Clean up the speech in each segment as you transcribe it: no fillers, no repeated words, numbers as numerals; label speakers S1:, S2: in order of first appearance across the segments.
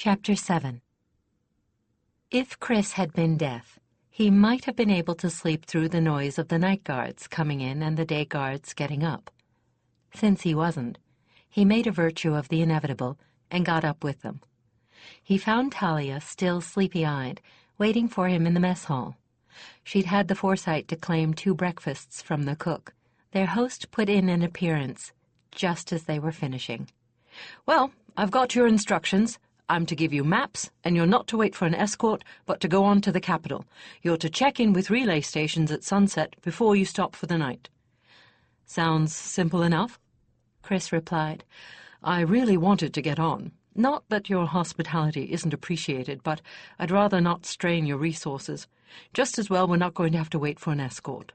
S1: Chapter 7. If Chris had been deaf, he might have been able to sleep through the noise of the night guards coming in and the day guards getting up. Since he wasn't, he made a virtue of the inevitable and got up with them. He found Talia still sleepy-eyed, waiting for him in the mess hall. She'd had the foresight to claim 2 breakfasts from the cook. Their host put in an appearance just as they were finishing.
S2: "Well, I've got your instructions. I'm to give you maps, and you're not to wait for an escort, but to go on to the capital. You're to check in with relay stations at sunset before you stop for the night."
S1: "Sounds simple enough," Chris replied.
S2: "I really wanted to get on. Not that your hospitality isn't appreciated, but I'd rather not strain your resources. Just as well we're not going to have to wait for an escort."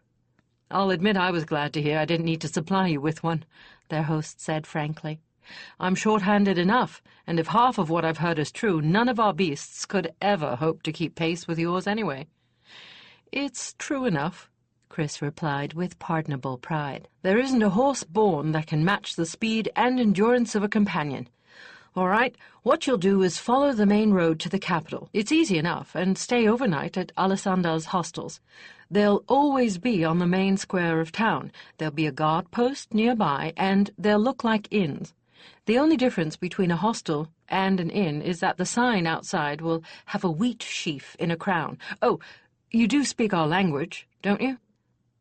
S2: "I'll admit I was glad to hear I didn't need to supply you with one," their host said frankly. "I'm short-handed enough, and if half of what I've heard is true, none of our beasts could ever hope to keep pace with yours anyway." "It's true enough," Chris replied with pardonable pride. "There isn't a horse born that can match the speed and endurance of a companion. All right, what you'll do is follow the main road to the capital. It's easy enough, and stay overnight at Alisandar's hostels. They'll always be on the main square of town. There'll be a guard post nearby, and they'll look like inns. The only difference between a hostel and an inn is that the sign outside will have a wheat sheaf in a crown. Oh, you do speak our language, don't you?"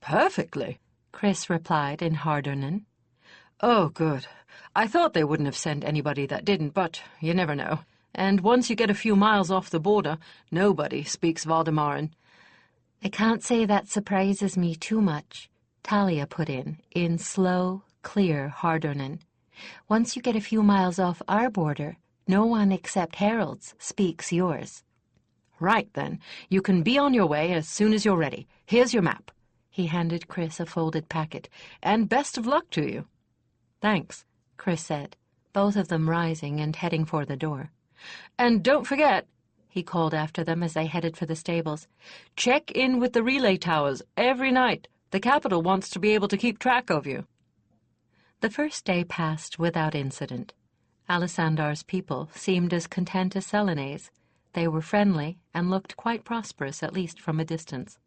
S2: "Perfectly," Chris replied in Hardanen. "Oh, good. I thought they wouldn't have sent anybody that didn't, but you never know. And once you get a few miles off the border, nobody speaks Valdemaran."
S1: "I can't say that surprises me too much," Talia put in slow, clear Hardanen. "Once you get a few miles off our border, no one except heralds speaks yours."
S2: "Right, then. You can be on your way as soon as you're ready. Here's your map." He handed Chris a folded packet. "And best of luck to you."
S1: "Thanks," Chris said, both of them rising and heading for the door.
S2: "And don't forget," he called after them as they headed for the stables, "check in with the relay towers every night. The capital wants to be able to keep track of you."
S1: The first day passed without incident. Alisandar's people seemed as content as Selene's. They were friendly and looked quite prosperous, at least from a distance.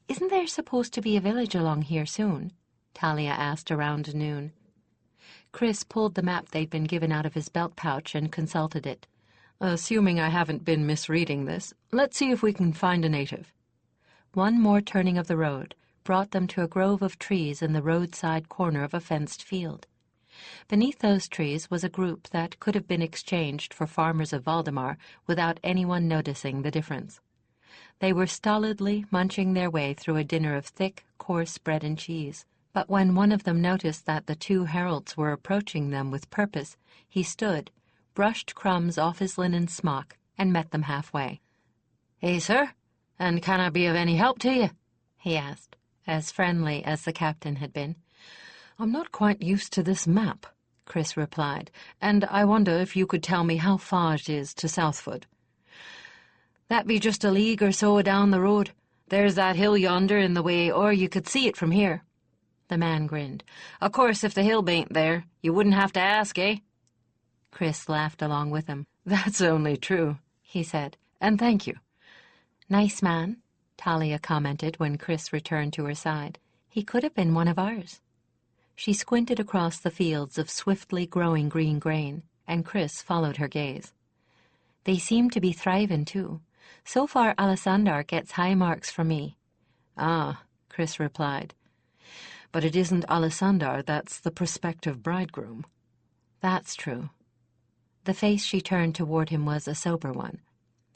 S1: "Isn't there supposed to be a village along here soon?" Talia asked around noon. Chris pulled the map they'd been given out of his belt pouch and consulted it.
S2: "Assuming I haven't been misreading this, let's see if we can find a native."
S1: One more turning of the road brought them to a grove of trees in the roadside corner of a fenced field. Beneath those trees was a group that could have been exchanged for farmers of Valdemar without anyone noticing the difference. They were stolidly munching their way through a dinner of thick, coarse bread and cheese. But when one of them noticed that the 2 heralds were approaching them with purpose, he stood, brushed crumbs off his linen smock, and met them halfway.
S2: "Hey, sir, and can I be of any help to you?"
S1: he asked, as friendly as the captain had been.
S2: "I'm not quite used to this map," Chris replied, "and I wonder if you could tell me how far it is to Southford." "That be just a league or so down the road. There's that hill yonder in the way, or you could see it from here." The man grinned. "Of course, if the hill bain't there, you wouldn't have to ask, eh?"
S1: Chris laughed along with him.
S2: "That's only true," he said, "and thank you."
S1: "Nice man," Talia commented when Chris returned to her side. "He could have been one of ours." She squinted across the fields of swiftly growing green grain, and Chris followed her gaze. "They seem to be thriving, too. So far, Alisandar gets high marks from me."
S2: "Ah," Chris replied. "But it isn't Alisandar that's the prospective bridegroom."
S1: "That's true." The face she turned toward him was a sober one.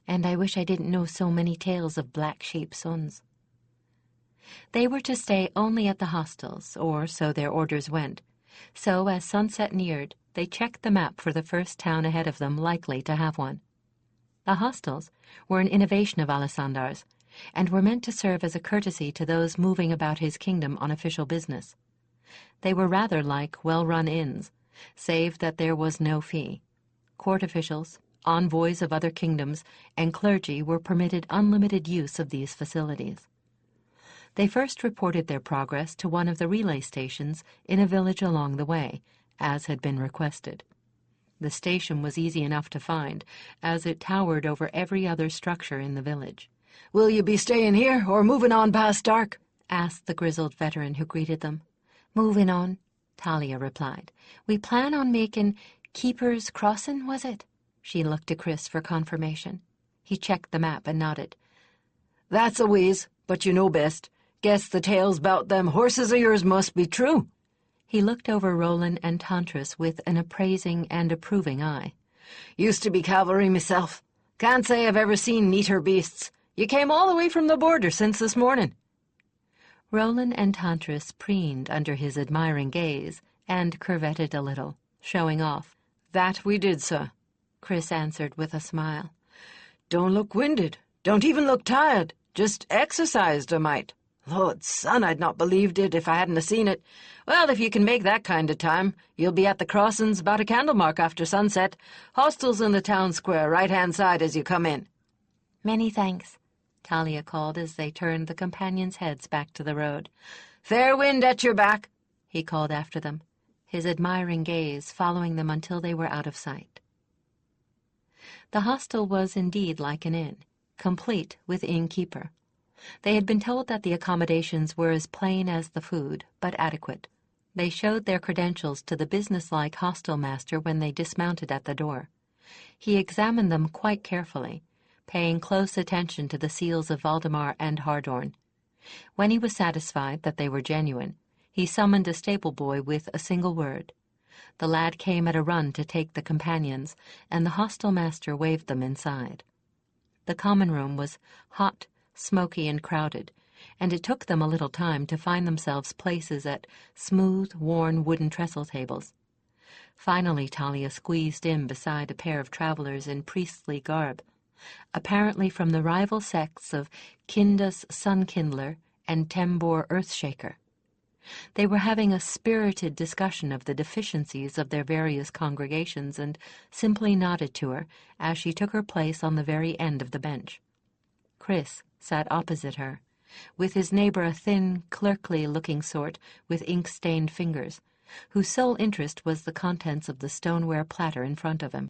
S1: "And I wish I didn't know so many tales of black sheep sons." They were to stay only at the hostels, or so their orders went. So as sunset neared, they checked the map for the first town ahead of them likely to have one. The hostels were an innovation of Alisandar's, and were meant to serve as a courtesy to those moving about his kingdom on official business. They were rather like well-run inns, save that there was no fee. Court officials, envoys of other kingdoms, and clergy were permitted unlimited use of these facilities. They first reported their progress to one of the relay stations in a village along the way, as had been requested. The station was easy enough to find, as it towered over every other structure in the village.
S2: "Will you be staying here or moving on past dark?"
S1: asked the grizzled veteran who greeted them. "Moving on," Talia replied. "We plan on making Keeper's Crossing, was it?" She looked to Chris for confirmation. He checked the map and nodded.
S2: "That's a ways, but you know best. Guess the tales 'bout them horses of yours must be true."
S1: He looked over Roland and Tantris with an appraising and approving eye.
S2: "Used to be cavalry myself. Can't say I've ever seen neater beasts. You came all the way from the border since this morning."
S1: Roland and Tantris preened under his admiring gaze and curvetted a little, showing off.
S2: "That we did, sir,"
S1: Chris answered with a smile.
S2: "Don't look winded. Don't even look tired. Just exercised a mite. Lord, son, I'd not believed it if I hadn't seen it. Well, if you can make that kind of time, you'll be at the crossings about a candle mark after sunset. Hostel's in the town square, right-hand side as you come in."
S1: "Many thanks," Talia called as they turned the companions' heads back to the road.
S2: "Fair wind at your back,"
S1: he called after them, his admiring gaze following them until they were out of sight. The hostel was indeed like an inn, complete with innkeeper. They had been told that the accommodations were as plain as the food, but adequate. They showed their credentials to the businesslike hostel master when they dismounted at the door. He examined them quite carefully, paying close attention to the seals of Valdemar and Hardorn. When he was satisfied that they were genuine, he summoned a stable boy with a single word. The lad came at a run to take the companions, and the hostel master waved them inside. The common room was hot, smoky, and crowded, and it took them a little time to find themselves places at smooth, worn wooden trestle tables. Finally, Talia squeezed in beside a pair of travelers in priestly garb, apparently from the rival sects of Kindus Sunkindler and Tembor Earthshaker. They were having a spirited discussion of the deficiencies of their various congregations and simply nodded to her as she took her place on the very end of the bench. Chris sat opposite her, with his neighbor a thin, clerkly-looking sort with ink-stained fingers, whose sole interest was the contents of the stoneware platter in front of him.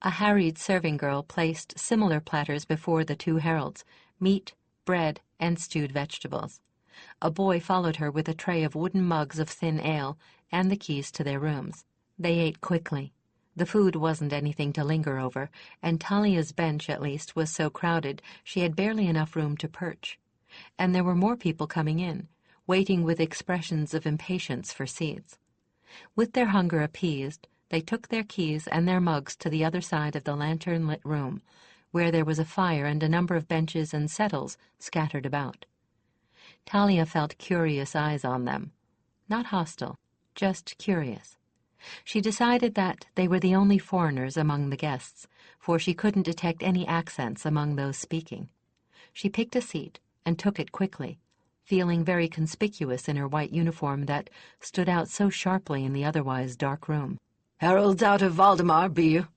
S1: A harried serving girl placed similar platters before the two heralds, meat, bread, and stewed vegetables. A boy followed her with a tray of wooden mugs of thin ale and the keys to their rooms. They ate quickly. The food wasn't anything to linger over, and Talia's bench, at least, was so crowded she had barely enough room to perch. And there were more people coming in, waiting with expressions of impatience for seats. With their hunger appeased, they took their keys and their mugs to the other side of the lantern-lit room, where there was a fire and a number of benches and settles scattered about. Talia felt curious eyes on them. Not hostile, just curious. She decided that they were the only foreigners among the guests, for she couldn't detect any accents among those speaking. She picked a seat and took it quickly, feeling very conspicuous in her white uniform that stood out so sharply in the otherwise dark room.
S2: "Heralds out of Valdemar, be you?"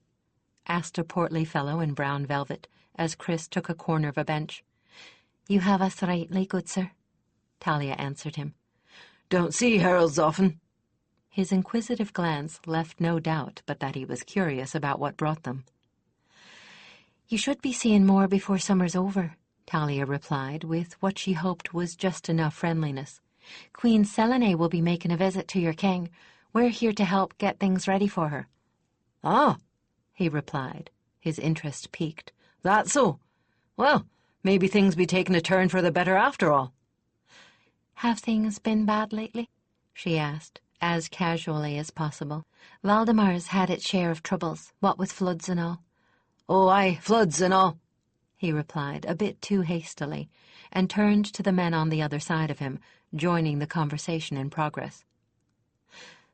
S1: asked a portly fellow in brown velvet, as Chris took a corner of a bench. "You have us rightly, good sir," Talia answered him.
S2: "Don't see heralds often."
S1: His inquisitive glance left no doubt but that he was curious about what brought them. "You should be seeing more before summer's over," Talia replied, with what she hoped was just enough friendliness. "Queen Selene will be making a visit to your king. We're here to help get things ready for her."
S2: "Ah,"
S1: he replied, his interest piqued.
S2: "That's so. Well, maybe things be taking a turn for the better after all."
S1: "Have things been bad lately?" she asked, as casually as possible. "Valdemar's had its share of troubles, what with floods and all."
S2: "Oh, aye, floods and all,"
S1: he replied, a bit too hastily, and turned to the men on the other side of him, joining the conversation in progress.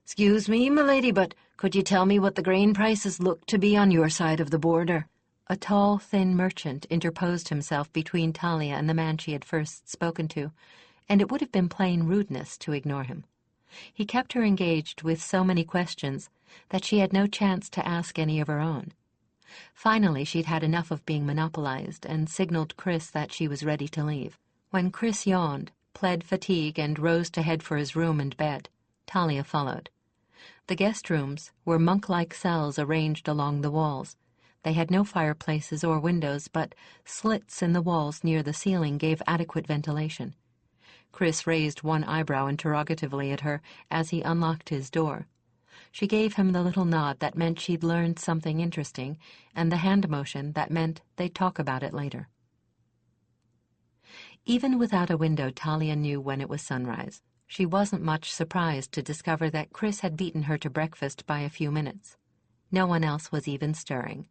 S2: "'Excuse me, m'lady, but could you tell me what the grain prices look to be on your side of the border?"
S1: A tall, thin merchant interposed himself between Talia and the man she had first spoken to, and it would have been plain rudeness to ignore him. He kept her engaged with so many questions that she had no chance to ask any of her own. Finally, she'd had enough of being monopolized and signaled Chris that she was ready to leave. When Chris yawned, pled fatigue, and rose to head for his room and bed, Talia followed. The guest rooms were monk-like cells arranged along the walls. They had no fireplaces or windows, but slits in the walls near the ceiling gave adequate ventilation. Chris raised one eyebrow interrogatively at her as he unlocked his door. She gave him the little nod that meant she'd learned something interesting, and the hand motion that meant they'd talk about it later. Even without a window, Talia knew when it was sunrise. She wasn't much surprised to discover that Chris had beaten her to breakfast by a few minutes. No one else was even stirring.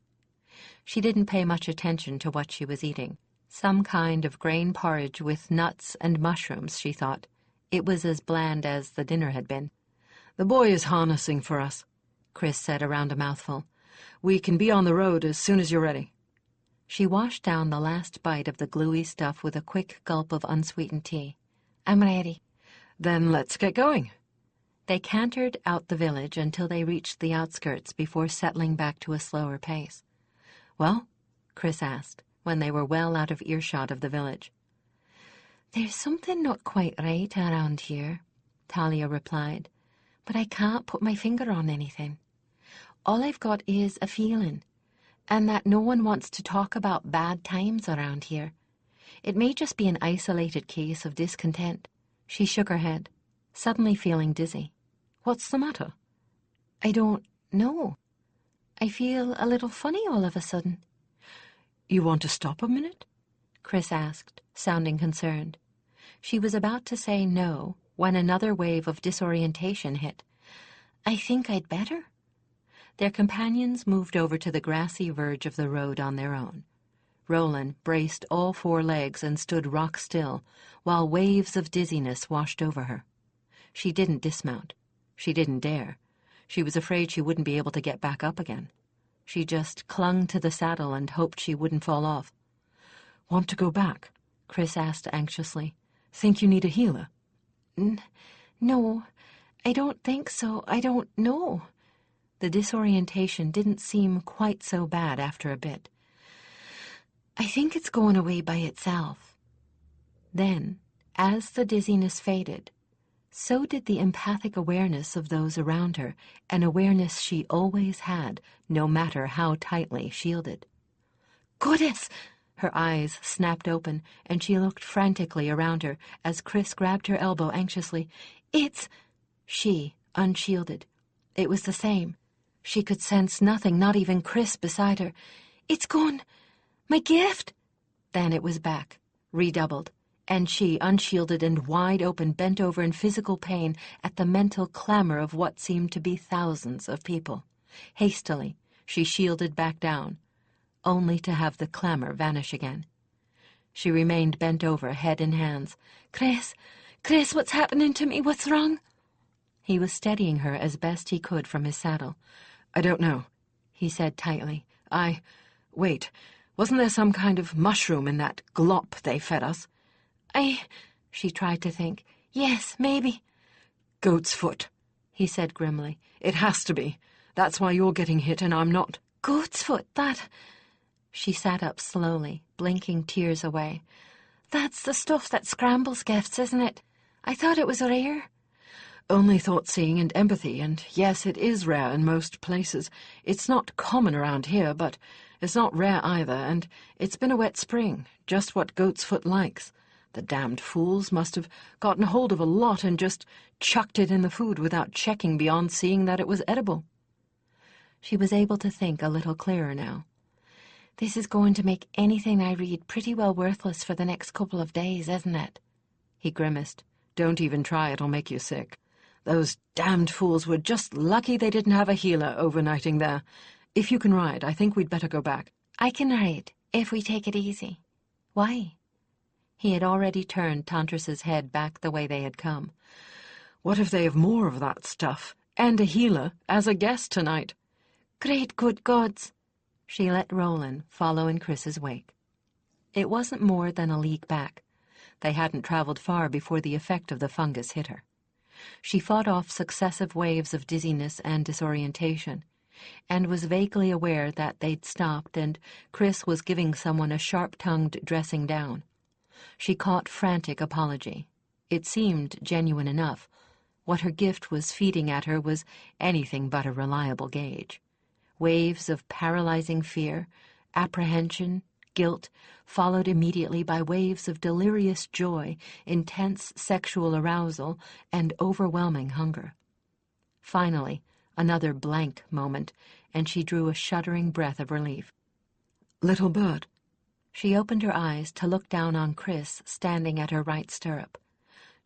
S1: She didn't pay much attention to what she was eating. Some kind of grain porridge with nuts and mushrooms, she thought. It was as bland as the dinner had been.
S2: "The boy is harnessing for us," Chris said around a mouthful. "We can be on the road as soon as you're ready."
S1: She washed down the last bite of the gluey stuff with a quick gulp of unsweetened tea. "I'm ready."
S2: "Then let's get going."
S1: They cantered out the village until they reached the outskirts before settling back to a slower pace. "Well?" Chris asked, when they were well out of earshot of the village. "There's something not quite right around here," Talia replied, "but I can't put my finger on anything. All I've got is a feeling, and that no one wants to talk about bad times around here. It may just be an isolated case of discontent." She shook her head, suddenly feeling dizzy.
S2: "What's the matter?"
S1: "I don't know. I feel a little funny all of a sudden."
S2: "You want to stop a minute?"
S1: Chris asked, sounding concerned. She was about to say no when another wave of disorientation hit. "I think I'd better." Their companions moved over to the grassy verge of the road on their own. Roland braced all four legs and stood rock still, while waves of dizziness washed over her. She didn't dismount. She didn't dare. She was afraid she wouldn't be able to get back up again. She just clung to the saddle and hoped she wouldn't fall off.
S2: "Want to go back?" Chris asked anxiously. "Think you need a healer?"
S1: No, I don't think so. I don't know." The disorientation didn't seem quite so bad after a bit. "I think it's going away by itself." Then, as the dizziness faded, so did the empathic awareness of those around her, an awareness she always had, no matter how tightly shielded. "Goodness!" Her eyes snapped open, and she looked frantically around her as Chris grabbed her elbow anxiously. "It's—" She unshielded. It was the same. She could sense nothing, not even Chris beside her. "It's gone! My gift!" Then it was back, redoubled, and she, unshielded and wide open, bent over in physical pain at the mental clamor of what seemed to be thousands of people. Hastily, she shielded back down, only to have the clamor vanish again. She remained bent over, head in hands. Chris, what's happening to me? What's wrong?" He was steadying her as best he could from his saddle.
S2: "I don't know," he said tightly. Wait, wasn't there some kind of mushroom in that glop they fed us?"
S1: She tried to think. "Yes, maybe."
S2: "Goat's foot," he said grimly. "It has to be. That's why you're getting hit and I'm not."
S1: "Goat's foot, that—" She sat up slowly, blinking tears away. "That's the stuff that scrambles gifts, isn't it? I thought it was rare."
S2: "Only thought seeing and empathy, and yes, it is rare in most places. It's not common around here, but it's not rare either, and it's been a wet spring, just what Goat's Foot likes. The damned fools must have gotten hold of a lot and just chucked it in the food without checking beyond seeing that it was edible."
S1: She was able to think a little clearer now. "This is going to make anything I read pretty well worthless for the next couple of days, isn't it?"
S2: He grimaced. "Don't even try, it'll make you sick. Those damned fools were just lucky they didn't have a healer overnighting there. If you can ride, I think we'd better go back."
S1: "I can ride, if we take it easy." "Why?" He had already turned Tantras's head back the way they had come.
S2: "What if they have more of that stuff, and a healer, as a guest tonight?"
S1: "Great good gods!" She let Roland follow in Chris's wake. It wasn't more than a league back. They hadn't traveled far before the effect of the fungus hit her. She fought off successive waves of dizziness and disorientation, and was vaguely aware that they'd stopped and Chris was giving someone a sharp-tongued dressing down. She caught frantic apology. It seemed genuine enough. What her gift was feeding at her was anything but a reliable gauge. Waves of paralyzing fear, apprehension, guilt, followed immediately by waves of delirious joy, intense sexual arousal, and overwhelming hunger. Finally, another blank moment, and she drew a shuddering breath of relief.
S2: "Little bird."
S1: She opened her eyes to look down on Chris standing at her right stirrup.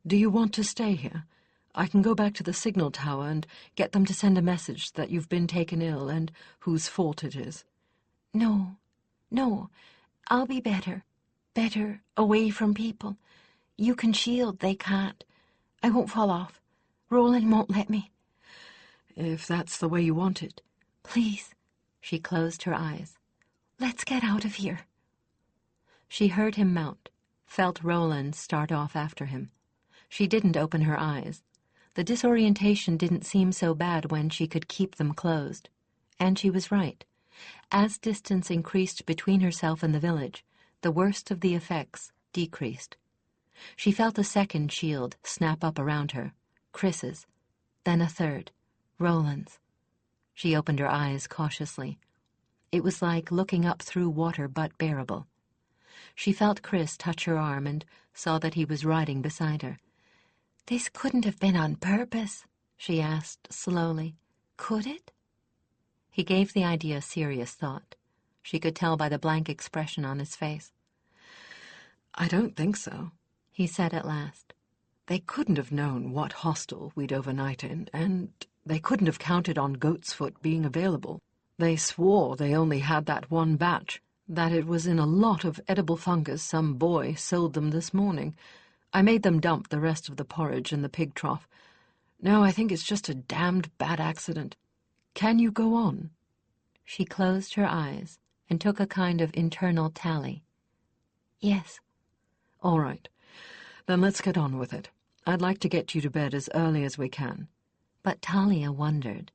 S2: "Do you want to stay here? I can go back to the signal tower and get them to send a message that you've been taken ill and whose fault it is."
S1: No, I'll be better away from people. You can shield, they can't. I won't fall off. Roland won't let me."
S2: "If that's the way you want it."
S1: "Please." She closed her eyes. "Let's get out of here." She heard him mount, felt Roland start off after him. She didn't open her eyes. The disorientation didn't seem so bad when she could keep them closed. And she was right. As distance increased between herself and the village, the worst of the effects decreased. She felt a second shield snap up around her, Chris's, then a third, Roland's. She opened her eyes cautiously. It was like looking up through water but bearable. She felt Chris touch her arm and saw that he was riding beside her. "This couldn't have been on purpose," she asked slowly. "Could it?" He gave the idea serious thought. She could tell by the blank expression on his face.
S2: "I don't think so,"
S1: he said at last.
S2: "They couldn't have known what hostel we'd overnight in, and they couldn't have counted on goat's foot being available. They swore they only had that one batch, that it was in a lot of edible fungus some boy sold them this morning. I made them dump the rest of the porridge in the pig trough. No, I think it's just a damned bad accident. Can you go on?"
S1: She closed her eyes and took a kind of internal tally. "Yes."
S2: "All right. Then let's get on with it. I'd like to get you to bed as early as we can."
S1: But Talia wondered,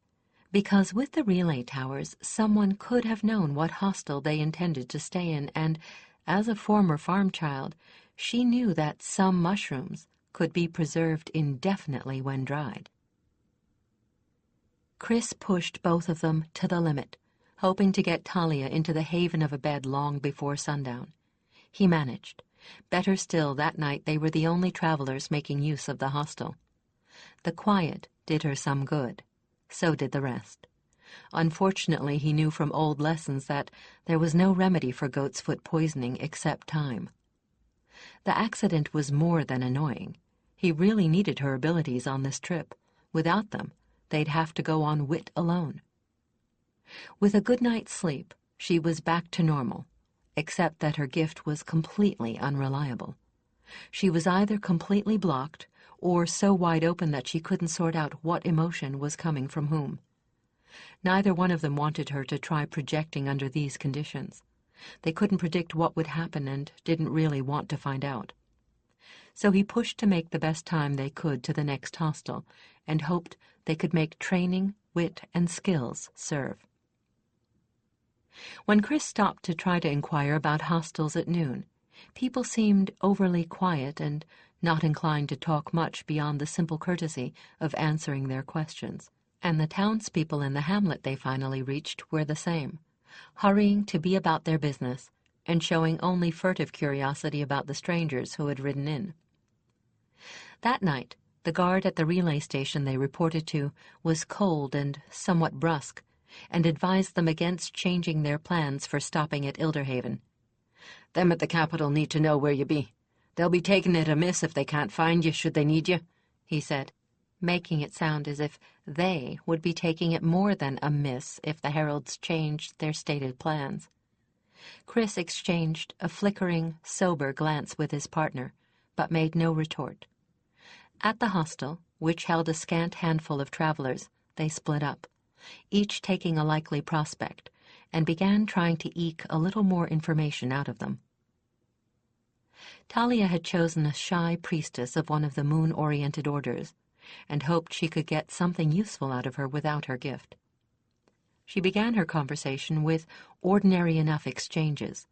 S1: because with the relay towers, someone could have known what hostel they intended to stay in, and, as a former farm child, she knew that some mushrooms could be preserved indefinitely when dried. Chris pushed both of them to the limit, hoping to get Talia into the haven of a bed long before sundown. He managed. Better still, that night they were the only travelers making use of the hostel. The quiet did her some good. So did the rest. Unfortunately, he knew from old lessons that there was no remedy for goat's foot poisoning except time. The accident was more than annoying. He really needed her abilities on this trip. Without them, they'd have to go on wit alone. With a good night's sleep, she was back to normal, except that her gift was completely unreliable. She was either completely blocked or so wide open that she couldn't sort out what emotion was coming from whom. Neither one of them wanted her to try projecting under these conditions. They couldn't predict what would happen and didn't really want to find out. So he pushed to make the best time they could to the next hostel and hoped they could make training, wit, and skills serve. When Chris stopped to try to inquire about hostels at noon, people seemed overly quiet and not inclined to talk much beyond the simple courtesy of answering their questions. And the townspeople in the hamlet they finally reached were the same, hurrying to be about their business and showing only furtive curiosity about the strangers who had ridden in. That night, the guard at the relay station they reported to was cold and somewhat brusque, and advised them against changing their plans for stopping at Ilderhaven.
S2: "Them at the capital need to know where you be. They'll be taking it amiss if they can't find you should they need you,"
S1: he said, making it sound as if they would be taking it more than amiss if the heralds changed their stated plans. Chris exchanged a flickering, sober glance with his partner, but made no retort. At the hostel, which held a scant handful of travelers, they split up, each taking a likely prospect, and began trying to eke a little more information out of them. Talia had chosen a shy priestess of one of the moon-oriented orders, and hoped she could get something useful out of her without her gift. She began her conversation with ordinary enough exchanges,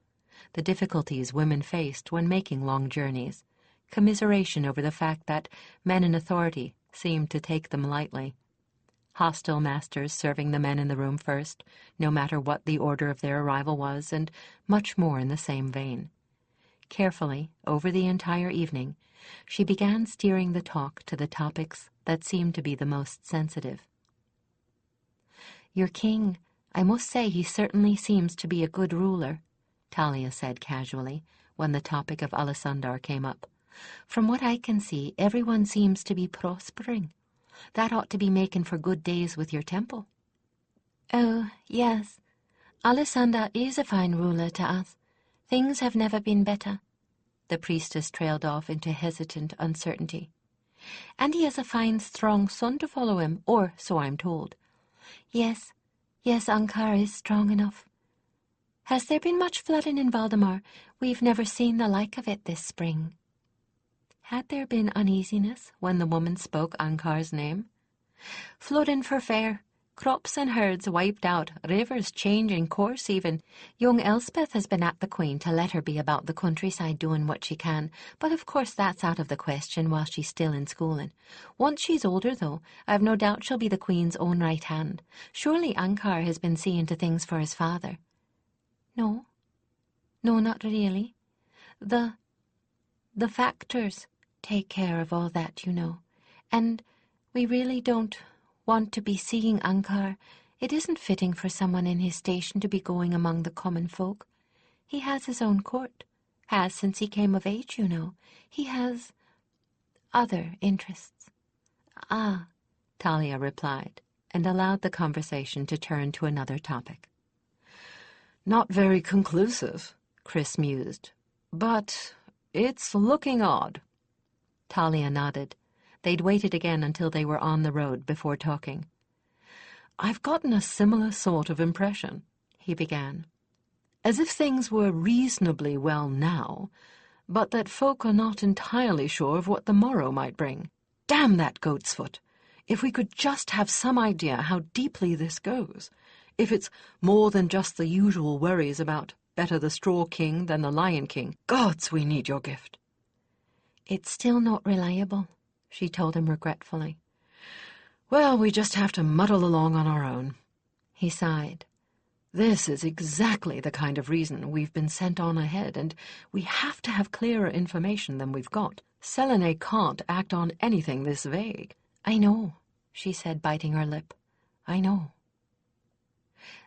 S1: the difficulties women faced when making long journeys, commiseration over the fact that men in authority seemed to take them lightly. Hostile masters serving the men in the room first, no matter what the order of their arrival was, and much more in the same vein. Carefully, over the entire evening, she began steering the talk to the topics that seemed to be the most sensitive. "Your king, I must say he certainly seems to be a good ruler," Talia said casually, when the topic of Alisandar came up. "From what I can see, everyone seems to be prospering. That ought to be making for good days with your temple." "Oh, yes. Alisandar is a fine ruler to us. Things have never been better." The priestess trailed off into hesitant uncertainty. "And he has a fine, strong son to follow him, or so I'm told." Yes, Ankar is strong enough." "Has there been much flooding in Valdemar? We've never seen the like of it this spring." Had there been uneasiness when the woman spoke Ankar's name? "Flooding for fair. Crops and herds wiped out, rivers changing course even. Young Elspeth has been at the Queen to let her be about the countryside doing what she can, but of course that's out of the question while she's still in schooling. Once she's older, though, I've no doubt she'll be the Queen's own right hand. Surely Ankar has been seeing to things for his father." No, not really. The factors take care of all that, you know. And we really don't want to be seeing Ankar. It isn't fitting for someone in his station to be going among the common folk. He has his own court. Has since he came of age, you know. He has other interests." "Ah," Talia replied, and allowed the conversation to turn to another topic.
S2: "Not very conclusive," Chris mused. "But it's looking odd."
S1: Talia nodded. They'd waited again until they were on the road before talking.
S2: "I've gotten a similar sort of impression," he began. "As if things were reasonably well now, but that folk are not entirely sure of what the morrow might bring. Damn that goat's foot! If we could just have some idea how deeply this goes, if it's more than just the usual worries about better the straw king than the lion king. Gods, we need your gift."
S1: "It's still not reliable," she told him regretfully.
S2: "Well, we just have to muddle along on our own."
S1: He sighed.
S2: "This is exactly the kind of reason we've been sent on ahead, and we have to have clearer information than we've got. Selene can't act on anything this vague."
S1: "I know," she said, biting her lip. "I know."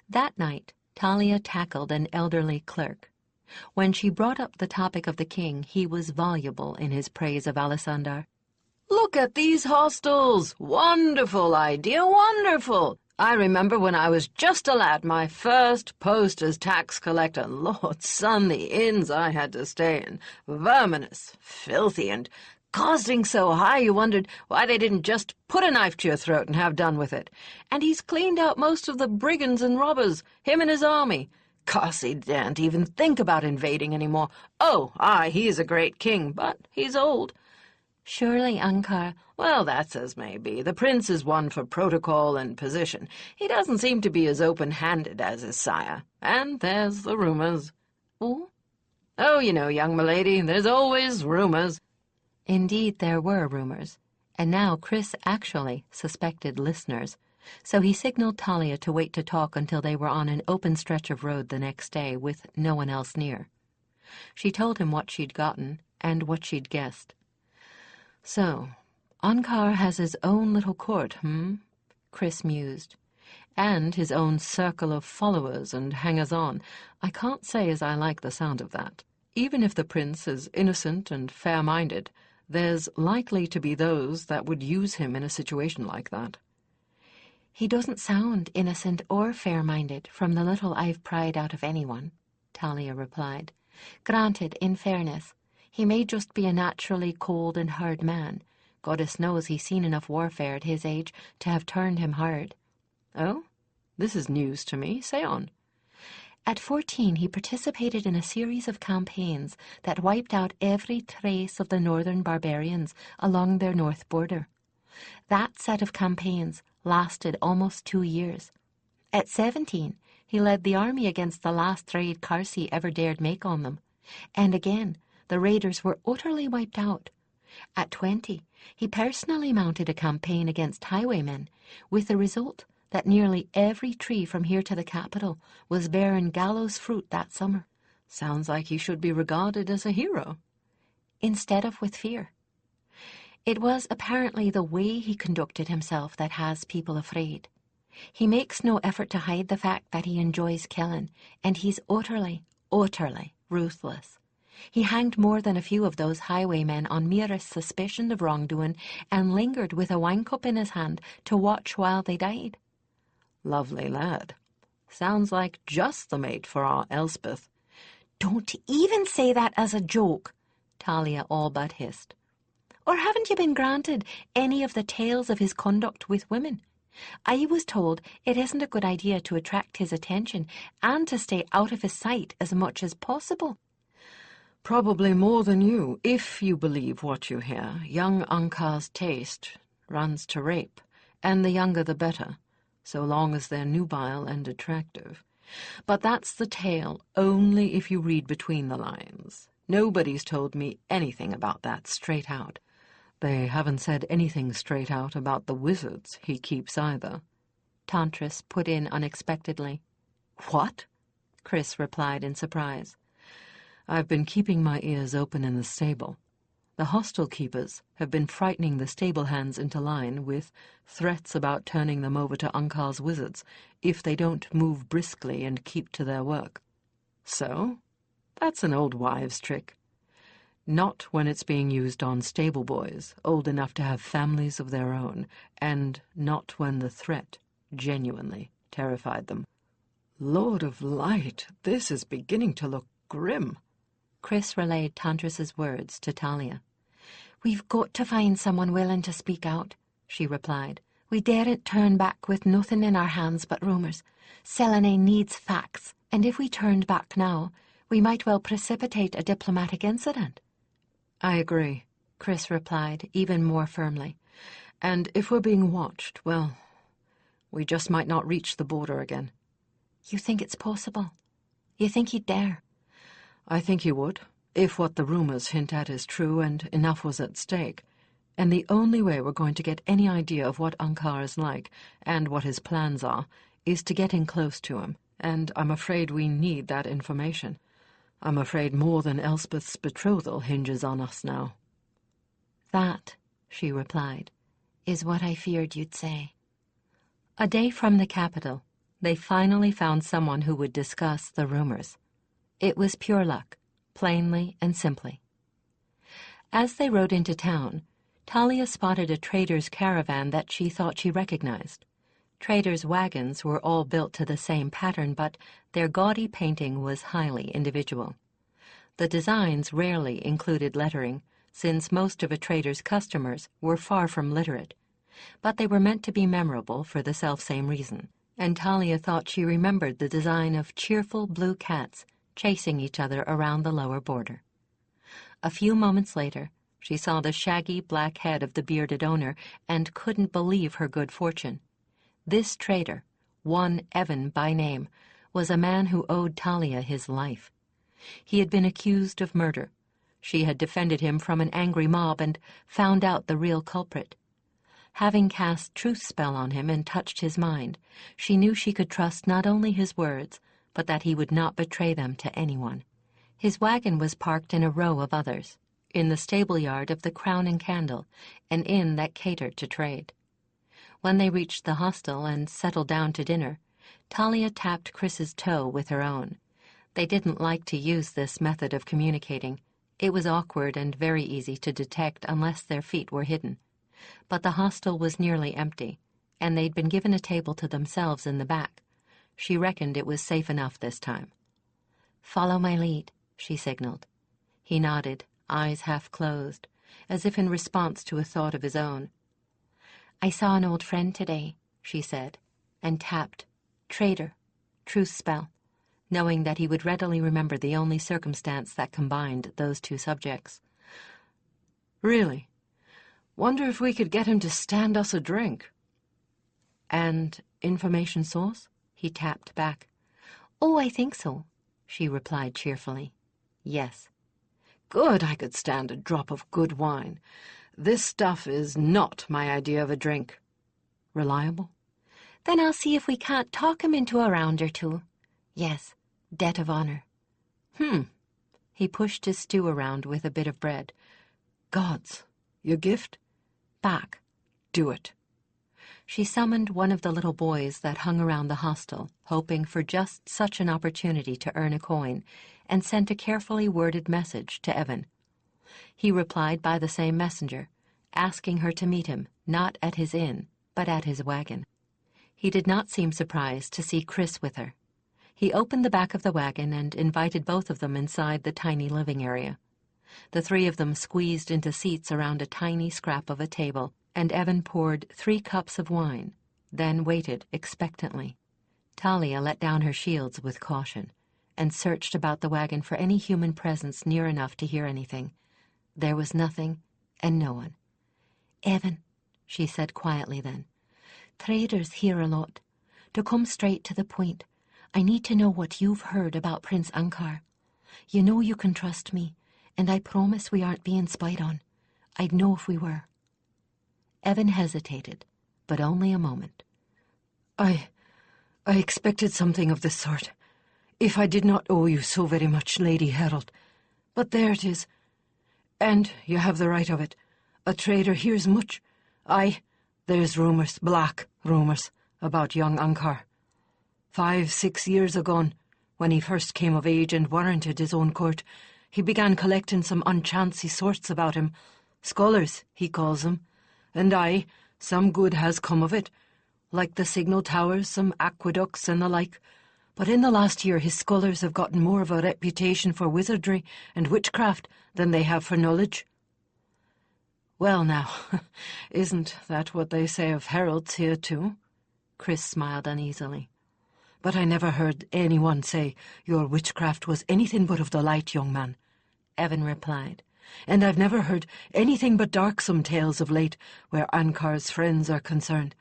S1: That night, Talia tackled an elderly clerk. When she brought up the topic of the king, he was voluble in his praise of Alisandar.
S2: "Look at these hostels! Wonderful idea, wonderful! I remember when I was just a lad, my first post as tax collector. Lord, son, the inns I had to stay in. Verminous, filthy, and costing so high you wondered why they didn't just put a knife to your throat and have done with it. And he's cleaned out most of the brigands and robbers, him and his army. 'Cause he daren't even think about invading anymore. Oh, aye, he's a great king, but he's old."
S1: "Surely, Ankar—"
S2: "Well, that's as may be. The prince is one for protocol and position. He doesn't seem to be as open-handed as his sire. And there's the rumors."
S1: "Oh?"
S2: "Oh, you know, young milady, there's always rumors."
S1: Indeed, there were rumors, and now Chris actually suspected listeners, so he signaled Talia to wait to talk until they were on an open stretch of road the next day with no one else near. She told him what she'd gotten and what she'd guessed.
S2: "So, Ankar has his own little court, Chris mused. "And his own circle of followers and hangers-on. I can't say as I like the sound of that. Even if the prince is innocent and fair-minded, there's likely to be those that would use him in a situation like that."
S1: "He doesn't sound innocent or fair-minded from the little I've pried out of anyone," Talia replied. "Granted, in fairness, he may just be a naturally cold and hard man. Goddess knows he's seen enough warfare at his age to have turned him hard."
S2: "Oh? This is news to me. Say on."
S1: "At 14, he participated in a series of campaigns that wiped out every trace of the northern barbarians along their north border. That set of campaigns lasted almost 2 years. At 17, he led the army against the last raid Karsi ever dared make on them. And again, the raiders were utterly wiped out. At 20, He personally mounted a campaign against highwaymen, with the result that nearly every tree from here to the capital was bearing gallows fruit that summer.
S2: Sounds like he should be regarded as a hero.
S1: Instead of with fear. It was apparently the way he conducted himself that has people afraid. He makes no effort to hide the fact that he enjoys killing, and he's utterly, utterly ruthless. He hanged more than a few of those highwaymen on merest suspicion of wrongdoing, and lingered with a wine cup in his hand to watch while they died.
S2: Lovely lad. Sounds like just the mate for our Elspeth.
S1: Don't even say that as a joke, Talia all but hissed. Or haven't you been granted any of the tales of his conduct with women? I was told it isn't a good idea to attract his attention and to stay out of his sight as much as possible.
S2: Probably more than you, if you believe what you hear. Young Ankar's taste runs to rape, and the younger the better, so long as they're nubile and attractive. But that's the tale only if you read between the lines. Nobody's told me anything about that straight out. They haven't said anything straight out about the wizards he keeps either.
S1: Tantris put in unexpectedly.
S2: What?
S1: Chris replied in surprise.
S2: I've been keeping my ears open in the stable. The hostel keepers have been frightening the stable hands into line with threats about turning them over to Ankar's wizards if they don't move briskly and keep to their work. So, that's an old wives' trick. Not when it's being used on stable boys, old enough to have families of their own, and not when the threat genuinely terrified them. Lord of Light, this is beginning to look grim.
S1: Chris relayed Tantris's words to Talia. We've got to find someone willing to speak out, she replied. We daren't turn back with nothing in our hands but rumours. Selene needs facts, and if we turned back now, we might well precipitate a diplomatic incident.
S2: I agree,
S1: Chris replied, even more firmly.
S2: And if we're being watched, well, we just might not reach the border again.
S1: You think it's possible? You think he'd dare?
S2: I think he would, if what the rumors hint at is true and enough was at stake. And the only way we're going to get any idea of what Ankar is like and what his plans are is to get in close to him, and I'm afraid we need that information. I'm afraid more than Elspeth's betrothal hinges on us now.
S1: That, she replied, is what I feared you'd say. A day from the capital, they finally found someone who would discuss the rumors. It was pure luck, plainly and simply. As they rode into town, Talia spotted a trader's caravan that she thought she recognized. Traders' wagons were all built to the same pattern, but their gaudy painting was highly individual. The designs rarely included lettering, since most of a trader's customers were far from literate, but they were meant to be memorable for the selfsame reason, and Talia thought she remembered the design of cheerful blue cats chasing each other around the lower border. A few moments later, she saw the shaggy black head of the bearded owner and couldn't believe her good fortune. This trader, one Evan by name, was a man who owed Talia his life. He had been accused of murder. She had defended him from an angry mob and found out the real culprit. Having cast truth spell on him and touched his mind, she knew she could trust not only his words, but that he would not betray them to anyone. His wagon was parked in a row of others, in the stable yard of the Crown and Candle, an inn that catered to trade. When they reached the hostel and settled down to dinner, Talia tapped Chris's toe with her own. They didn't like to use this method of communicating. It was awkward and very easy to detect unless their feet were hidden. But the hostel was nearly empty, and they'd been given a table to themselves in the back. She reckoned it was safe enough this time. Follow my lead, she signaled. He nodded, eyes half closed, as if in response to a thought of his own. I saw an old friend today, she said, and tapped, Trader, truth spell, knowing that he would readily remember the only circumstance that combined those two subjects.
S2: Really? Wonder if we could get him to stand us a drink.
S1: And information source? He tapped back. Oh, I think so, she replied cheerfully. Yes.
S2: Good, I could stand a drop of good wine. This stuff is not my idea of a drink. Reliable?
S1: Then I'll see if we can't talk him into a round or two. Yes, debt of honor.
S2: He pushed his stew around with a bit of bread. Gods, your gift?
S1: Back.
S2: Do it.
S1: She summoned one of the little boys that hung around the hostel, hoping for just such an opportunity to earn a coin, and sent a carefully worded message to Evan. He replied by the same messenger, asking her to meet him, not at his inn, but at his wagon. He did not seem surprised to see Chris with her. He opened the back of the wagon and invited both of them inside the tiny living area. The three of them squeezed into seats around a tiny scrap of a table, and Evan poured 3 cups of wine, then waited expectantly. Talia let down her shields with caution, and searched about the wagon for any human presence near enough to hear anything. There was nothing, and no one.
S3: "Evan,"
S1: she said quietly then,
S3: "traders hear a lot. To come straight to the point, I need to know what you've heard about Prince Ankar. You know you can trust me, and I promise we aren't being spied on. I'd know if we were."
S1: Evan hesitated, but only a moment.
S2: I expected something of this sort, if I did not owe you so very much, Lady Herald. But there it is. And you have the right of it. A trader hears much. There's rumours, black rumours, about young Ankar. 5-6 years agone, when he first came of age and warranted his own court, he began collecting some unchancy sorts about him. Scholars, he calls them. And some good has come of it, like the signal towers, some aqueducts and the like. But in the last year his scholars have gotten more of a reputation for wizardry and witchcraft than they have for knowledge. Well now, isn't that what they say of heralds here too? Chris smiled uneasily. But I never heard anyone say your witchcraft was anything but of the light, young man, Evan replied. And I've never heard anything but darksome tales of late where Ankar's friends are concerned.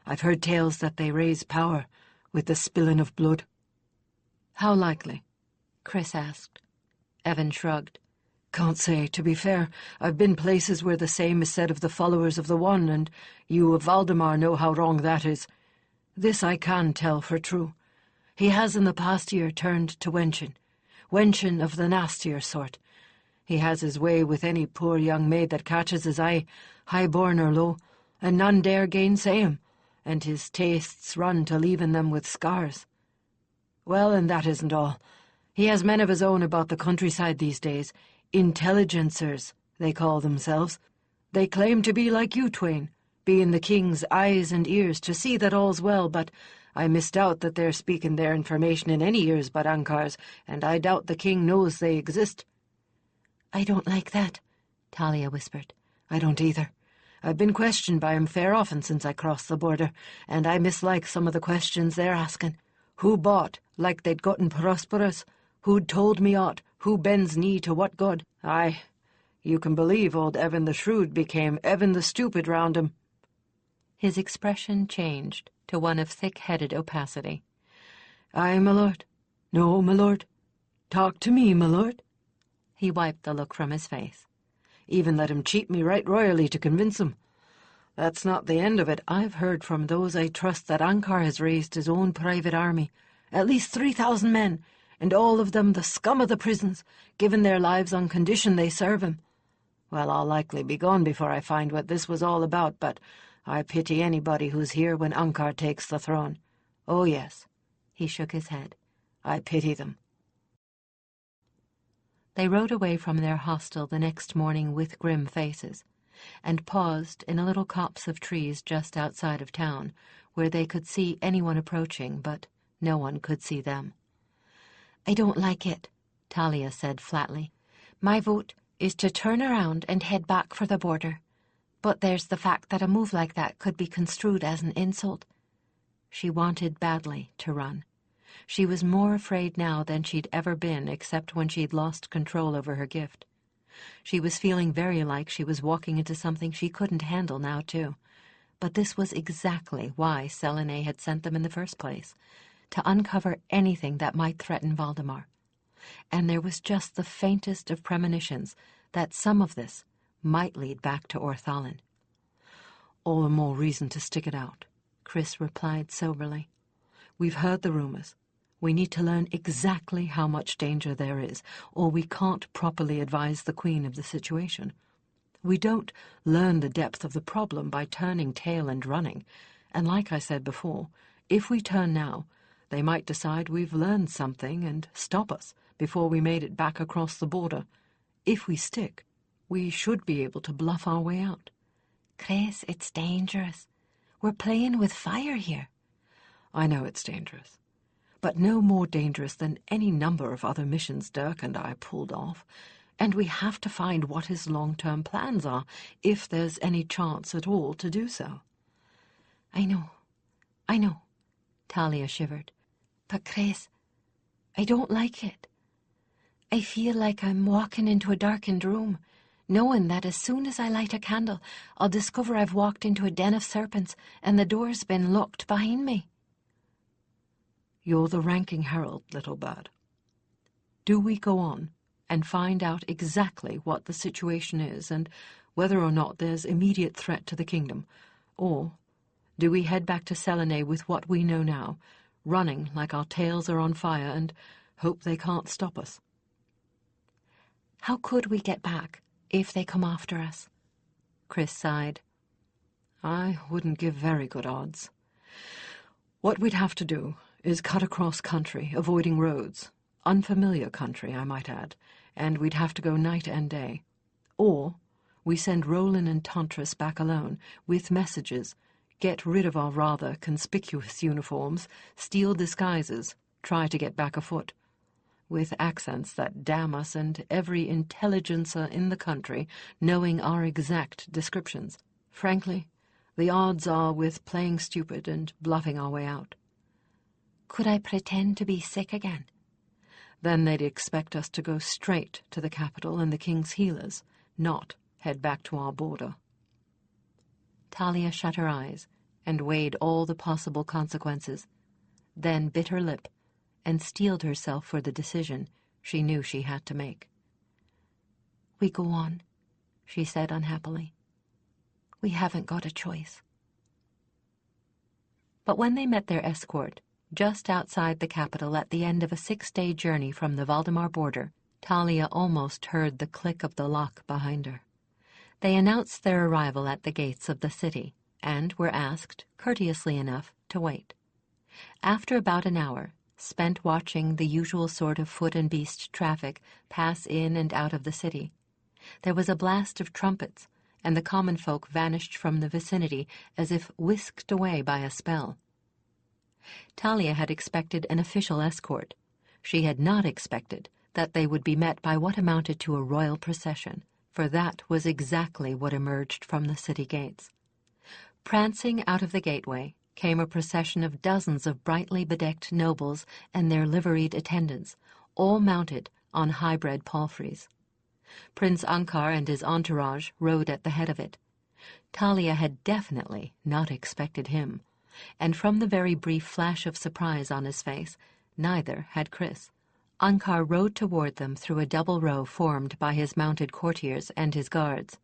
S2: I've heard tales that they raise power with the spilling of blood. How likely? Chris asked. Evan shrugged. Can't say, to be fair. I've been places where the same is said of the followers of the One, and you of Valdemar know how wrong that is. This I can tell for true. He has in the past year turned to wenching of the nastier sort. He has his way with any poor young maid that catches his eye, high-born or low, and none dare gainsay him, and his tastes run to leaving them with scars. Well, and that isn't all. He has men of his own about the countryside these days, intelligencers, they call themselves. They claim to be like you twain, being the king's eyes and ears to see that all's well, but I misdoubt that they're speaking their information in any ears but Ankar's, and I doubt the king knows they exist.
S3: "I don't like that," Talia whispered.
S2: I don't either. I've been questioned by him fair often since I crossed the border, and I mislike some of the questions they're asking. Who bought, like they'd gotten prosperous? Who'd told me aught? Who bends knee to what god? Aye, you can believe old Evan the Shrewd became Evan the Stupid round him.
S1: His expression changed to one of thick-headed opacity.
S2: Aye, my lord. No, my lord. Talk to me, my lord.
S1: He wiped the look from his face.
S2: Even let him cheat me right royally to convince him. That's not the end of it. I've heard from those I trust that Ankar has raised his own private army, at least 3,000 men, and all of them the scum of the prisons, given their lives on condition they serve him. Well, I'll likely be gone before I find what this was all about, but I pity anybody who's here when Ankar takes the throne. Oh, yes.
S1: He shook his head.
S2: I pity them.
S1: They rode away from their hostel the next morning with grim faces, and paused in a little copse of trees just outside of town, where they could see anyone approaching, but no one could see them.
S3: "I don't like it,"
S1: Talia said flatly.
S3: "My vote is to turn around and head back for the border. But there's the fact that a move like that could be construed as an insult."
S1: She wanted badly to run. She was more afraid now than she'd ever been, except when she'd lost control over her gift. She was feeling very like she was walking into something she couldn't handle now, too. But this was exactly why Selene had sent them in the first place, to uncover anything that might threaten Valdemar. And there was just the faintest of premonitions that some of this
S2: might lead back to Orthalin. "All the more reason to stick it out," Chris replied soberly. "We've heard the rumors. We need to learn exactly how much danger there is, or we can't properly advise the Queen of the situation. We don't learn the depth of the problem by turning tail and running, and like I said before, if we turn now, they might decide we've learned something and stop us before we made it back across the border. If we stick, we should be able to bluff our way out."
S3: "Chris, it's dangerous. We're playing with fire here."
S2: "I know it's dangerous, but no more dangerous than any number of other missions Dirk and I pulled off, and we have to find what his long-term plans are, if there's any chance at all to do so."
S3: I know, Talia shivered. "But Chris, I don't like it. I feel like I'm walking into a darkened room, knowing that as soon as I light a candle, I'll discover I've walked into a den of serpents and the door's been locked behind me."
S2: "You're the ranking herald, little bird. Do we go on and find out exactly what the situation is and whether or not there's immediate threat to the kingdom, or do we head back to Selene with what we know now, running like our tails are on fire, and hope they can't stop us?"
S3: "How could we get back if they come after us?"
S2: Chris sighed. "I wouldn't give very good odds. What we'd have to do is cut across country, avoiding roads. Unfamiliar country, I might add, and we'd have to go night and day. Or we send Roland and Tantris back alone, with messages, get rid of our rather conspicuous uniforms, steal disguises, try to get back afoot, with accents that damn us and every intelligencer in the country knowing our exact descriptions. Frankly, the odds are with playing stupid and bluffing our way out."
S3: "Could I pretend to be sick again?"
S2: "Then they'd expect us to go straight to the capital and the king's healers, not head back to our border."
S1: Talia shut her eyes and weighed all the possible consequences, then bit her lip and steeled herself for the decision she knew she had to make.
S3: "We go on," she said unhappily. "We haven't got a choice."
S1: But when they met their escort, just outside the capital at the end of a 6-day journey from the Valdemar border, Talia almost heard the click of the lock behind her. They announced their arrival at the gates of the city and were asked, courteously enough, to wait. After about an hour, spent watching the usual sort of foot and beast traffic pass in and out of the city, there was a blast of trumpets, and the common folk vanished from the vicinity as if whisked away by a spell. Talia had expected an official escort. She had not expected that they would be met by what amounted to a royal procession, for that was exactly what emerged from the city gates. Prancing out of the gateway came a procession of dozens of brightly bedecked nobles and their liveried attendants, all mounted on high-bred palfreys. Prince Ankar and his entourage rode at the head of it. Talia had definitely not expected him, and from the very brief flash of surprise on his face, neither had Chris. Ankar rode toward them through a double row formed by his mounted courtiers and his guards.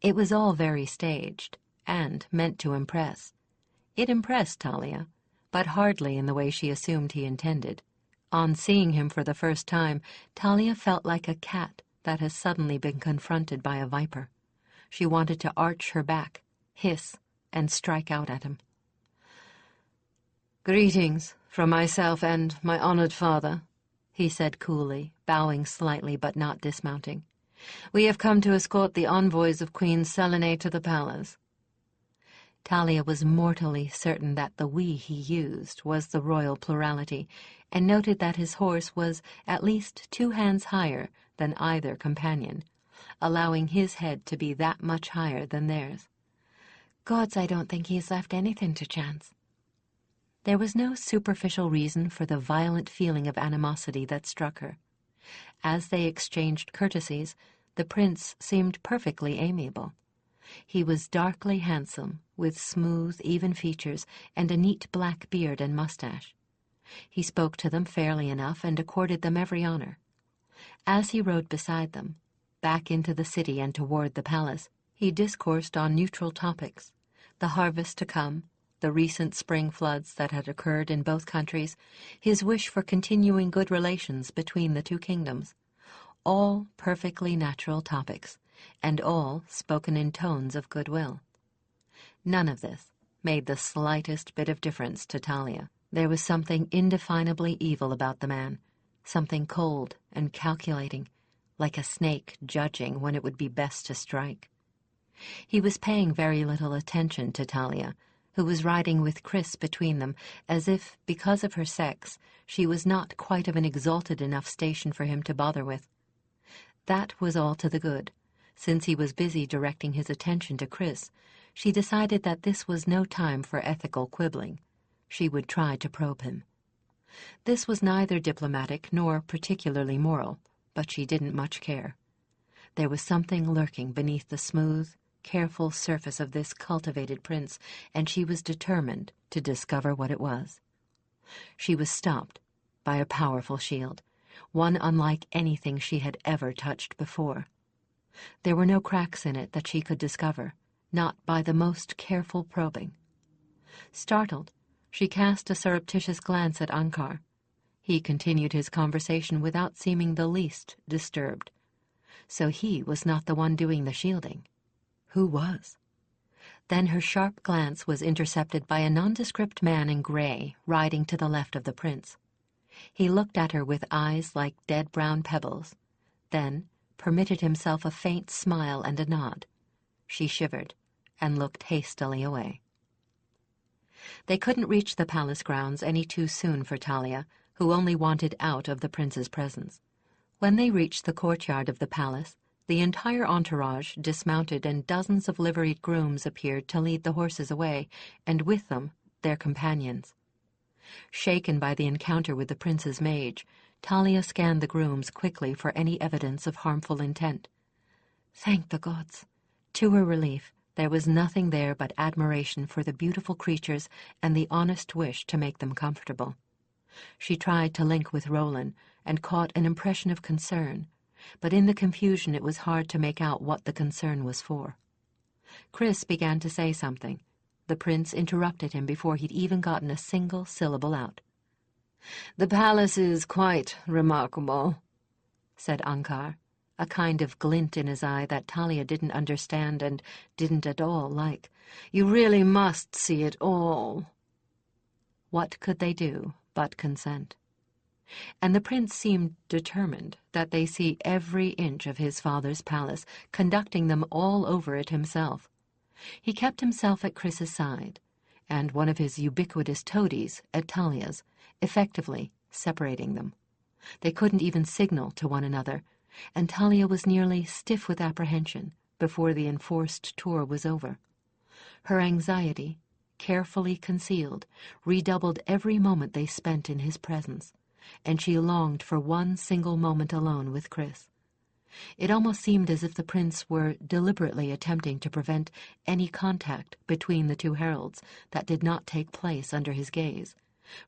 S1: It was all very staged, and meant to impress. It impressed Talia, but hardly in the way she assumed he intended. On seeing him for the first time, Talia felt like a cat that has suddenly been confronted by a viper. She wanted to arch her back, hiss, and strike out at him.
S2: "Greetings from myself and my honored father," he said coolly, bowing slightly but not dismounting. "We have come to escort the envoys of Queen Selene to the palace."
S1: Talia was mortally certain that the "we" he used was the royal plurality, and noted that his horse was at least 2 hands higher than either companion, allowing his head to be that much higher than theirs.
S3: "Gods, I don't think he's left anything to chance."
S1: There was no superficial reason for the violent feeling of animosity that struck her. As they exchanged courtesies, the prince seemed perfectly amiable. He was darkly handsome, with smooth, even features and a neat black beard and mustache. He spoke to them fairly enough and accorded them every honor. As he rode beside them, back into the city and toward the palace, he discoursed on neutral topics: the harvest to come, the recent spring floods that had occurred in both countries, his wish for continuing good relations between the two kingdoms. All perfectly natural topics, and all spoken in tones of goodwill. None of this made the slightest bit of difference to Talia. There was something indefinably evil about the man, something cold and calculating, like a snake judging when it would be best to strike. He was paying very little attention to Talia, who was riding with Chris between them, as if, because of her sex, she was not quite of an exalted enough station for him to bother with. That was all to the good. Since he was busy directing his attention to Chris, she decided that this was no time for ethical quibbling. She would try to probe him. This was neither diplomatic nor particularly moral, but she didn't much care. There was something lurking beneath the smooth, careful surface of this cultivated prince, and she was determined to discover what it was. She was stopped by a powerful shield, one unlike anything she had ever touched before. There were no cracks in it that she could discover, not by the most careful probing. Startled, she cast a surreptitious glance at Ankar. He continued his conversation without seeming the least disturbed. So he was not the one doing the shielding. Who was? Then her sharp glance was intercepted by a nondescript man in gray riding to the left of the prince. He looked at her with eyes like dead brown pebbles, then permitted himself a faint smile and a nod. She shivered and looked hastily away. They couldn't reach the palace grounds any too soon for Talia, who only wanted out of the prince's presence. When they reached the courtyard of the palace, the entire entourage dismounted and dozens of liveried grooms appeared to lead the horses away, and with them their companions. Shaken by the encounter with the prince's mage, Talia scanned the grooms quickly for any evidence of harmful intent. Thank the gods! To her relief, there was nothing there but admiration for the beautiful creatures and the honest wish to make them comfortable. She tried to link with Roland and caught an impression of concern, but in the confusion it was hard to make out what the concern was for. Chris began to say something. The prince interrupted him before he'd even gotten a single syllable out.
S2: "The palace is quite remarkable," said Ankar, a kind of glint in his eye that Talia didn't understand and didn't at all like. "You really must see it all." What could they do but consent? And the prince seemed determined that they see every inch of his father's palace, conducting them all over it himself. He kept himself at Chris's side, and one of his ubiquitous toadies at Talia's, effectively separating them. They couldn't even signal to one another, and Talia was nearly stiff with apprehension before the enforced tour was over. Her anxiety, carefully concealed, redoubled every moment they spent in his presence, and she longed for one single moment alone with Chris. It almost seemed as if the prince were deliberately attempting to prevent any contact between the two heralds that did not take place under his gaze,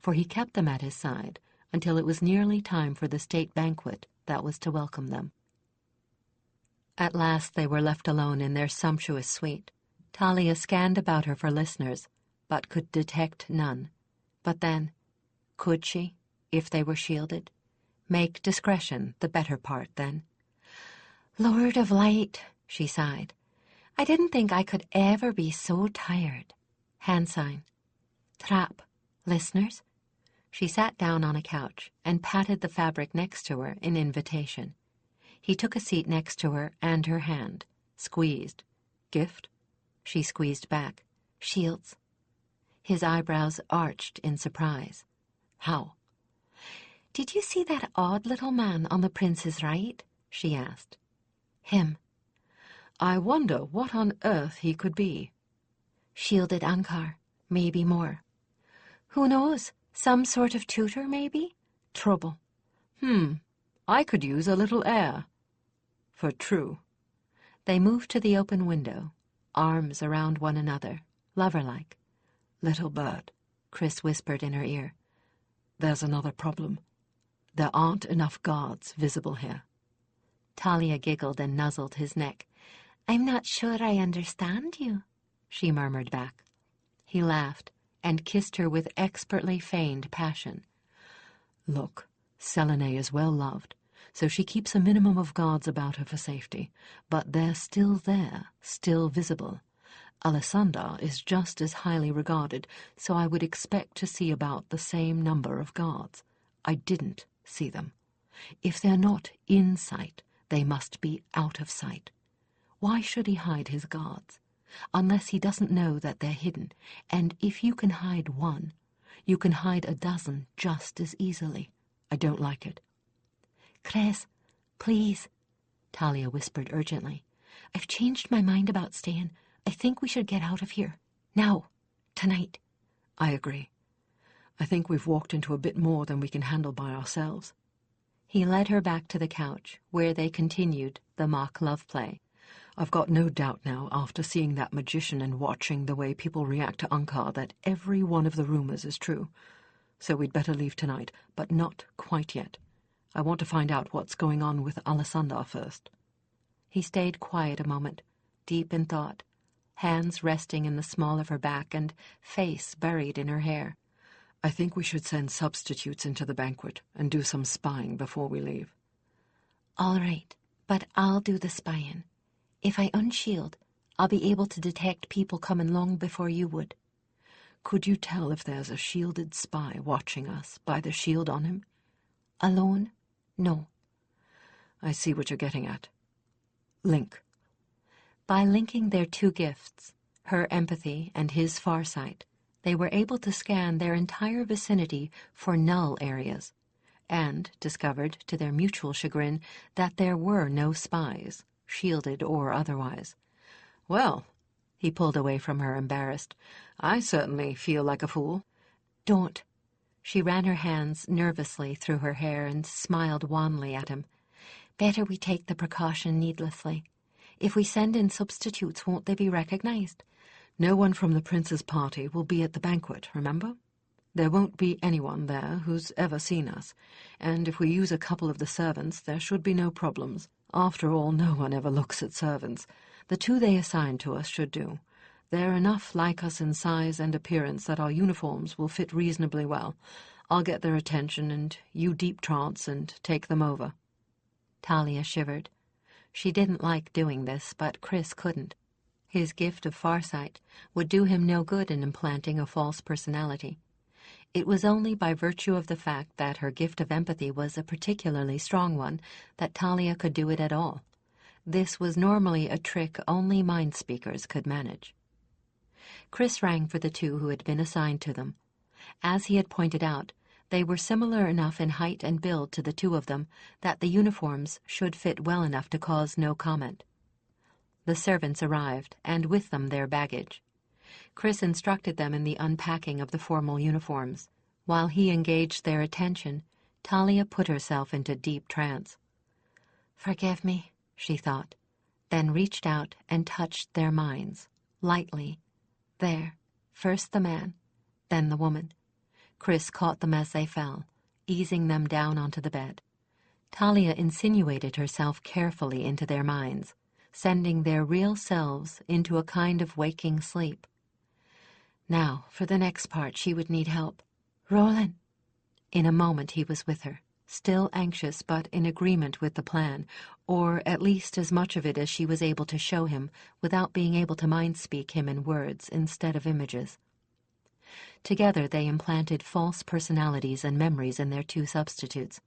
S2: for he kept them at his side until it was nearly time for the state banquet that was to welcome them. At last they were left alone in their sumptuous suite. Talia scanned about her for listeners, but could detect none. But then, could she, if they were shielded? Make discretion the better part, then.
S3: Lord of Light, she sighed. I didn't think I could ever be so tired.
S1: Hand sign.
S3: Trap. Listeners?
S1: She sat down on a couch and patted the fabric next to her in invitation. He took a seat next to her and her hand, squeezed. Gift? She squeezed back.
S3: Shields.
S1: His eyebrows arched in surprise. How?
S3: Did you see that odd little man on the prince's right? She asked. Him.
S2: I wonder what on earth he could be.
S3: Shielded Ankar, maybe more. Who knows? Some sort of tutor, maybe? Trouble.
S2: I could use a little air. For true.
S1: They moved to the open window, arms around one another, lover-like.
S2: Little bird,
S1: Chris whispered in her ear.
S2: There's another problem. There aren't enough guards visible here.
S1: Talia giggled and nuzzled his neck. "I'm not sure I understand you," she murmured back. He laughed and kissed her with expertly feigned passion.
S2: "Look, Selene is well loved, so she keeps a minimum of guards about her for safety, but they're still there, still visible. Alessandra is just as highly regarded, so I would expect to see about the same number of guards. I didn't see them. If they're not in sight, they must be out of sight. Why should he hide his guards? Unless he doesn't know that they're hidden, and if you can hide one, you can hide a dozen just as easily. I don't like it."
S3: "Chris, please," Talia whispered urgently. "I've changed my mind about staying. I think we should get out of here. Now. Tonight."
S2: "I agree. I think we've walked into a bit more than we can handle by ourselves."
S1: He led her back to the couch, where they continued the mock love play.
S2: "I've got no doubt now, after seeing that magician and watching the way people react to Ankar, that every one of the rumors is true. So we'd better leave tonight, but not quite yet. I want to find out what's going on with Alessandra first."
S1: He stayed quiet a moment, deep in thought, hands resting in the small of her back and face buried in her hair.
S2: "I think we should send substitutes into the banquet and do some spying before we leave."
S3: "All right, but I'll do the spying. If I unshield, I'll be able to detect people coming long before you would."
S2: "Could you tell if there's a shielded spy watching us by the shield on him?"
S3: "Alone? No."
S2: "I see what you're getting at. Link."
S1: By linking their two gifts, her empathy and his farsight, they were able to scan their entire vicinity for null areas, and discovered, to their mutual chagrin, that there were no spies, shielded or otherwise.
S2: "Well," he pulled away from her, embarrassed, "I certainly feel like a fool."
S1: "Don't." She ran her hands nervously through her hair and smiled wanly at him. "Better we take the precaution needlessly. If we send in substitutes, won't they be recognized?"
S2: "No one from the prince's party will be at the banquet, remember? There won't be anyone there who's ever seen us, and if we use a couple of the servants, there should be no problems. After all, no one ever looks at servants. The two they assign to us should do. They're enough like us in size and appearance that our uniforms will fit reasonably well. I'll get their attention, and you deep trance and take them over."
S1: Talia shivered. She didn't like doing this, but Chris couldn't. His gift of farsight would do him no good in implanting a false personality. It was only by virtue of the fact that her gift of empathy was a particularly strong one that Talia could do it at all. This was normally a trick only mind speakers could manage. Chris rang for the two who had been assigned to them. As he had pointed out, they were similar enough in height and build to the two of them that the uniforms should fit well enough to cause no comment. The servants arrived, and with them their baggage. Chris instructed them in the unpacking of the formal uniforms. While he engaged their attention, Talia put herself into deep trance. "Forgive me," she thought, then reached out and touched their minds, lightly. There, first the man, then the woman. Chris caught them as they fell, easing them down onto the bed. Talia insinuated herself carefully into their minds, sending their real selves into a kind of waking sleep. Now, for the next part, she would need help. "Roland." In a moment he was with her, still anxious but in agreement with the plan, or at least as much of it as she was able to show him without being able to mind-speak him in words instead of images. Together they implanted false personalities and memories in their two substitutes.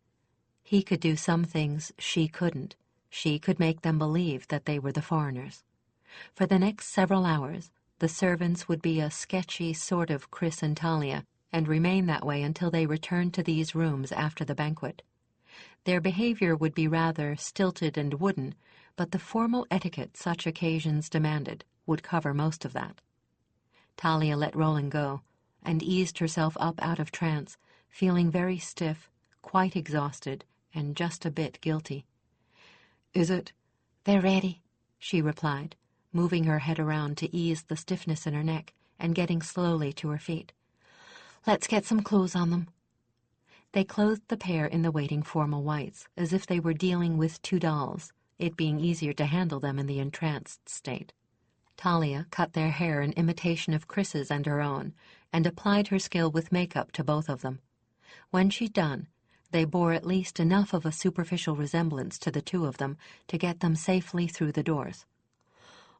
S1: He could do some things she couldn't. She could make them believe that they were the foreigners. For the next several hours, the servants would be a sketchy sort of Chris and Talia, and remain that way until they returned to these rooms after the banquet. Their behavior would be rather stilted and wooden, but the formal etiquette such occasions demanded would cover most of that. Talia let Roland go, and eased herself up out of trance, feeling very stiff, quite exhausted, and just a bit guilty.
S2: "Is it?"
S3: "They're ready,"
S1: she replied, moving her head around to ease the stiffness in her neck and getting slowly to her feet.
S3: "Let's get some clothes on them."
S1: They clothed the pair in the waiting formal whites, as if they were dealing with two dolls, it being easier to handle them in the entranced state. Talia cut their hair in imitation of Chris's and her own, and applied her skill with makeup to both of them. When she'd done, they bore at least enough of a superficial resemblance to the two of them to get them safely through the doors.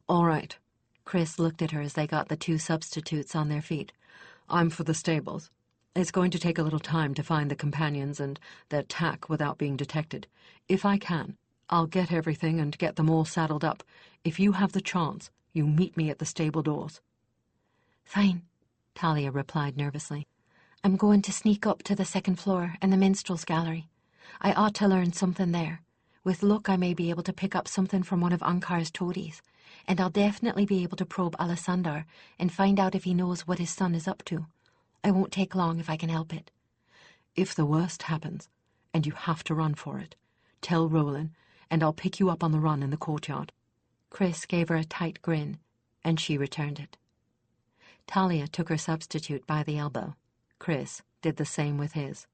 S2: "All right."
S1: Chris looked at her as they got the two substitutes on their feet.
S2: "I'm for the stables. It's going to take a little time to find the companions and their tack without being detected. If I can, I'll get everything and get them all saddled up. If you have the chance, you meet me at the stable doors."
S3: "Fine," Talia replied nervously. "I'm going to sneak up to the second floor and the minstrel's gallery. I ought to learn something there. With luck, I may be able to pick up something from one of Ankar's toadies, and I'll definitely be able to probe Alessandar and find out if he knows what his son is up to. I won't take long if I can help it."
S2: "If the worst happens, and you have to run for it, tell Roland, and I'll pick you up on the run in the courtyard."
S1: Chris gave her a tight grin, and she returned it. Talia took her substitute by the elbow. Chris did the same with his.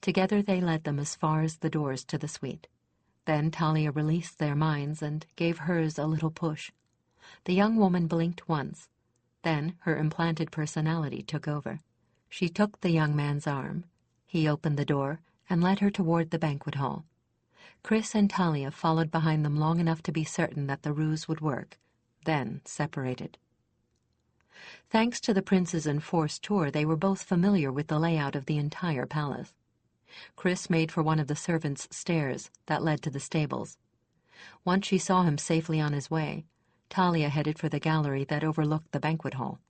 S1: Together they led them as far as the doors to the suite. Then Talia released their minds and gave hers a little push. The young woman blinked once. Then her implanted personality took over. She took the young man's arm. He opened the door and led her toward the banquet hall. Chris and Talia followed behind them long enough to be certain that the ruse would work, then separated. Thanks to the prince's enforced tour, they were both familiar with the layout of the entire palace. Chris made for one of the servants' stairs that led to the stables. Once she saw him safely on his way, Talia headed for the gallery that overlooked the banquet hall.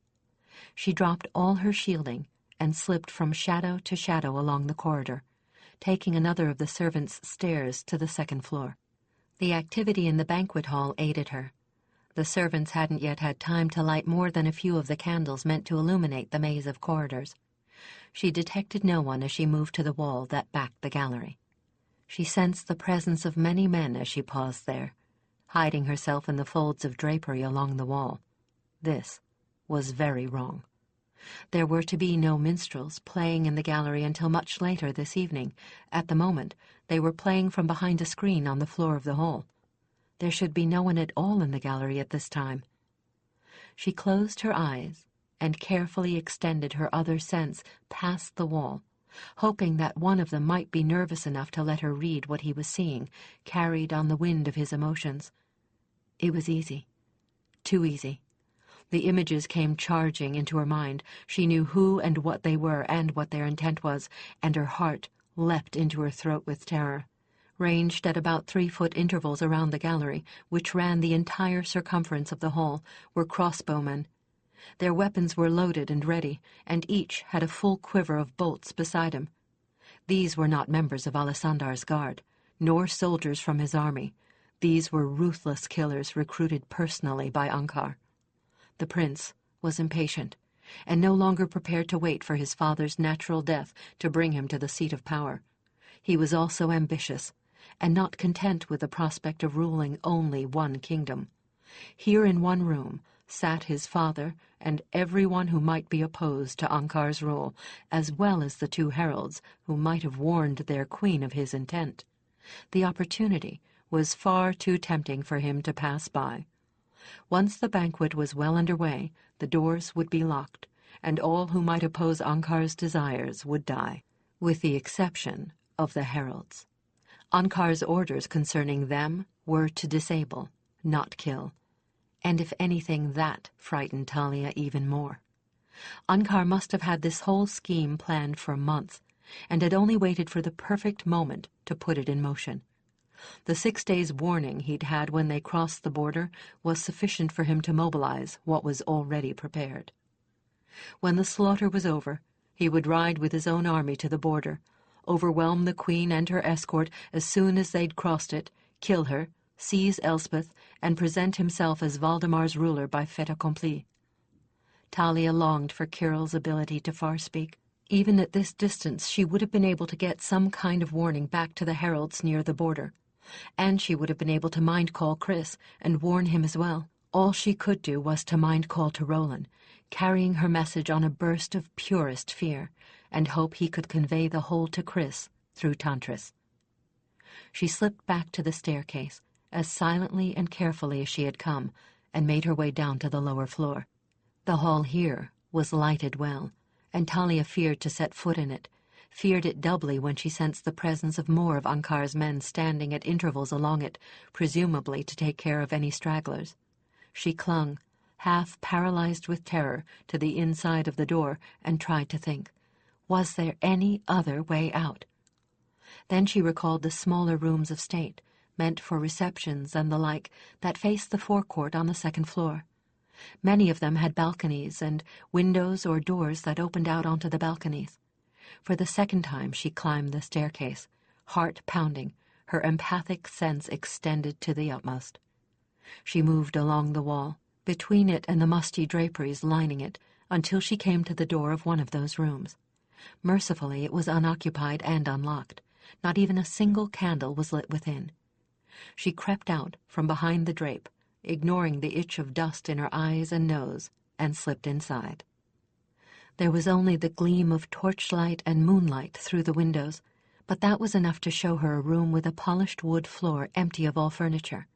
S1: She dropped all her shielding and slipped from shadow to shadow along the corridor, taking another of the servants' stairs to the second floor. The activity in the banquet hall aided her. The servants hadn't yet had time to light more than a few of the candles meant to illuminate the maze of corridors. She detected no one as she moved to the wall that backed the gallery. She sensed the presence of many men as she paused there, hiding herself in the folds of drapery along the wall. This was very wrong. There were to be no minstrels playing in the gallery until much later this evening. At the moment, they were playing from behind a screen on the floor of the hall. There should be no one at all in the gallery at this time. She closed her eyes and carefully extended her other sense past the wall, hoping that one of them might be nervous enough to let her read what he was seeing, carried on the wind of his emotions. It was easy. Too easy. The images came charging into her mind. She knew who and what they were and what their intent was, and her heart leapt into her throat with terror. Ranged at about 3-foot intervals around the gallery, which ran the entire circumference of the hall, were crossbowmen. Their weapons were loaded and ready, and each had a full quiver of bolts beside him. These were not members of Alessandar's guard, nor soldiers from his army. These were ruthless killers recruited personally by Ankar. The prince was impatient, and no longer prepared to wait for his father's natural death to bring him to the seat of power. He was also ambitious, and not content with the prospect of ruling only one kingdom. Here in one room sat his father and everyone who might be opposed to Ankar's rule, as well as the 2 heralds who might have warned their queen of his intent. The opportunity was far too tempting for him to pass by. Once the banquet was well underway, the doors would be locked, and all who might oppose Ankar's desires would die, with the exception of the heralds. Ankar's orders concerning them were to disable, not kill. And if anything, that frightened Talia even more. Ankar must have had this whole scheme planned for months, and had only waited for the perfect moment to put it in motion. The 6 days' warning he'd had when they crossed the border was sufficient for him to mobilize what was already prepared. When the slaughter was over, he would ride with his own army to the border, overwhelm the queen and her escort as soon as they'd crossed it, kill her, seize Elspeth, and present himself as Valdemar's ruler by fait accompli. Talia longed for Kirill's ability to farspeak. Even at this distance, she would have been able to get some kind of warning back to the heralds near the border. And she would have been able to mind-call Chris and warn him as well. All she could do was to mind-call to Roland, carrying her message on a burst of purest fear, and hope he could convey the whole to Chris through Tantris. She slipped back to the staircase as silently and carefully as she had come, and made her way down to the lower floor. The hall here was lighted well, and Talia feared to set foot in it, feared it doubly when she sensed the presence of more of Ankar's men standing at intervals along it, presumably to take care of any stragglers. She clung, half paralyzed with terror, to the inside of the door and tried to think. Was there any other way out? Then she recalled the smaller rooms of state, meant for receptions and the like, that faced the forecourt on the second floor. Many of them had balconies and windows or doors that opened out onto the balconies. For the second time she climbed the staircase, heart pounding, her empathic sense extended to the utmost. She moved along the wall, between it and the musty draperies lining it, until she came to the door of one of those rooms. Mercifully, it was unoccupied and unlocked. Not even a single candle was lit within. She crept out from behind the drape, ignoring the itch of dust in her eyes and nose, and slipped inside. There was only the gleam of torchlight and moonlight through the windows, but that was enough to show her a room with a polished wood floor empty of all furniture.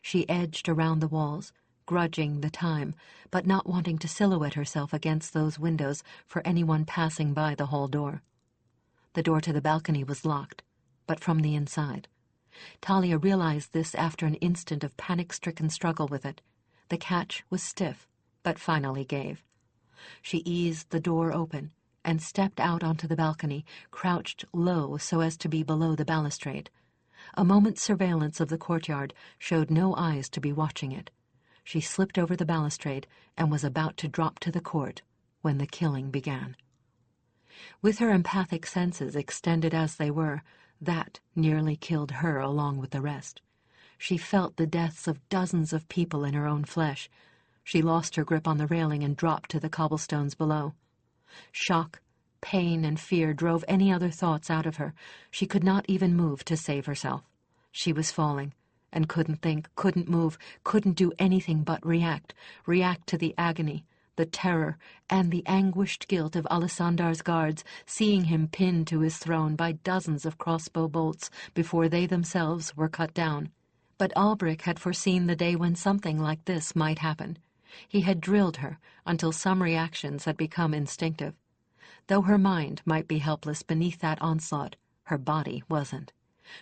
S1: She edged around the walls, grudging the time, but not wanting to silhouette herself against those windows for anyone passing by the hall door. The door to the balcony was locked, but from the inside. Talia realized this after an instant of panic-stricken struggle with it. The catch was stiff, but finally gave. She eased the door open and stepped out onto the balcony, crouched low so as to be below the balustrade. A moment's surveillance of the courtyard showed no eyes to be watching it. She slipped over the balustrade and was about to drop to the court when the killing began. With her empathic senses extended as they were, that nearly killed her along with the rest. She felt the deaths of dozens of people in her own flesh. She lost her grip on the railing and dropped to the cobblestones below. Shock, pain, and fear drove any other thoughts out of her. She could not even move to save herself. She was falling, and couldn't think, couldn't move, couldn't do anything but react to the agony, the terror, and the anguished guilt of Alisandar's guards, seeing him pinned to his throne by dozens of crossbow bolts before they themselves were cut down. But Albric had foreseen the day when something like this might happen. He had drilled her until some reactions had become instinctive. Though her mind might be helpless beneath that onslaught, her body wasn't.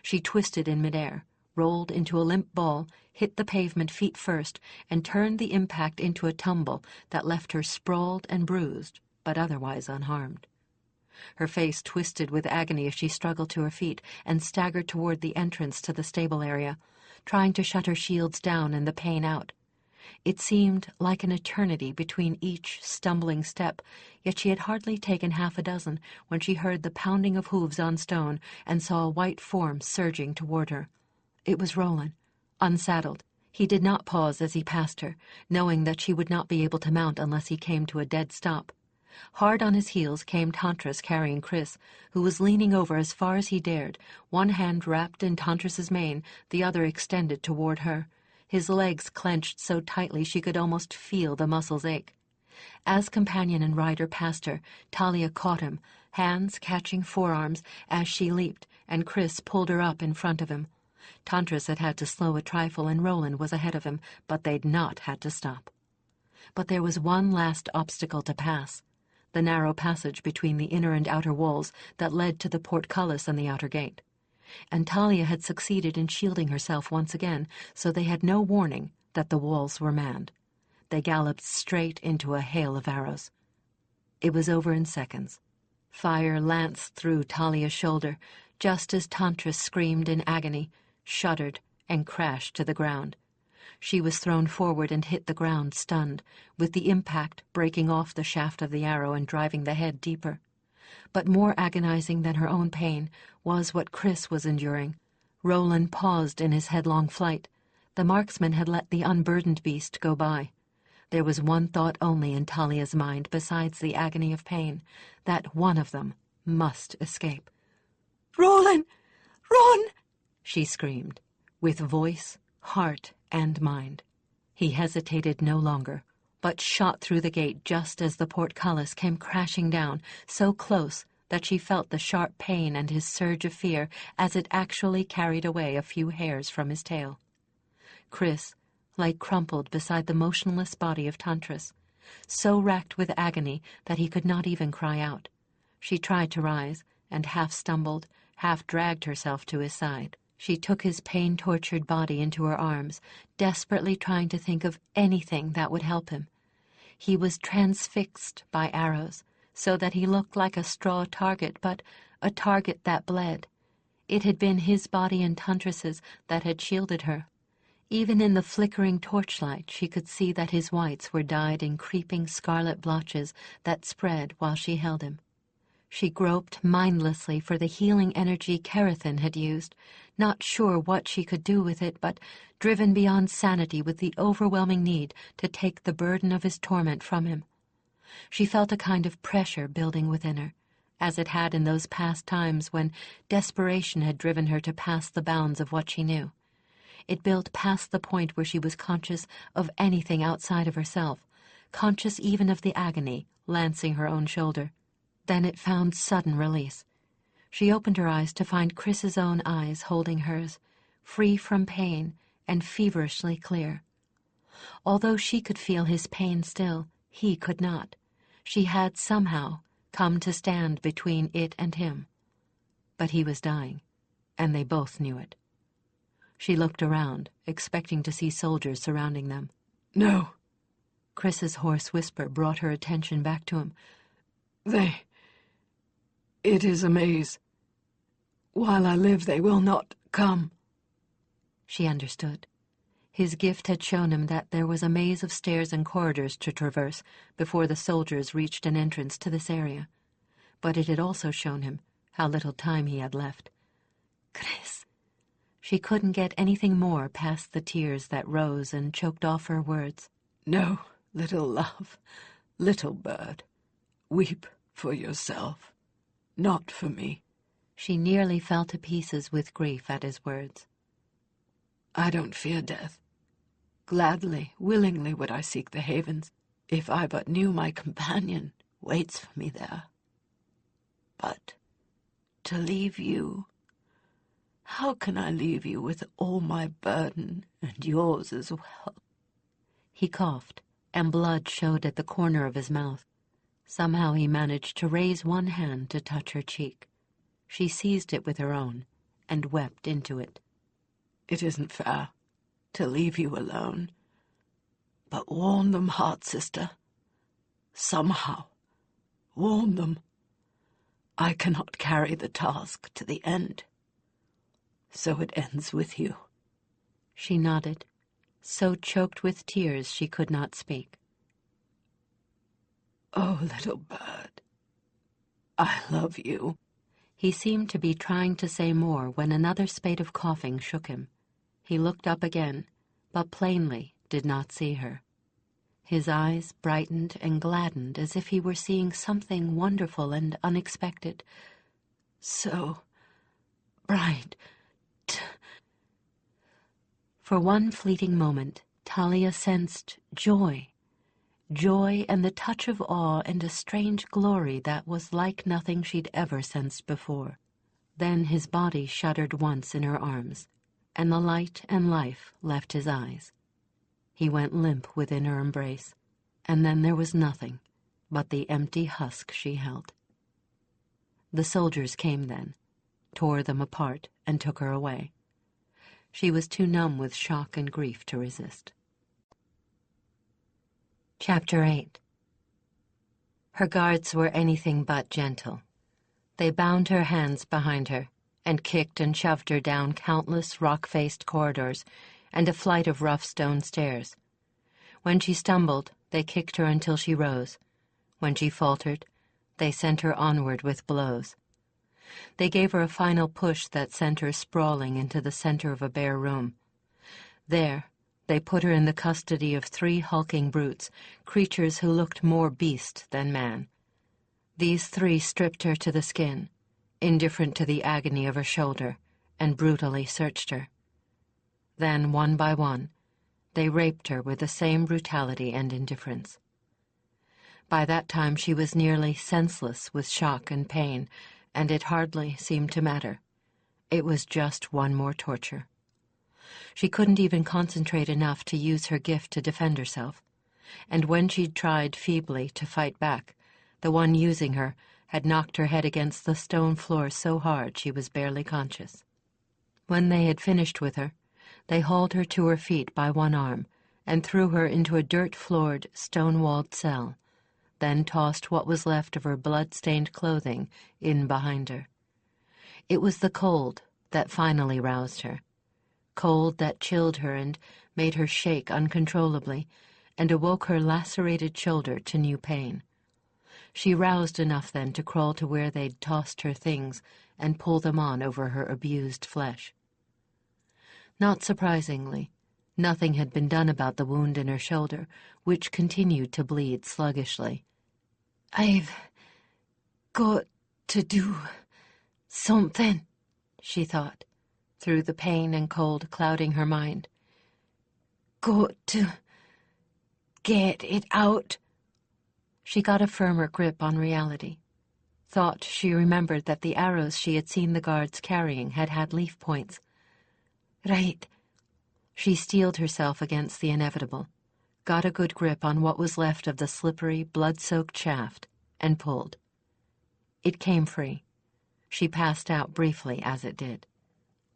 S1: She twisted in midair, rolled into a limp ball, hit the pavement feet first, and turned the impact into a tumble that left her sprawled and bruised, but otherwise unharmed. Her face twisted with agony as she struggled to her feet and staggered toward the entrance to the stable area, trying to shut her shields down and the pain out. It seemed like an eternity between each stumbling step, yet she had hardly taken half a dozen when she heard the pounding of hooves on stone and saw a white form surging toward her. It was Roland, unsaddled. He did not pause as he passed her, knowing that she would not be able to mount unless he came to a dead stop. Hard on his heels came Tantris carrying Chris, who was leaning over as far as he dared, one hand wrapped in Tantris's mane, the other extended toward her. His legs clenched so tightly she could almost feel the muscles ache. As companion and rider passed her, Talia caught him, hands catching forearms as she leaped, and Chris pulled her up in front of him. Tantris had had to slow a trifle and Roland was ahead of him, but they'd not had to stop. But there was one last obstacle to pass, the narrow passage between the inner and outer walls that led to the portcullis and the outer gate. And Talia had succeeded in shielding herself once again, so they had no warning that the walls were manned. They galloped straight into a hail of arrows. It was over in seconds. Fire lanced through Talia's shoulder, just as Tantris screamed in agony, shuddered, and crashed to the ground. She was thrown forward and hit the ground, stunned, with the impact breaking off the shaft of the arrow and driving the head deeper. But more agonizing than her own pain was what Chris was enduring. Roland paused in his headlong flight. The marksman had let the unburdened beast go by. There was one thought only in Talia's mind besides the agony of pain, that one of them must escape. "Roland! Run!" she screamed, with voice, heart, and mind. He hesitated no longer, but shot through the gate just as the portcullis came crashing down, so close that she felt the sharp pain and his surge of fear as it actually carried away a few hairs from his tail. Chris lay crumpled beside the motionless body of Tantris, so racked with agony that he could not even cry out. She tried to rise, and half stumbled, half dragged herself to his side. She took his pain-tortured body into her arms, desperately trying to think of anything that would help him. He was transfixed by arrows, so that he looked like a straw target, but a target that bled. It had been his body and Tantris's that had shielded her. Even in the flickering torchlight, she could see that his whites were dyed in creeping scarlet blotches that spread while she held him. She groped mindlessly for the healing energy Carathan had used, not sure what she could do with it, but driven beyond sanity with the overwhelming need to take the burden of his torment from him. She felt a kind of pressure building within her, as it had in those past times when desperation had driven her to pass the bounds of what she knew. It built past the point where she was conscious of anything outside of herself, conscious even of the agony lancing her own shoulder. Then it found sudden release. She opened her eyes to find Chris's own eyes holding hers, free from pain and feverishly clear. Although she could feel his pain still, he could not. She had somehow come to stand between it and him. But he was dying, and they both knew it. She looked around, expecting to see soldiers surrounding them.
S2: "No."
S1: Chris's hoarse whisper brought her attention back to him.
S2: It is a maze. While I live, they will not come."
S1: She understood. His gift had shown him that there was a maze of stairs and corridors to traverse before the soldiers reached an entrance to this area. But it had also shown him how little time he had left. Chris. She couldn't get anything more past the tears that rose and choked off her words.
S2: "No, little love, little bird, weep for yourself, not for me."
S1: She nearly fell to pieces with grief at his words.
S2: "I don't fear death. Gladly, willingly would I seek the havens, if I but knew my companion waits for me there. But to leave you, how can I leave you with all my burden and yours as well?"
S1: He coughed, and blood showed at the corner of his mouth. Somehow he managed to raise one hand to touch her cheek. She seized it with her own and wept into it.
S2: "It isn't fair to leave you alone. But warn them, heart sister. Somehow, warn them. I cannot carry the task to the end. So it ends with you."
S1: She nodded, so choked with tears she could not speak.
S2: "Oh, little bird, I love you."
S1: He seemed to be trying to say more when another spate of coughing shook him. He looked up again, but plainly did not see her. His eyes brightened and gladdened as if he were seeing something wonderful and unexpected.
S2: "So bright."
S1: For one fleeting moment, Talia sensed joy and the touch of awe and a strange glory that was like nothing she'd ever sensed before. Then his body shuddered once in her arms, and the light and life left his eyes. He went limp within her embrace, and then there was nothing but the empty husk she held. The soldiers came then, tore them apart, and took her away. She was too numb with shock and grief to resist. Chapter 8. Her guards were anything but gentle. They bound her hands behind her and kicked and shoved her down countless rock-faced corridors and a flight of rough stone stairs. When she stumbled, they kicked her until she rose. When she faltered, they sent her onward with blows. They gave her a final push that sent her sprawling into the center of a bare room. There, they put her in the custody of 3 hulking brutes, creatures who looked more beast than man. These 3 stripped her to the skin, indifferent to the agony of her shoulder, and brutally searched her. Then, one by one, they raped her with the same brutality and indifference. By that time she was nearly senseless with shock and pain, and it hardly seemed to matter. It was just one more torture. She couldn't even concentrate enough to use her gift to defend herself, and when she'd tried feebly to fight back, the one using her had knocked her head against the stone floor so hard she was barely conscious. When they had finished with her, they hauled her to her feet by one arm and threw her into a dirt-floored, stone-walled cell, then tossed what was left of her blood-stained clothing in behind her. It was the cold that finally roused her, cold that chilled her and made her shake uncontrollably and awoke her lacerated shoulder to new pain. She roused enough then to crawl to where they'd tossed her things and pull them on over her abused flesh. Not surprisingly, nothing had been done about the wound in her shoulder, which continued to bleed sluggishly.
S3: "I've got to do something," she thought, through the pain and cold clouding her mind. "Got to get it out."
S1: She got a firmer grip on reality. Thought she remembered that the arrows she had seen the guards carrying had had leaf points.
S3: Right.
S1: She steeled herself against the inevitable, got a good grip on what was left of the slippery, blood-soaked shaft, and pulled. It came free. She passed out briefly as it did.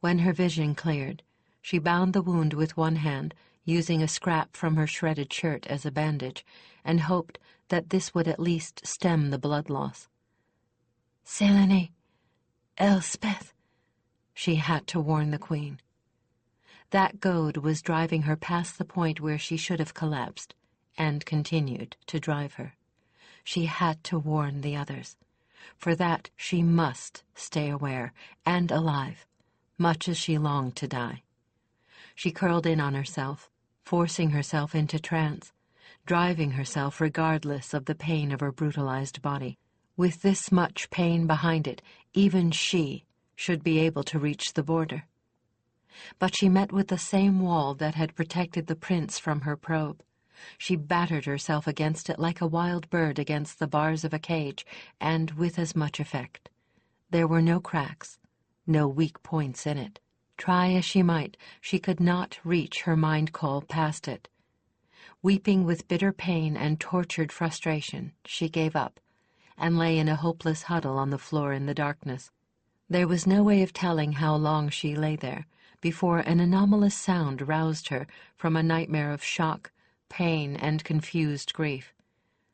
S1: When her vision cleared, she bound the wound with one hand, using a scrap from her shredded shirt as a bandage, and hoped that this would at least stem the blood loss.
S3: "Selene, Elspeth,"
S1: she had to warn the Queen. That goad was driving her past the point where she should have collapsed, and continued to drive her. She had to warn the others. For that she must stay aware and alive, much as she longed to die. She curled in on herself, forcing herself into trance, driving herself regardless of the pain of her brutalized body. With this much pain behind it, even she should be able to reach the border. But she met with the same wall that had protected the prince from her probe. She battered herself against it like a wild bird against the bars of a cage, and with as much effect. There were no cracks, no weak points in it. Try as she might, she could not reach her mind call past it. Weeping with bitter pain and tortured frustration, she gave up, and lay in a hopeless huddle on the floor in the darkness. There was no way of telling how long she lay there before an anomalous sound roused her from a nightmare of shock, pain, and confused grief.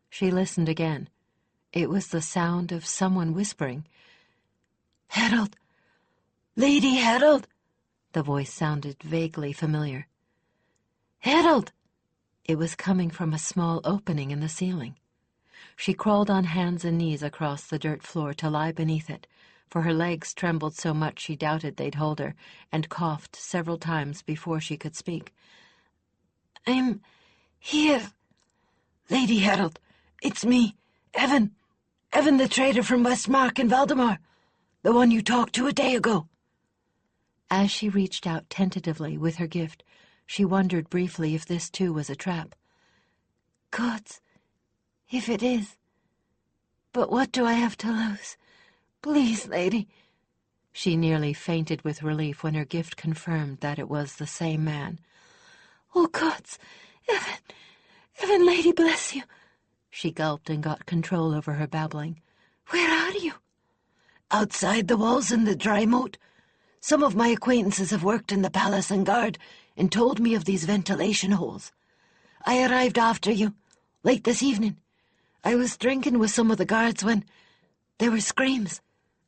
S1: She listened again. It was the sound of someone whispering.
S3: "Harold! Lady Harold!"
S1: The voice sounded vaguely familiar.
S3: "Harold!"
S1: It was coming from a small opening in the ceiling. She crawled on hands and knees across the dirt floor to lie beneath it, for her legs trembled so much she doubted they'd hold her, and coughed several times before she could speak.
S3: "I'm here, Lady Harold. It's me, Evan. Evan the trader from Westmark in Valdemar. The one you talked to a day ago."
S1: As she reached out tentatively with her gift, she wondered briefly if this too was a trap.
S3: "Gods, if it is. But what do I have to lose? Please, lady."
S1: She nearly fainted with relief when her gift confirmed that it was the same man.
S3: "Oh, gods! Evan! Evan, lady, bless you!"
S1: She gulped and got control over her babbling.
S3: "Where are you?" "Outside the walls in the dry moat. Some of my acquaintances have worked in the palace and guard and told me of these ventilation holes. I arrived after you, late this evening. I was drinking with some of the guards when there were screams.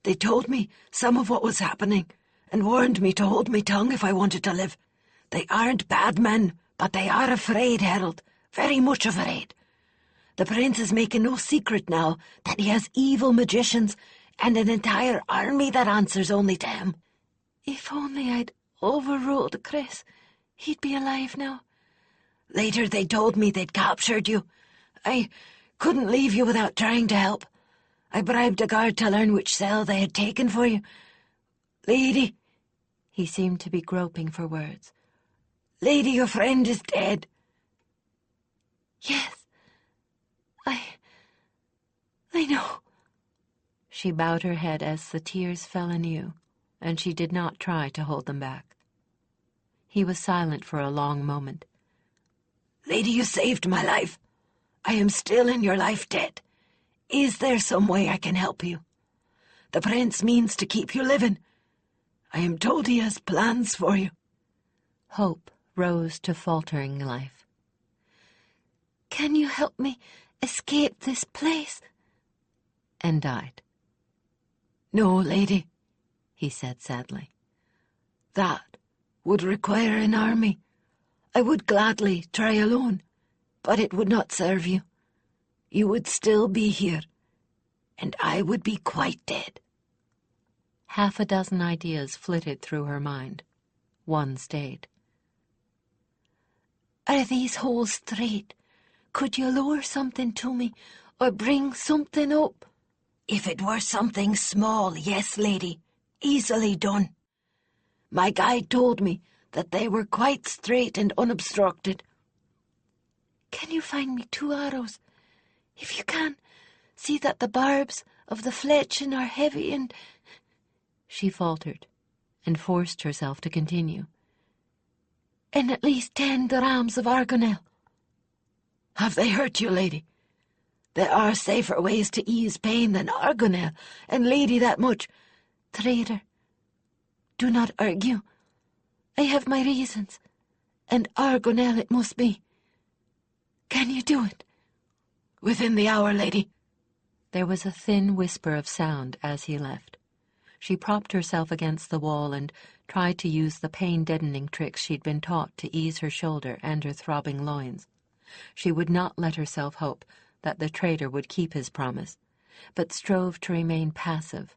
S3: They told me some of what was happening and warned me to hold my tongue if I wanted to live. They aren't bad men, but they are afraid, Harold, very much afraid. The prince is making no secret now that he has evil magicians and an entire army that answers only to him." "If only I'd overruled Chris, he'd be alive now." "Later they told me they'd captured you. I couldn't leave you without trying to help. I bribed a guard to learn which cell they had taken for you. Lady,"
S1: he seemed to be groping for words.
S3: "Lady, your friend is dead."
S1: "Yes, I know." She bowed her head as the tears fell anew, and she did not try to hold them back. He was silent for a long moment.
S3: "Lady, you saved my life. I am still in your life debt. Is there some way I can help you? The prince means to keep you living. I am told he has plans for you."
S1: Hope rose to faltering life.
S3: "Can you help me escape this place?"
S1: And died.
S3: "No, lady,"
S1: he said sadly.
S3: "That would require an army. I would gladly try alone, but it would not serve you. You would still be here, and I would be quite dead."
S1: Half a dozen ideas flitted through her mind. One stayed.
S3: "Are these holes straight? Could you lower something to me, or bring something up?" "If it were something small, yes, lady. Easily done. My guide told me that they were quite straight and unobstructed." "Can you find me 2 arrows? If you can, see that the barbs of the fletching are heavy and—"
S1: She faltered, and forced herself to continue.
S3: "And at least 10 drams of argonel." "Have they hurt you, lady? There are safer ways to ease pain than argonel, and lady, that much—"
S1: "Trader,
S3: "Do not argue. I have my reasons, and argonel it must be. Can you do it?" "Within the hour, lady."
S1: There was a thin whisper of sound as he left. She propped herself against the wall and tried to use the pain-deadening tricks she'd been taught to ease her shoulder and her throbbing loins. She would not let herself hope that the trader would keep his promise, but strove to remain passive,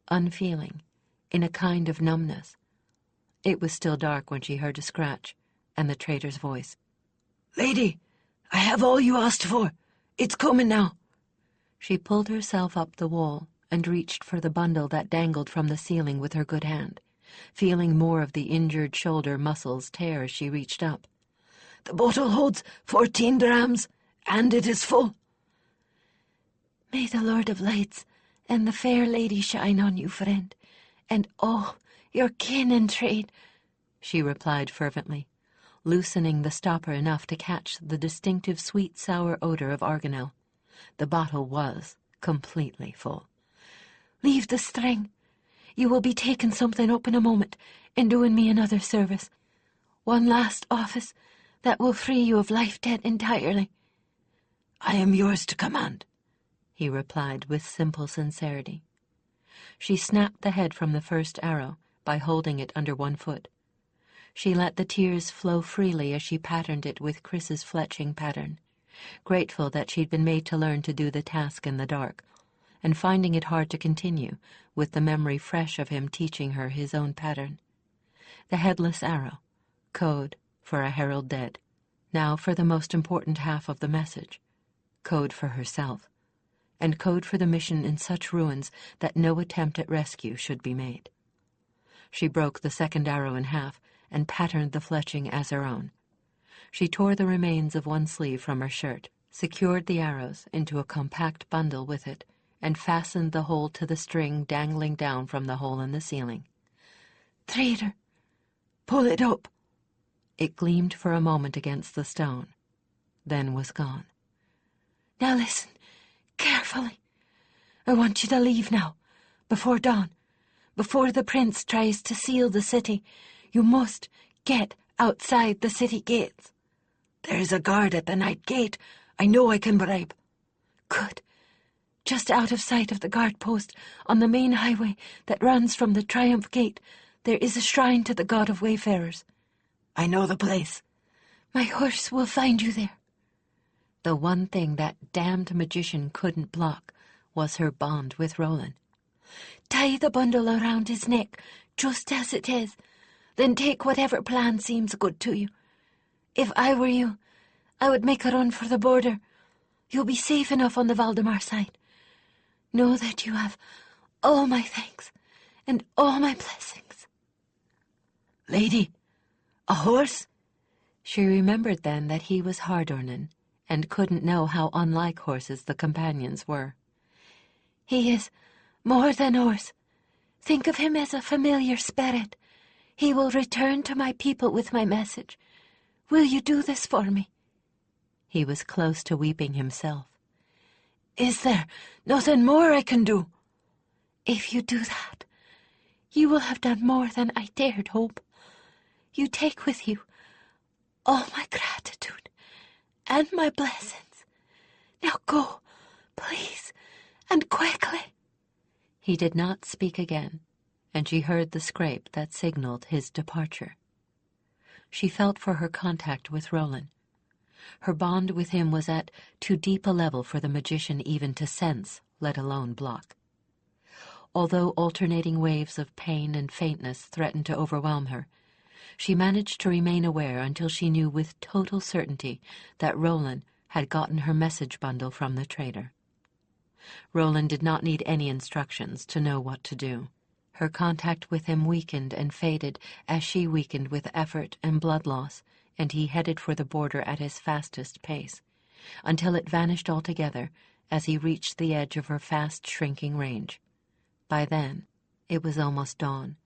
S1: unfeeling, in a kind of numbness. It was still dark when she heard a scratch and the trader's voice.
S3: "Lady, I have all you asked for. It's coming now."
S1: She pulled herself up the wall and reached for the bundle that dangled from the ceiling with her good hand, feeling more of the injured shoulder muscles tear as she reached up.
S3: "The bottle holds 14 drams, and it is full." "May the Lord of Lights and the fair lady shine on you, friend, and all your kin and trade,"
S1: she replied fervently, loosening the stopper enough to catch the distinctive sweet-sour odor of argonel. The bottle was completely full.
S3: "Leave the string. You will be taking something up in a moment and doing me another service. One last office that will free you of life debt entirely." "I am yours to command,"
S1: he replied with simple sincerity. She snapped the head from the first arrow by holding it under one foot. She let the tears flow freely as she patterned it with Chris's fletching pattern, grateful that she'd been made to learn to do the task in the dark, and finding it hard to continue with the memory fresh of him teaching her his own pattern. The headless arrow, code for a herald dead, now for the most important half of the message, code for herself, and code for the mission in such ruins that no attempt at rescue should be made. She broke the second arrow in half and patterned the fletching as her own. She tore the remains of one sleeve from her shirt, secured the arrows into a compact bundle with it, and fastened the whole to the string dangling down from the hole in the ceiling.
S3: "Trader, pull it up."
S1: It gleamed for a moment against the stone, then was gone.
S3: "Now listen, carefully. I want you to leave now, before dawn. Before the prince tries to seal the city, you must get outside the city gates. There's a guard at the night gate. I know I can bribe." "Good. Just out of sight of the guard post, on the main highway that runs from the Triumph Gate, there is a shrine to the god of wayfarers." "I know the place." "My horse will find you there."
S1: The one thing that damned magician couldn't block was her bond with Roland.
S3: "Tie the bundle around his neck, just as it is. Then take whatever plan seems good to you. If I were you, I would make a run for the border. You'll be safe enough on the Valdemar side. Know that you have all my thanks and all my blessings." "Lady, a horse?"
S1: She remembered then that he was Hardornan, and couldn't know how unlike horses the companions were.
S3: "He is more than horse. Think of him as a familiar spirit. He will return to my people with my message. Will you do this for me?"
S1: He was close to weeping himself.
S3: "Is there nothing more I can do?" "If you do that, you will have done more than I dared hope. You take with you all my gratitude and my blessings. Now go, please, and quickly."
S1: He did not speak again, and she heard the scrape that signaled his departure. She felt for her contact with Roland. Her bond with him was at too deep a level for the magician even to sense, let alone block. Although alternating waves of pain and faintness threatened to overwhelm her, she managed to remain aware until she knew with total certainty that Roland had gotten her message bundle from the trader. Roland did not need any instructions to know what to do. Her contact with him weakened and faded as she weakened with effort and blood loss, and he headed for the border at his fastest pace, until it vanished altogether as he reached the edge of her fast-shrinking range. By then, it was almost dawn.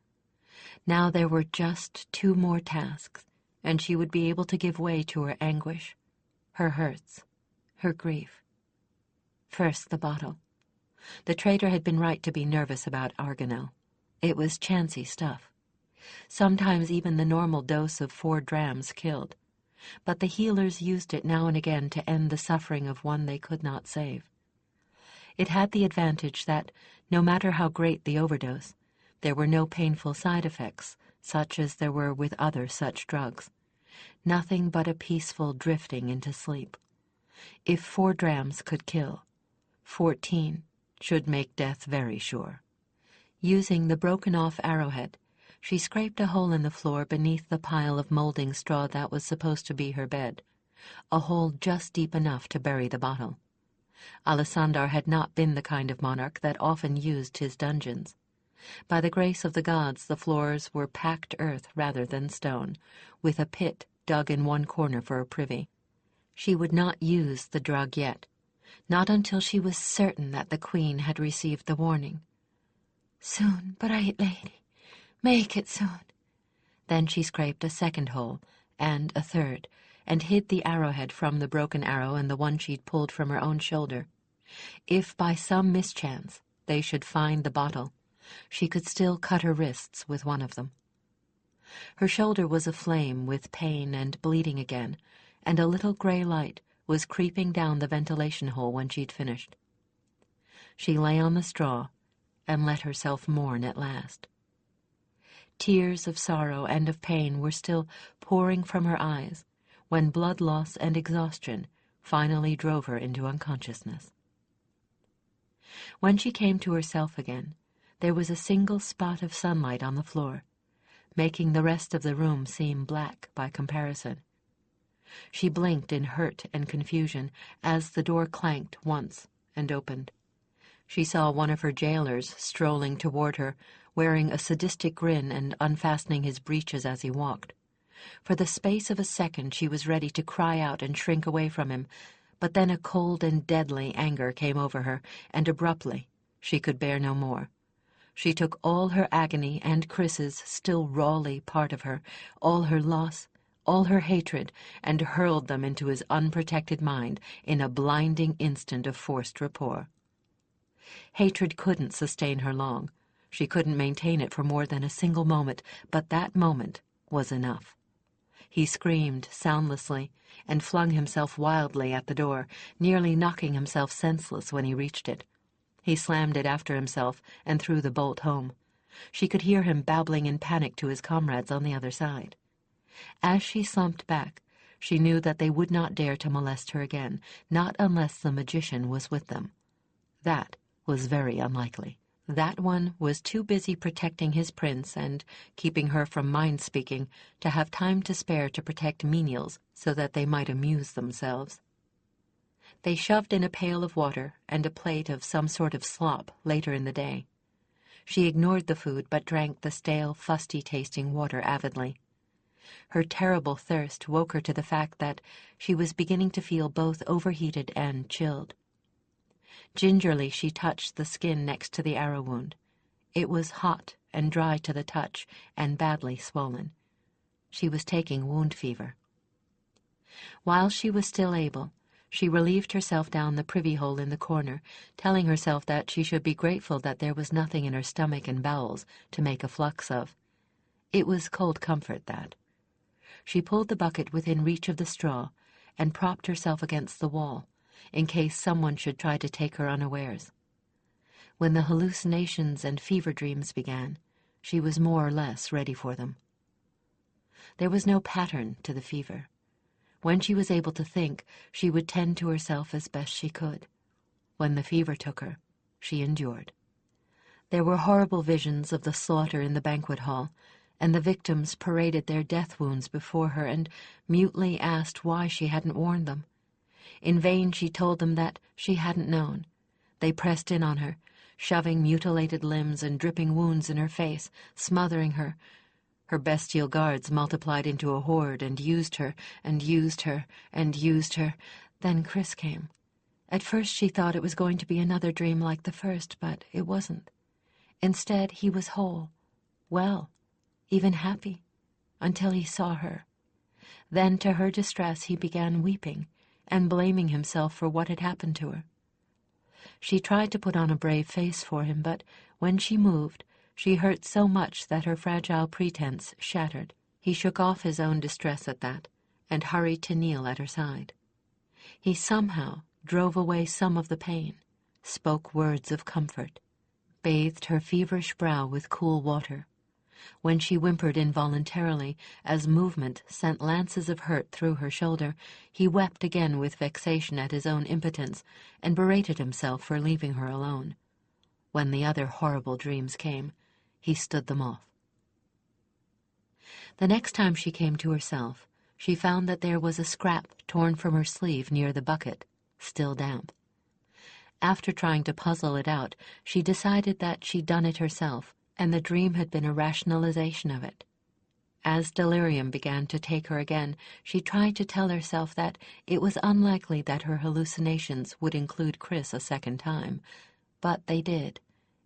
S1: Now there were just 2 more tasks, and she would be able to give way to her anguish, her hurts, her grief. First, the bottle. The trader had been right to be nervous about argonel. It was chancy stuff. Sometimes even the normal dose of 4 drams killed, but the healers used it now and again to end the suffering of one they could not save. It had the advantage that, no matter how great the overdose, there were no painful side effects, such as there were with other such drugs. Nothing but a peaceful drifting into sleep. If 4 drams could kill, 14 should make death very sure. Using the broken-off arrowhead, she scraped a hole in the floor beneath the pile of molding straw that was supposed to be her bed, a hole just deep enough to bury the bottle. Alessandar had not been the kind of monarch that often used his dungeons. By the grace of the gods, the floors were packed earth rather than stone, with a pit dug in one corner for a privy. She would not use the drug yet, not until she was certain that the queen had received the warning.
S3: "Soon, bright lady, make it soon."
S1: Then she scraped a second hole, and a third, and hid the arrowhead from the broken arrow and the one she'd pulled from her own shoulder. If by some mischance they should find the bottle, she could still cut her wrists with one of them. Her shoulder was aflame with pain and bleeding again, and a little gray light was creeping down the ventilation hole when she'd finished. She lay on the straw and let herself mourn at last. Tears of sorrow and of pain were still pouring from her eyes when blood loss and exhaustion finally drove her into unconsciousness. When she came to herself again, there was a single spot of sunlight on the floor, making the rest of the room seem black by comparison. She blinked in hurt and confusion as the door clanked once and opened. She saw one of her jailers strolling toward her, wearing a sadistic grin and unfastening his breeches as he walked. For the space of a second she was ready to cry out and shrink away from him, but then a cold and deadly anger came over her, and abruptly she could bear no more. She took all her agony and Chris's still rawly part of her, all her loss, all her hatred, and hurled them into his unprotected mind in a blinding instant of forced rapport. Hatred couldn't sustain her long. She couldn't maintain it for more than a single moment, but that moment was enough. He screamed soundlessly and flung himself wildly at the door, nearly knocking himself senseless when he reached it. He slammed it after himself and threw the bolt home. She could hear him babbling in panic to his comrades on the other side. As she slumped back, she knew that they would not dare to molest her again, not unless the magician was with them. That was very unlikely. That one was too busy protecting his prince and keeping her from mind-speaking to have time to spare to protect menials so that they might amuse themselves. They shoved in a pail of water and a plate of some sort of slop later in the day. She ignored the food but drank the stale, fusty-tasting water avidly. Her terrible thirst woke her to the fact that she was beginning to feel both overheated and chilled. Gingerly she touched the skin next to the arrow wound. It was hot and dry to the touch and badly swollen. She was taking wound fever. While she was still able, she relieved herself down the privy hole in the corner, telling herself that she should be grateful that there was nothing in her stomach and bowels to make a flux of. It was cold comfort, that. She pulled the bucket within reach of the straw and propped herself against the wall, in case someone should try to take her unawares. When the hallucinations and fever dreams began, she was more or less ready for them. There was no pattern to the fever. When she was able to think, she would tend to herself as best she could. When the fever took her, she endured. There were horrible visions of the slaughter in the banquet hall, and the victims paraded their death wounds before her and mutely asked why she hadn't warned them. In vain she told them that she hadn't known. They pressed in on her, shoving mutilated limbs and dripping wounds in her face, smothering her. Her bestial guards multiplied into a horde and used her, and used her, and used her. Then Chris came. At first she thought it was going to be another dream like the first, but it wasn't. Instead, he was whole, well, even happy, until he saw her. Then, to her distress, he began weeping and blaming himself for what had happened to her. She tried to put on a brave face for him, but when she moved, she hurt so much that her fragile pretense shattered. He shook off his own distress at that and hurried to kneel at her side. He somehow drove away some of the pain, spoke words of comfort, bathed her feverish brow with cool water. When she whimpered involuntarily, as movement sent lances of hurt through her shoulder, he wept again with vexation at his own impotence and berated himself for leaving her alone. When the other horrible dreams came, he stood them off. The next time she came to herself, she found that there was a scrap torn from her sleeve near the bucket, still damp. After trying to puzzle it out, she decided that she'd done it herself, and the dream had been a rationalization of it. As delirium began to take her again, she tried to tell herself that it was unlikely that her hallucinations would include Chris a second time, but they did,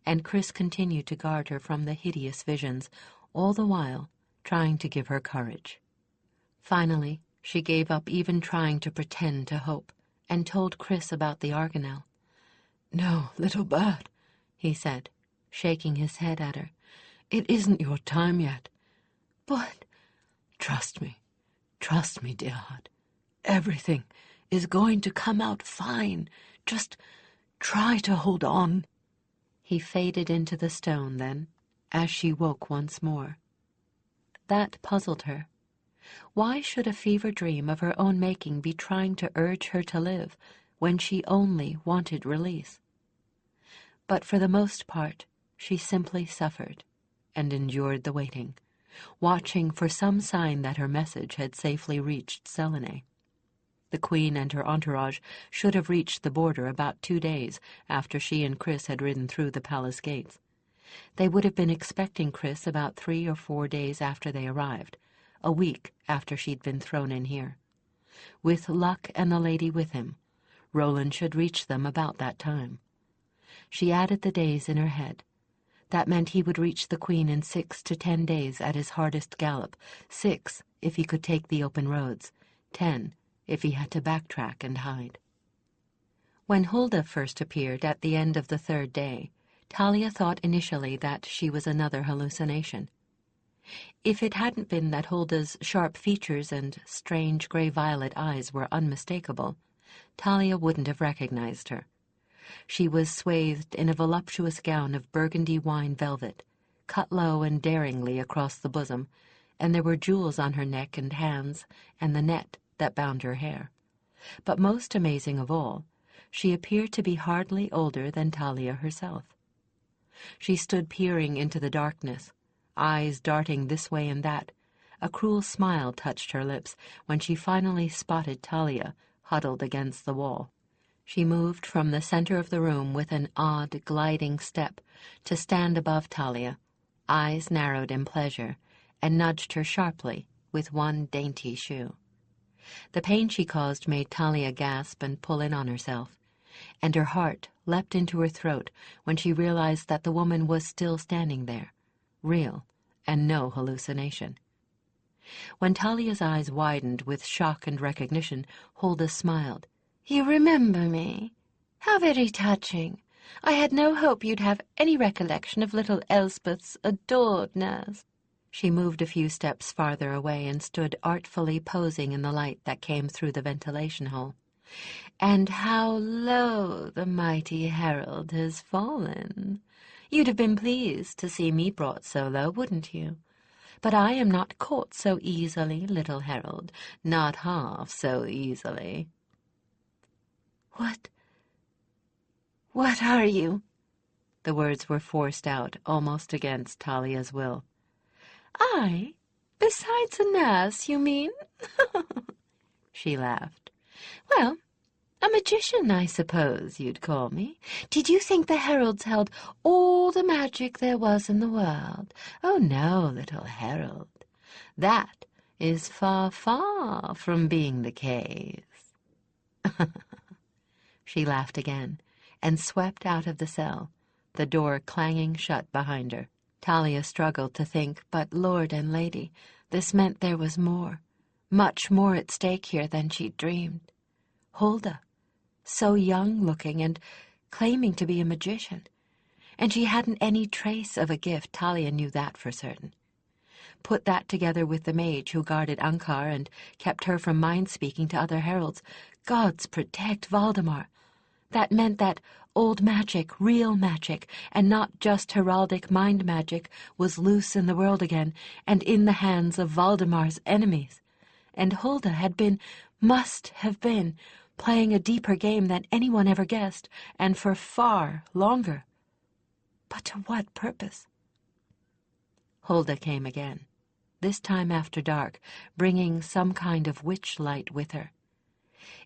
S1: and Chris continued to guard her from the hideous visions, all the while trying to give her courage. Finally, she gave up even trying to pretend to hope, and told Chris about the organelle.
S2: "No, little bird," he said, shaking his head at her. "It isn't your time yet. But trust me, dear heart. Everything is going to come out fine. Just try to hold on."
S1: He faded into the stone then, as she woke once more. That puzzled her. Why should a fever dream of her own making be trying to urge her to live when she only wanted release? But for the most part, she simply suffered and endured the waiting, watching for some sign that her message had safely reached Selene. The Queen and her entourage should have reached the border about 2 days after she and Chris had ridden through the palace gates. They would have been expecting Chris about 3 or 4 days after they arrived, a week after she'd been thrown in here. With luck and the lady with him, Roland should reach them about that time. She added the days in her head. That meant he would reach the Queen in 6 to 10 days at his hardest gallop, 6 if he could take the open roads, 10 if he had to backtrack and hide. When Hulda first appeared at the end of the 3rd day, Talia thought initially that she was another hallucination. If it hadn't been that Hulda's sharp features and strange gray-violet eyes were unmistakable, Talia wouldn't have recognized her. She was swathed in a voluptuous gown of burgundy wine velvet, cut low and daringly across the bosom, and there were jewels on her neck and hands and the net that bound her hair. But most amazing of all, she appeared to be hardly older than Talia herself. She stood peering into the darkness, eyes darting this way and that. A cruel smile touched her lips when she finally spotted Talia huddled against the wall. She moved from the center of the room with an odd, gliding step to stand above Talia, eyes narrowed in pleasure, and nudged her sharply with one dainty shoe. The pain she caused made Talia gasp and pull in on herself, and her heart leapt into her throat when she realized that the woman was still standing there, real, and no hallucination. When Talia's eyes widened with shock and recognition, Hulda smiled.
S3: "You remember me? How very touching. I had no hope you'd have any recollection of little Elspeth's adored nurse."
S1: She moved a few steps farther away and stood artfully posing in the light that came through the ventilation hole.
S3: "And how low the mighty Harold has fallen. You'd have been pleased to see me brought so low, wouldn't you? But I am not caught so easily, little Harold, not half so easily." What are you?"
S1: The words were forced out, almost against Talia's will.
S3: "I? Besides a nurse, you mean?"
S1: She laughed.
S3: "Well, a magician, I suppose you'd call me. Did you think the heralds held all the magic there was in the world? Oh, no, little Harold. That is far, far from being the case."
S1: She laughed again and swept out of the cell, the door clanging shut behind her.
S3: Talia struggled to think, but Lord and Lady, this meant there was more, much more at stake here than she'd dreamed. Hulda, so young-looking and claiming to be a magician, and she hadn't any trace of a gift, Talia knew that for certain. Put that together with the mage who guarded Ankar and kept her from mind-speaking to other heralds. Gods protect Valdemar! That meant that old magic, real magic, and not just heraldic mind magic, was loose in the world again and in the hands of Valdemar's enemies. And Hulda must have been, playing a deeper game than anyone ever guessed, and for far longer. But to what purpose?
S1: Hulda came again, this time after dark, bringing some kind of witch light with her.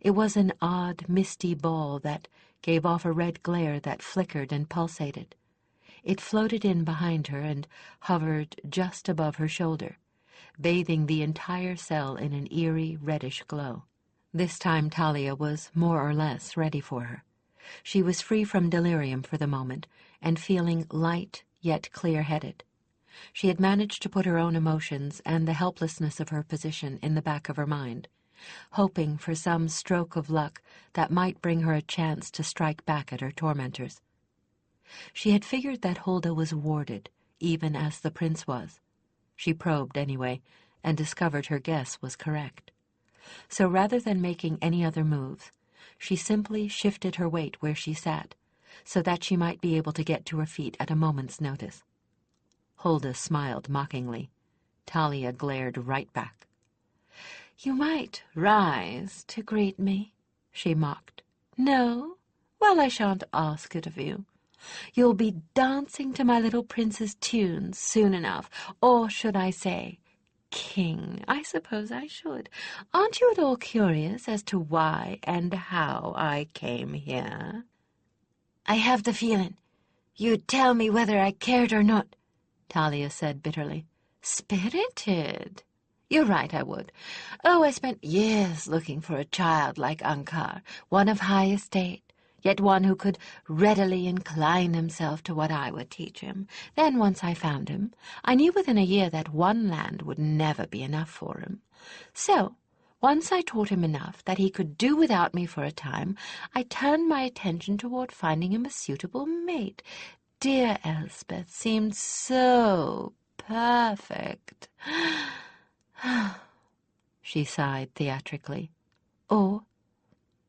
S1: It was an odd, misty ball that gave off a red glare that flickered and pulsated. It floated in behind her and hovered just above her shoulder, bathing the entire cell in an eerie, reddish glow. This time Talia was more or less ready for her. She was free from delirium for the moment and feeling light yet clear-headed. She had managed to put her own emotions and the helplessness of her position in the back of her mind, hoping for some stroke of luck that might bring her a chance to strike back at her tormentors. She had figured that Hulda was warded, even as the prince was. She probed anyway, and discovered her guess was correct. So rather than making any other moves, she simply shifted her weight where she sat, so that she might be able to get to her feet at a moment's notice. Hulda smiled mockingly. Talia glared right back.
S3: "You might rise to greet me," she mocked. "No? Well, I shan't ask it of you. You'll be dancing to my little prince's tunes soon enough, or should I say, king? I suppose I should. Aren't you at all curious as to why and how I came here?" "I have the feeling you'd tell me whether I cared or not," Talia said bitterly. "Spirited. You're right, I would. Oh, I spent years looking for a child like Ankar, one of high estate, yet one who could readily incline himself to what I would teach him. Then once I found him, I knew within a year that one land would never be enough for him. So, once I taught him enough that he could do without me for a time, I turned my attention toward finding him a suitable mate. Dear Elspeth seemed so perfect." She sighed theatrically. "Oh,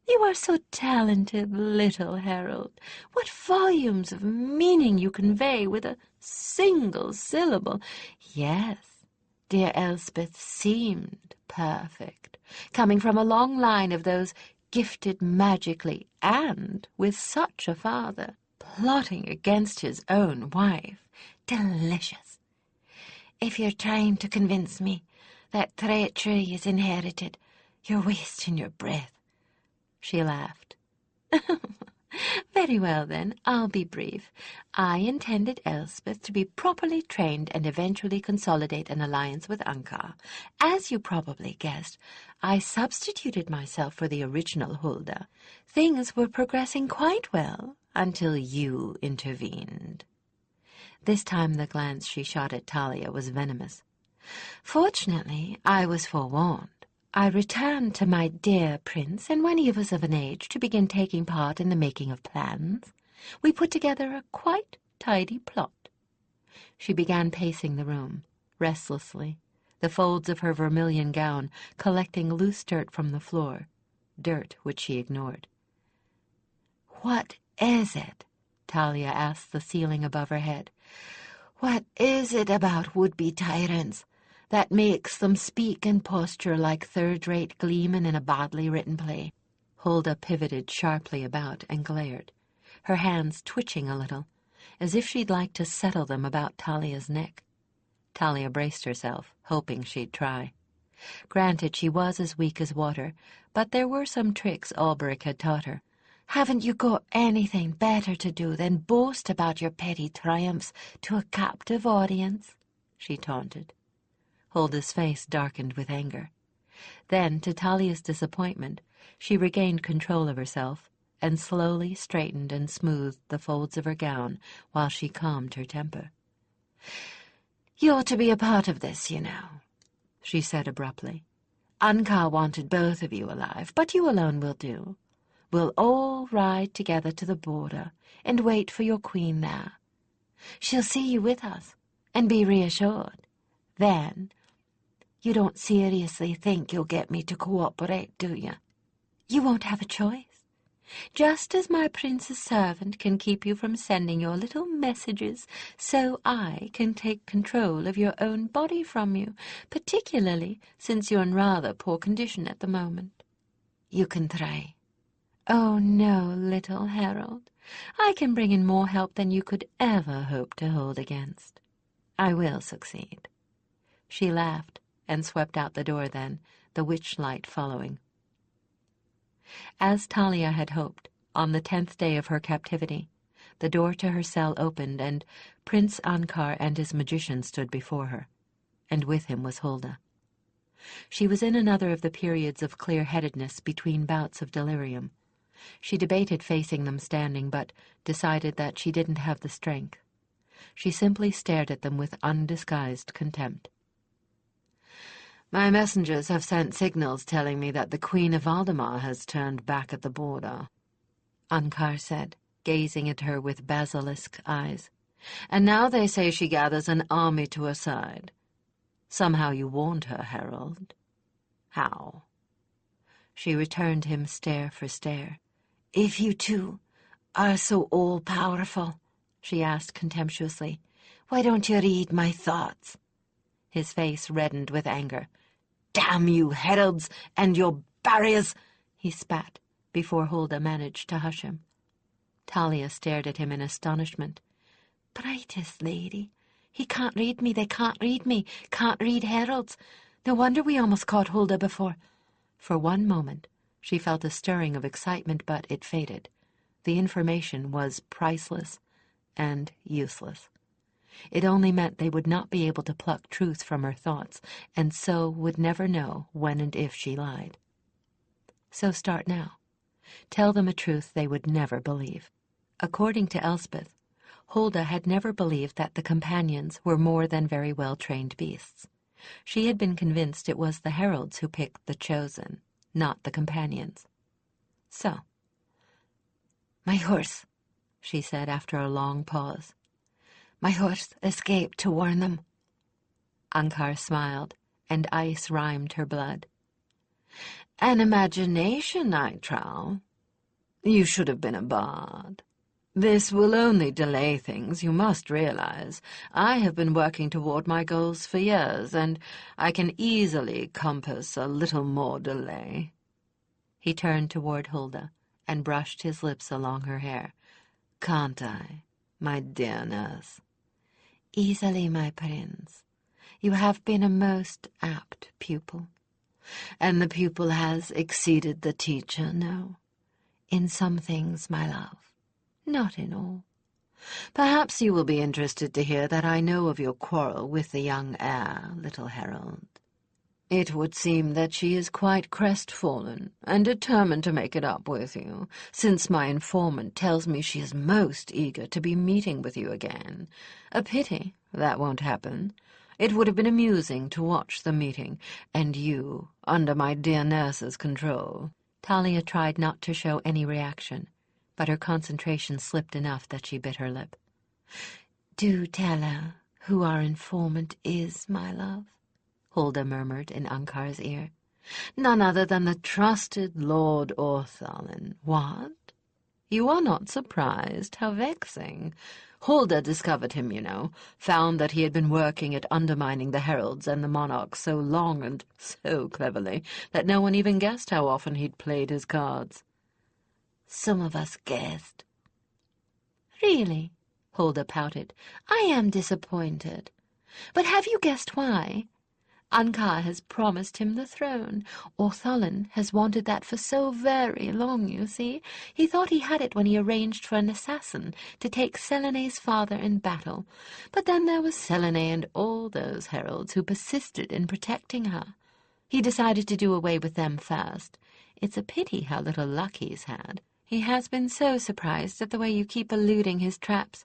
S3: you are so talented, little Harold. What volumes of meaning you convey with a single syllable. Yes, dear Elspeth seemed perfect, coming from a long line of those gifted magically, and with such a father, plotting against his own wife. Delicious. If you're trying to convince me that treachery is inherited, you're wasting your breath." She laughed. "Very well, then, I'll be brief. I intended Elspeth to be properly trained and eventually consolidate an alliance with Ankar. As you probably guessed, I substituted myself for the original Hulda. Things were progressing quite well until you intervened.
S1: This time the glance she shot at Talia was venomous. "Fortunately, I was forewarned. I returned to my dear prince, and when he was of an age to begin taking part in the making of plans, we put together a quite tidy plot." She began pacing the room, restlessly, the folds of her vermilion gown collecting loose dirt from the floor, dirt which she ignored. "What is it?" Talia asked the ceiling above her head. "What is it about would-be tyrants that makes them speak and posture like third-rate gleemen in a badly written play?" Hulda pivoted sharply about and glared, her hands twitching a little, as if she'd like to settle them about Talia's neck. Talia braced herself, hoping she'd try. Granted, she was as weak as water, but there were some tricks Alberic had taught her. "Haven't you got anything better to do than boast about your petty triumphs to a captive audience?" she taunted. Hulda's face darkened with anger. Then, to Talia's disappointment, she regained control of herself and slowly straightened and smoothed the folds of her gown while she calmed her temper. "You're to be a part of this, you know," she said abruptly. "Ankar wanted both of you alive, but you alone will do. We'll all ride together to the border and wait for your queen there. She'll see you with us and be reassured. Then, you don't seriously think you'll get me to cooperate, do you? You won't have a choice. Just as my prince's servant can keep you from sending your little messages, so I can take control of your own body from you, particularly since you're in rather poor condition at the moment. You can try. Oh, no, little Harold. I can bring in more help than you could ever hope to hold against. I will succeed." She laughed and swept out the door then, the witch light following. As Talia had hoped, on the 10th day of her captivity, the door to her cell opened, and Prince Ankar and his magician stood before her, and with him was Hulda. She was in another of the periods of clear-headedness between bouts of delirium. She debated facing them standing, but decided that she didn't have the strength. She simply stared at them with undisguised contempt. "My messengers have sent signals telling me that the Queen of Valdemar has turned back at the border," Ankar said, gazing at her with basilisk eyes. "And now they say she gathers an army to her side. Somehow you warned her, Harold. How?" She returned him stare for stare. "If you two are so all-powerful," she asked contemptuously, "why don't you read my thoughts?" His face reddened with anger. "Damn you, heralds, and your barriers!" he spat, before Hulda managed to hush him. Talia stared at him in astonishment. "Brightest lady, he can't read me, they can't read me, can't read heralds. No wonder we almost caught Hulda before." For one moment, she felt a stirring of excitement, but it faded. The information was priceless and useless. It only meant they would not be able to pluck truth from her thoughts, and so would never know when and if she lied. So start now. Tell them a truth they would never believe. According to Elspeth, Hulda had never believed that the companions were more than very well-trained beasts. She had been convinced it was the heralds who picked the chosen, not the companions. So, "My horse," she said after a long pause. "My horse escaped to warn them." Ankar smiled, and ice rhymed her blood. "An imagination, I trow. You should have been a bard. This will only delay things, you must realize. I have been working toward my goals for years, and I can easily compass a little more delay." He turned toward Hulda and brushed his lips along her hair. "Can't I, my dear nurse?" "Easily, my prince. You have been a most apt pupil." "And the pupil has exceeded the teacher, no?"
S3: "In some things, my love, not in all."
S1: "Perhaps you will be interested to hear that I know of your quarrel with the young heir, little Harold.
S2: It would seem that she is quite crestfallen and determined to make it up with you, since my informant tells me she is most eager to be meeting with you again. A pity that won't happen. It would have been amusing to watch the meeting, and you under my dear nurse's control."
S1: Talia tried not to show any reaction, but her concentration slipped enough that she bit her lip.
S3: "Do tell her who our informant is, my love," Hulda murmured in Ankar's ear.
S2: "None other than the trusted Lord Orthalin." "What? You are not surprised? How vexing. Hulda discovered him, you know, found that he had been working at undermining the heralds and the monarchs so long and so cleverly that no one even guessed how often he'd played his cards."
S3: "Some of us guessed."
S1: "Really?"
S3: Hulda pouted. "I am disappointed. But have you guessed why? Ankar has promised him the throne. Orthalin has wanted that for so very long, you see. He thought he had it when he arranged for an assassin to take Selene's father in battle. But then there was Selene and all those heralds who persisted in protecting her. He decided to do away with them first. It's a pity how little luck he's had. He has been so surprised at the way you keep eluding his traps.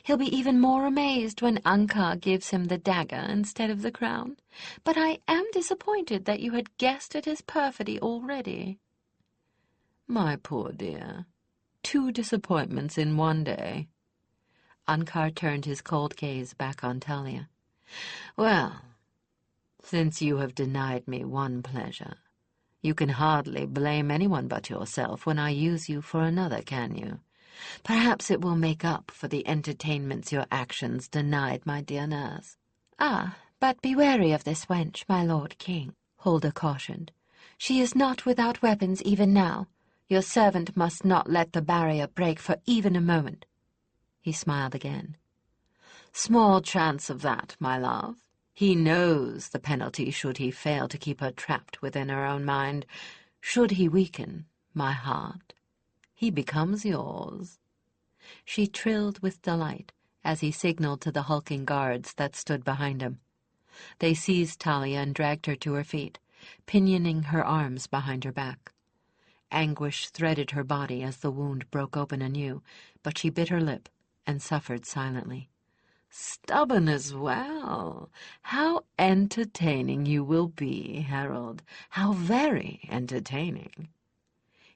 S3: He'll be even more amazed when Ankar gives him the dagger instead of the crown. But I am disappointed that you had guessed at his perfidy already."
S2: "My poor dear. 2 disappointments in one day."
S1: Ankar turned his cold gaze back on Talia.
S2: "Well, since you have denied me one pleasure, you can hardly blame anyone but yourself when I use you for another, can you? Perhaps it will make up for the entertainments your actions denied my dear nurse."
S3: "Ah, but be wary of this wench, my lord king," Hulda cautioned. "She is not without weapons even now. Your servant must not let the barrier break for even a moment."
S1: He smiled again.
S2: "Small chance of that, my love. He knows the penalty should he fail to keep her trapped within her own mind. Should he weaken my heart, he becomes yours."
S1: She trilled with delight as he signaled to the hulking guards that stood behind him. They seized Talia and dragged her to her feet, pinioning her arms behind her back. Anguish threaded her body as the wound broke open anew, but she bit her lip and suffered silently.
S2: "Stubborn as well. How entertaining you will be, Harold. How very entertaining."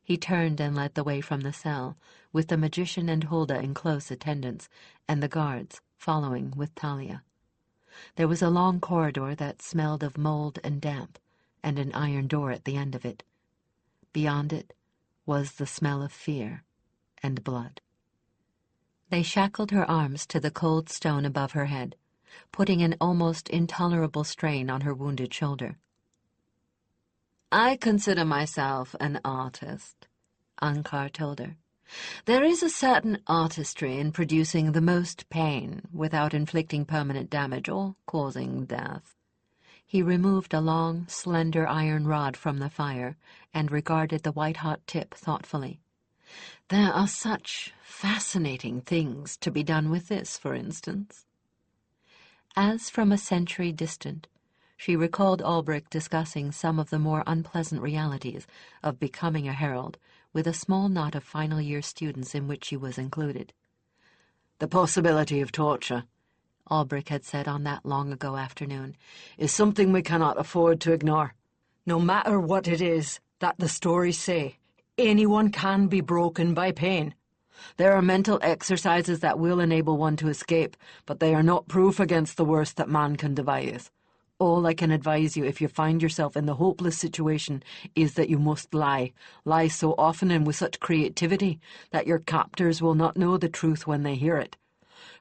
S1: He turned and led the way from the cell, with the magician and Hulda in close attendance, and the guards following with Talia. There was a long corridor that smelled of mold and damp, and an iron door at the end of it. Beyond it was the smell of fear and blood. They shackled her arms to the cold stone above her head, putting an almost intolerable strain on her wounded shoulder.
S2: "I consider myself an artist," Ankar told her. "There is a certain artistry in producing the most pain without inflicting permanent damage or causing death."
S1: He removed a long, slender iron rod from the fire and regarded the white-hot tip thoughtfully.
S2: "There are such fascinating things to be done with this, for instance."
S1: As from a century distant, she recalled Ulbrich discussing some of the more unpleasant realities of becoming a herald with a small knot of final-year students in which she was included.
S2: "The possibility of torture," Ulbrich had said on that long-ago afternoon, "is something we cannot afford to ignore. No matter what it is that the stories say, anyone can be broken by pain. There are mental exercises that will enable one to escape, but they are not proof against the worst that man can devise. All I can advise you if you find yourself in the hopeless situation is that you must lie so often and with such creativity that your captors will not know the truth when they hear it.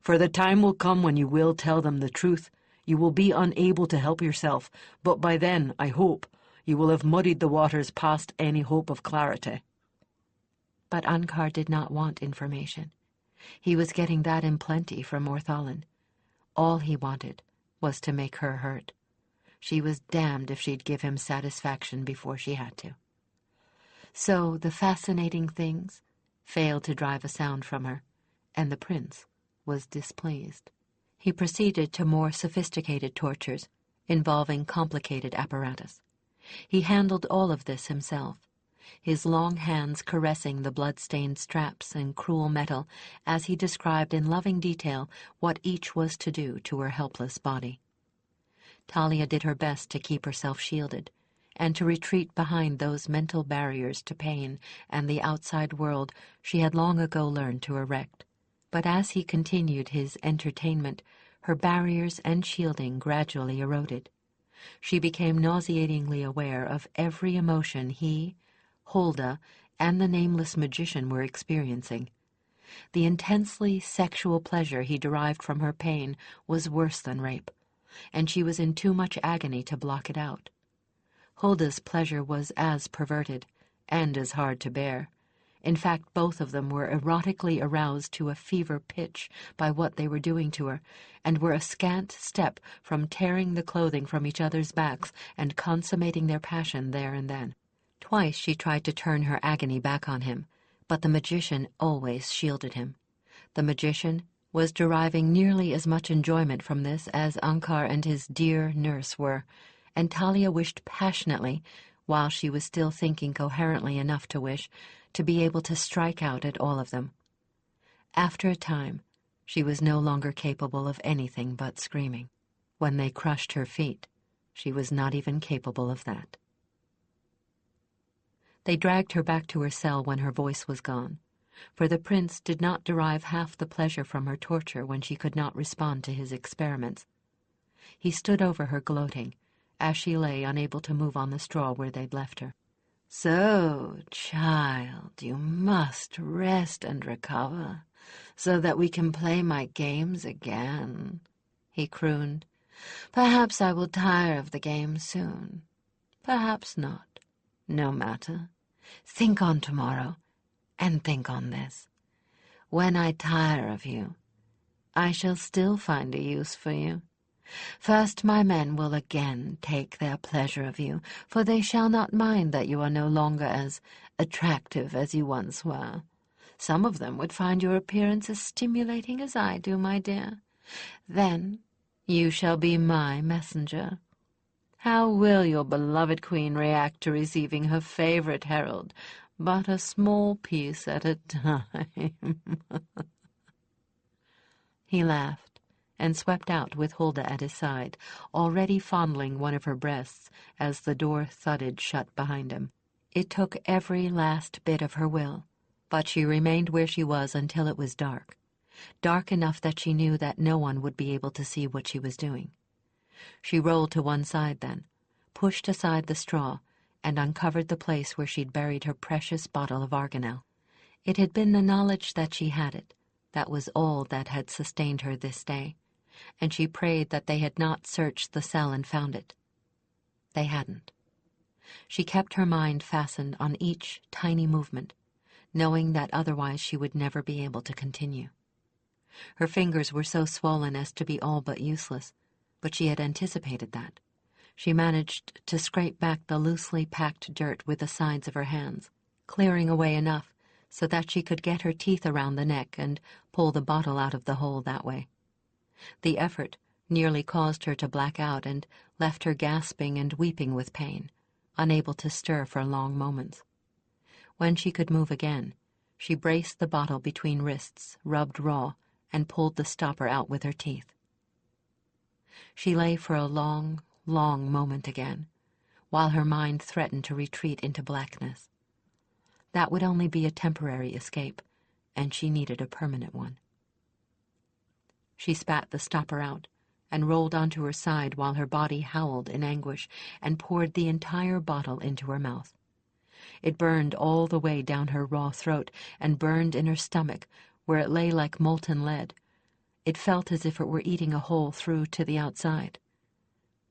S2: For the time will come when you will tell them the truth. You will be unable to help yourself, but by then, I hope, you will have muddied the waters past any hope of clarity."
S1: But Ankar did not want information. He was getting that in plenty from Orthalin. All he wanted was to make her hurt. She was damned if she'd give him satisfaction before she had to. So the fascinating things failed to drive a sound from her, and the prince was displeased. He proceeded to more sophisticated tortures, involving complicated apparatus. He handled all of this himself, his long hands caressing the blood-stained straps and cruel metal as he described in loving detail what each was to do to her helpless body. Talia did her best to keep herself shielded and to retreat behind those mental barriers to pain and the outside world she had long ago learned to erect. But as he continued his entertainment, her barriers and shielding gradually eroded. She became nauseatingly aware of every emotion he, Hulda, and the nameless magician were experiencing. The intensely sexual pleasure he derived from her pain was worse than rape, and she was in too much agony to block it out. Hulda's pleasure was as perverted, and as hard to bear. In fact, both of them were erotically aroused to a fever pitch by what they were doing to her, and were a scant step from tearing the clothing from each other's backs and consummating their passion there and then. Twice she tried to turn her agony back on him, but the magician always shielded him. The magician was deriving nearly as much enjoyment from this as Ankar and his dear nurse were, and Talia wished passionately, while she was still thinking coherently enough to wish, to be able to strike out at all of them. After a time, she was no longer capable of anything but screaming. When they crushed her feet, she was not even capable of that. They dragged her back to her cell when her voice was gone, for the prince did not derive half the pleasure from her torture when she could not respond to his experiments. He stood over her gloating, as she lay unable to move on the straw where they'd left her. "So, child, you must rest and recover, so that we can play my games again," he crooned. "Perhaps I will tire of the game soon. Perhaps not. No matter. Think on tomorrow, and think on this. When I tire of you, I shall still find a use for you. First my men will again take their pleasure of you, for they shall not mind that you are no longer as attractive as you once were. Some of them would find your appearance as stimulating as I do, my dear. Then you shall be my messenger. How will your beloved queen react to receiving her favorite herald, but a small piece at a time?" He laughed and swept out with Hulda at his side, already fondling one of her breasts as the door thudded shut behind him. It took every last bit of her will, but she remained where she was until it was dark, dark enough that she knew that no one would be able to see what she was doing. She rolled to one side then, pushed aside the straw, and uncovered the place where she'd buried her precious bottle of arganel. It had been the knowledge that she had it that was all that had sustained her this day, and she prayed that they had not searched the cell and found it. They hadn't. She kept her mind fastened on each tiny movement, knowing that otherwise she would never be able to continue. Her fingers were so swollen as to be all but useless, but she had anticipated that. She managed to scrape back the loosely packed dirt with the sides of her hands, clearing away enough so that she could get her teeth around the neck and pull the bottle out of the hole that way. The effort nearly caused her to black out and left her gasping and weeping with pain, unable to stir for long moments. When she could move again, she braced the bottle between wrists, rubbed raw, and pulled the stopper out with her teeth. She lay for a long, long moment again, while her mind threatened to retreat into blackness. That would only be a temporary escape, and she needed a permanent one. She spat the stopper out and rolled onto her side while her body howled in anguish and poured the entire bottle into her mouth. It burned all the way down her raw throat and burned in her stomach, where it lay like molten lead. It felt as if it were eating a hole through to the outside.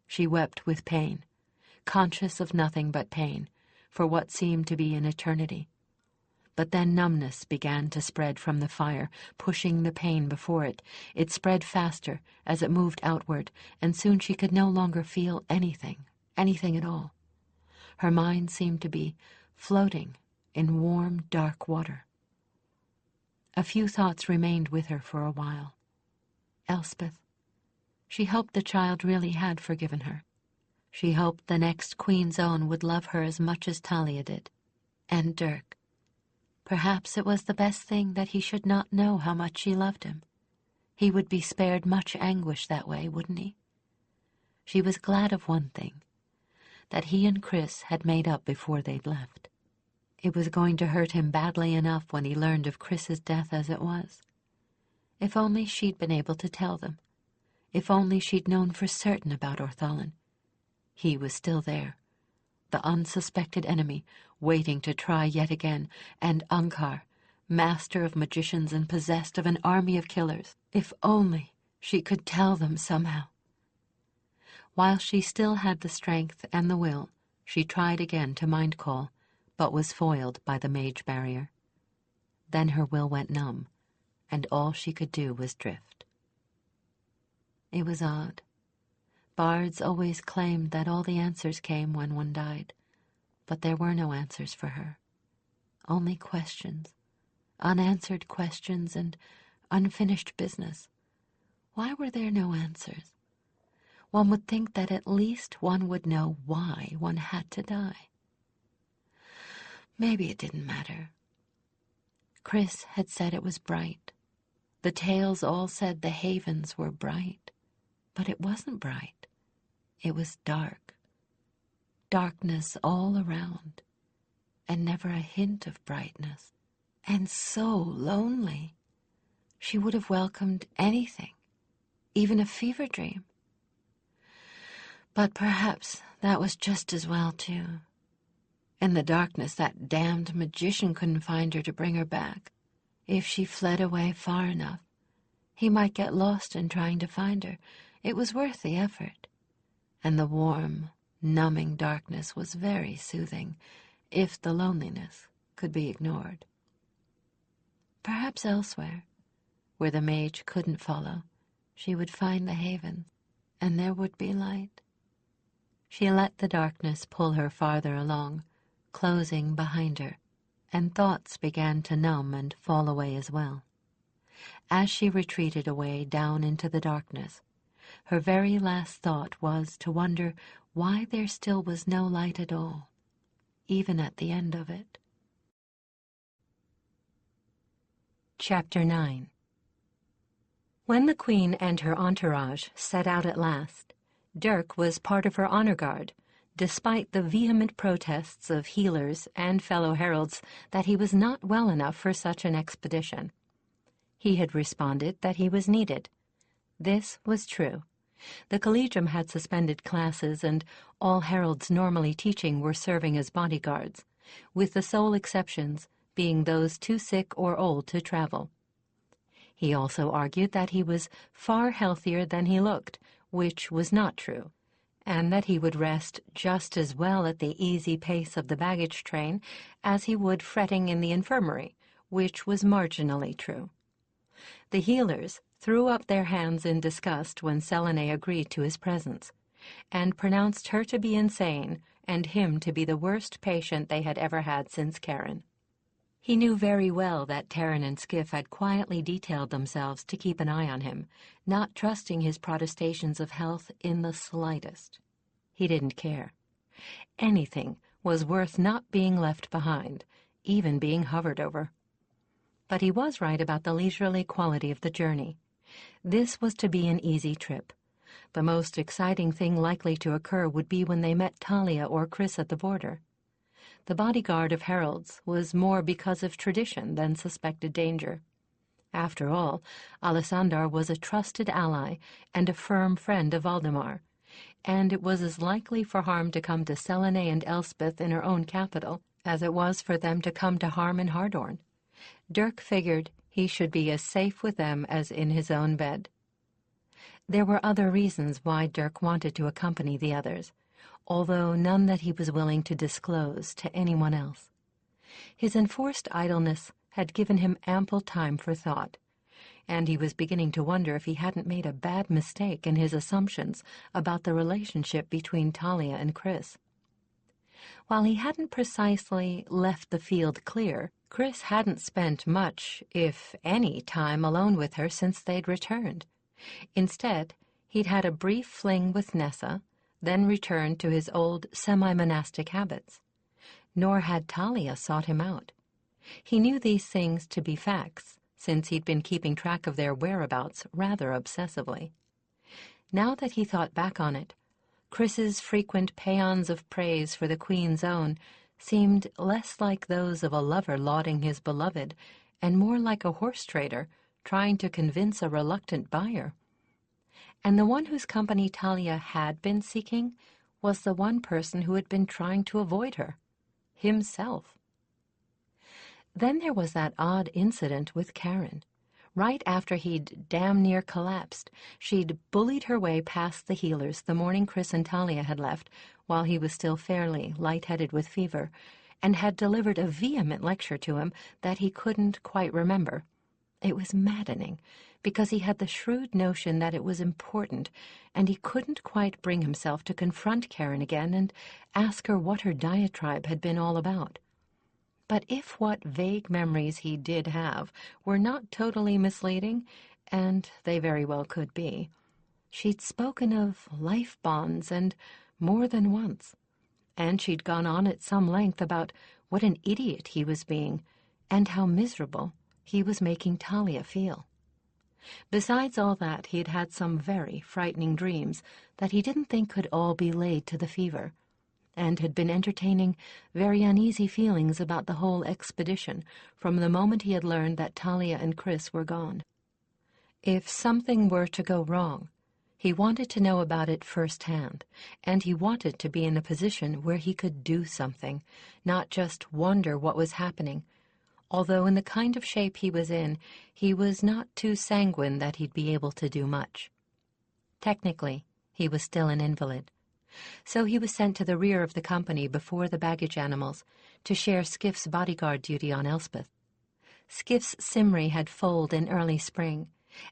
S1: She wept with pain, conscious of nothing but pain, for what seemed to be an eternity. But then numbness began to spread from the fire, pushing the pain before it. It spread faster as it moved outward, and soon she could no longer feel anything at all. Her mind seemed to be floating in warm, dark water. A few thoughts remained with her for a while. Elspeth. She hoped the child really had forgiven her. She hoped the next Queen's Own would love her as much as Talia did. And Dirk. Perhaps it was the best thing that he should not know how much she loved him. He would be spared much anguish that way, wouldn't he? She was glad of one thing, that he and Chris had made up before they'd left. It was going to hurt him badly enough when he learned of Chris's death as it was. If only she'd been able to tell them. If only she'd known for certain about Orthalin. He was still there, the unsuspected enemy, waiting to try yet again, and Ankar, master of magicians and possessed of an army of killers. If only she could tell them somehow. While she still had the strength and the will, she tried again to mind call, but was foiled by the mage barrier. Then her will went numb, and all she could do was drift. It was odd. Bards always claimed that all the answers came when one died, but there were no answers for her. Only questions, unanswered questions and unfinished business. Why were there no answers? One would think that at least one would know why one had to die. Maybe it didn't matter. Chris had said it was bright. The tales all said the havens were bright, but it wasn't bright. It was dark. Darkness all around, and never a hint of brightness. And so lonely. She would have welcomed anything, even a fever dream. But perhaps that was just as well, too. In the darkness, that damned magician couldn't find her to bring her back. If she fled away far enough, he might get lost in trying to find her. It was worth the effort. And the warm, numbing darkness was very soothing, if the loneliness could be ignored. Perhaps elsewhere, where the mage couldn't follow, she would find the haven, and there would be light. She let the darkness pull her farther along, closing behind her, and thoughts began to numb and fall away as well. As she retreated away down into the darkness, her very last thought was to wonder why there still was no light at all, even at the end of it.
S3: Chapter 9. When the Queen and her entourage set out at last, Dirk was part of her honor guard, despite the vehement protests of healers and fellow heralds that he was not well enough for such an expedition. He had responded that he was needed. This was true. The Collegium had suspended classes, and all heralds normally teaching were serving as bodyguards, with the sole exceptions being those too sick or old to travel. He also argued that he was far healthier than he looked, which was not true, and that he would rest just as well at the easy pace of the baggage train as he would fretting in the infirmary, which was marginally true. The healers threw up their hands in disgust when Selene agreed to his presence, and pronounced her to be insane and him to be the worst patient they had ever had since Karen. He knew very well that Taryn and Skiff had quietly detailed themselves to keep an eye on him, not trusting his protestations of health in the slightest. He didn't care. Anything was worth not being left behind, even being hovered over. But he was right about the leisurely quality of the journey. This was to be an easy trip. The most exciting thing likely to occur would be when they met Talia or Chris at the border. The bodyguard of heralds was more because of tradition than suspected danger. After all, Alessandar was a trusted ally and a firm friend of Valdemar, and it was as likely for harm to come to Selene and Elspeth in her own capital as it was for them to come to harm in Hardorn. Dirk figured he should be as safe with them as in his own bed. There were other reasons why Dirk wanted to accompany the others, although none that he was willing to disclose to anyone else. His enforced idleness had given him ample time for thought, and he was beginning to wonder if he hadn't made a bad mistake in his assumptions about the relationship between Talia and Chris. While he hadn't precisely left the field clear, Chris hadn't spent much, if any, time alone with her since they'd returned. Instead, he'd had a brief fling with Nessa,
S1: then returned to his old semi-monastic habits. Nor had Talia sought him out. He knew these things to be facts, since he'd been keeping track of their whereabouts rather obsessively. Now that he thought back on it, Chris's frequent paeans of praise for the Queen's Own seemed less like those of a lover lauding his beloved and more like a horse trader trying to convince a reluctant buyer. And the one whose company Talia had been seeking was the one person who had been trying to avoid her, himself. Then there was that odd incident with Karen. Right after he'd damn near collapsed, she'd bullied her way past the healers the morning Chris and Talia had left, while he was still fairly lightheaded with fever, and had delivered a vehement lecture to him that he couldn't quite remember. It was maddening, because he had the shrewd notion that it was important, and he couldn't quite bring himself to confront Karen again and ask her what her diatribe had been all about. But if what vague memories he did have were not totally misleading, and they very well could be, she'd spoken of life bonds and more than once, and she'd gone on at some length about what an idiot he was being and how miserable he was making Talia feel. Besides all that, he'd had some very frightening dreams that he didn't think could all be laid to the fever, and had been entertaining very uneasy feelings about the whole expedition from the moment he had learned that Talia and Chris were gone. If something were to go wrong, he wanted to know about it firsthand, and he wanted to be in a position where he could do something, not just wonder what was happening, although in the kind of shape he was in, he was not too sanguine that he'd be able to do much. Technically, he was still an invalid. So he was sent to the rear of the company before the baggage animals to share Skiff's bodyguard duty on Elspeth. Skiff's Simri had foaled in early spring,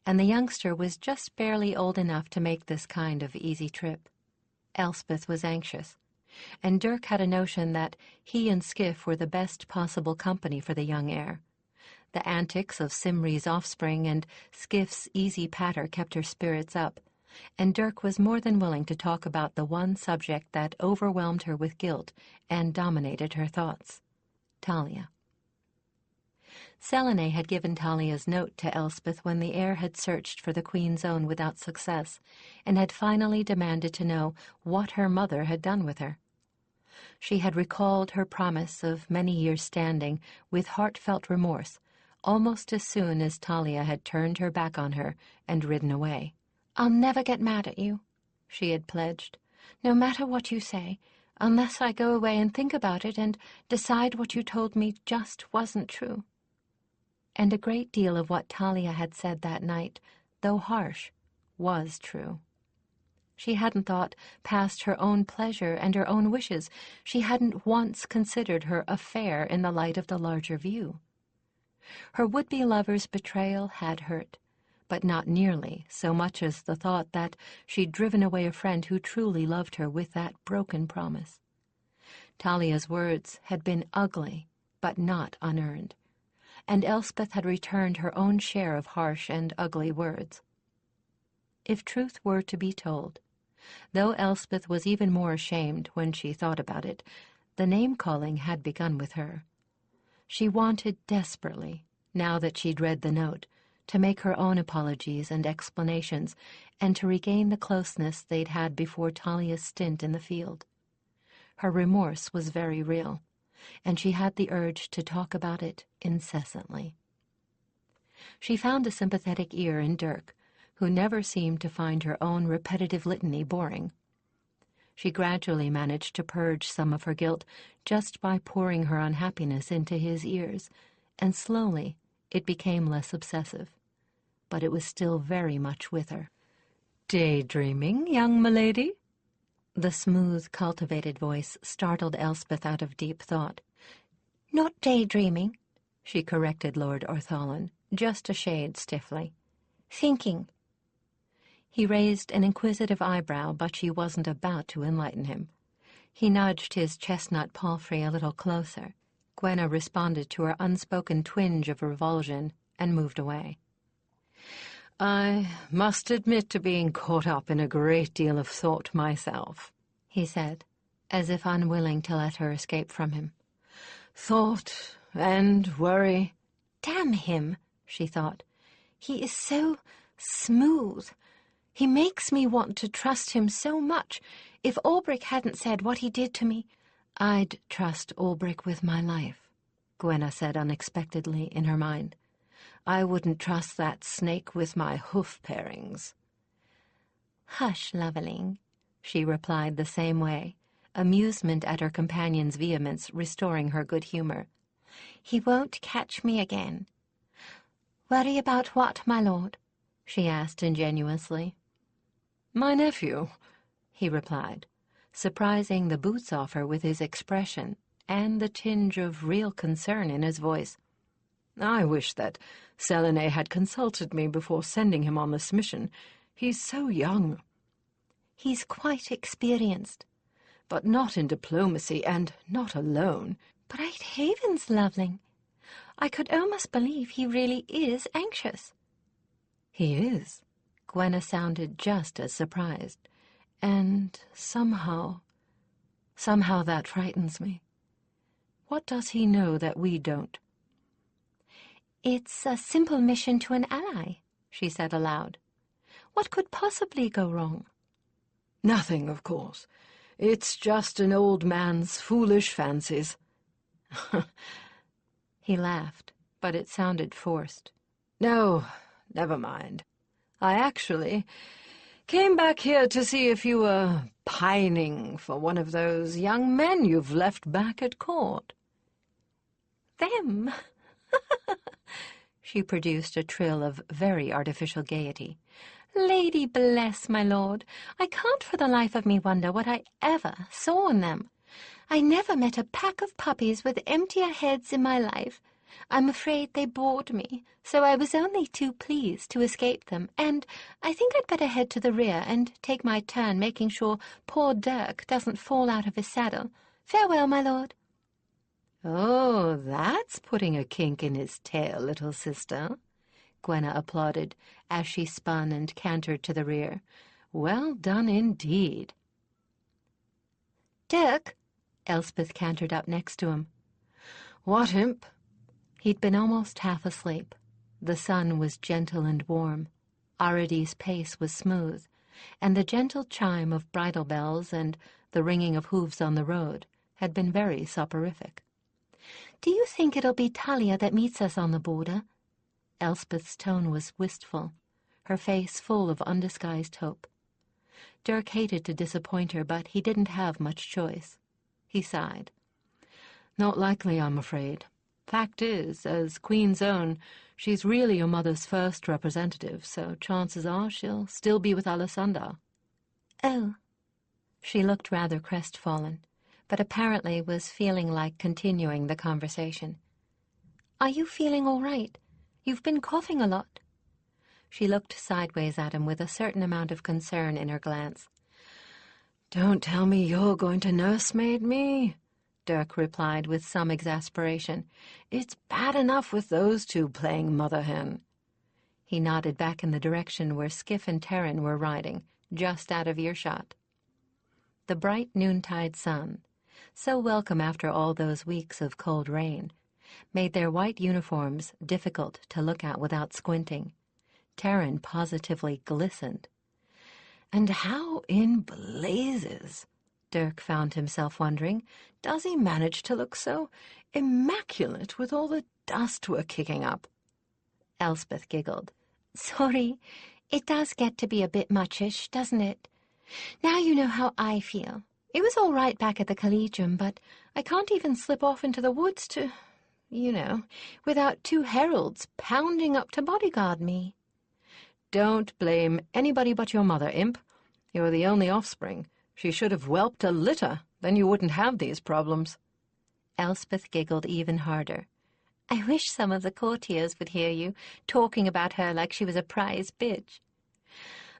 S1: and the youngster was just barely old enough to make this kind of easy trip. Elspeth was anxious, and Dirk had a notion that he and Skiff were the best possible company for the young heir. The antics of Simri's offspring and Skiff's easy patter kept her spirits up, and Dirk was more than willing to talk about the one subject that overwhelmed her with guilt and dominated her thoughts: Talia. Selene had given Talia's note to Elspeth when the heir had searched for the Queen's Own without success, and had finally demanded to know what her mother had done with her. She had recalled her promise of many years' standing with heartfelt remorse almost as soon as Talia had turned her back on her and ridden away. "I'll never get mad at you," she had pledged, "no matter what you say, unless I go away and think about it and decide what you told me just wasn't true." And a great deal of what Talia had said that night, though harsh, was true. She hadn't thought past her own pleasure and her own wishes. She hadn't once considered her affair in the light of the larger view. Her would-be lover's betrayal had hurt, but not nearly so much as the thought that she'd driven away a friend who truly loved her with that broken promise. Talia's words had been ugly, but not unearned, and Elspeth had returned her own share of harsh and ugly words. If truth were to be told, though Elspeth was even more ashamed when she thought about it, the name-calling had begun with her. She wanted desperately, now that she'd read the note, to make her own apologies and explanations, and to regain the closeness they'd had before Talia's stint in the field. Her remorse was very real, and she had the urge to talk about it incessantly. She found a sympathetic ear in Dirk, who never seemed to find her own repetitive litany boring. She gradually managed to purge some of her guilt just by pouring her unhappiness into his ears, and slowly it became less obsessive. But it was still very much with her.
S2: "Daydreaming, young milady?"
S1: The smooth, cultivated voice startled Elspeth out of deep thought.
S3: "Not daydreaming,"
S1: she corrected Lord Ortholon, just a shade stiffly.
S3: "Thinking."
S1: He raised an inquisitive eyebrow, but she wasn't about to enlighten him. He nudged his chestnut palfrey a little closer. Gwenna responded to her unspoken twinge of revulsion and moved away.
S2: "I must admit to being caught up in a great deal of thought myself,"
S1: he said, as if unwilling to let her escape from him.
S2: Thought and worry.
S1: Damn him, she thought. He is so smooth. He makes me want to trust him so much. If Ulbrich hadn't said what he did to me,
S2: I'd trust Ulbrich with my life, Gwenna said unexpectedly in her mind. I wouldn't trust that snake with my hoof parings.
S1: Hush, loveling, she replied the same way, amusement at her companion's vehemence restoring her good humor. He won't catch me again. Worry about what, my lord? She asked ingenuously.
S2: My nephew, he replied, surprising the boots off her with his expression and the tinge of real concern in his voice. I wish that Selene had consulted me before sending him on this mission. He's so young.
S1: He's quite experienced.
S2: But not in diplomacy, and not alone.
S1: Bright Havens, loveling. I could almost believe he really is anxious.
S2: He is. Gwenna sounded just as surprised. And somehow that frightens me. What does he know that we don't?
S1: It's a simple mission to an ally, she said aloud. What could possibly go wrong?
S2: Nothing, of course. It's just an old man's foolish fancies.
S1: He laughed, but it sounded forced.
S2: No, never mind. I actually came back here to see if you were pining for one of those young men you've left back at court.
S1: Them?
S3: She produced a trill of very artificial gaiety.
S1: Lady bless, my lord, I can't for the life of me wonder what I ever saw in them. I never met a pack of puppies with emptier heads in my life. I'm afraid they bored me, so I was only too pleased to escape them, and I think I'd better head to the rear and take my turn making sure poor Dirk doesn't fall out of his saddle. Farewell, my lord.
S2: Oh, that's putting a kink in his tail, little sister, Gwenna applauded as she spun and cantered to the rear. Well done indeed.
S1: Dirk,
S3: Elspeth cantered up next to him.
S2: What, imp?
S3: He'd been almost half asleep. The sun was gentle and warm. Aridy's pace was smooth, and the gentle chime of bridle bells and the ringing of hooves on the road had been very soporific.
S1: Do you think it'll be Talia that meets us on the border?
S3: Elspeth's tone was wistful, her face full of undisguised hope. Dirk hated to disappoint her, but he didn't have much choice. He sighed.
S2: Not likely, I'm afraid. Fact is, as Queen's Own, she's really your mother's first representative, so chances are she'll still be with Alessandra.
S1: Oh.
S3: She looked rather crestfallen, but apparently was feeling like continuing the conversation.
S1: Are you feeling all right? You've been coughing a lot.
S3: She looked sideways at him with a certain amount of concern in her glance.
S2: Don't tell me you're going to nursemaid me, Dirk replied with some exasperation. It's bad enough with those two playing mother-hen.
S3: He nodded back in the direction where Skiff and Terran were riding, just out of earshot. The bright noontide sun, so welcome after all those weeks of cold rain, made their white uniforms difficult to look at without squinting. Terran positively glistened.
S2: And how in blazes, Dirk found himself wondering, does he manage to look so immaculate with all the dust we're kicking up?
S3: Elspeth giggled.
S1: Sorry, it does get to be a bit muchish, doesn't it? Now you know how I feel. It was all right back at the Collegium, but I can't even slip off into the woods to, without two heralds pounding up to bodyguard me.
S2: Don't blame anybody but your mother, imp. You're the only offspring. She should have whelped a litter, then you wouldn't have these problems.
S3: Elspeth giggled even harder.
S1: I wish some of the courtiers would hear you, talking about her like she was a prize bitch.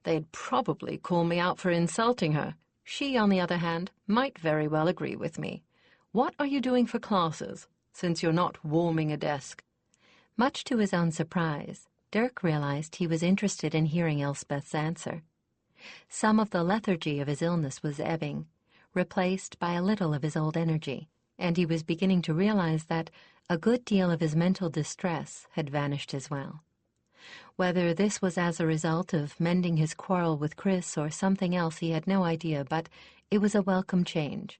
S2: They'd probably call me out for insulting her. She, on the other hand, might very well agree with me. What are you doing for classes, since you're not warming a desk?
S3: Much to his own surprise, Dirk realized he was interested in hearing Elspeth's answer. Some of the lethargy of his illness was ebbing,
S1: replaced by a little of his old energy, and he was beginning to realize that a good deal of his mental distress had vanished as well. Whether this was as a result of mending his quarrel with Chris or something else, he had no idea, but it was a welcome change.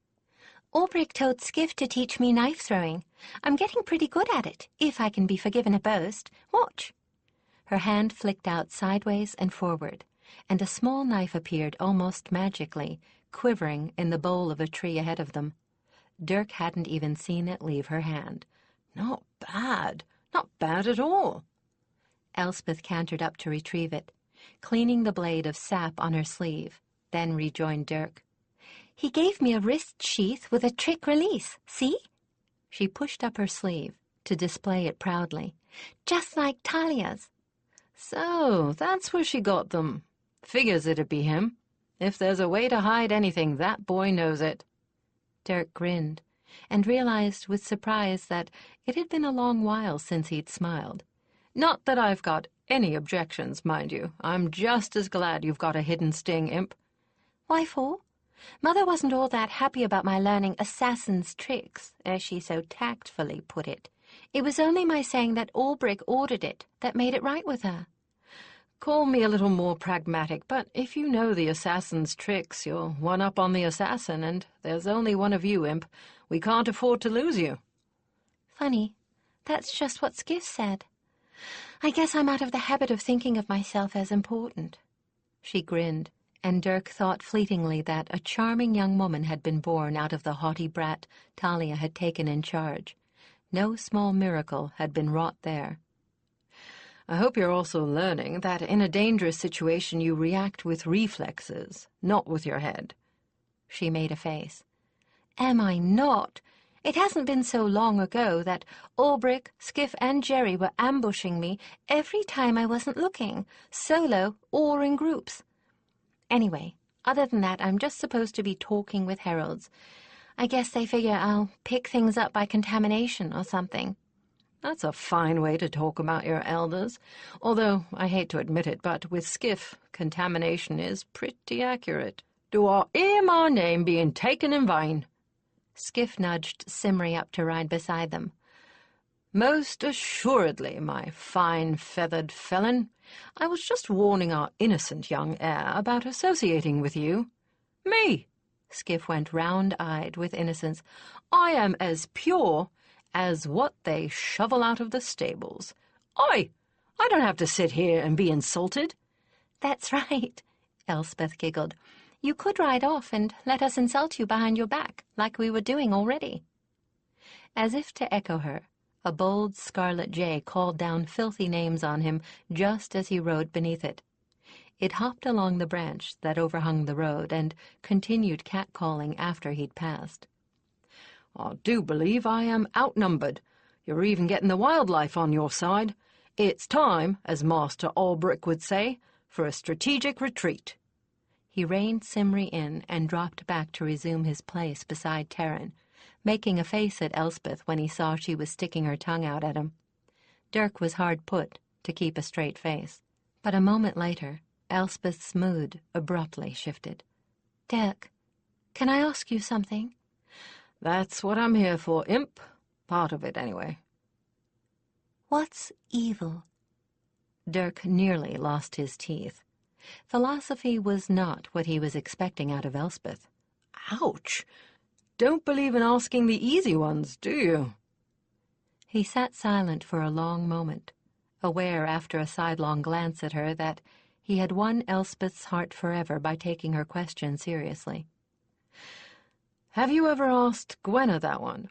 S3: Ulbrich told Skiff to teach me knife throwing. I'm getting pretty good at it, if I can be forgiven a boast. Watch.
S1: Her hand flicked out sideways and forward, and a small knife appeared almost magically, quivering in the bole of a tree ahead of them. Dirk hadn't even seen it leave her hand.
S2: Not bad. Not bad at all.
S1: Elspeth cantered up to retrieve it, cleaning the blade of sap on her sleeve, then rejoined Dirk.
S3: He gave me a wrist sheath with a trick release, see?
S1: She pushed up her sleeve to display it proudly.
S3: Just like Talia's.
S2: So, that's where she got them. Figures it'd be him. If there's a way to hide anything, that boy knows it.
S1: Dirk grinned, and realized with surprise that it had been a long while since he'd smiled.
S2: Not that I've got any objections, mind you. I'm just as glad you've got a hidden sting, Imp.
S3: Why for? Mother wasn't all that happy about my learning assassin's tricks, as she so tactfully put it. It was only my saying that Ulbrich ordered it that made it right with her.
S2: Call me a little more pragmatic, but if you know the assassin's tricks, you're one up on the assassin, and there's only one of you, Imp. We can't afford to lose you.
S3: Funny. That's just what Skiff said. I guess I'm out of the habit of thinking of myself as important.
S1: She grinned, and Dirk thought fleetingly that a charming young woman had been born out of the haughty brat Talia had taken in charge. No small miracle had been wrought there.
S2: I hope you're also learning that in a dangerous situation you react with reflexes, not with your head.
S1: She made a face.
S3: Am I not? It hasn't been so long ago that Ulbrich, Skiff, and Jerry were ambushing me every time I wasn't looking, solo or in groups. Anyway, other than that, I'm just supposed to be talking with heralds. I guess they figure I'll pick things up by contamination or something.
S2: That's a fine way to talk about your elders. Although, I hate to admit it, but with Skiff, contamination is pretty accurate. Do I hear my name being taken in vain?
S1: Skiff nudged Simri up to ride beside them.
S2: Most assuredly, my fine feathered felon. I was just warning our innocent young heir about associating with you. Me! Skiff went round-eyed with innocence. I am as pure as what they shovel out of the stables. I don't have to sit here and be insulted.
S3: That's right, Elspeth giggled. You could ride off and let us insult you behind your back, like we were doing already.
S1: As if to echo her, a bold scarlet jay called down filthy names on him just as he rode beneath it. It hopped along the branch that overhung the road and continued catcalling after he'd passed.
S2: I do believe I am outnumbered. You're even getting the wildlife on your side. It's time, as Master Ulbrich would say, for a strategic retreat.
S1: He reined Simri in and dropped back to resume his place beside Terran, making a face at Elspeth when he saw she was sticking her tongue out at him. Dirk was hard put to keep a straight face, but a moment later, Elspeth's mood abruptly shifted.
S3: Dirk, can I ask you something?
S2: That's what I'm here for, Imp. Part of it, anyway.
S3: What's evil?
S1: Dirk nearly lost his teeth. Philosophy was not what he was expecting out of Elspeth.
S2: Ouch! Don't believe in asking the easy ones, do you?
S1: He sat silent for a long moment, aware after a sidelong glance at her that he had won Elspeth's heart forever by taking her question seriously.
S2: Have you ever asked Gwenna that one?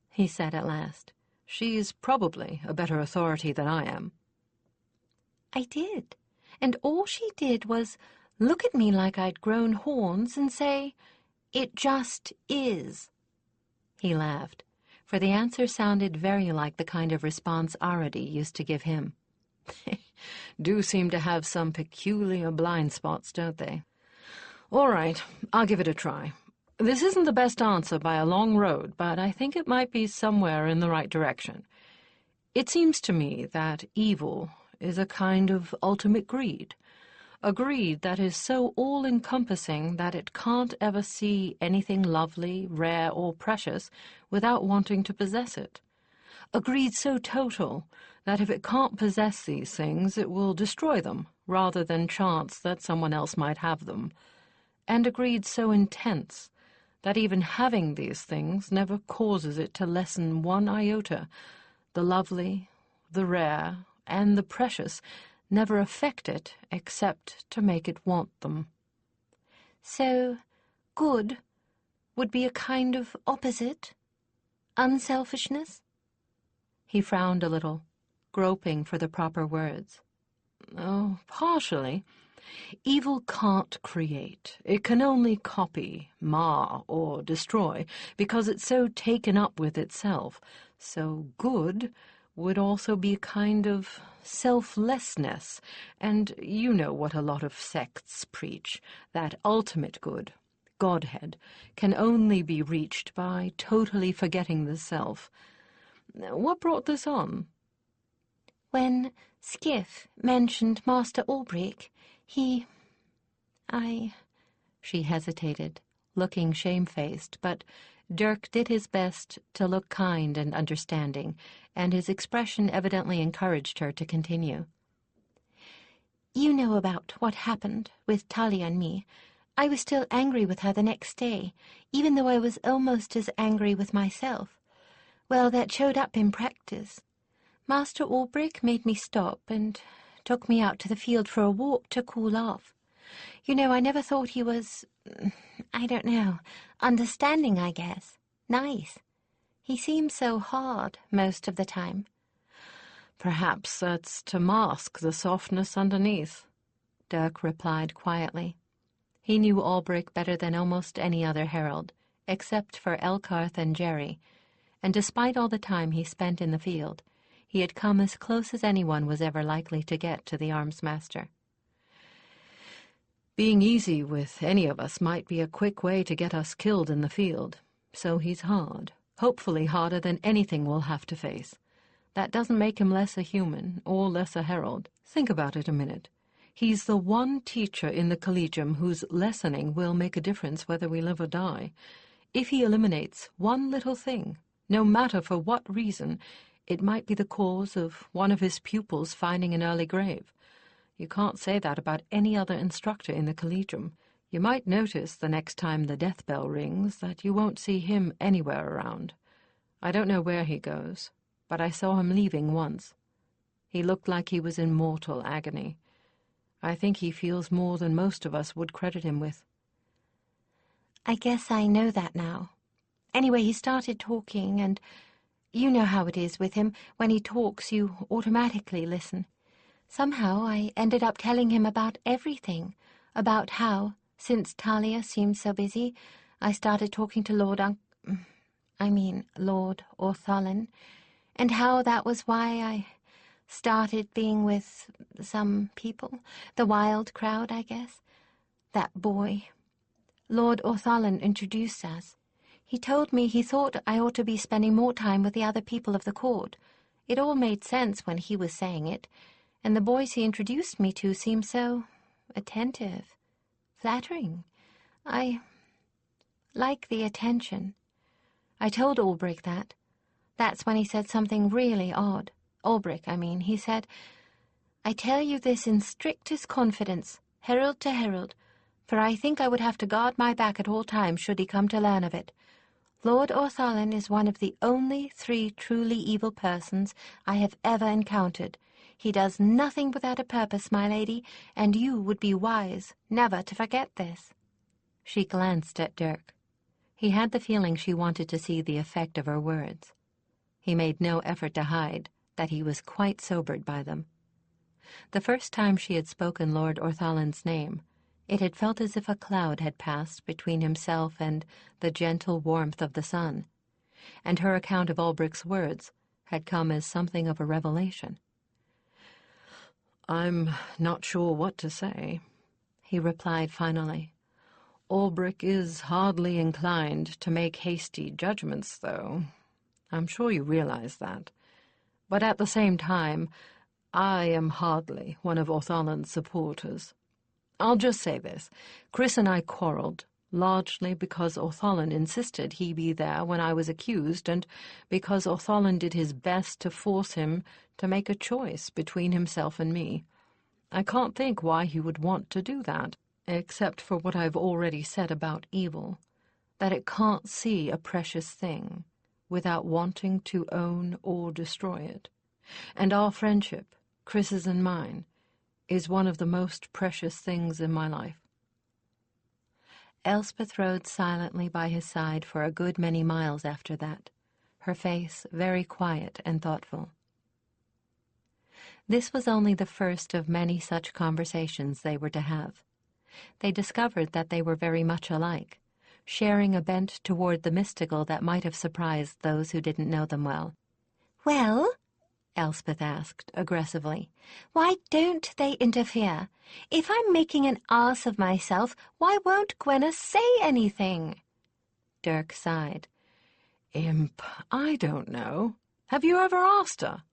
S1: He said at last.
S2: She's probably a better authority than I am.
S3: I did, and all she did was look at me like I'd grown horns and say, "It just is."
S1: He laughed, for the answer sounded very like the kind of response Aradi used to give him.
S2: Do seem to have some peculiar blind spots, don't they? All right, I'll give it a try. This isn't the best answer by a long road, but I think it might be somewhere in the right direction. It seems to me that evil is a kind of ultimate greed, A greed that is so all-encompassing that it can't ever see anything lovely, rare, or precious without wanting to possess it. A greed so total that if it can't possess these things, it will destroy them, rather than chance that someone else might have them. And a greed so intense that even having these things never causes it to lessen one iota. The lovely, the rare, and the precious never affect it except to make it want them.
S3: So, good would be a kind of opposite? Unselfishness?
S2: He frowned a little, groping for the proper words. Oh, partially. Evil can't create. It can only copy, mar, or destroy, because it's so taken up with itself. So good would also be a kind of selflessness, and you know what a lot of sects preach, that ultimate good, Godhead, can only be reached by totally forgetting the self. What brought this on?
S3: When Skiff mentioned Master Albrecht,
S1: She hesitated, looking shamefaced, but Dirk did his best to look kind and understanding, and his expression evidently encouraged her to continue.
S3: You know about what happened with Talia and me. I was still angry with her the next day, even though I was almost as angry with myself. Well, that showed up in practice. Master Albrecht made me stop and took me out to the field for a walk to cool off. You know, I never thought he was, I don't know, understanding, I guess. Nice. He seemed so hard most of the time.
S2: Perhaps that's to mask the softness underneath,
S1: Dirk replied quietly. He knew Albrecht better than almost any other herald, except for Elkarth and Jerry, and despite all the time he spent in the field, he had come as close as anyone was ever likely to get to the arms-master.
S2: Being easy with any of us might be a quick way to get us killed in the field, so he's hard, hopefully harder than anything we'll have to face. That doesn't make him less a human or less a herald. Think about it a minute. He's the one teacher in the collegium whose lessoning will make a difference whether we live or die. If he eliminates one little thing, no matter for what reason, it might be the cause of one of his pupils finding an early grave. You can't say that about any other instructor in the collegium. You might notice the next time the death bell rings that you won't see him anywhere around. I don't know where he goes, but I saw him leaving once. He looked like he was in mortal agony. I think he feels more than most of us would credit him with.
S3: I guess I know that now. Anyway, he started talking, and you know how it is with him. When he talks, you automatically listen. Somehow I ended up telling him about everything, about how, since Talia seemed so busy, I started talking to Lord Ortholin, and how that was why I started being with some people, the wild crowd, I guess. That boy. Lord Ortholin introduced us. He told me he thought I ought to be spending more time with the other people of the court. It all made sense when he was saying it, and the boys he introduced me to seemed so attentive, flattering. I like the attention. I told Albrecht that. That's when he said something really odd. Albrecht, I mean. He said, "I tell you this in strictest confidence, herald to herald, for I think I would have to guard my back at all times should he come to learn of it. Lord Ortholin is one of the only 3 truly evil persons I have ever encountered. He does nothing without a purpose, my lady, and you would be wise never to forget this."
S1: She glanced at Dirk. He had the feeling she wanted to see the effect of her words. He made no effort to hide that he was quite sobered by them. The first time she had spoken Lord Ortholin's name, it had felt as if a cloud had passed between himself and the gentle warmth of the sun, and her account of Albrecht's words had come as something of a revelation.
S2: "I'm not sure what to say," he replied finally. "Albrecht is hardly inclined to make hasty judgments, though. I'm sure you realize that. But at the same time, I am hardly one of Ortholin's supporters. I'll just say this. Chris and I quarrelled, largely because Ortholin insisted he be there when I was accused, and because Ortholin did his best to force him to make a choice between himself and me. I can't think why he would want to do that, except for what I've already said about evil, that it can't see a precious thing without wanting to own or destroy it. And our friendship, Chris's and mine, is one of the most precious things in my life.
S1: Elspeth rode silently by his side for a good many miles after that, her face very quiet and thoughtful. This was only the first of many such conversations they were to have. They discovered that they were very much alike, sharing a bent toward the mystical that might have surprised those who didn't know them well.
S3: Well,
S1: Elspeth asked aggressively,
S3: why don't they interfere? If I'm making an ass of myself, why won't Gwenna say anything?
S1: Dirk sighed.
S2: Imp, I don't know. Have you ever asked her?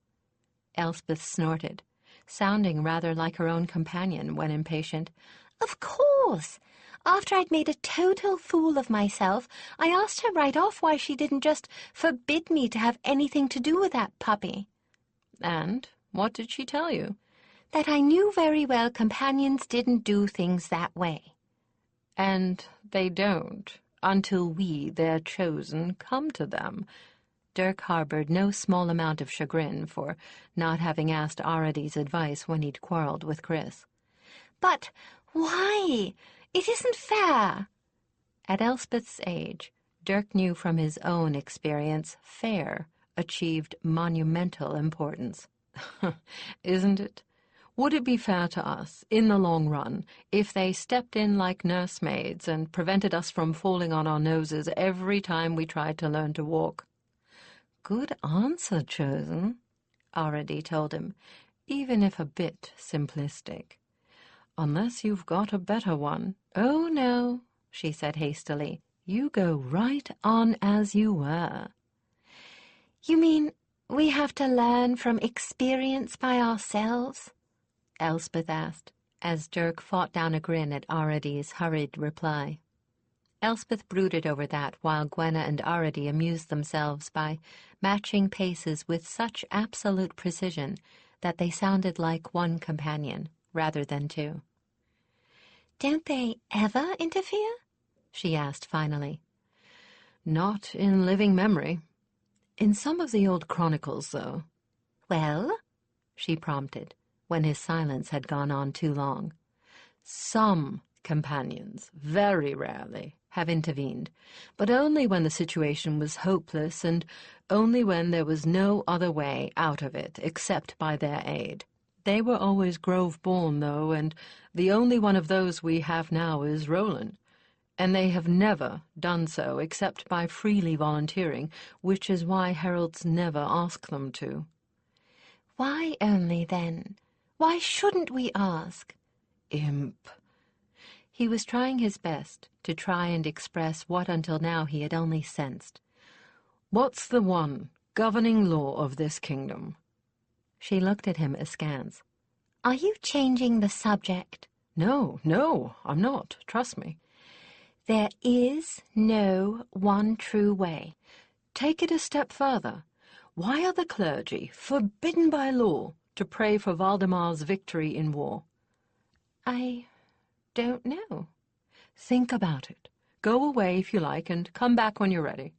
S1: Elspeth snorted, sounding rather like her own companion when impatient.
S3: Of course. After I'd made a total fool of myself, I asked her right off why she didn't just forbid me to have anything to do with that puppy.
S2: And what did she tell you?
S3: That I knew very well companions didn't do things that way.
S2: And they don't, until we, their chosen, come to them.
S1: Dirk harbored no small amount of chagrin for not having asked Arady's advice when he'd quarreled with Chris.
S3: But why? It isn't fair.
S1: At Elspeth's age, Dirk knew from his own experience fair achieved monumental importance.
S2: Isn't it? Would it be fair to us, in the long run, if they stepped in like nursemaids and prevented us from falling on our noses every time we tried to learn to walk?
S1: Good answer, Chosen, Arady told him, even if a bit simplistic.
S2: Unless you've got a better one.
S1: Oh, no, she said hastily. You go right on as you were.
S3: You mean we have to learn from experience by ourselves?
S1: Elspeth asked, as Dirk fought down a grin at Arady's hurried reply. Elspeth brooded over that while Gwenna and Arady amused themselves by matching paces with such absolute precision that they sounded like one companion rather than two.
S3: Don't they ever interfere?
S1: She asked finally.
S2: Not in living memory. In some of the old chronicles, though.
S3: Well?
S1: She prompted, when his silence had gone on too long.
S2: Some companions, very rarely, have intervened, but only when the situation was hopeless and only when there was no other way out of it except by their aid. They were always Grove-born, though, and the only one of those we have now is Roland, and they have never done so except by freely volunteering, which is why heralds never ask them to.
S3: Why only, then? Why shouldn't we ask?
S2: Imp.
S1: He was trying his best to try and express what until now he had only sensed.
S2: What's the one governing law of this kingdom?
S1: She looked at him askance.
S3: Are you changing the subject?
S2: No, I'm not. Trust me.
S3: There is no one true way.
S2: Take it a step further. Why are the clergy forbidden by law to pray for Valdemar's victory in war?
S1: I don't know.
S2: Think about it. Go away if you like, and come back when you're ready.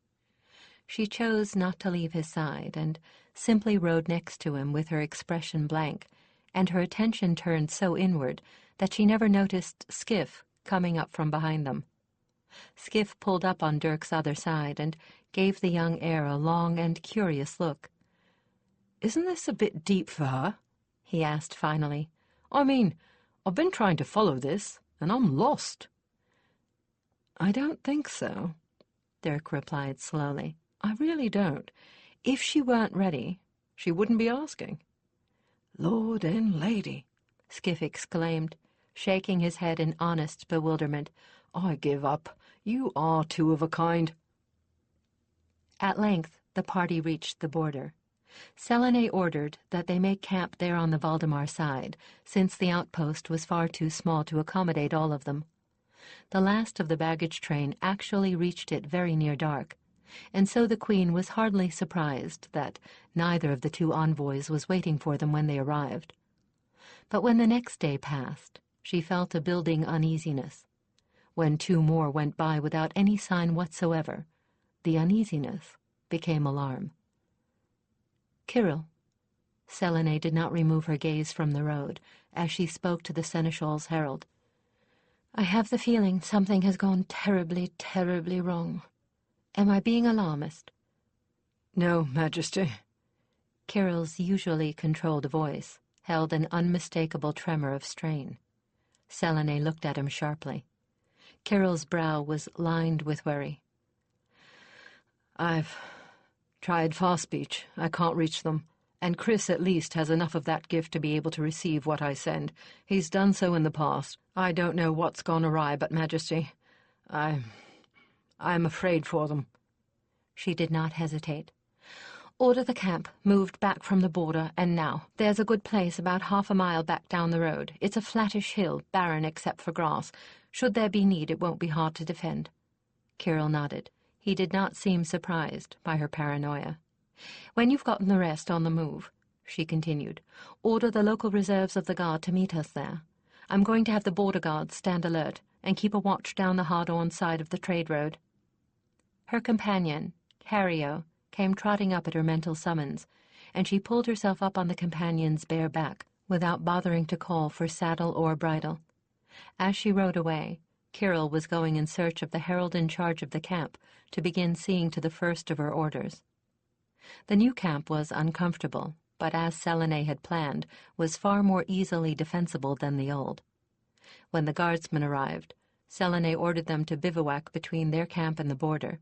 S1: She chose not to leave his side, and simply rode next to him with her expression blank, and her attention turned so inward that she never noticed Skiff coming up from behind them. Skiff pulled up on Dirk's other side and gave the young heir a long and curious look.
S2: Isn't this a bit deep for her?
S1: He asked finally.
S2: I mean, I've been trying to follow this, and I'm lost. I don't think so, Dirk replied slowly. I really don't. If she weren't ready, she wouldn't be asking. Lord and Lady,
S1: Skiff exclaimed, shaking his head in honest bewilderment.
S2: I give up. You are two of a kind.
S1: At length the party reached the border. Selene ordered that they make camp there on the Valdemar side, since the outpost was far too small to accommodate all of them. The last of the baggage train actually reached it very near dark, and so the Queen was hardly surprised that neither of the two envoys was waiting for them when they arrived. But when the next day passed, she felt a building uneasiness. When two more went by without any sign whatsoever, the uneasiness became alarm. "Kirill." Selene did not remove her gaze from the road as she spoke to the Seneschal's herald. "I have the feeling something has gone terribly, terribly wrong. Am I being alarmist?"
S2: "No, Majesty."
S1: Kirill's usually controlled voice held an unmistakable tremor of strain. Selene looked at him sharply. Kirill's brow was lined with worry.
S2: "I've tried fast speech. I can't reach them. And Chris at least has enough of that gift to be able to receive what I send. He's done so in the past. I don't know what's gone awry, but Majesty, I'm afraid for them."
S1: She did not hesitate. "Order the camp moved back from the border, and now. There's a good place about 1/2 mile back down the road. It's a flattish hill, barren except for grass. Should there be need, it won't be hard to defend." Kirill nodded. He did not seem surprised by her paranoia. "When you've gotten the rest on the move," she continued, "order the local reserves of the guard to meet us there. I'm going to have the border guards stand alert and keep a watch down the hard-on side of the trade road." Her companion, Cario, came trotting up at her mental summons, and she pulled herself up on the companion's bare back without bothering to call for saddle or bridle. As she rode away, Kirill was going in search of the herald in charge of the camp to begin seeing to the first of her orders. The new camp was uncomfortable, but as Selene had planned, was far more easily defensible than the old. When the guardsmen arrived, Selene ordered them to bivouac between their camp and the border.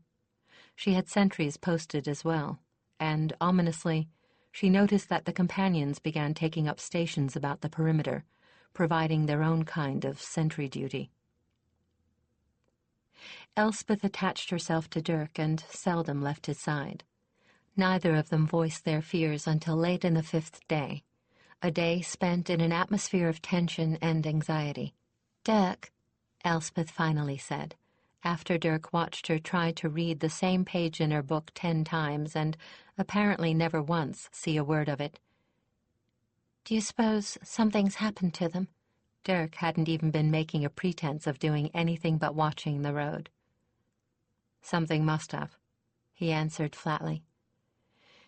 S1: She had sentries posted as well, and, ominously, she noticed that the companions began taking up stations about the perimeter, providing their own kind of sentry duty. Elspeth attached herself to Dirk and seldom left his side. Neither of them voiced their fears until late in the 5th day, a day spent in an atmosphere of tension and anxiety. "Dirk," Elspeth finally said, after Dirk watched her try to read the same page in her book 10 times and apparently never once see a word of it. "Do you suppose something's happened to them?" Dirk hadn't even been making a pretense of doing anything but watching the road. "Something must have," he answered flatly.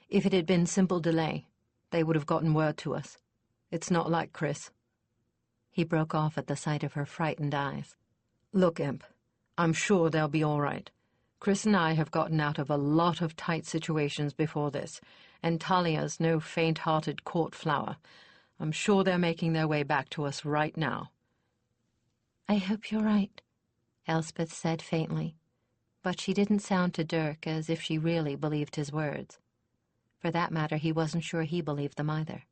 S1: "If it had been simple delay, they would have gotten word to us. It's not like Chris." He broke off at the sight of her frightened eyes. "Look, Imp, I'm sure they'll be all right. Chris and I have gotten out of a lot of tight situations before this, and Talia's no faint-hearted court flower. I'm sure they're making their way back to us right now." "I hope you're right," Elspeth said faintly, but she didn't sound to Dirk as if she really believed his words. For that matter, he wasn't sure he believed them either.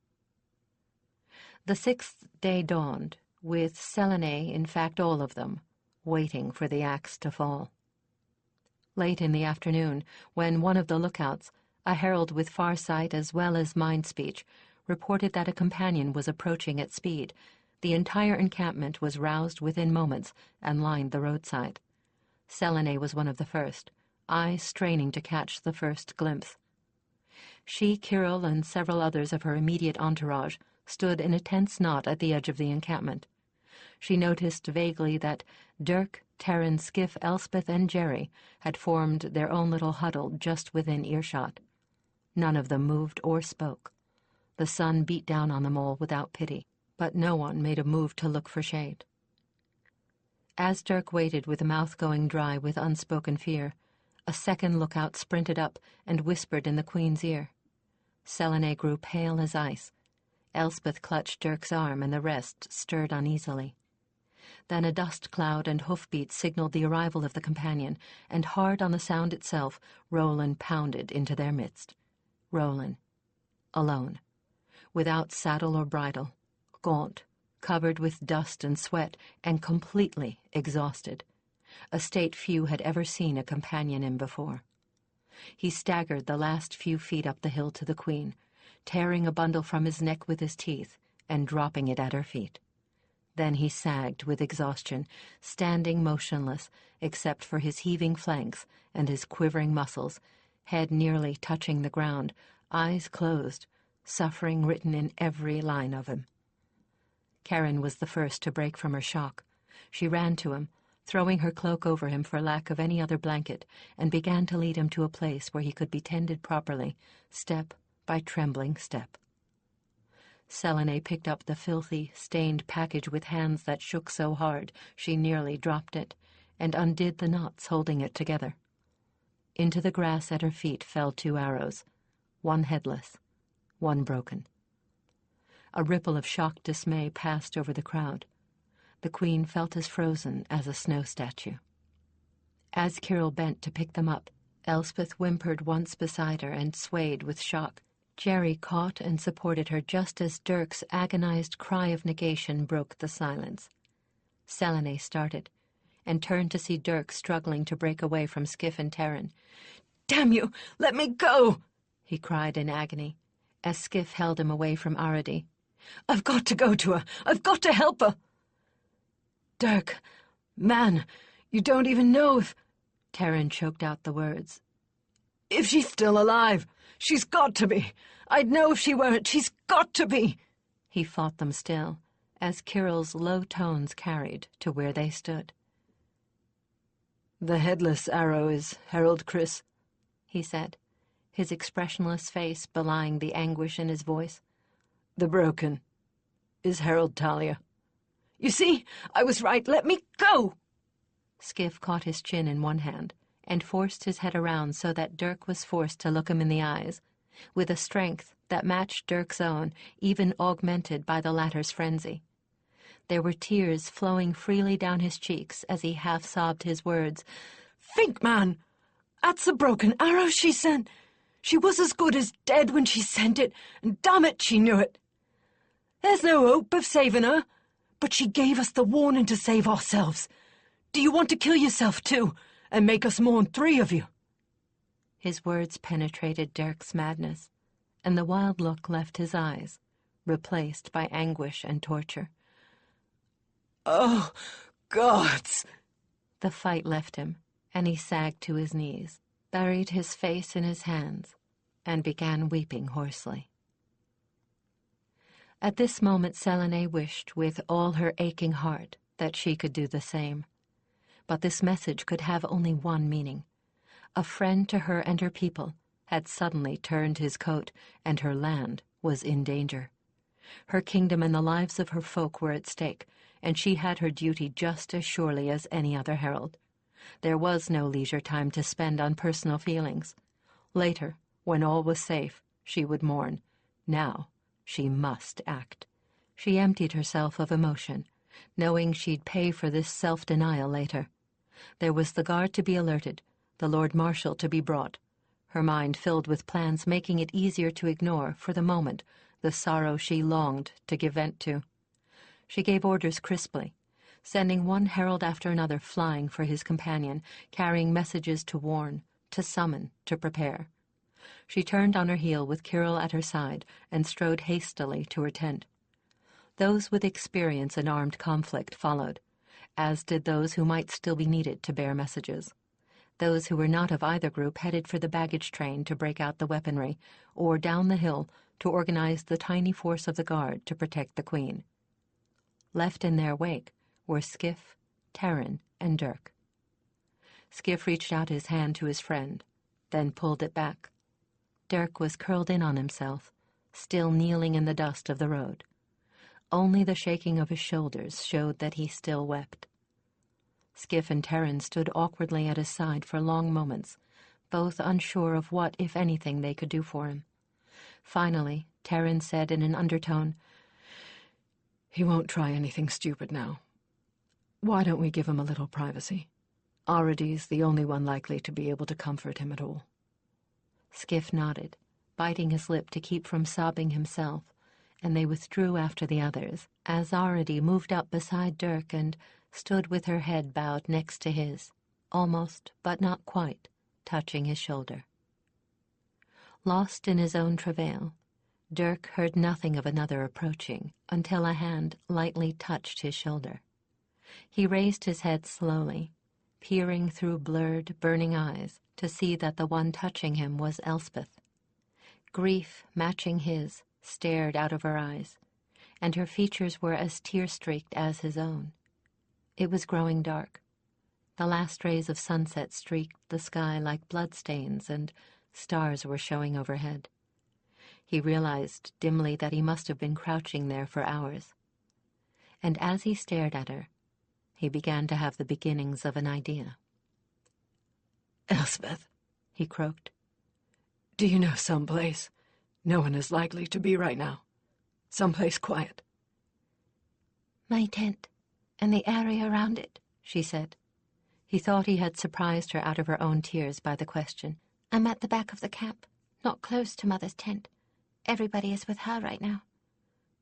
S1: The 6th day dawned, with Selene, in fact all of them, waiting for the axe to fall. Late in the afternoon, when one of the lookouts, a herald with far sight as well as mind speech, reported that a companion was approaching at speed, the entire encampment was roused within moments and lined the roadside. Selene was one of the first, eyes straining to catch the first glimpse. She, Kirill, and several others of her immediate entourage stood in a tense knot at the edge of the encampment. She noticed vaguely that Dirk, Terran, Skiff, Elspeth, and Jerry had formed their own little huddle just within earshot. None of them moved or spoke. The sun beat down on them all without pity, but no one made a move to look for shade. As Dirk waited with a mouth going dry with unspoken fear, a second lookout sprinted up and whispered in the Queen's ear. Selene grew pale as ice. Elspeth clutched Dirk's arm, and the rest stirred uneasily. Then a dust cloud and hoofbeats signaled the arrival of the companion, and hard on the sound itself, Roland pounded into their midst. Roland, alone, without saddle or bridle, gaunt, covered with dust and sweat, and completely exhausted, a state few had ever seen a companion in before. He staggered the last few feet up the hill to the Queen, tearing a bundle from his neck with his teeth and dropping it at her feet. Then he sagged with exhaustion, standing motionless except for his heaving flanks and his quivering muscles, head nearly touching the ground, eyes closed, suffering written in every line of him. Karen was the first to break from her shock. She ran to him, throwing her cloak over him for lack of any other blanket, and began to lead him to a place where he could be tended properly, step by trembling step. Selene picked up the filthy, stained package with hands that shook so hard she nearly dropped it, and undid the knots holding it together. Into the grass at her feet fell 2 arrows, one headless, one broken. A ripple of shocked dismay passed over the crowd. The Queen felt as frozen as a snow statue. As Kyril bent to pick them up, Elspeth whimpered once beside her and swayed with shock. Jerry caught and supported her just as Dirk's agonized cry of negation broke the silence. Selene started, and turned to see Dirk struggling to break away from Skiff and Terran. "Damn you! Let me go!" he cried in agony, as Skiff held him away from Aradi. "I've got to go to her! I've got to help her!" "Dirk, man, you don't even know if—" Terran choked out the words. "If she's still alive! She's got to be! I'd know if she weren't! She's got to be!" He fought them still, as Kyril's low tones carried to where they stood. "The headless arrow is Harold Chris," he said, his expressionless face belying the anguish in his voice. "The broken is Harold Talia. You see, I was right. Let me go!" Skiff caught his chin in one hand and forced his head around so that Dirk was forced to look him in the eyes, with a strength that matched Dirk's own, even augmented by the latter's frenzy. There were tears flowing freely down his cheeks as he half-sobbed his words. "Think, man! That's a broken arrow she sent! She was as good as dead when she sent it, and damn it, she knew it! There's no hope of saving her, but she gave us the warning to save ourselves. Do you want to kill yourself too, and make us mourn 3 of you?" His words penetrated Dirk's madness, and the wild look left his eyes, replaced by anguish and torture. "Oh, gods!" The fight left him, and he sagged to his knees, buried his face in his hands, and began weeping hoarsely. At this moment Selene wished with all her aching heart that she could do the same. But this message could have only one meaning. A friend to her and her people had suddenly turned his coat, and her land was in danger. Her kingdom and the lives of her folk were at stake, and she had her duty just as surely as any other herald. There was no leisure time to spend on personal feelings. Later, when all was safe, she would mourn. Now, she must act. She emptied herself of emotion, knowing she'd pay for this self-denial later. There was the guard to be alerted, the Lord Marshal to be brought, her mind filled with plans making it easier to ignore, for the moment, the sorrow she longed to give vent to. She gave orders crisply, sending one herald after another flying for his companion, carrying messages to warn, to summon, to prepare. She turned on her heel with Kyril at her side and strode hastily to her tent. Those with experience in armed conflict followed, as did those who might still be needed to bear messages. Those who were not of either group headed for the baggage train to break out the weaponry, or down the hill to organize the tiny force of the guard to protect the Queen. Left in their wake were Skiff, Terran, and Dirk. Skiff reached out his hand to his friend, then pulled it back. Dirk was curled in on himself, still kneeling in the dust of the road. Only the shaking of his shoulders showed that he still wept. Skiff and Terran stood awkwardly at his side for long moments, both unsure of what, if anything, they could do for him. Finally, Terran said in an undertone, "He won't try anything stupid now. Why don't we give him a little privacy? Aridy's the only one likely to be able to comfort him at all." Skiff nodded, biting his lip to keep from sobbing himself, and they withdrew after the others, as Aridy moved up beside Dirk and stood with her head bowed next to his, almost, but not quite, touching his shoulder. Lost in his own travail, Dirk heard nothing of another approaching until a hand lightly touched his shoulder. He raised his head slowly, peering through blurred, burning eyes to see that the one touching him was Elspeth. Grief, matching his, stared out of her eyes, and her features were as tear-streaked as his own. It was growing dark. The last rays of sunset streaked the sky like bloodstains, and stars were showing overhead. He realized dimly that he must have been crouching there for hours. And as he stared at her, he began to have the beginnings of an idea.
S2: "Elspeth," he croaked, "do you know some place no one is likely to be right now? Someplace quiet?"
S3: "My tent, and the area around it,"
S1: she said. He thought he had surprised her out of her own tears by the question.
S3: "I'm at the back of the camp, not close to Mother's tent. Everybody is with her right now."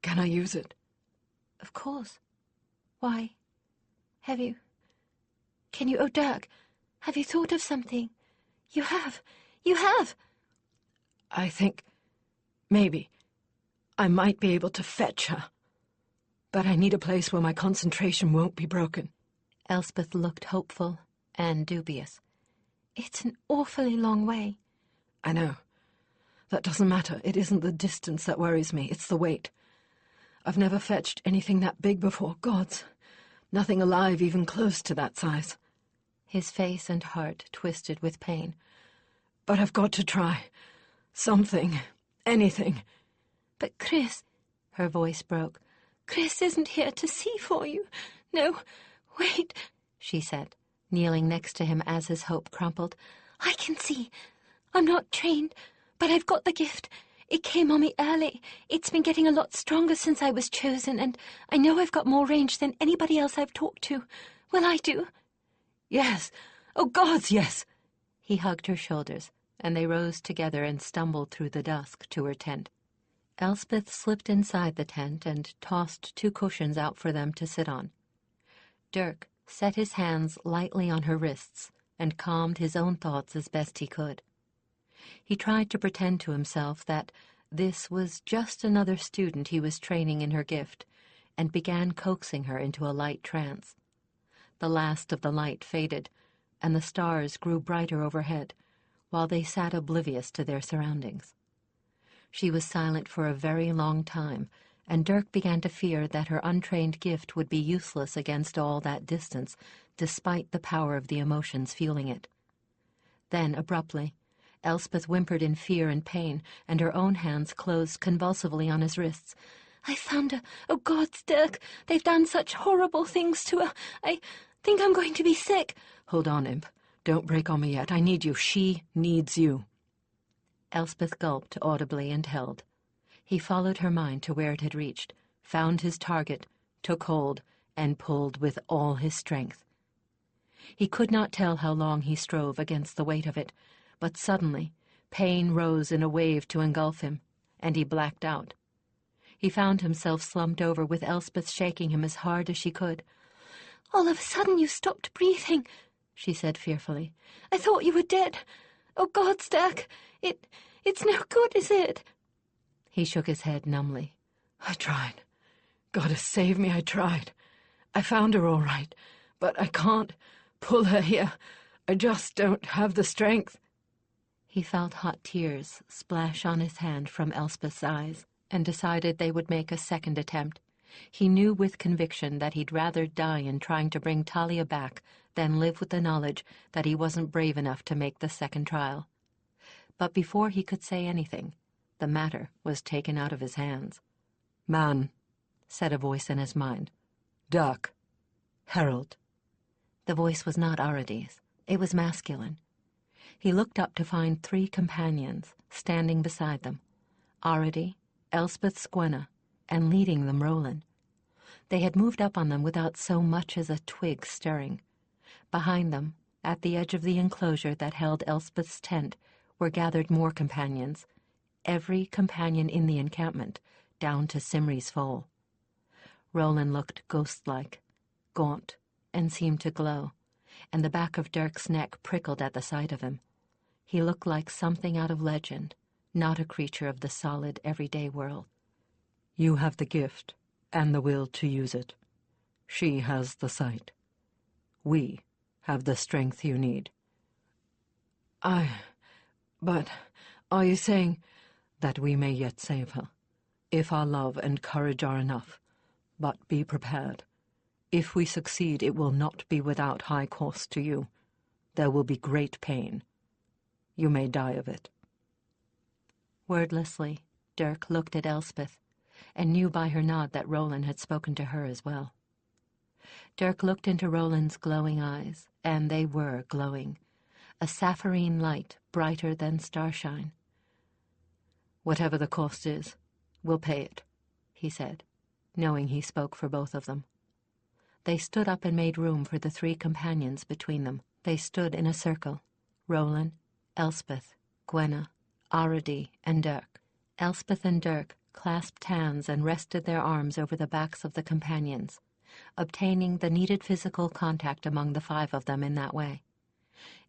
S2: "Can I use it?"
S3: "Of course. Why? Can you, oh Dirk, have you thought of something? You have!
S2: "I think maybe I might be able to fetch her. But I need a place where my concentration won't be broken."
S1: Elspeth looked hopeful and dubious.
S3: "It's an awfully long way."
S2: "I know. That doesn't matter. It isn't the distance that worries me. It's the weight. I've never fetched anything that big before. Gods, nothing alive even close to that size."
S1: His face and heart twisted with pain.
S2: "But I've got to try. Something. Anything."
S3: "But Chris,"
S1: her voice broke.
S3: "Chris isn't here to see for you. No, wait,"
S1: she said, kneeling next to him as his hope crumpled.
S3: "I can see. I'm not trained, but I've got the gift. It came on me early. It's been getting a lot stronger since I was chosen, and I know I've got more range than anybody else I've talked to. Will I do?"
S2: "Yes. Oh, gods, yes."
S1: He hugged her shoulders, and they rose together and stumbled through the dusk to her tent. Elspeth slipped inside the tent and tossed 2 cushions out for them to sit on. Dirk set his hands lightly on her wrists and calmed his own thoughts as best he could. He tried to pretend to himself that this was just another student he was training in her gift, and began coaxing her into a light trance. The last of the light faded, and the stars grew brighter overhead, while they sat oblivious to their surroundings. She was silent for a very long time, and Dirk began to fear that her untrained gift would be useless against all that distance, despite the power of the emotions fueling it. Then, abruptly, Elspeth whimpered in fear and pain, and her own hands closed convulsively on his wrists.
S3: "I found her. Oh, gods, Dirk, they've done such horrible things to her. I think I'm going to be sick."
S2: "Hold on, Imp. Don't break on me yet. I need you. She needs you."
S1: Elspeth gulped audibly and held. He followed her mind to where it had reached, found his target, took hold, and pulled with all his strength. He could not tell how long he strove against the weight of it, but suddenly pain rose in a wave to engulf him, and he blacked out. He found himself slumped over with Elspeth shaking him as hard as she could.
S3: "All of a sudden you stopped breathing," she said fearfully. "I thought you were dead. Oh, gods, Dirk, it's no good, is it?"
S1: He shook his head numbly.
S2: "I tried. Gotta save me, I tried. I found her all right, but I can't pull her here. I just don't have the strength."
S1: He felt hot tears splash on his hand from Elspeth's eyes, and decided they would make a second attempt. He knew with conviction that he'd rather die in trying to bring Talia back than live with the knowledge that he wasn't brave enough to make the second trial. But before he could say anything, the matter was taken out of his hands.
S2: "Man,"
S1: said a voice in his mind.
S2: "Dirk. Harold."
S1: The voice was not Aradi's. It was masculine. He looked up to find 3 companions standing beside them, Aradi, Elspeth Squenna, and leading them Roland. They had moved up on them without so much as a twig stirring. Behind them, at the edge of the enclosure that held Elspeth's tent, were gathered more companions, every companion in the encampment, down to Simri's foal. Roland looked ghost-like, gaunt, and seemed to glow, and the back of Dirk's neck prickled at the sight of him. He looked like something out of legend, not a creature of the solid, everyday world.
S2: You have the gift and the will to use it. She has the sight. We have the strength you need. But are you saying that we may yet save her, if our love and courage are enough? But be prepared. If we succeed, it will not be without high cost to you. There will be great pain. You may die of it.
S1: Wordlessly, Dirk looked at Elspeth, and knew by her nod that Roland had spoken to her as well. Dirk looked into Roland's glowing eyes, and they were glowing, a sapphirine light brighter than starshine.
S2: Whatever the cost is, we'll pay it,
S1: he said, knowing he spoke for both of them. They stood up and made room for the three companions between them. They stood in a circle, Roland, Elspeth, Gwenna, Aradi, and Dirk. Elspeth and Dirk clasped hands and rested their arms over the backs of the companions, obtaining the needed physical contact among the five of them in that way.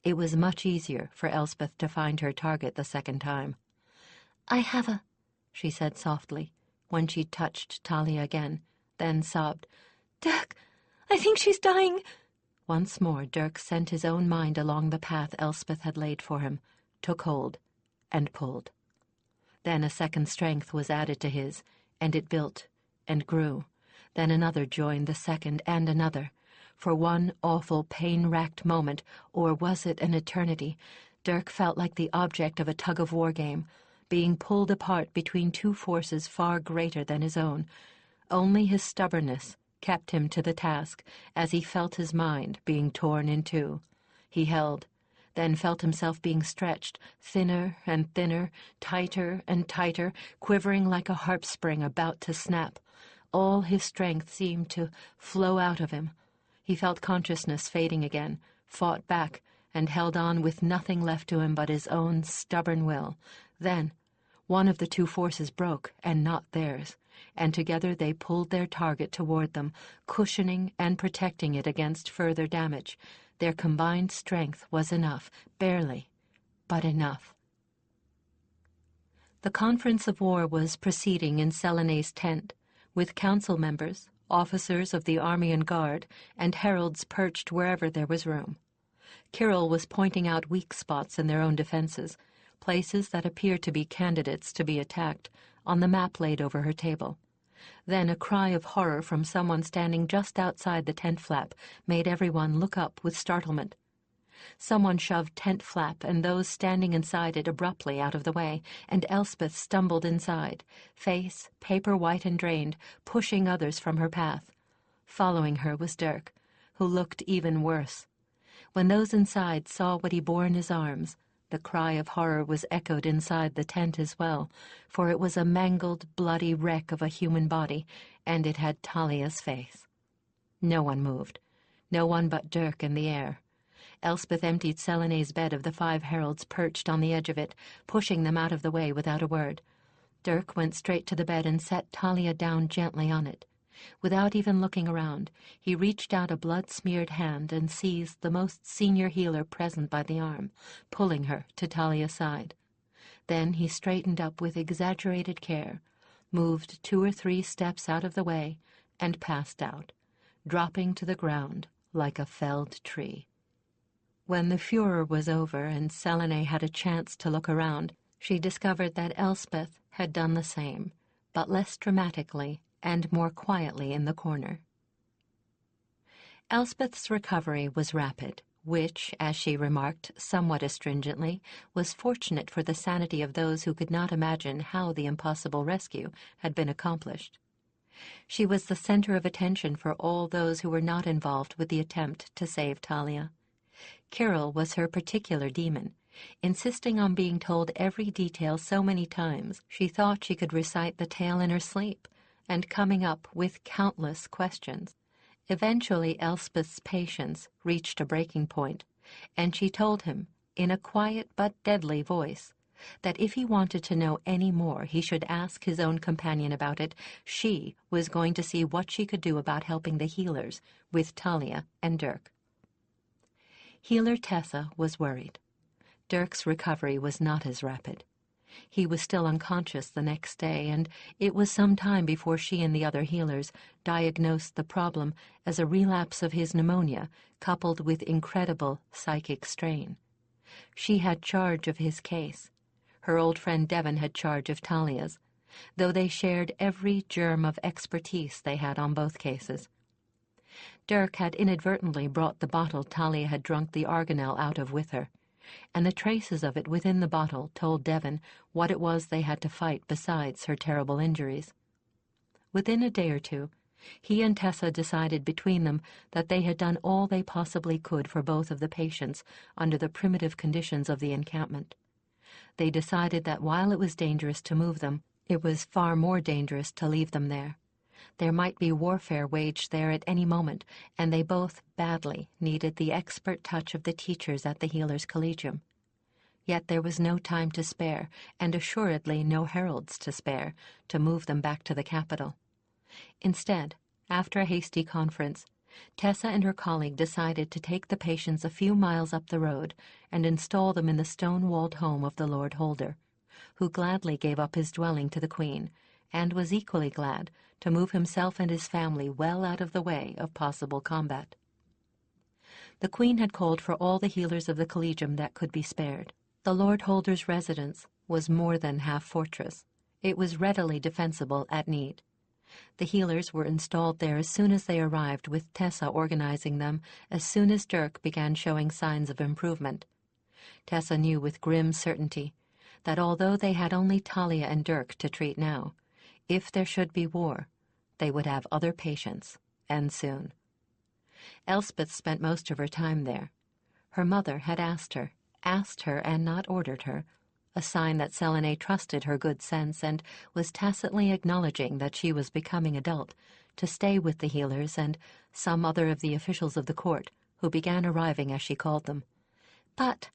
S1: It was much easier for Elspeth to find her target the second time.
S3: "I have a,"
S1: she said softly, when she touched Talia again, then sobbed,
S3: "Dirk, I think she's dying."
S1: Once more Dirk sent his own mind along the path Elspeth had laid for him, took hold, and pulled. Then a second strength was added to his, and it built and grew. Then another joined the second, and another. For one awful, pain-racked moment, or was it an eternity, Dirk felt like the object of a tug-of-war game, being pulled apart between two forces far greater than his own. Only his stubbornness kept him to the task, as he felt his mind being torn in two. He held, then felt himself being stretched, thinner and thinner, tighter and tighter, quivering like a harp string about to snap. All his strength seemed to flow out of him. He felt consciousness fading again, fought back, and held on with nothing left to him but his own stubborn will. Then one of the two forces broke, and not theirs, and together they pulled their target toward them, cushioning and protecting it against further damage. Their combined strength was enough, barely, but enough. The conference of war was proceeding in Selene's tent, with council members, officers of the army and guard, and heralds perched wherever there was room. Kyril was pointing out weak spots in their own defenses, places that appeared to be candidates to be attacked, on the map laid over her table. Then a cry of horror from someone standing just outside the tent flap made everyone look up with startlement. Someone shoved tent flap and those standing inside it abruptly out of the way, and Elspeth stumbled inside, face paper white and drained, pushing others from her path. Following her was Dirk, who looked even worse. When those inside saw what he bore in his arms, the cry of horror was echoed inside the tent as well, for it was a mangled, bloody wreck of a human body, and it had Talia's face. No one moved, no one but Dirk in the air. Elspeth emptied Selene's bed of the 5 heralds perched on the edge of it, pushing them out of the way without a word. Dirk went straight to the bed and set Talia down gently on it. Without even looking around, he reached out a blood-smeared hand and seized the most senior healer present by the arm, pulling her to Talia's side. Then he straightened up with exaggerated care, moved 2 or 3 steps out of the way, and passed out, dropping to the ground like a felled tree. When the furor was over and Selene had a chance to look around, she discovered that Elspeth had done the same, but less dramatically and more quietly in the corner. Elspeth's recovery was rapid, which, as she remarked somewhat astringently, was fortunate for the sanity of those who could not imagine how the impossible rescue had been accomplished. She was the center of attention for all those who were not involved with the attempt to save Talia. Kyril was her particular demon, insisting on being told every detail so many times she thought she could recite the tale in her sleep, and coming up with countless questions. Eventually Elspeth's patience reached a breaking point, and she told him, in a quiet but deadly voice, that if he wanted to know any more he should ask his own companion about it. She was going to see what she could do about helping the healers with Talia and Dirk. Healer Tessa was worried. Dirk's recovery was not as rapid. He was still unconscious the next day, and it was some time before she and the other healers diagnosed the problem as a relapse of his pneumonia coupled with incredible psychic strain. She had charge of his case. Her old friend Devon had charge of Talia's, though they shared every germ of expertise they had on both cases. Dirk had inadvertently brought the bottle Talia had drunk the argonel out of with her, and the traces of it within the bottle told Devon what it was they had to fight besides her terrible injuries. Within a day or two, he and Tessa decided between them that they had done all they possibly could for both of the patients under the primitive conditions of the encampment. They decided that while it was dangerous to move them, it was far more dangerous to leave them there. There might be warfare waged there at any moment, and they both badly needed the expert touch of the teachers at the Healers' Collegium. Yet there was no time to spare, and assuredly no heralds to spare, to move them back to the capital. Instead, after a hasty conference, Tessa and her colleague decided to take the patients a few miles up the road and install them in the stone-walled home of the Lord Holder, who gladly gave up his dwelling to the Queen, and was equally glad to move himself and his family well out of the way of possible combat. The Queen had called for all the healers of the Collegium that could be spared. The Lord Holder's residence was more than half fortress. It was readily defensible at need. The healers were installed there as soon as they arrived, with Tessa organizing them as soon as Dirk began showing signs of improvement. Tessa knew with grim certainty that although they had only Talia and Dirk to treat now, if there should be war, they would have other patients, and soon. Elspeth spent most of her time there. Her mother had asked her and not ordered her, a sign that Selene trusted her good sense and was tacitly acknowledging that she was becoming adult, to stay with the healers and some other of the officials of the court, who began arriving as she called them. But,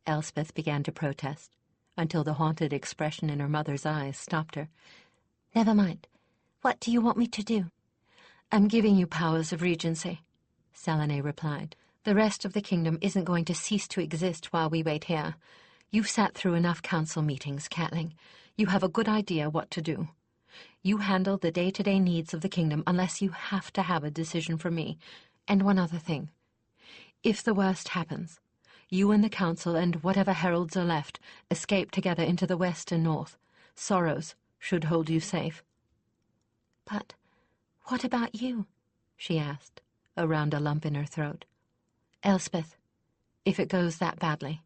S1: Elspeth began to protest, until the haunted expression in her mother's eyes stopped her.
S3: Never mind. What do you want me to do?
S2: I'm giving you powers of regency, Selene replied.
S3: The rest of the kingdom isn't going to cease to exist while we wait here.
S2: You've sat through enough council meetings, Catling. You have a good idea what to do. You handle the day-to-day needs of the kingdom unless you have to have a decision from me. And one other thing. If the worst happens, you and the council and whatever heralds are left escape together into the west and north. Sorrows should hold you safe.
S3: But what about you? She asked,
S2: around a lump in her throat.
S3: Elspeth.
S2: If it goes that badly,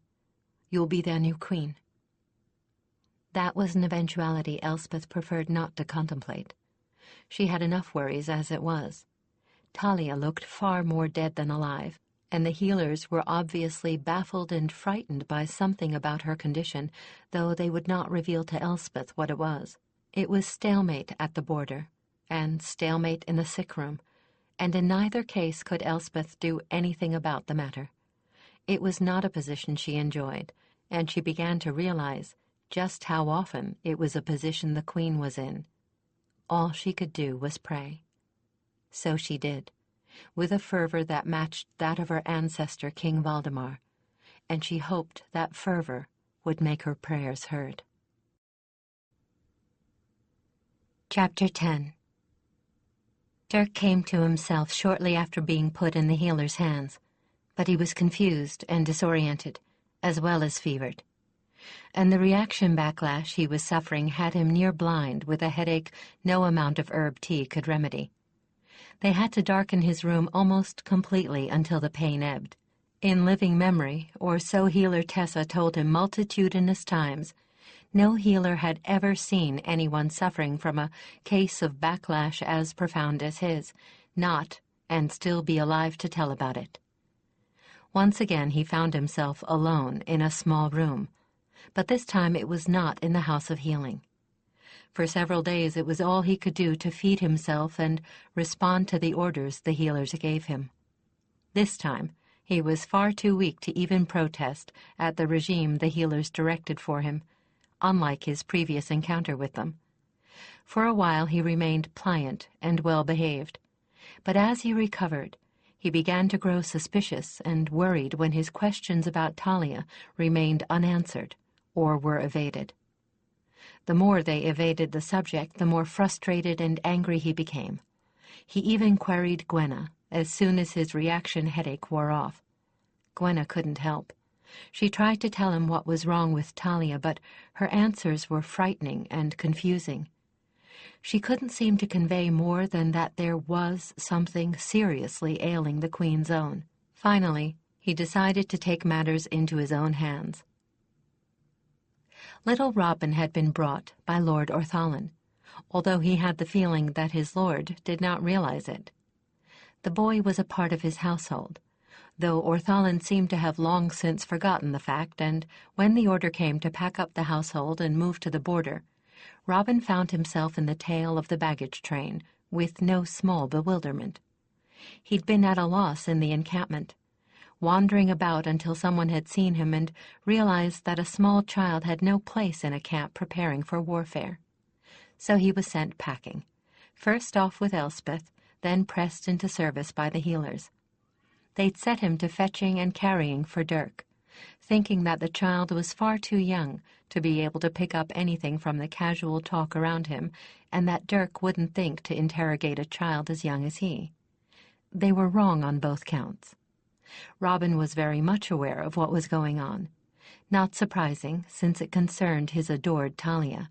S2: you'll be their new queen.
S1: That was an eventuality Elspeth preferred not to contemplate. She had enough worries as it was. Talia looked far more dead than alive, and the healers were obviously baffled and frightened by something about her condition, though they would not reveal to Elspeth what it was. It was stalemate at the border, and stalemate in the sick room, and in neither case could Elspeth do anything about the matter. It was not a position she enjoyed, and she began to realize just how often it was a position the Queen was in. All she could do was pray. So she did, with a fervor that matched that of her ancestor King Valdemar, and she hoped that fervor would make her prayers heard. Chapter 10. Dirk came to himself shortly after being put in the healer's hands, but he was confused and disoriented, as well as fevered. And the reaction backlash he was suffering had him near blind with a headache no amount of herb tea could remedy. They had to darken his room almost completely until the pain ebbed. In living memory, or so healer Tessa told him multitudinous times, no healer had ever seen anyone suffering from a case of backlash as profound as his, not, and still be alive to tell about it. Once again he found himself alone in a small room, but this time it was not in the House of Healing. For several days it was all he could do to feed himself and respond to the orders the healers gave him. This time he was far too weak to even protest at the regime the healers directed for him, unlike his previous encounter with them. For a while he remained pliant and well-behaved, but as he recovered, he began to grow suspicious and worried when his questions about Talia remained unanswered or were evaded. The more they evaded the subject, the more frustrated and angry he became. He even queried Gwenna as soon as his reaction headache wore off. Gwenna couldn't help. She tried to tell him what was wrong with Talia, but her answers were frightening and confusing. She couldn't seem to convey more than that there was something seriously ailing the Queen's own. Finally, he decided to take matters into his own hands. Little Robin had been brought by Lord Orthalin, although he had the feeling that his lord did not realize it. The boy was a part of his household, though Orthalin seemed to have long since forgotten the fact, and when the order came to pack up the household and move to the border, Robin found himself in the tail of the baggage train with no small bewilderment. He'd been at a loss in the encampment, wandering about until someone had seen him and realized that a small child had no place in a camp preparing for warfare. So he was sent packing, first off with Elspeth, then pressed into service by the healers. They'd set him to fetching and carrying for Dirk, thinking that the child was far too young to be able to pick up anything from the casual talk around him, and that Dirk wouldn't think to interrogate a child as young as he. They were wrong on both counts. Robin was very much aware of what was going on, not surprising since it concerned his adored Talia.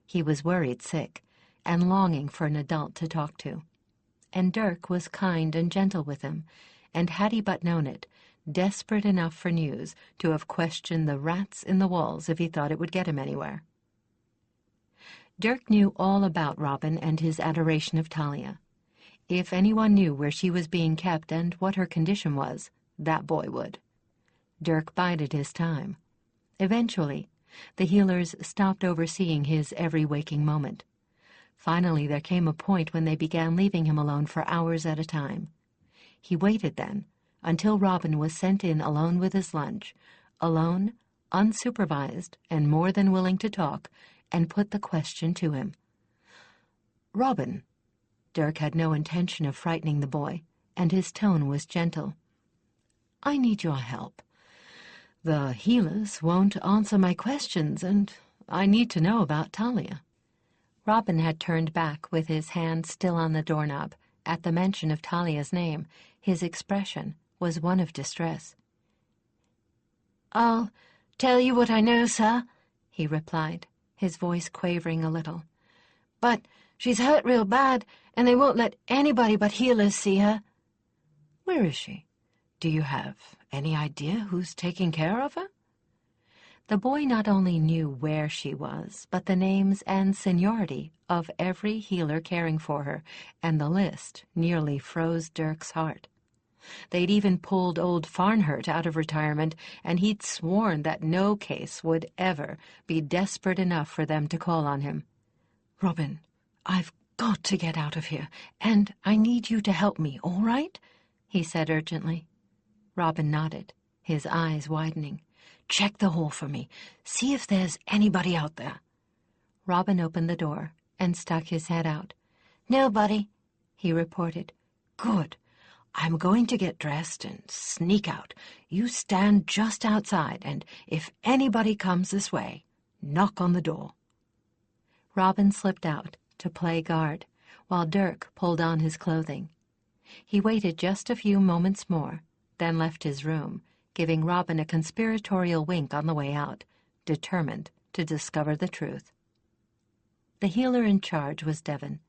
S1: He was worried sick and longing for an adult to talk to. And Dirk was kind and gentle with him, and had he but known it, desperate enough for news to have questioned the rats in the walls if he thought it would get him anywhere. Dirk knew all about Robin and his adoration of Talia. If anyone knew where she was being kept and what her condition was, that boy would. Dirk bided his time. Eventually, the healers stopped overseeing his every waking moment. Finally, there came a point when they began leaving him alone for hours at a time. He waited then, until Robin was sent in alone with his lunch, alone, unsupervised, and more than willing to talk, and put the question to him. "Robin." Dirk had no intention of frightening the boy, and his tone was gentle. "I need your help. The healers won't answer my questions, and I need to know about Talia." Robin had turned back with his hand still on the doorknob. At the mention of Talia's name, his expression was one of distress. "I'll tell you what I know, sir," he replied, his voice quavering a little. "But she's hurt real bad, and they won't let anybody but healers see her." "Where is she? Do you have any idea who's taking care of her?" The boy not only knew where she was, but the names and seniority of every healer caring for her, and the list nearly froze Dirk's heart. They'd even pulled old Farnhurt out of retirement, and he'd sworn that no case would ever be desperate enough for them to call on him. "Robin, I've got to get out of here, and I need you to help me, all right?" he said urgently. Robin nodded, his eyes widening. "Check the hall for me. See if there's anybody out there." Robin opened the door and stuck his head out. "Nobody," he reported. "Good. I'm going to get dressed and sneak out. You stand just outside, and if anybody comes this way, knock on the door." Robin slipped out to play guard, while Dirk pulled on his clothing. He waited just a few moments more, then left his room, giving Robin a conspiratorial wink on the way out, determined to discover the truth. The healer in charge was Devon.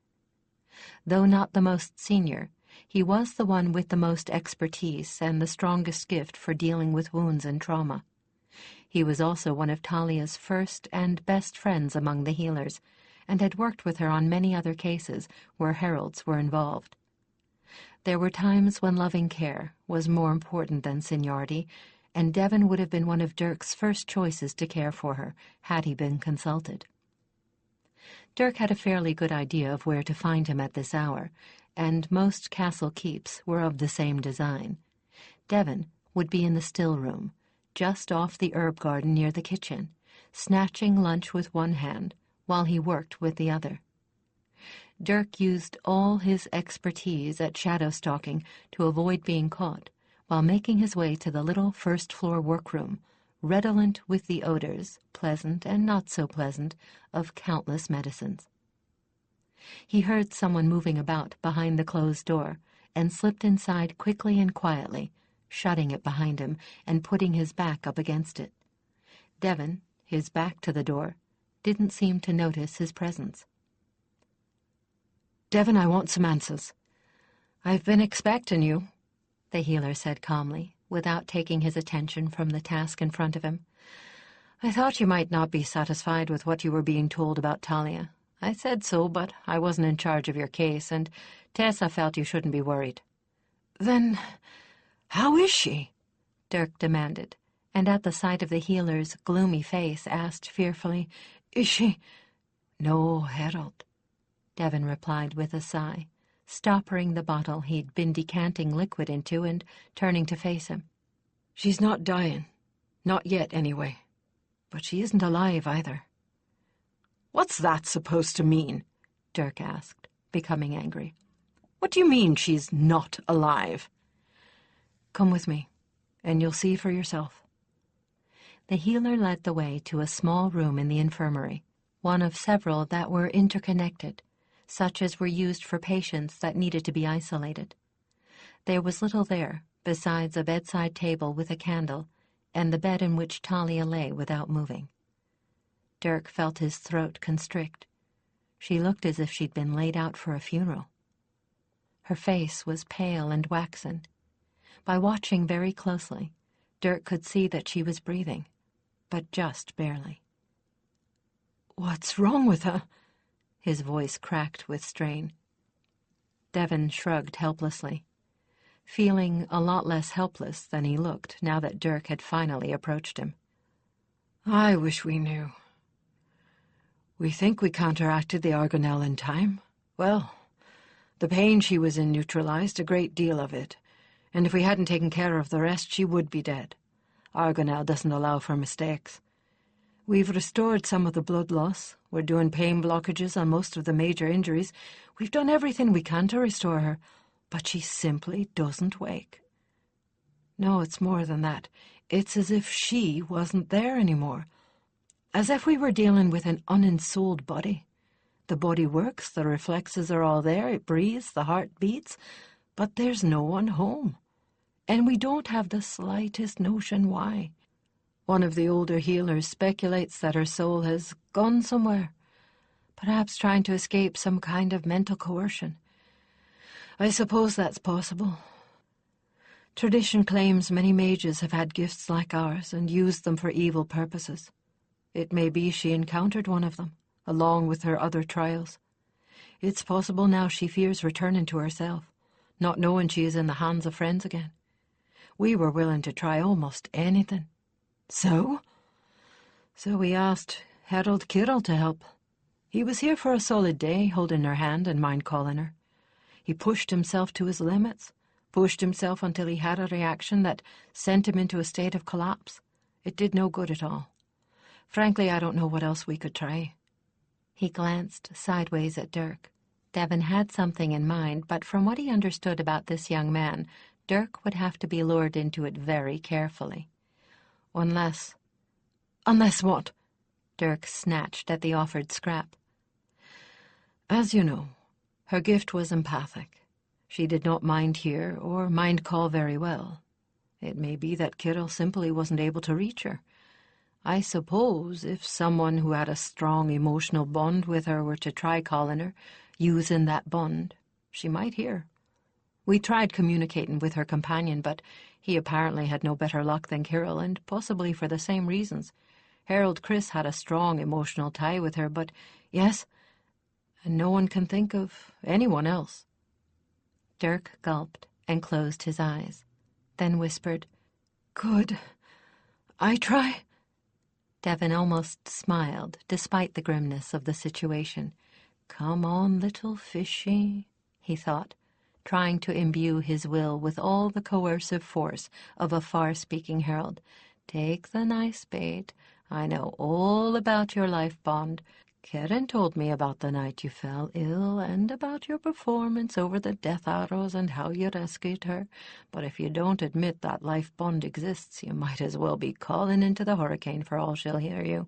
S1: Though not the most senior, he was the one with the most expertise and the strongest gift for dealing with wounds and trauma. He was also one of Talia's first and best friends among the healers, and had worked with her on many other cases where heralds were involved. There were times when loving care was more important than seniority, and Devon would have been one of Dirk's first choices to care for her, had he been consulted. Dirk had a fairly good idea of where to find him at this hour, and most castle keeps were of the same design. Devon would be in the still room, just off the herb garden near the kitchen, snatching lunch with one hand while he worked with the other. Dirk used all his expertise at shadow-stalking to avoid being caught, while making his way to the little first-floor workroom, redolent with the odors, pleasant and not so pleasant, of countless medicines. He heard someone moving about behind the closed door and slipped inside quickly and quietly, shutting it behind him and putting his back up against it. Devon, his back to the door, didn't seem to notice his presence.
S2: "Devon, I want some answers. I've been expecting you," the healer said calmly, without taking his attention from the task in front of him. "I thought you might not be satisfied with what you were being told about Talia. I said so, but I wasn't in charge of your case, and Tessa felt you shouldn't be worried." "Then how is she?" Dirk demanded, and at the sight of the healer's gloomy face asked fearfully, "Is she—" "No, Harold," Devon replied with a sigh, stoppering the bottle he'd been decanting liquid into and turning to face him. "She's not dying. Not yet, anyway. But she isn't alive either." "What's that supposed to mean?" Dirk asked, becoming angry. "What do you mean she's not alive?" "Come with me, and you'll see for yourself." The healer led the way to a small room in the infirmary, one of several that were interconnected, such as were used for patients that needed to be isolated. There was little there besides a bedside table with a candle and the bed in which Talia lay without moving. Dirk felt his throat constrict. She looked as if she'd been laid out for a funeral. Her face was pale and waxen. By watching very closely, Dirk could see that she was breathing, but just barely. "What's wrong with her?" His voice cracked with strain. Devon shrugged helplessly, feeling a lot less helpless than he looked now that Dirk had finally approached him. "I wish we knew. We think we counteracted the organelle in time. Well, the pain she was in neutralized a great deal of it, and if we hadn't taken care of the rest, she would be dead. Organelle doesn't allow for mistakes. We've restored some of the blood loss. We're doing pain blockages on most of the major injuries. We've done everything we can to restore her, but she simply doesn't wake. No, it's more than that. It's as if she wasn't there anymore. As if we were dealing with an unensouled body. The body works, the reflexes are all there, it breathes, the heart beats, but there's no one home. And we don't have the slightest notion why. One of the older healers speculates that her soul has gone somewhere, perhaps trying to escape some kind of mental coercion. I suppose that's possible. Tradition claims many mages have had gifts like ours and used them for evil purposes. It may be she encountered one of them, along with her other trials. It's possible now she fears returning to herself, not knowing she is in the hands of friends again. We were willing to try almost anything. So we asked Harold Kirill to help. He was here for a solid day, holding her hand and mind calling her. He pushed himself to his limits, pushed himself until he had a reaction that sent him into a state of collapse. It did no good at all. Frankly, I don't know what else we could try.
S1: He glanced sideways at Dirk. Devon had something in mind, but from what he understood about this young man, Dirk would have to be lured into it very carefully. Unless what? Dirk snatched at the offered scrap.
S2: As you know, her gift was empathic. She did not mind hear or mind call very well. It may be that Kirill simply wasn't able to reach her. I suppose if someone who had a strong emotional bond with her were to try calling her, using that bond, she might hear. We tried communicating with her companion, but he apparently had no better luck than Kirill, and possibly for the same reasons. Harold Chris had a strong emotional tie with her, but yes, and no one can think of anyone else.
S1: Dirk gulped and closed his eyes, then whispered,
S2: "Could I try?"
S1: Devon almost smiled, despite the grimness of the situation. "Come on, little fishy," he thought, trying to imbue his will with all the coercive force of a far-speaking herald. "Take the nice bait. I know all about your life bond.
S2: Karen told me about the night you fell ill and about your performance over the death arrows and how you rescued her, but if you don't admit that life bond exists, you might as well be calling into the hurricane for all she'll hear you."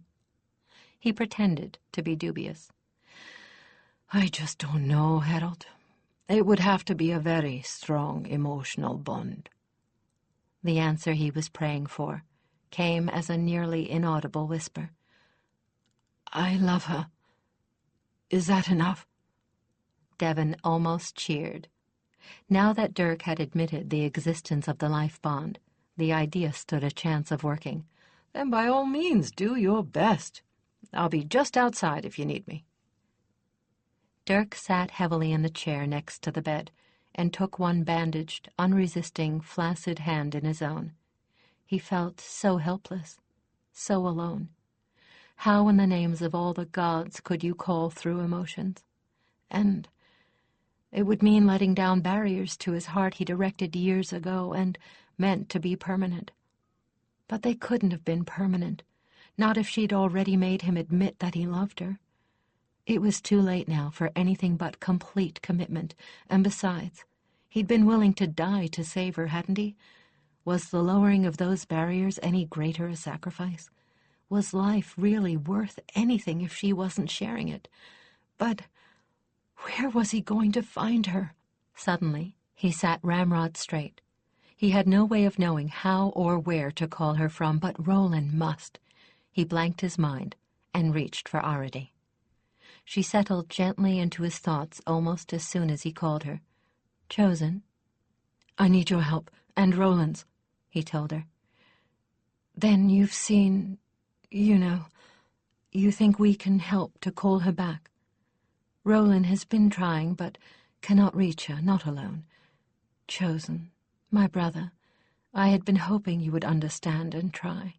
S1: He pretended to be dubious.
S2: "I just don't know, Harold. It would have to be a very strong emotional bond."
S1: The answer he was praying for came as a nearly inaudible whisper.
S2: "I love her. Is that enough?"
S1: Devon almost cheered. Now that Dirk had admitted the existence of the life bond, the idea stood a chance of working.
S2: "Then by all means do your best. I'll be just outside if you need me."
S1: Dirk sat heavily in the chair next to the bed and took one bandaged, unresisting, flaccid hand in his own. He felt so helpless, so alone. How in the names of all the gods could you call through emotions? And it would mean letting down barriers to his heart he'd erected years ago and meant to be permanent. But they couldn't have been permanent, not if she'd already made him admit that he loved her. It was too late now for anything but complete commitment, and besides, he'd been willing to die to save her, hadn't he? Was the lowering of those barriers any greater a sacrifice? Was life really worth anything if she wasn't sharing it? But where was he going to find her? Suddenly, he sat ramrod straight. He had no way of knowing how or where to call her from, but Roland must. He blanked his mind and reached for Aridi. She settled gently into his thoughts almost as soon as he called her. "Chosen?"
S2: "I need your help, and Roland's,"
S1: he told her.
S2: "Then you've seen, you think we can help to call her back? Roland has been trying, but cannot reach her, not alone. Chosen, my brother, I had been hoping you would understand and try."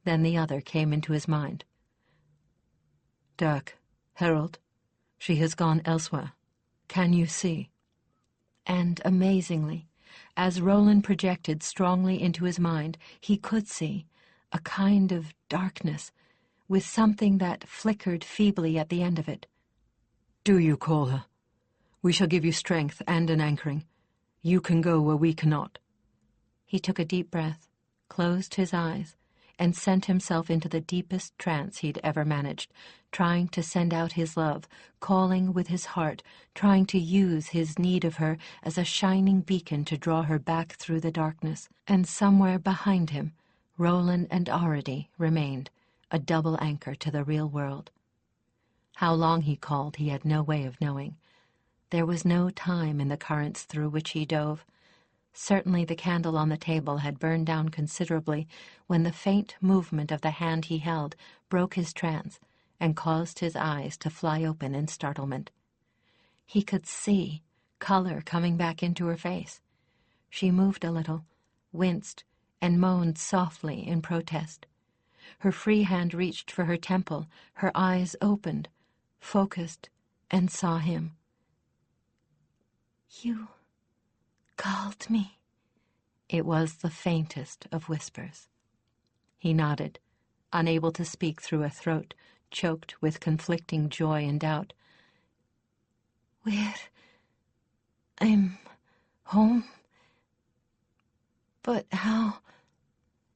S1: Then the other came into his mind.
S2: "Dirk, Harold, she has gone elsewhere. Can you see?"
S1: And amazingly, as Roland projected strongly into his mind, he could see a kind of darkness with something that flickered feebly at the end of it.
S2: "Do you call her? We shall give you strength and an anchoring. You can go where we cannot."
S1: He took a deep breath, closed his eyes, and sent himself into the deepest trance he'd ever managed, trying to send out his love, calling with his heart, trying to use his need of her as a shining beacon to draw her back through the darkness. And somewhere behind him, Roland and Aridi remained, a double anchor to the real world. How long he called he had no way of knowing. There was no time in the currents through which he dove. Certainly the candle on the table had burned down considerably when the faint movement of the hand he held broke his trance and caused his eyes to fly open in startlement. He could see color coming back into her face. She moved a little, winced, and moaned softly in protest. Her free hand reached for her temple, her eyes opened, focused, and saw him. "You called me." It was the faintest of whispers. He nodded, unable to speak through a throat choked with conflicting joy and doubt. "Where? I'm home? But how?"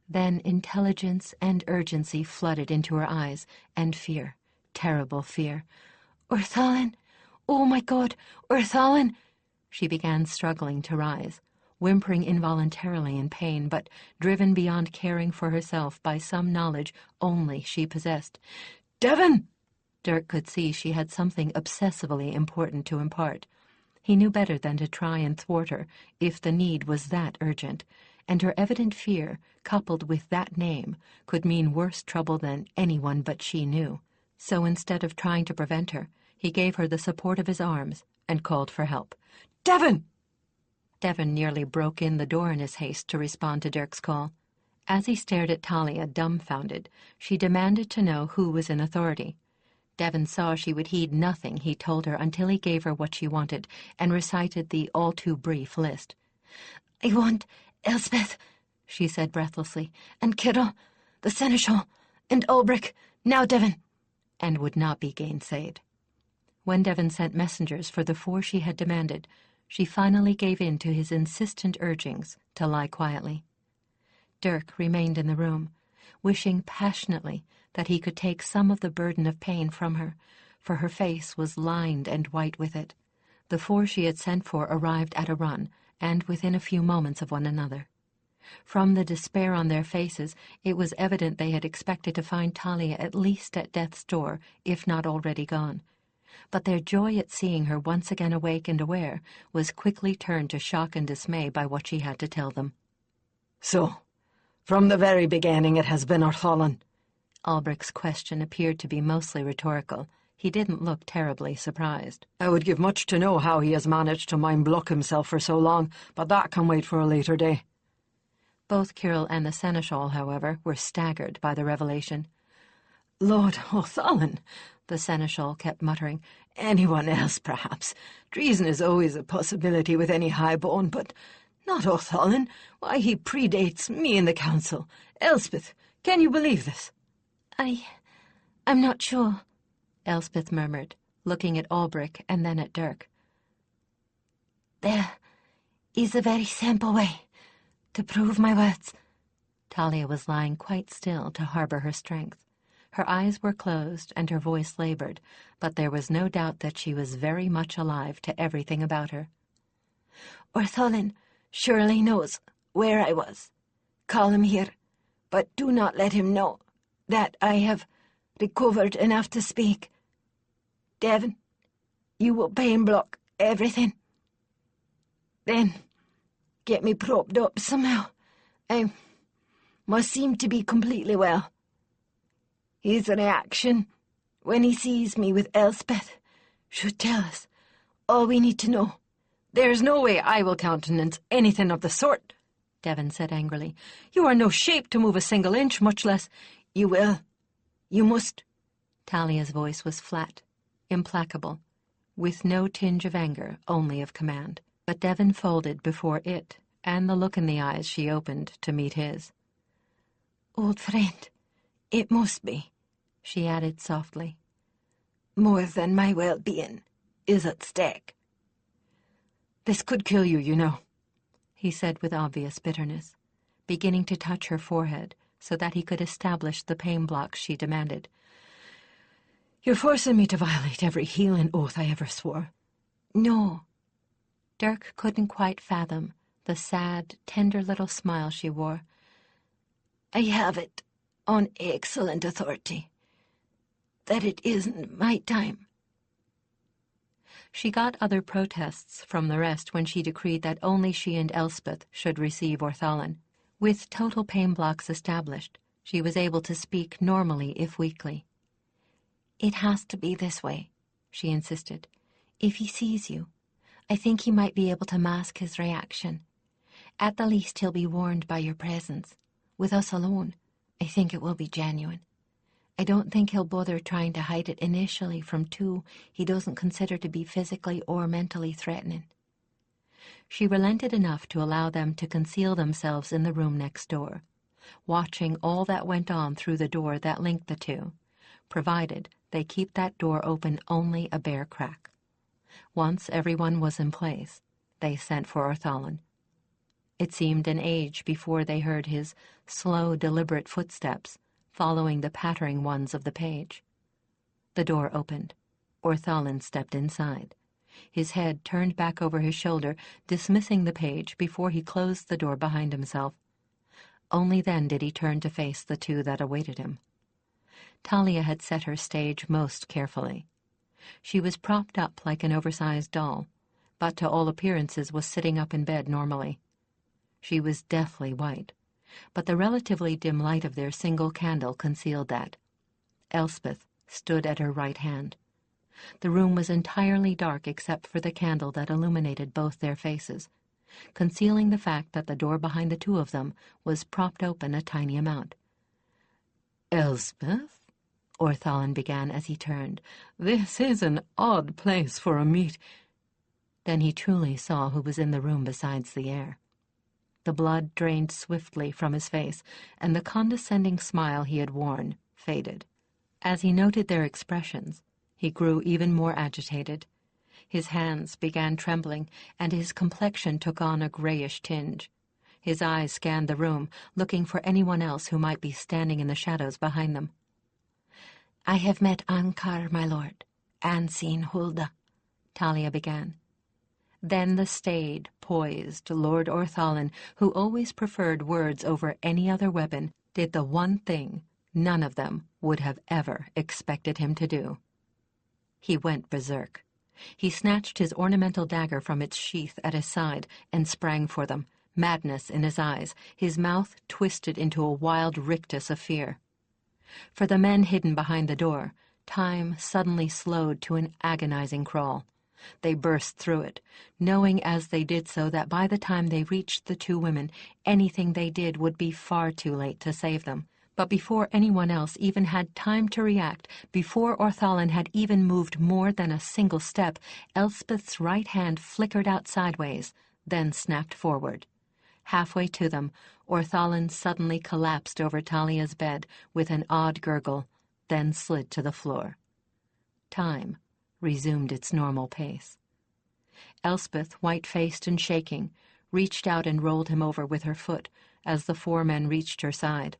S1: Then intelligence and urgency flooded into her eyes, and fear, terrible fear. "Urthalin! Oh, my God! Urthalin!" She began struggling to rise, whimpering involuntarily in pain, but driven beyond caring for herself by some knowledge only she possessed. "Devon!" Dirk could see she had something obsessively important to impart. He knew better than to try and thwart her if the need was that urgent, and her evident fear, coupled with that name, could mean worse trouble than anyone but she knew. So instead of trying to prevent her, he gave her the support of his arms and called for help. "Devon!" Devon nearly broke in the door in his haste to respond to Dirk's call. As he stared at Talia, dumbfounded, she demanded to know who was in authority. Devon saw she would heed nothing he told her until he gave her what she wanted and recited the all-too-brief list. "I want Elspeth," she said breathlessly, "and Kirill, the seneschal, and Ulbrich. Now, Devon." and would not be gainsayed. When Devon sent messengers for the 4 she had demanded, she finally gave in to his insistent urgings to lie quietly. Dirk remained in the room, wishing passionately that he could take some of the burden of pain from her, for her face was lined and white with it. The 4 she had sent for arrived at a run, and within a few moments of one another. From the despair on their faces, it was evident they had expected to find Talia at least at death's door, if not already gone. But their joy at seeing her once again awake and aware was quickly turned to shock and dismay by what she had to tell them.
S2: So, from the very beginning it has been Ortholin?
S1: Albrecht's question appeared to be mostly rhetorical. He didn't look terribly surprised.
S2: I would give much to know how he has managed to mind-block himself for so long, but that can wait for a later day.
S1: Both Kyril and the seneschal, however, were staggered by the revelation.
S2: Lord Ortholin,
S1: the seneschal kept muttering.
S2: Anyone else, perhaps. Treason is always a possibility with any highborn, but not Ortholin. Why, he predates me in the council. Elspeth, can you believe this?
S3: I'm not sure,
S1: Elspeth murmured, looking at Albrecht and then at Dirk.
S3: There is a very simple way to prove my words.
S1: Talia was lying quite still to harbor her strength. Her eyes were closed and her voice labored, but there was no doubt that she was very much alive to everything about her.
S3: Ortholin surely knows where I was. Call him here, but do not let him know that I have recovered enough to speak. Devon, you will pain block everything. Then get me propped up somehow. I must seem to be completely well. His reaction when he sees me with Elspeth should tell us all we need to know.
S2: There's no way I will countenance anything of the sort, Devon said angrily. You are no shape to move a single inch, much less—
S3: You will. You must.
S1: Talia's voice was flat, implacable, with no tinge of anger, only of command. But Devon folded before it, and the look in the eyes she opened to meet his.
S3: Old friend, it must be,
S1: she added softly.
S3: More than my well-being is at stake.
S2: This could kill you, you know,
S1: he said with obvious bitterness, beginning to touch her forehead so that he could establish the pain blocks she demanded.
S2: You're forcing me to violate every heel and oath I ever swore.
S3: No.
S1: Dirk couldn't quite fathom the sad, tender little smile she wore.
S3: I have it on excellent authority that it isn't my time.
S1: She got other protests from the rest when she decreed that only she and Elspeth should receive Ortholin. With total pain blocks established, she was able to speak normally if weakly.
S3: It has to be this way, she insisted. If he sees you, I think he might be able to mask his reaction. At the least, he'll be warned by your presence. With us alone, I think it will be genuine. I don't think he'll bother trying to hide it initially from 2 he doesn't consider to be physically or mentally threatening. She relented enough to allow them to conceal themselves in the room next door, watching all that went on through the door that linked the 2, provided they keep that door open only a bare crack. Once everyone was in place, they sent for Ortholin. It seemed an age before they heard his slow, deliberate footsteps following the pattering ones of the page. The door opened. Ortholin stepped inside. His head turned back over his shoulder, dismissing the page before he closed the door behind himself. Only then did he turn to face the 2 that awaited him. Talia had set her stage most carefully. She was propped up like an oversized doll, but to all appearances was sitting up in bed normally. She was deathly white, but the relatively dim light of their single candle concealed that. Elspeth stood at her right hand. The room was entirely dark except for the candle that illuminated both their faces, concealing the fact that the door behind the 2 of them was propped open a tiny amount.
S2: Elspeth? Ortholin began as he turned. This is an odd place for a meet.
S1: Then he truly saw who was in the room besides the air. The blood drained swiftly from his face, and the condescending smile he had worn faded. As he noted their expressions, he grew even more agitated. His hands began trembling, and his complexion took on a grayish tinge. His eyes scanned the room, looking for anyone else who might be standing in the shadows behind them.
S3: "I have met Ankar, my lord, and seen Hulda," Talia began.
S1: Then the staid, poised Lord Orthalin, who always preferred words over any other weapon, did the one thing none of them would have ever expected him to do. He went berserk. He snatched his ornamental dagger from its sheath at his side and sprang for them, madness in his eyes, his mouth twisted into a wild rictus of fear. For the men hidden behind the door, time suddenly slowed to an agonizing crawl. They burst through it, knowing as they did so that by the time they reached the two women, anything they did would be far too late to save them. But before anyone else even had time to react, before Orthalin had even moved more than a single step, Elspeth's right hand flickered out sideways, then snapped forward. Halfway to them, Orthalin suddenly collapsed over Talia's bed with an odd gurgle, then slid to the floor. Time resumed its normal pace. Elspeth, white-faced and shaking, reached out and rolled him over with her foot as the four men reached her side.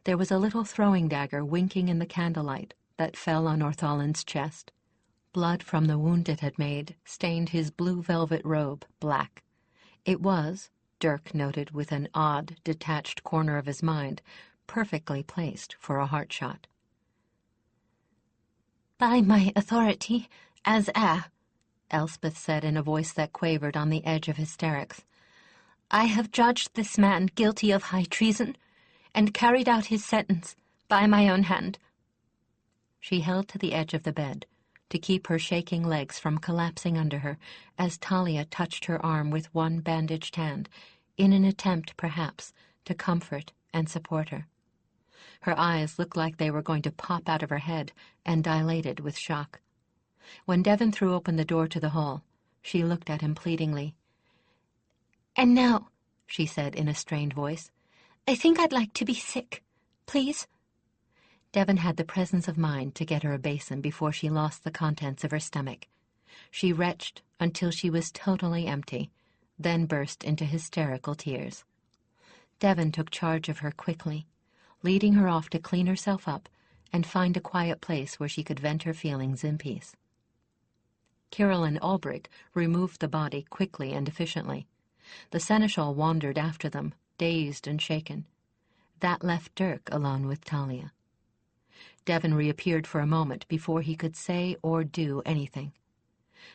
S1: There was a little throwing dagger winking in the candlelight that fell on Orthalin's chest. Blood from the wound it had made stained his blue velvet robe black. It was, Dirk noted with an odd, detached corner of his mind, perfectly placed for a heart shot.
S3: "By my authority as Elspeth said in a voice that quavered on the edge of hysterics, "I have judged this man guilty of high treason and carried out his sentence by my own hand." She held to the edge of the bed to keep her shaking legs from collapsing under her as Talia touched her arm with one bandaged hand, in an attempt, perhaps, to comfort and support her. Her eyes looked like they were going to pop out of her head and dilated with shock. When Devon threw open the door to the hall, she looked at him pleadingly. "And now," she said in a strained voice, "I think I'd like to be sick. Please?"
S1: Devon had the presence of mind to get her a basin before she lost the contents of her stomach. She retched until she was totally empty, then burst into hysterical tears. Devon took charge of her quickly, leading her off to clean herself up and find a quiet place where she could vent her feelings in peace. Kirill and Albrecht removed the body quickly and efficiently. The seneschal wandered after them, dazed and shaken. That left Dirk alone with Talia. Devon reappeared for a moment before he could say or do anything.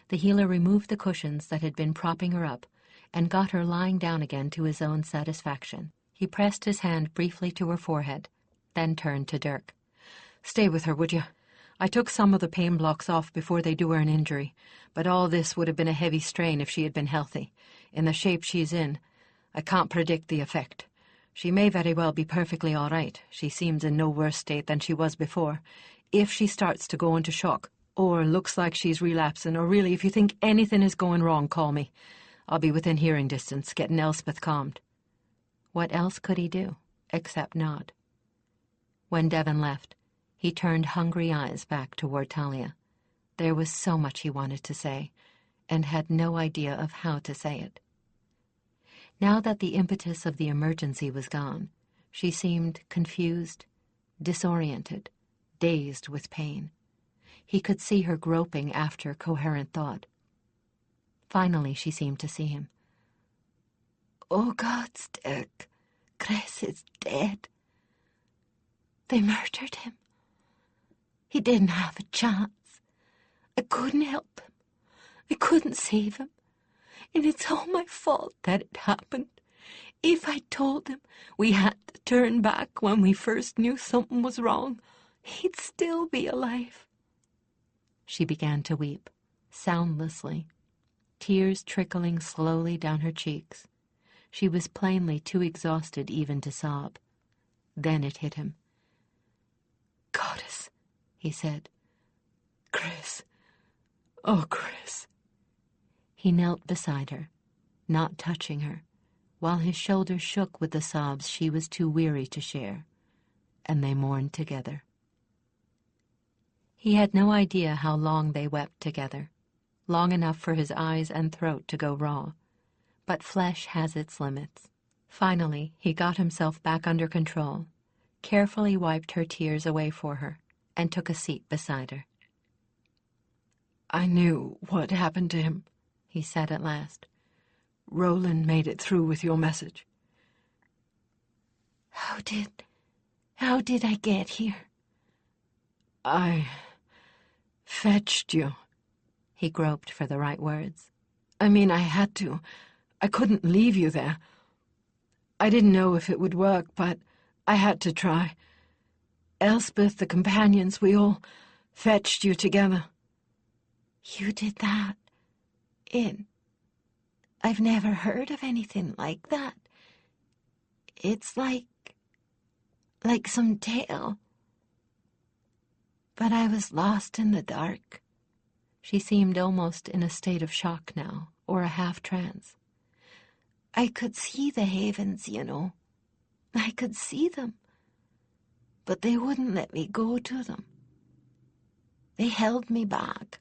S1: The healer removed the cushions that had been propping her up and got her lying down again to his own satisfaction. He pressed his hand briefly to her forehead, then turned to Dirk.
S2: "Stay with her, would you? I took some of the pain blocks off before they do her an injury, but all this would have been a heavy strain if she had been healthy. In the shape she's in, I can't predict the effect. She may very well be perfectly all right. She seems in no worse state than she was before. If she starts to go into shock, or looks like she's relapsing, or really if you think anything is going wrong, call me. I'll be within hearing distance, getting Elspeth calmed."
S1: What else could he do, except nod? When Devon left, he turned hungry eyes back toward Talia. There was so much he wanted to say, and had no idea of how to say it. Now that the impetus of the emergency was gone, she seemed confused, disoriented, dazed with pain. He could see her groping after coherent thought. Finally, she seemed to see him.
S3: "Oh God, Dirk, Chris is dead. They murdered him. He didn't have a chance. I couldn't help him. I couldn't save him. And it's all my fault that it happened. If I told him we had to turn back when we first knew something was wrong, he'd still be alive."
S1: She began to weep, soundlessly, tears trickling slowly down her cheeks. She was plainly too exhausted even to sob. Then it hit him.
S3: "Goddess," he said. "Chris. Oh, Chris."
S1: He knelt beside her, not touching her, while his shoulders shook with the sobs she was too weary to share, and they mourned together. He had no idea how long they wept together, long enough for his eyes and throat to go raw. But flesh has its limits. Finally, he got himself back under control, carefully wiped her tears away for her, and took a seat beside her.
S2: "I knew what happened to him," he said at last. "Roland made it through with your message."
S3: How did I get here?"
S2: "I fetched you."
S1: He groped for the right words.
S2: "I mean, I had to. I couldn't leave you there. I didn't know if it would work, but I had to try. Elspeth, the companions, we all fetched you together."
S3: "You did that? I've never heard of anything like that. It's like some tale. But I was lost in the dark."
S1: She seemed almost in a state of shock now, or a half-trance.
S3: "I could see the havens, you know. I could see them. But they wouldn't let me go to them. They held me back."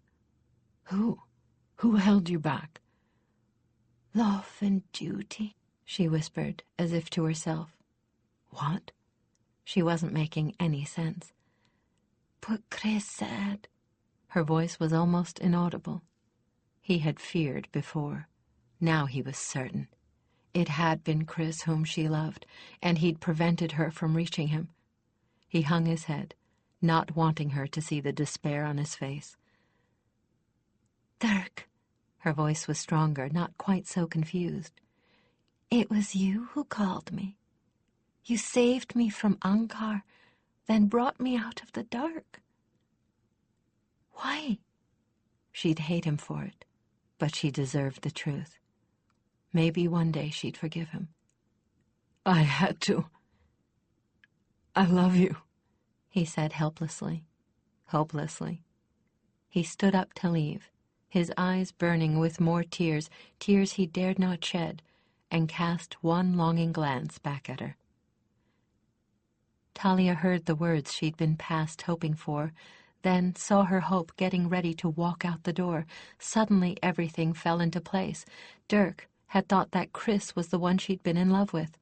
S2: Who held you back?"
S3: "Love and duty,"
S1: she whispered, as if to herself.
S2: "What?"
S1: She wasn't making any sense.
S3: "But Chris said..."
S1: Her voice was almost inaudible. He had feared before. Now he was certain. It had been Chris whom she loved, and he'd prevented her from reaching him. He hung his head, not wanting her to see the despair on his face.
S3: "Dirk,"
S1: her voice was stronger, not quite so confused.
S3: "It was you who called me. You saved me from Ankar, then brought me out of the dark. Why?"
S1: She'd hate him for it, but she deserved the truth. Maybe one day she'd forgive him.
S2: "I had to. I love you,"
S1: he said helplessly, hopelessly. He stood up to leave, his eyes burning with more tears he dared not shed, and cast one longing glance back at her. Talia heard the words she'd been past hoping for, then saw her hope getting ready to walk out the door. Suddenly everything fell into place. Dirk had thought that Chris was the one she'd been in love with.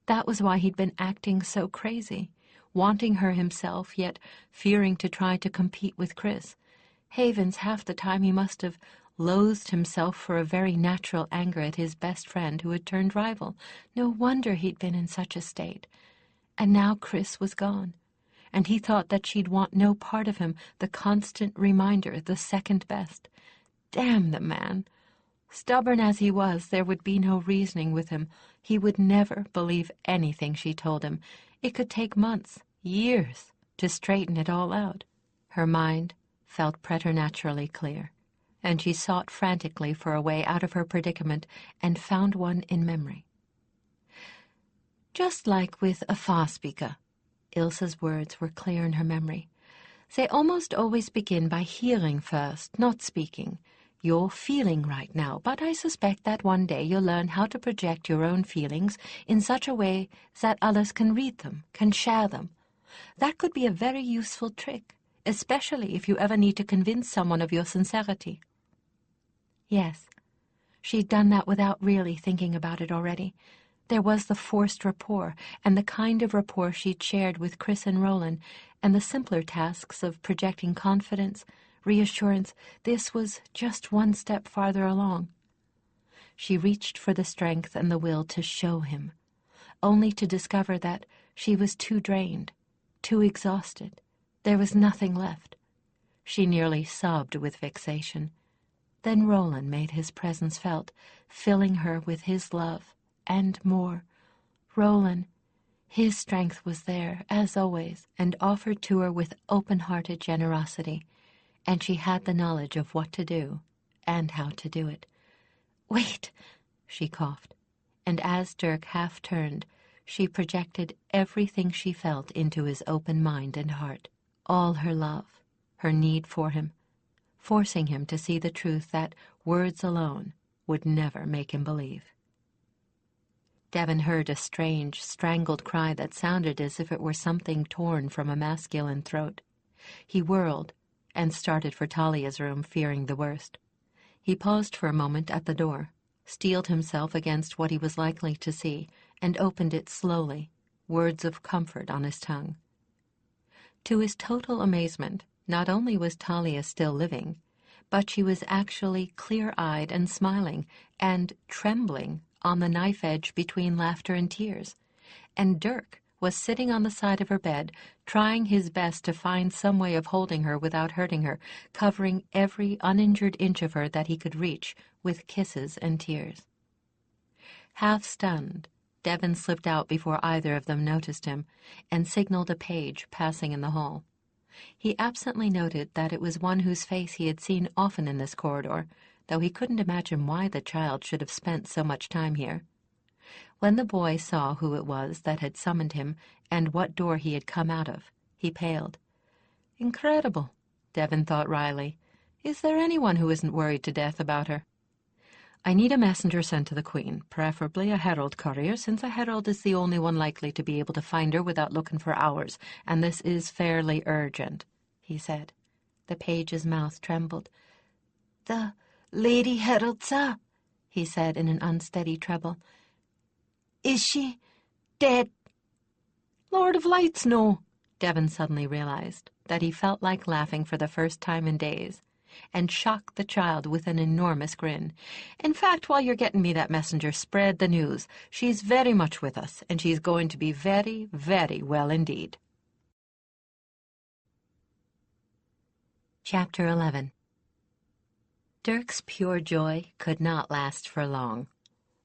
S1: That was why he'd been acting so crazy, wanting her himself, yet fearing to try to compete with Chris. Havens, half the time he must have loathed himself for a very natural anger at his best friend who had turned rival. No wonder he'd been in such a state. And now Chris was gone, and he thought that she'd want no part of him, the constant reminder, the second best. Damn the man! Stubborn as he was, there would be no reasoning with him. He would never believe anything she told him. It could take months, years, to straighten it all out. Her mind felt preternaturally clear, and she sought frantically for a way out of her predicament and found one in memory. Just like with a far-speaker, Ilse's words were clear in her memory. They almost always begin by hearing first, not speaking. You're feeling right now, but I suspect that one day you'll learn how to project your own feelings in such a way that others can read them, can share them. That could be a very useful trick, especially if you ever need to convince someone of your sincerity. Yes, she'd done that without really thinking about it already. There was the forced rapport, and the kind of rapport she'd shared with Chris and Roland, and the simpler tasks of projecting confidence, reassurance. This was just one step farther along. She reached for the strength and the will to show him, only to discover that she was too drained, too exhausted. There was nothing left. She nearly sobbed with vexation. Then Roland made his presence felt, filling her with his love and more. Roland, his strength was there, as always, and offered to her with open-hearted generosity, and she had the knowledge of what to do and how to do it. "Wait," she coughed, and as Dirk half turned, she projected everything she felt into his open mind and heart, all her love, her need for him, forcing him to see the truth that words alone would never make him believe. Devon heard a strange, strangled cry that sounded as if it were something torn from a masculine throat. He whirled, and started for Talia's room, fearing the worst. He paused for a moment at the door, steeled himself against what he was likely to see, and opened it slowly, words of comfort on his tongue. To his total amazement, not only was Talia still living, but she was actually clear-eyed and smiling, and trembling on the knife edge between laughter and tears. And Dirk was sitting on the side of her bed, trying his best to find some way of holding her without hurting her, covering every uninjured inch of her that he could reach with kisses and tears. Half stunned, Devon slipped out before either of them noticed him, and signaled a page passing in the hall. He absently noted that it was one whose face he had seen often in this corridor, though he couldn't imagine why the child should have spent so much time here. When the boy saw who it was that had summoned him and what door he had come out of, he paled. Incredible, Devon thought wryly. Is there anyone who isn't worried to death about her? I need a messenger sent to the Queen, preferably a herald courier, since a herald is the only one likely to be able to find her without looking for hours, and this is fairly urgent, he said. The page's mouth trembled. The Lady Herald, sir, he said in an unsteady treble. Is she dead? Lord of Lights, no, Devon suddenly realized that he felt like laughing for the first time in days, and shocked the child with an enormous grin. In fact, while you're getting me that messenger, spread the news. She's very much with us, and she's going to be very, very well indeed. Chapter 11. Dirk's pure joy could not last for long.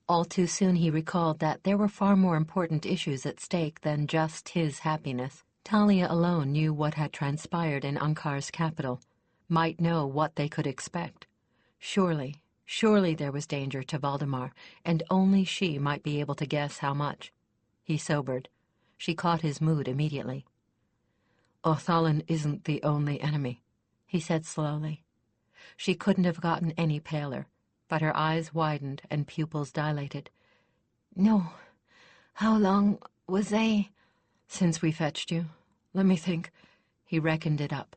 S1: All too soon he recalled that there were far more important issues at stake than just his happiness. Talia alone knew what had transpired in Ankar's capital, might know what they could expect. Surely there was danger to Valdemar, and only she might be able to guess how much. He sobered. She caught his mood immediately. Othalin isn't the only enemy, he said slowly. She couldn't have gotten any paler, but her eyes widened and pupils dilated. No. How long was they? Since we fetched you. Let me think. He reckoned it up.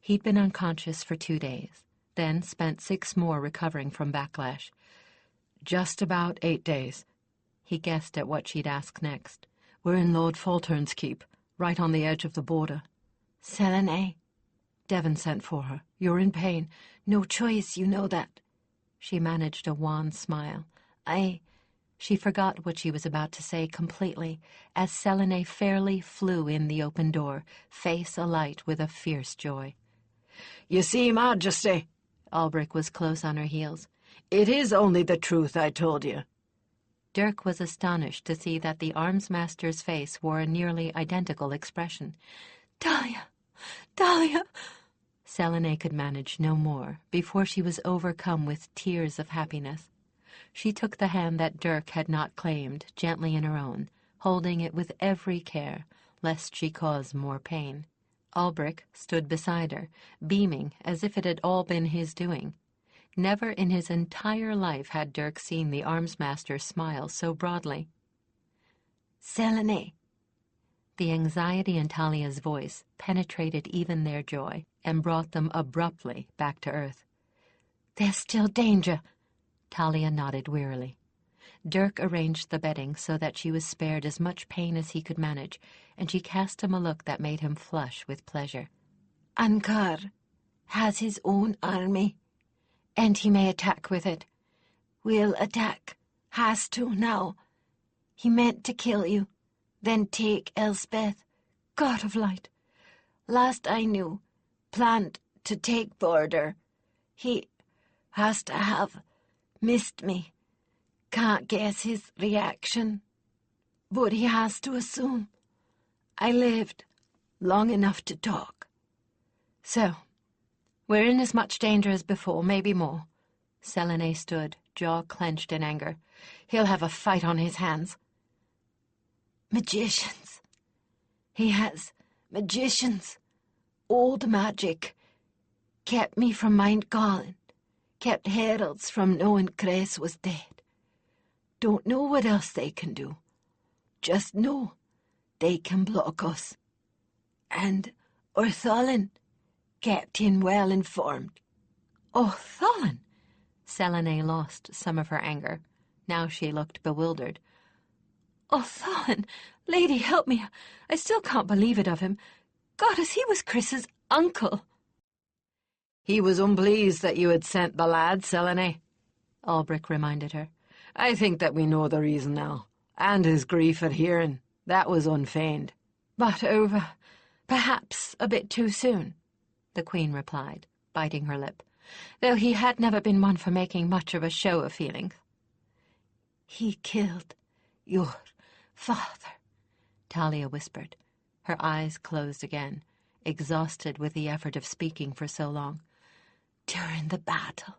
S1: He'd been unconscious for 2 days, then spent 6 more recovering from backlash. Just about 8 days. He guessed at what she'd ask next. We're in Lord Faltern's keep, right on the edge of the border. Selene? Devon sent for her. You're in pain. No choice, you know that. She managed a wan smile. She forgot what she was about to say completely, as Selene fairly flew in the open door, face alight with a fierce joy. You see, Majesty, Albric was close on her heels. It is only the truth I told you. Dirk was astonished to see that the arms-master's face wore a nearly identical expression. Talia! Selene could manage no more before she was overcome with tears of happiness. She took the hand that Dirk had not claimed gently in her own, holding it with every care, lest she cause more pain. Albric stood beside her, beaming as if it had all been his doing. Never in his entire life had Dirk seen the arms-master smile so broadly. Selene! The anxiety in Talia's voice penetrated even their joy and brought them abruptly back to earth. There's still danger, Talia nodded wearily. Dirk arranged the bedding so that she was spared as much pain as he could manage, and she cast him a look that made him flush with pleasure. Ankar has his own army, and he may attack with it. We'll attack. Has to now. He meant to kill you, then take Elspeth. God of Light. Last I knew, planned to take Border. He has to have missed me. Can't guess his reaction, but he has to assume I lived long enough to talk. So, we're in as much danger as before, maybe more. Selene stood, jaw clenched in anger. He'll have a fight on his hands. Magicians. He has magicians. Old magic. Kept me from mind calling. Kept heralds from knowing Cress was dead. Don't know what else they can do. Just know they can block us. And Orthalin
S3: kept him well informed.
S1: Oh, Thalin! Selene lost some of her anger. Now she looked bewildered. Oh, Thalin, lady, help me. I still can't believe it of him. Goddess, he was Chris's uncle.
S2: He was unpleased that you had sent the lad, Selene, Albrecht reminded her. I think that we know the reason now, and his grief at hearing. That was unfeigned.
S1: But over, perhaps a bit too soon, the Queen replied, biting her lip, though he had never been one for making much of a show of feelings.
S3: He killed your father,
S1: Talia whispered. Her eyes closed again, exhausted with the effort of speaking for so long.
S3: During the battle,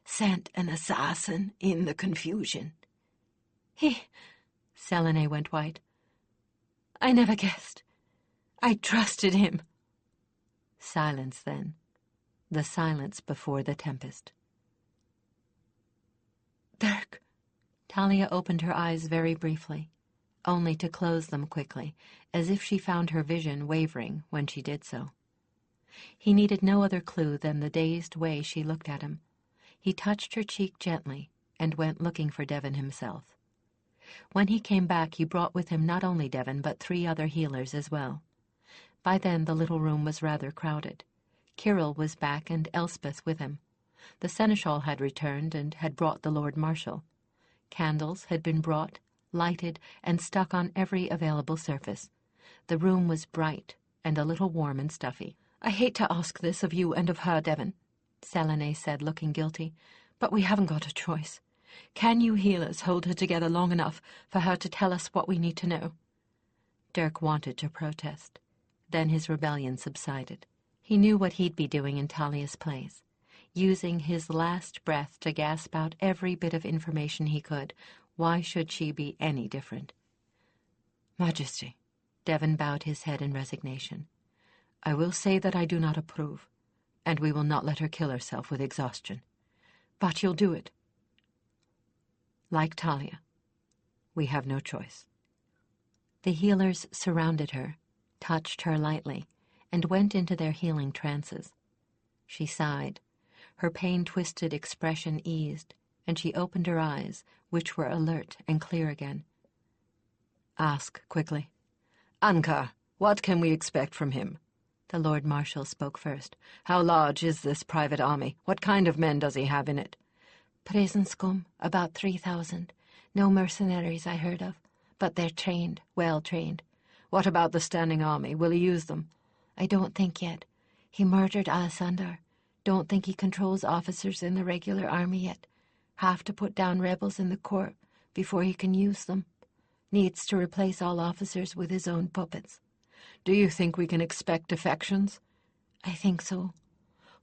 S3: sent an assassin in the confusion.
S1: Selene went white. I never guessed. I trusted him. Silence then. The silence before the tempest.
S3: Dirk.
S1: Talia opened her eyes very briefly, only to close them quickly, as if she found her vision wavering when she did so. He needed no other clue than the dazed way she looked at him. He touched her cheek gently and went looking for Devon himself. When he came back, he brought with him not only Devon, but 3 other healers as well. By then the little room was rather crowded. Kyril was back and Elspeth with him. The seneschal had returned and had brought the Lord Marshal. Candles had been brought, lighted, and stuck on every available surface. The room was bright and a little warm and stuffy. I hate to ask this of you and of her, Devon, Selene said, looking guilty, but we haven't got a choice. Can you healers hold her together long enough for her to tell us what we need to know? Dirk wanted to protest. Then his rebellion subsided. He knew what he'd be doing in Talia's place, using his last breath to gasp out every bit of information he could. Why should she be any different? Majesty, Devon bowed his head in resignation. I will say that I do not approve, and we will not let her kill herself with exhaustion. But you'll do it. Like Talia, we have no choice. The healers surrounded her, touched her lightly, and went into their healing trances. She sighed. Her pain-twisted expression eased, and she opened her eyes, which were alert and clear again. Ask quickly. Ankar, what can we expect from him? The Lord Marshal spoke first. How large is this private army? What kind of men does he have in it?
S3: Prison scum, about 3,000. No mercenaries I heard of, but they're trained, well trained.
S2: What about the standing army? Will he use them?
S3: I don't think yet. He murdered Alessandar. Don't think he controls officers in the regular army yet. Have to put down rebels in the court before he can use them. Needs to replace all officers with his own puppets.
S2: Do you think we can expect defections?
S3: I think so.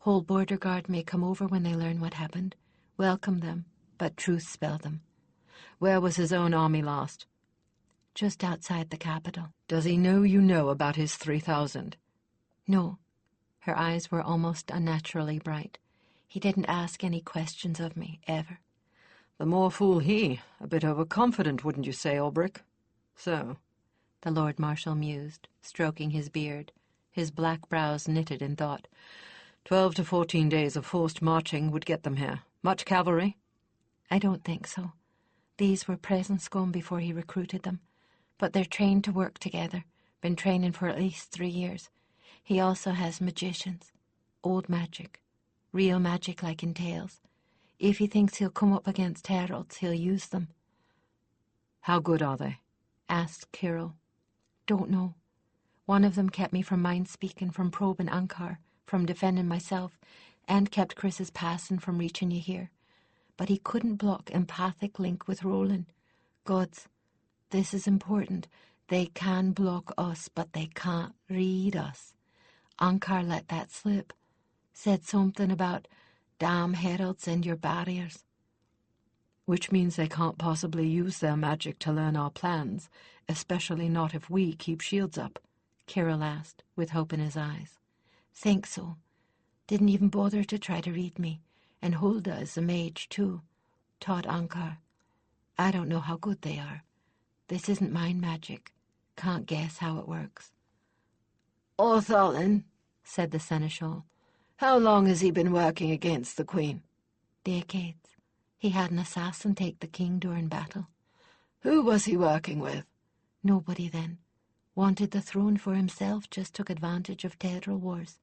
S3: Whole border guard may come over when they learn what happened. Welcome them, but truth spell them.
S2: Where was his own army last?
S3: Just outside the capital.
S2: Does he know you know about his 3,000?
S3: No.
S1: Her eyes were almost unnaturally bright. He didn't ask any questions of me, ever.
S2: The more fool he. A bit overconfident, wouldn't you say, Albrecht? So,
S1: the Lord Marshal mused, stroking his beard, his black brows knitted in thought.
S2: 12 to 14 days of forced marching would get them here. Much cavalry?
S3: I don't think so. These were present scum before he recruited them. But they're trained to work together. Been training for at least 3 years. He also has magicians. Old magic. Real magic like in tales. If he thinks he'll come up against heralds, he'll use them.
S2: How good are they?
S3: Asked Kyril. Don't know. One of them kept me from mind-speaking, from probing Ankar, from defending myself, and kept Chris's passing from reaching you here. But he couldn't block empathic link with Roland. Gods, this is important. They can block us, but they can't read us. Ankar let that slip. Said something about damn heralds and your barriers.
S2: Which means they can't possibly use their magic to learn our plans, especially not if we keep shields up,
S1: Kyril asked, with hope in his eyes.
S3: Think so. Didn't even bother to try to read me. And Hulda is a mage, too. Taught Ankar. I don't know how good they are. This isn't mind magic. Can't guess how it works.
S4: Othalin,
S3: said the seneschal.
S2: "How long has he been working against the Queen?"
S3: "Decades. He had an assassin take the king during battle."
S2: "Who was he working with?"
S3: "Nobody then. Wanted the throne for himself, just took advantage of terrible wars."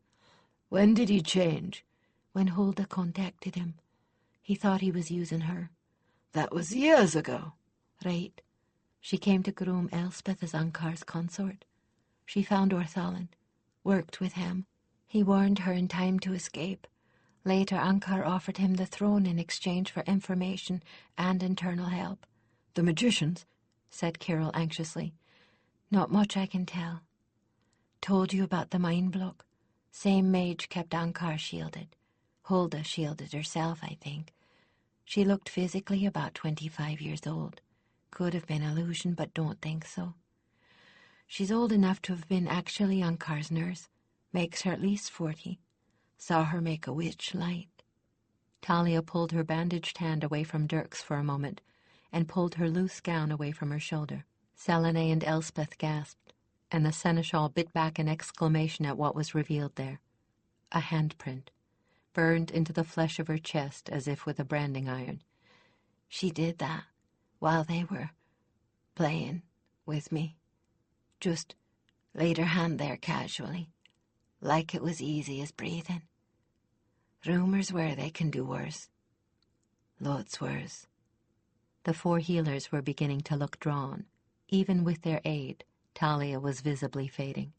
S2: "When did he change?"
S3: "When Hulda contacted him. He thought he was using her."
S2: "That was years ago."
S3: "Right. She came to groom Elspeth as Ankar's consort. She found Orthalin, worked with him. He warned her in time to escape. Later, Ankar offered him the throne in exchange for information and internal help."
S2: "The magicians?"
S3: said Kirill anxiously. "Not much I can tell. Told you about the mind block. Same mage kept Ankar shielded. Hulda shielded herself, I think. She looked physically about 25 years old. Could have been illusion, but don't think so. She's old enough to have been actually Ankar's nurse. Makes her at least 40. Saw her make a witch light."
S1: Talia pulled her bandaged hand away from Dirk's for a moment and pulled her loose gown away from her shoulder. Selene and Elspeth gasped, and the seneschal bit back an exclamation at what was revealed there. A handprint, burned into the flesh of her chest as if with a branding iron.
S3: "She did that while they were playing with me. Just laid her hand there casually, like it was easy as breathing. Rumors were they can do worse. Lots worse."
S1: The 4 healers were beginning to look drawn. Even with their aid, Talia was visibly fading.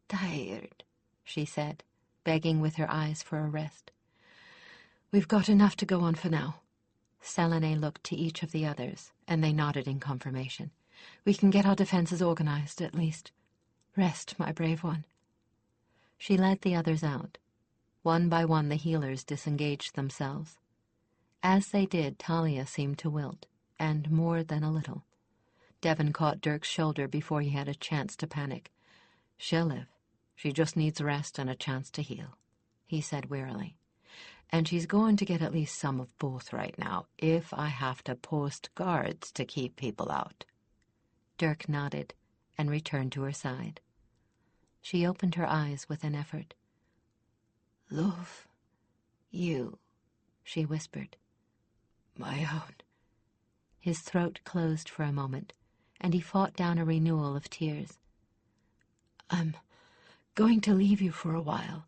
S3: "Tired,"
S1: she said, begging with her eyes for a rest.
S2: "We've got enough to go on for now."
S1: Selene looked to each of the others, and they nodded in confirmation.
S2: "We can get our defenses organized, at least. Rest, my brave one."
S1: She led the others out. One by one the healers disengaged themselves. As they did, Talia seemed to wilt, and more than a little. Devon caught Dirk's shoulder before he had a chance to panic.
S2: "She'll live. She just needs rest and a chance to heal," he said wearily. "And she's going to get at least some of both right now, if I have to post guards to keep people out."
S1: Dirk nodded and returned to her side. She opened her eyes with an effort.
S3: "Love, you," she whispered.
S2: "My own."
S1: His throat closed for a moment, and he fought down a renewal of tears.
S3: "I'm going to leave you for a while.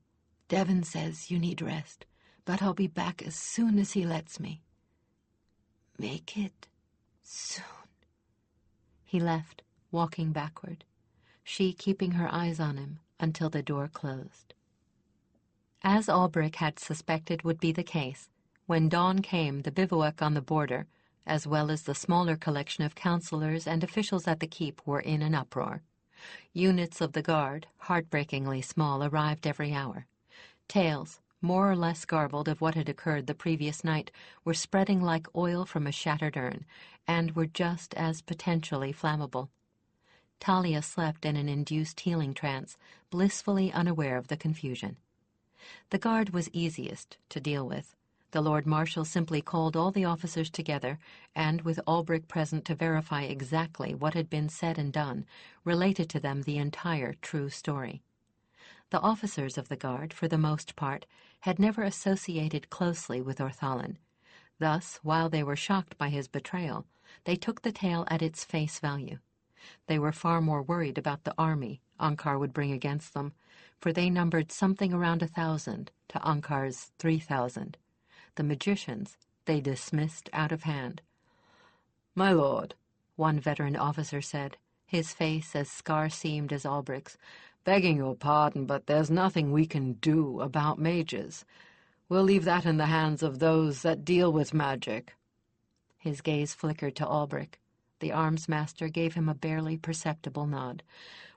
S3: Devon says you need rest, but I'll be back as soon as he lets me. Make it soon."
S1: He left, walking backward, she keeping her eyes on him until the door closed. As Albrecht had suspected would be the case, when dawn came, the bivouac on the border, as well as the smaller collection of counselors and officials at the keep, were in an uproar. Units of the guard, heartbreakingly small, arrived every hour. Tales, more or less garbled, of what had occurred the previous night were spreading like oil from a shattered urn, and were just as potentially flammable. Talia slept in an induced healing trance, blissfully unaware of the confusion. The guard was easiest to deal with. The Lord Marshal simply called all the officers together, and, with Albrecht present to verify exactly what had been said and done, related to them the entire true story. The officers of the guard, for the most part, had never associated closely with Orthalin. Thus, while they were shocked by his betrayal, they took the tale at its face value. They were far more worried about the army Ankar would bring against them, for they numbered something around 1,000 to Ankar's 3,000. The magicians they dismissed out of hand.
S2: "My lord,"
S1: one veteran officer said, his face as scar-seamed as Albrecht's,
S2: "begging your pardon, but there's nothing we can do about mages. We'll leave that in the hands of those that deal with magic."
S1: His gaze flickered to Albrecht. The arms master gave him a barely perceptible nod.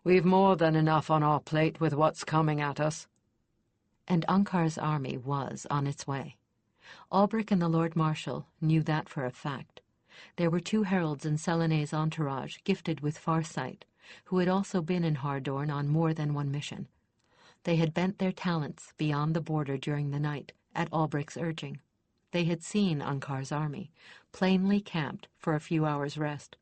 S2: "We've more than enough on our plate with what's coming at us."
S1: And Ankar's army was on its way. Albrecht and the Lord Marshal knew that for a fact. There were 2 heralds in Selene's entourage gifted with farsight, who had also been in Hardorn on more than one mission. They had bent their talents beyond the border during the night, at Albrecht's urging. They had seen Ankar's army, plainly camped for a few hours' rest.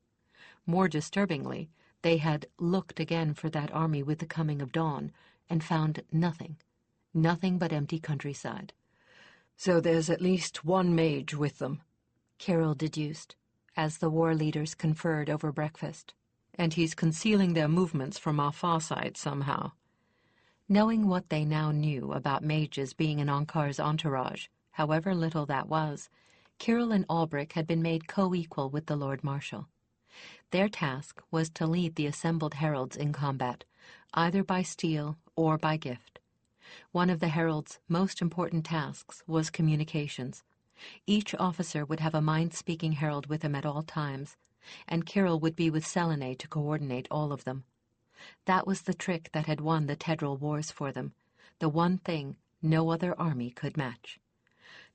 S1: More disturbingly, they had looked again for that army with the coming of dawn, and found nothing, nothing but empty countryside.
S2: "So there's at least one mage with them,"
S1: Kirill deduced, as the war leaders conferred over breakfast.
S2: "and he's concealing their movements from our far side somehow."
S1: Knowing what they now knew about mages being in Ankar's entourage, however little that was, Kirill and Albrecht had been made co-equal with the Lord Marshal. Their task was to lead the assembled heralds in combat, either by steel or by gift. One of the heralds' most important tasks was communications. Each officer would have a mind-speaking herald with him at all times, and Kirill would be with Selene to coordinate all of them. That was the trick that had won the Tedral Wars for them, the one thing no other army could match.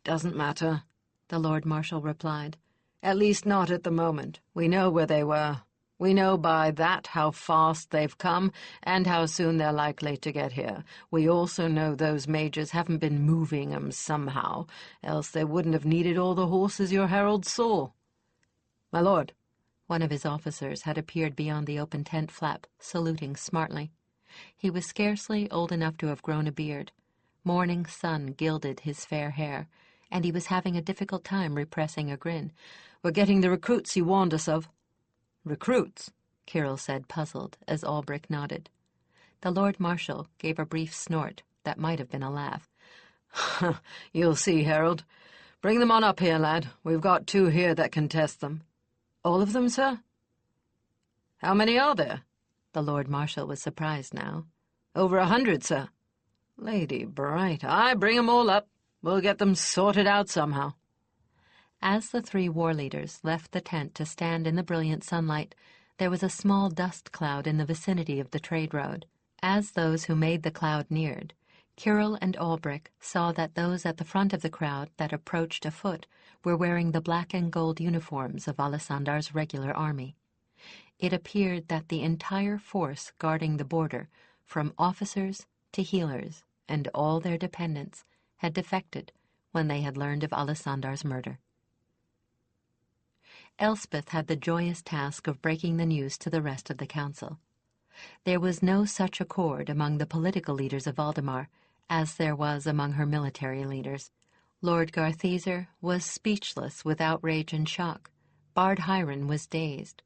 S2: "Doesn't matter," the Lord Marshal replied. "At least not at the moment. We know where they were. We know by that how fast they've come and how soon they're likely to get here. We also know those mages haven't been moving 'em somehow, else they wouldn't have needed all the horses your heralds saw." "My lord,"
S1: one of his officers had appeared beyond the open tent flap, saluting smartly. He was scarcely old enough to have grown a beard. Morning sun gilded his fair hair, and he was having a difficult time repressing a grin.
S2: "We're getting the recruits you warned us of."
S1: "Recruits?" Kirill said, puzzled, as Albrecht nodded. The Lord Marshal gave a brief snort that might have been a laugh.
S2: "You'll see, Herald. Bring them on up here, lad. We've got 2 here that can test them." "All of them, sir?" "How many are there?" The Lord Marshal was surprised now. "Over 100, sir." "Lady Bright, aye, bring 'em all up. We'll get them sorted out somehow."
S1: As the 3 war leaders left the tent to stand in the brilliant sunlight, there was a small dust cloud in the vicinity of the trade road. As those who made the cloud neared, Kirill and Albrecht saw that those at the front of the crowd that approached afoot were wearing the black and gold uniforms of Alisandr's regular army. It appeared that the entire force guarding the border, from officers to healers and all their dependents, had defected when they had learned of Alisandr's murder. Elspeth had the joyous task of breaking the news to the rest of the council. There was no such accord among the political leaders of Valdemar as there was among her military leaders. Lord Gartheser was speechless with outrage and shock. Bard Hiron was dazed.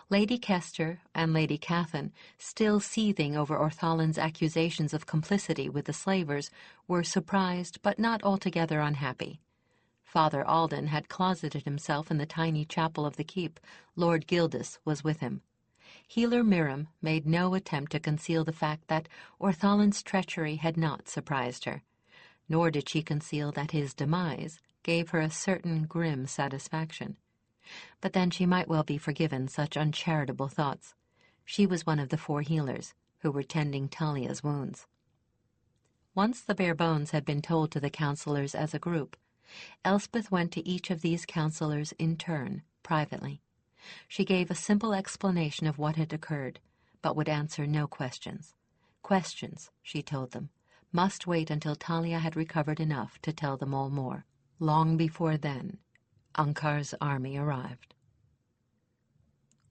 S1: Lady Kester and Lady Cathan, still seething over Orthalin's accusations of complicity with the slavers, were surprised but not altogether unhappy. Father Alden had closeted himself in the tiny chapel of the keep. Lord Gildas was with him. Healer Miriam made no attempt to conceal the fact that Orthalin's treachery had not surprised her, nor did she conceal that his demise gave her a certain grim satisfaction. But then she might well be forgiven such uncharitable thoughts. She was one of the 4 healers who were tending Talia's wounds. Once the bare bones had been told to the counselors as a group, Elspeth went to each of these counselors in turn, privately. She gave a simple explanation of what had occurred, but would answer no questions. Questions, she told them, must wait until Talia had recovered enough to tell them all more. Long before then, Ankar's army arrived.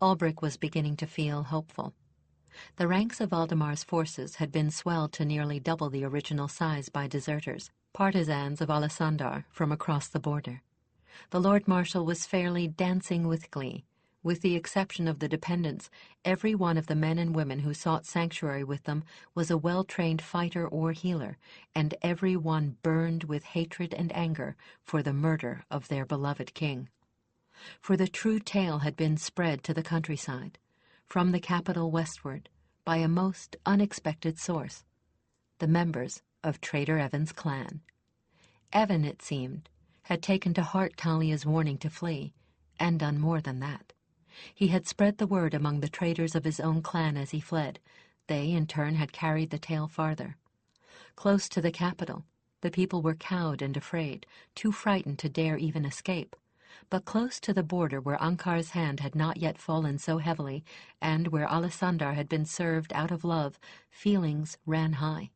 S1: Albrecht was beginning to feel hopeful. The ranks of Valdemar's forces had been swelled to nearly double the original size by deserters, partisans of Alisandar from across the border. The Lord Marshal was fairly dancing with glee. With the exception of the dependents, every one of the men and women who sought sanctuary with them was a well-trained fighter or healer, and every one burned with hatred and anger for the murder of their beloved king. For the true tale had been spread to the countryside, from the capital westward, by a most unexpected source, the members of Trader Evan's clan. Evan, it seemed, had taken to heart Talia's warning to flee, and done more than that. He had spread the word among the traders of his own clan as he fled. They, in turn, had carried the tale farther. Close to the capital, the people were cowed and afraid, too frightened to dare even escape. But close to the border, where Ankar's hand had not yet fallen so heavily, and where Alisandar had been served out of love, feelings ran high.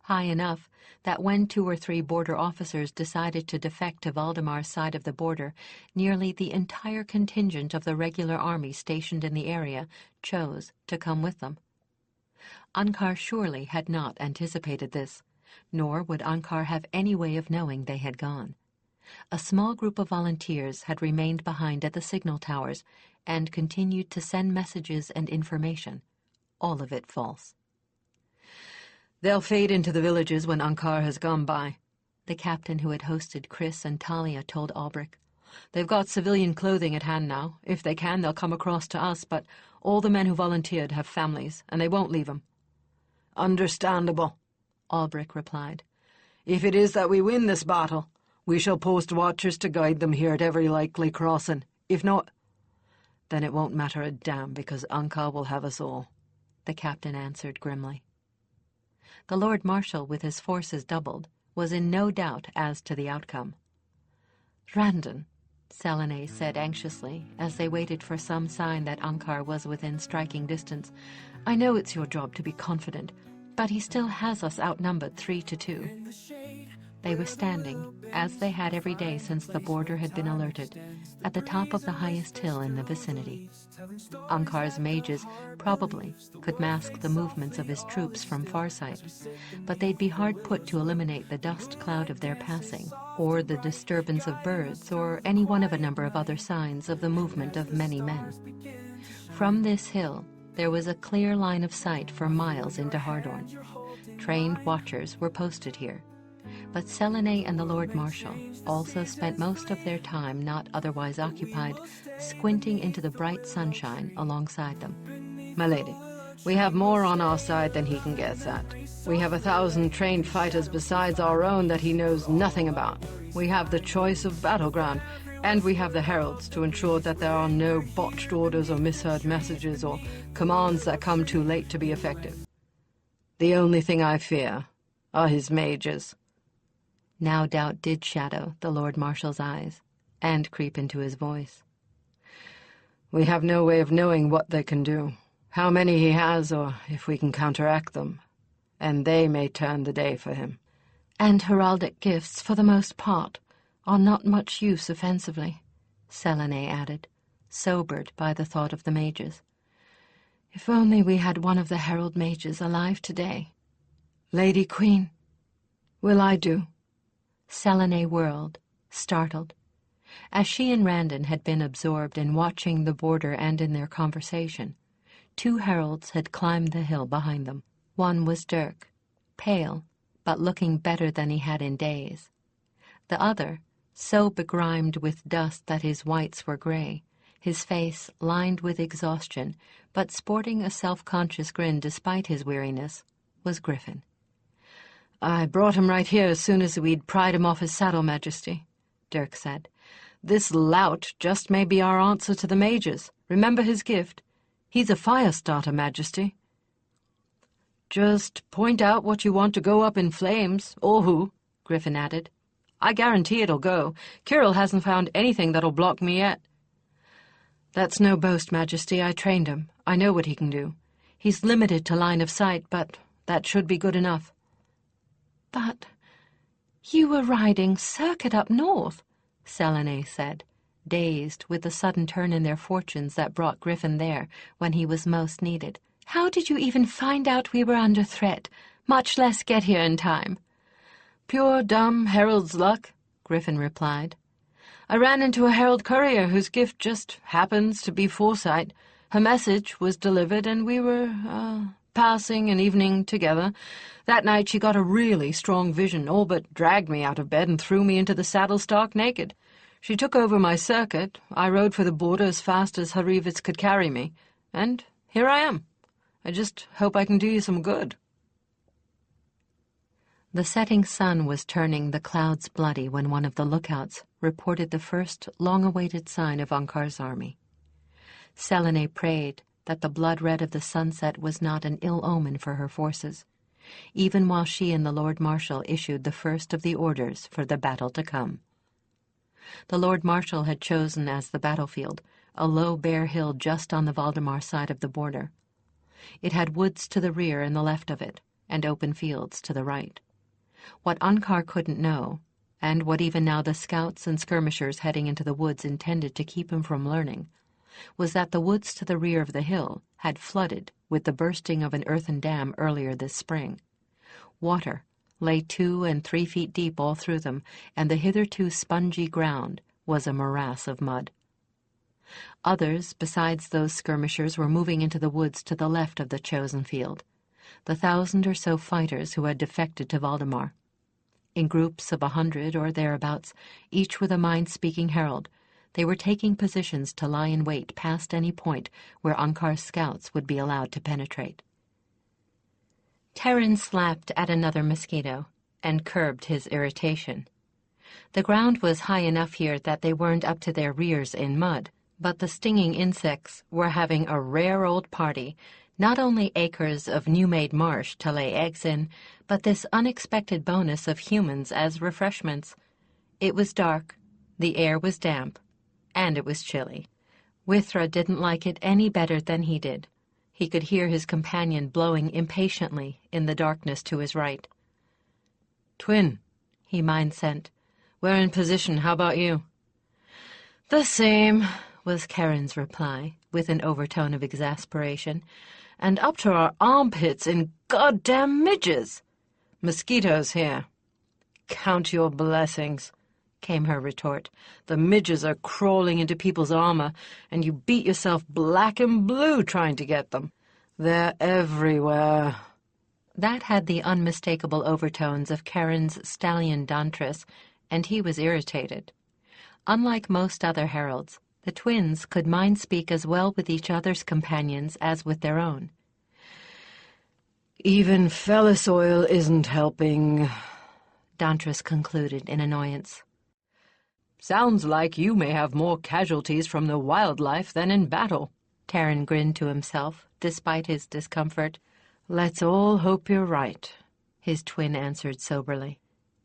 S1: High enough that when 2 or 3 border officers decided to defect to Valdemar's side of the border, nearly the entire contingent of the regular army stationed in the area chose to come with them. Ankar surely had not anticipated this, nor would Ankar have any way of knowing they had gone. A small group of volunteers had remained behind at the signal towers and continued to send messages and information, all of it false.
S2: "They'll fade into the villages when Ankar has gone by,"
S1: the captain who had hosted Chris and Talia told Albrecht.
S2: "They've got civilian clothing at hand now. If they can, they'll come across to us, but all the men who volunteered have families, and they won't leave 'em." "Understandable," Albrecht replied. "If it is that we win this battle, we shall post watchers to guide them here at every likely crossing. If not, then it won't matter a damn, because Ankar will have us all,"
S1: the captain answered grimly. The Lord Marshal, with his forces doubled, was in no doubt as to the outcome.
S3: "Randon,"
S1: Selenay said anxiously, as they waited for some sign that Ankar was within striking distance,
S3: "I know it's your job to be confident, but he still has us outnumbered 3-2.
S1: They were standing, as they had every day since the border had been alerted, at the top of the highest hill in the vicinity. Ankar's mages probably could mask the movements of his troops from Farsight, but they'd be hard put to eliminate the dust cloud of their passing, or the disturbance of birds, or any one of a number of other signs of the movement of many men. From this hill, there was a clear line of sight for miles into Hardorn. Trained watchers were posted here, but Selenay and the Lord Marshal also spent most of their time not otherwise occupied, squinting into the bright sunshine alongside them.
S2: "My lady, we have more on our side than he can guess at. We have 1,000 trained fighters besides our own that he knows nothing about. We have the choice of battleground, and we have the heralds to ensure that there are no botched orders or misheard messages or commands that come too late to be effective. The only thing I fear are his mages."
S1: Now doubt did shadow the Lord Marshal's eyes and creep into his voice.
S2: "We have no way of knowing what they can do, how many he has, or if we can counteract them, and they may turn the day for him."
S3: "And heraldic gifts, for the most part, are not much use offensively,"
S1: Selenay added, sobered by the thought of the mages.
S3: "If only we had one of the herald mages alive today."
S2: "Lady Queen, will I do?"
S1: Selenay whirled, startled. As she and Randon had been absorbed in watching the border and in their conversation, 2 heralds had climbed the hill behind them. One was Dirk, pale, but looking better than he had in days. The other, so begrimed with dust that his whites were gray, his face lined with exhaustion, but sporting a self-conscious grin despite his weariness, was Griffin.
S2: "I brought him right here as soon as we'd pried him off his saddle, Majesty," Dirk said. "This lout just may be our answer to the mages. Remember his gift? He's a fire starter, Majesty." "Just point out what you want to go up in flames, or who," Griffin added. "I guarantee it'll go. Kirill hasn't found anything that'll block me yet." "That's no boast, Majesty. I trained him. I know what he can do. He's limited to line of sight, but that should be good enough."
S3: "But you were riding circuit up north,"
S1: Selenay said, dazed with the sudden turn in their fortunes that brought Griffin there when he was most needed.
S3: "How did you even find out we were under threat, much less get here in time?"
S2: "Pure dumb herald's luck," Griffin replied. "I ran into a herald courier whose gift just happens to be foresight. Her message was delivered, and we were, passing an evening together. That night she got a really strong vision, all but dragged me out of bed and threw me into the saddle stark naked. She took over my circuit. I rode for the border as fast as Harivitz could carry me, and here I am. I just hope I can do you some good."
S1: The setting sun was turning the clouds bloody when one of the lookouts reported the first long-awaited sign of Ankar's army. Selenay prayed that the blood red of the sunset was not an ill omen for her forces, even while she and the Lord Marshal issued the first of the orders for the battle to come. The Lord Marshal had chosen as the battlefield a low bare hill just on the Valdemar side of the border. It had woods to the rear and the left of it, and open fields to the right. What Ankar couldn't know, and what even now the scouts and skirmishers heading into the woods intended to keep him from learning, was that the woods to the rear of the hill had flooded with the bursting of an earthen dam earlier this spring. Water lay 2 and 3 feet deep all through them, and the hitherto spongy ground was a morass of mud. Others, besides those skirmishers, were moving into the woods to the left of the chosen field, the 1,000 or so fighters who had defected to Valdemar. In groups of 100 or thereabouts, each with a mind-speaking herald, they were taking positions to lie in wait past any point where Ankar's scouts would be allowed to penetrate. Terran slapped at another mosquito and curbed his irritation. The ground was high enough here that they weren't up to their rears in mud, but the stinging insects were having a rare old party, not only acres of new-made marsh to lay eggs in, but this unexpected bonus of humans as refreshments. It was dark, the air was damp, and it was chilly. Withra didn't like it any better than he did. He could hear his companion blowing impatiently in the darkness to his right.
S2: "Twin," he mind-sent. "We're in position. How about you?"
S1: "The same," was Karen's reply, with an overtone of exasperation.
S2: "And up to our armpits in goddamn midges. Mosquitoes here." "Count your blessings," came her retort. "The midges are crawling into people's armor, and you beat yourself black and blue trying to get them. They're everywhere."
S1: That had the unmistakable overtones of Karen's stallion Dantris, and he was irritated. Unlike most other heralds, the twins could mind-speak as well with each other's companions as with their own.
S2: "Even Fellis oil isn't helping,"
S1: Dantris concluded in annoyance.
S2: "Sounds like you may have more casualties from the wildlife than in battle."
S1: Terran grinned to himself, despite his discomfort.
S2: "Let's all hope you're right,"
S1: his twin answered soberly.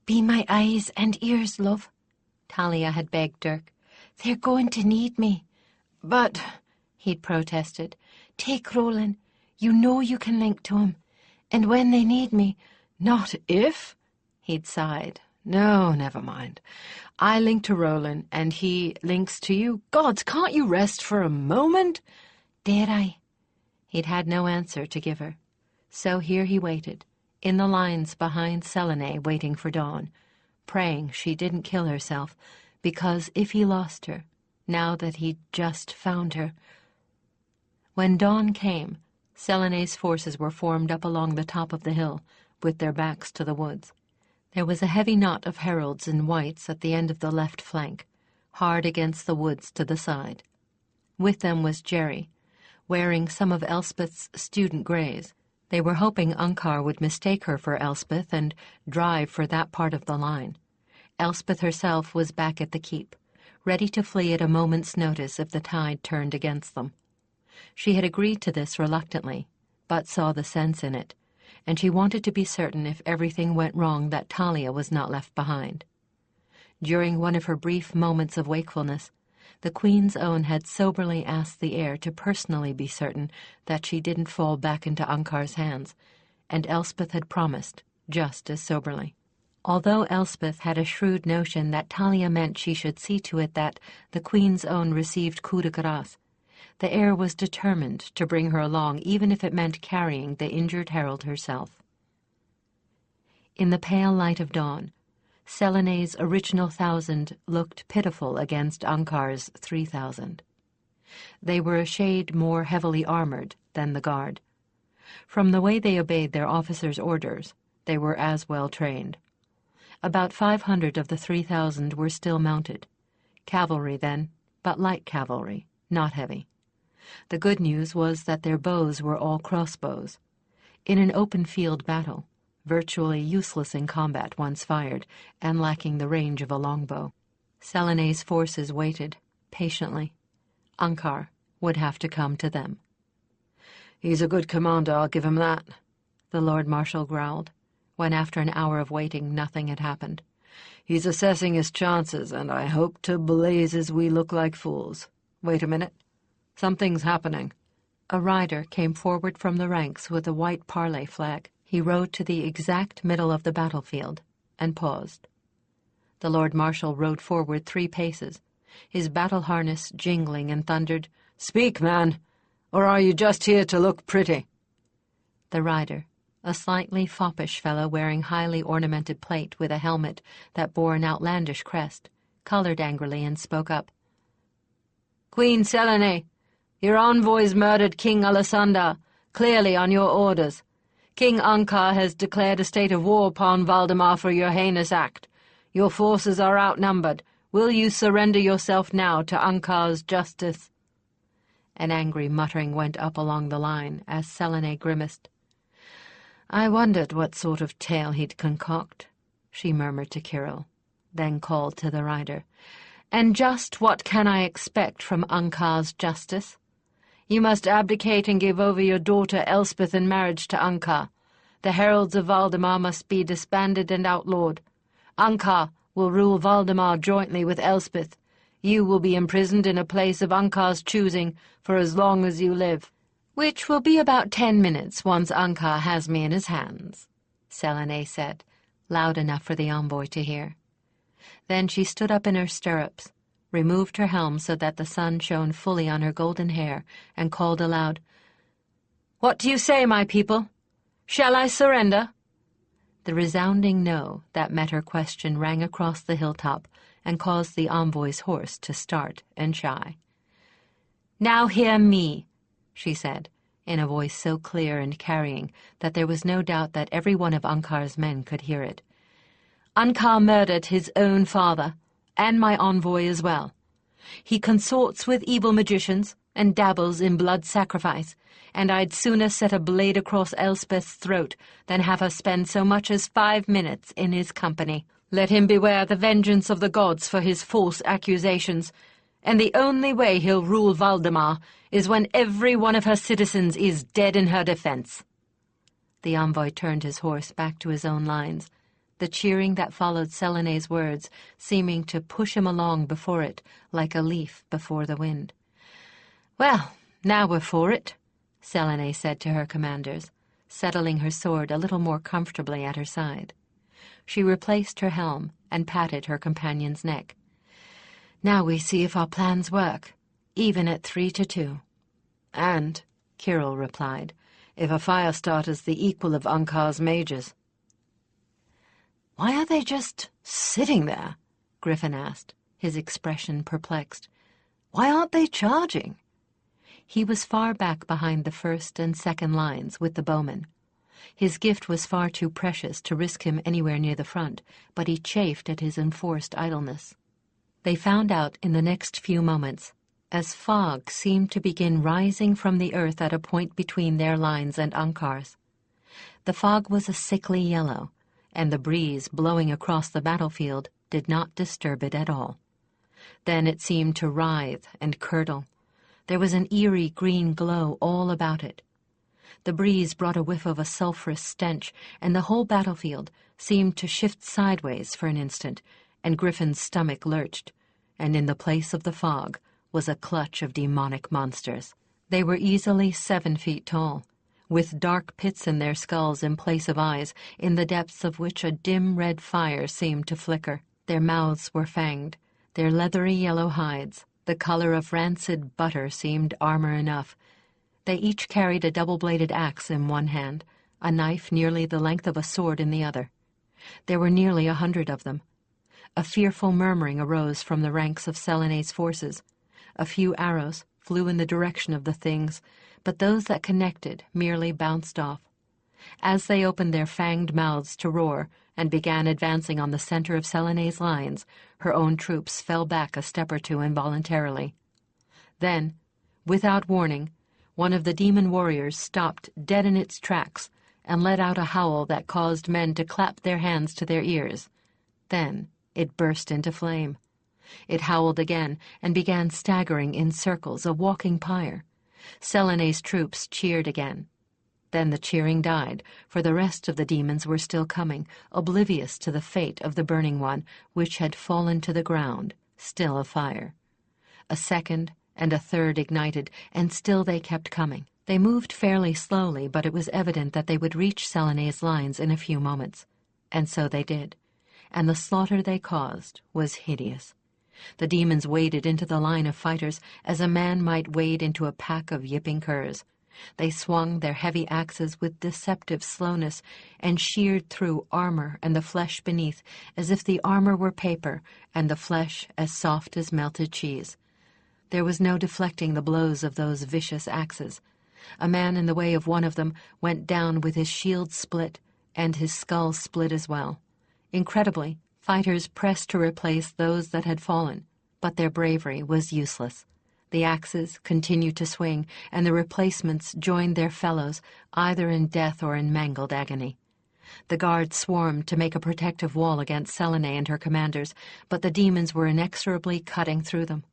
S3: "Be my eyes and ears, love,"
S1: Talia had begged Dirk.
S3: "They're going to need me."
S2: "But,"
S3: he'd protested, "take Roland. You know you can link to him. And when they need me—"
S2: "Not if?" he'd sighed. "No, never mind. I link to Roland, and he links to you. Gods, can't you rest for a moment?"
S3: "Dare I?"
S1: He'd had no answer to give her. So here he waited, in the lines behind Selene, waiting for dawn, praying she didn't kill herself, because if he lost her, now that he'd just found her... When dawn came, Selene's forces were formed up along the top of the hill, with their backs to the woods. There was a heavy knot of heralds in whites at the end of the left flank, hard against the woods to the side. With them was Jerry, wearing some of Elspeth's student greys. They were hoping Ankar would mistake her for Elspeth and drive for that part of the line. Elspeth herself was back at the keep, ready to flee at a moment's notice if the tide turned against them. She had agreed to this reluctantly, but saw the sense in it, and she wanted to be certain if everything went wrong that Talia was not left behind. During one of her brief moments of wakefulness, the Queen's Own had soberly asked the heir to personally be certain that she didn't fall back into Ankar's hands, and Elspeth had promised, just as soberly. Although Elspeth had a shrewd notion that Talia meant she should see to it that the Queen's Own received coup de grâce, the heir was determined to bring her along even if it meant carrying the injured herald herself. In the pale light of dawn, Selene's original 1,000 looked pitiful against Ankar's 3,000. They were a shade more heavily armored than the guard. From the way they obeyed their officers' orders, they were as well trained. About 500 of the 3,000 were still mounted. Cavalry then, but light cavalry, not heavy. The good news was that their bows were all crossbows. In an open field battle, virtually useless in combat once fired, and lacking the range of a longbow. Selene's forces waited, patiently. Ankar would have to come to them.
S2: "He's a good commander, I'll give him that,"
S1: the Lord Marshal growled, when after an hour of waiting nothing had happened.
S2: "He's assessing his chances, and I hope to blazes we look like fools. Wait a minute. Something's happening."
S1: A rider came forward from the ranks with a white parley flag. He rode to the exact middle of the battlefield and paused. The Lord Marshal rode forward 3 paces, his battle harness jingling, and thundered,
S2: Speak, man, or are you just here to look pretty?
S1: The rider, a slightly foppish fellow wearing highly ornamented plate with a helmet that bore an outlandish crest, colored angrily and spoke up.
S2: Queen Selene, your envoys murdered King Alessandar, clearly on your orders. King Ankar has declared a state of war upon Valdemar for your heinous act. Your forces are outnumbered. Will you surrender yourself now to Ankar's justice?
S1: An angry muttering went up along the line as Selene grimaced. I wondered what sort of tale he'd concoct, she murmured to Kirill, then called to the rider. And just what can I expect from Ankar's justice? You must abdicate and give over your daughter Elspeth in marriage to Ankar. The heralds of Valdemar must be disbanded and outlawed. Ankar will rule Valdemar jointly with Elspeth. You will be imprisoned in a place of Ankar's choosing for as long as you live. Which will be about 10 minutes once Ankar has me in his hands, Selene said, loud enough for the envoy to hear. Then she stood up in her stirrups, removed her helm so that the sun shone fully on her golden hair, and called aloud, What do you say, my people? Shall I surrender? The resounding no that met her question rang across the hilltop and caused the envoy's horse to start and shy. Now hear me, she said, in a voice so clear and carrying that there was no doubt that every one of Ankar's men could hear it. Ankar murdered his own father, and my envoy as well. He consorts with evil magicians and dabbles in blood sacrifice, and I'd sooner set a blade across Elspeth's throat than have her spend so much as 5 minutes in his company. Let him beware the vengeance of the gods for his false accusations, and the only way he'll rule Valdemar is when every one of her citizens is dead in her defense. The envoy turned his horse back to his own lines, the cheering that followed Selene's words seeming to push him along before it like a leaf before the wind. Well, now we're for it, Selene said to her commanders, settling her sword a little more comfortably at her side. She replaced her helm and patted her companion's neck. Now we see if our plans work, even at 3-2.
S2: And, Kirill replied, if a fire starter's the equal of Ankar's mages. Why are they just sitting there? Griffin asked, his expression perplexed. Why aren't they charging?
S1: He was far back behind the first and second lines with the bowmen. His gift was far too precious to risk him anywhere near the front, but he chafed at his enforced idleness. They found out in the next few moments, as fog seemed to begin rising from the earth at a point between their lines and Ankar's. The fog was a sickly yellow, and the breeze blowing across the battlefield did not disturb it at all. Then it seemed to writhe and curdle. There was an eerie green glow all about it. The breeze brought a whiff of a sulphurous stench, and the whole battlefield seemed to shift sideways for an instant, and Griffin's stomach lurched, and in the place of the fog was a clutch of demonic monsters. They were easily 7 feet tall, with dark pits in their skulls in place of eyes, in the depths of which a dim red fire seemed to flicker. Their mouths were fanged, their leathery yellow hides, the color of rancid butter, seemed armor enough. They each carried a double-bladed axe in one hand, a knife nearly the length of a sword in the other. There were nearly 100 of them. A fearful murmuring arose from the ranks of Selene's forces. A few arrows flew in the direction of the things, but those that connected merely bounced off. As they opened their fanged mouths to roar and began advancing on the center of Selene's lines, her own troops fell back a step or two involuntarily. Then, without warning, one of the demon warriors stopped dead in its tracks and let out a howl that caused men to clap their hands to their ears. Then it burst into flame. It howled again and began staggering in circles, a walking pyre. Selene's troops cheered again. Then the cheering died, for the rest of the demons were still coming, oblivious to the fate of the burning one, which had fallen to the ground, still afire. A second and a third ignited, and still they kept coming. They moved fairly slowly, but it was evident that they would reach Selene's lines in a few moments. And so they did, and the slaughter they caused was hideous.
S2: The demons waded into the line of fighters as a man might wade into a pack of yipping curs. They swung their heavy axes with deceptive slowness and sheared through armor and the flesh beneath as if the armor were paper and the flesh as soft as melted cheese. There was no deflecting the blows of those vicious axes. A man in the way of one of them went down with his shield split and his skull split as well. Incredibly, fighters pressed to replace those that had fallen, but their bravery was useless. The axes continued to swing, and the replacements joined their fellows, either in death or in mangled agony. The guards swarmed to make a protective wall against Selene and her commanders, but the demons were inexorably cutting through them.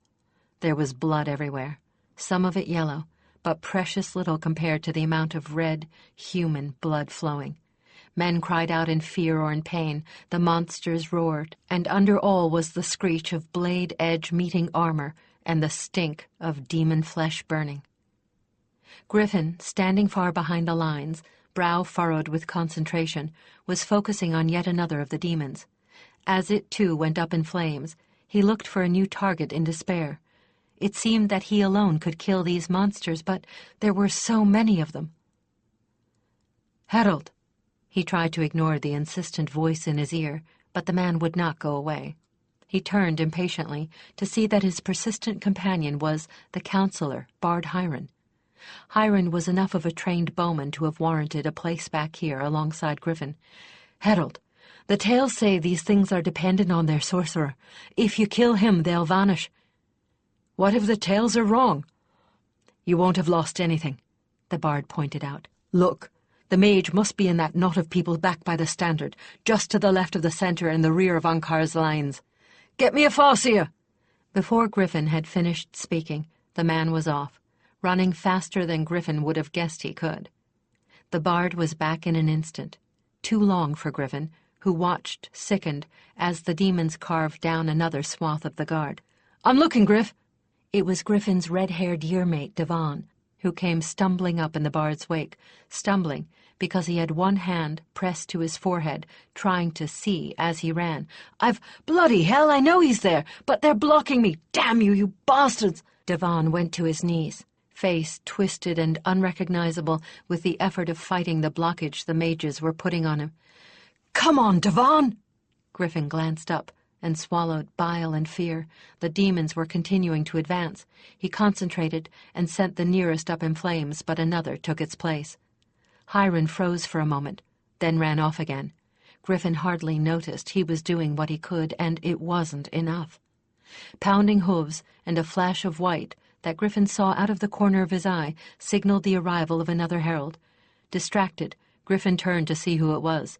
S2: There was blood everywhere, some of it yellow, but precious little compared to the amount of red, human blood flowing. Men cried out in fear or in pain, the monsters roared, and under all was the screech of blade edge meeting armor and the stink of demon flesh burning. Griffin, standing far behind the lines, brow furrowed with concentration, was focusing on yet another of the demons. As it too went up in flames, he looked for a new target in despair. It seemed that he alone could kill these monsters, but there were so many of them. "Harold!" He tried to ignore the insistent voice in his ear, but the man would not go away. He turned impatiently to see that his persistent companion was the counselor, Bard Hiron. Hiron was enough of a trained bowman to have warranted a place back here alongside Griffin. "Harold, the tales say these things are dependent on their sorcerer. If you kill him, they'll vanish." "What if the tales are wrong?" "You won't have lost anything," the bard pointed out. "Look, the mage must be in that knot of people back by the standard, just to the left of the center and the rear of Ankar's lines. Get me a farseer!" Before Griffin had finished speaking, the man was off, running faster than Griffin would have guessed he could. The bard was back in an instant, too long for Griffin, who watched, sickened, as the demons carved down another swath of the guard. "I'm looking, Griff!" It was Griffin's red-haired yearmate, Devon, who came stumbling up in the bard's wake, stumbling because he had one hand pressed to his forehead, trying to see as he ran. Bloody hell, I know he's there, but they're blocking me! Damn you, you bastards!" Devon went to his knees, face twisted and unrecognizable with the effort of fighting the blockage the mages were putting on him. "Come on, Devon!" Griffin glanced up and swallowed bile and fear. The demons were continuing to advance. He concentrated and sent the nearest up in flames, but another took its place. Hiron froze for a moment, then ran off again. Griffin hardly noticed he was doing what he could, and it wasn't enough. Pounding hooves and a flash of white that Griffin saw out of the corner of his eye signaled the arrival of another herald. Distracted, Griffin turned to see who it was.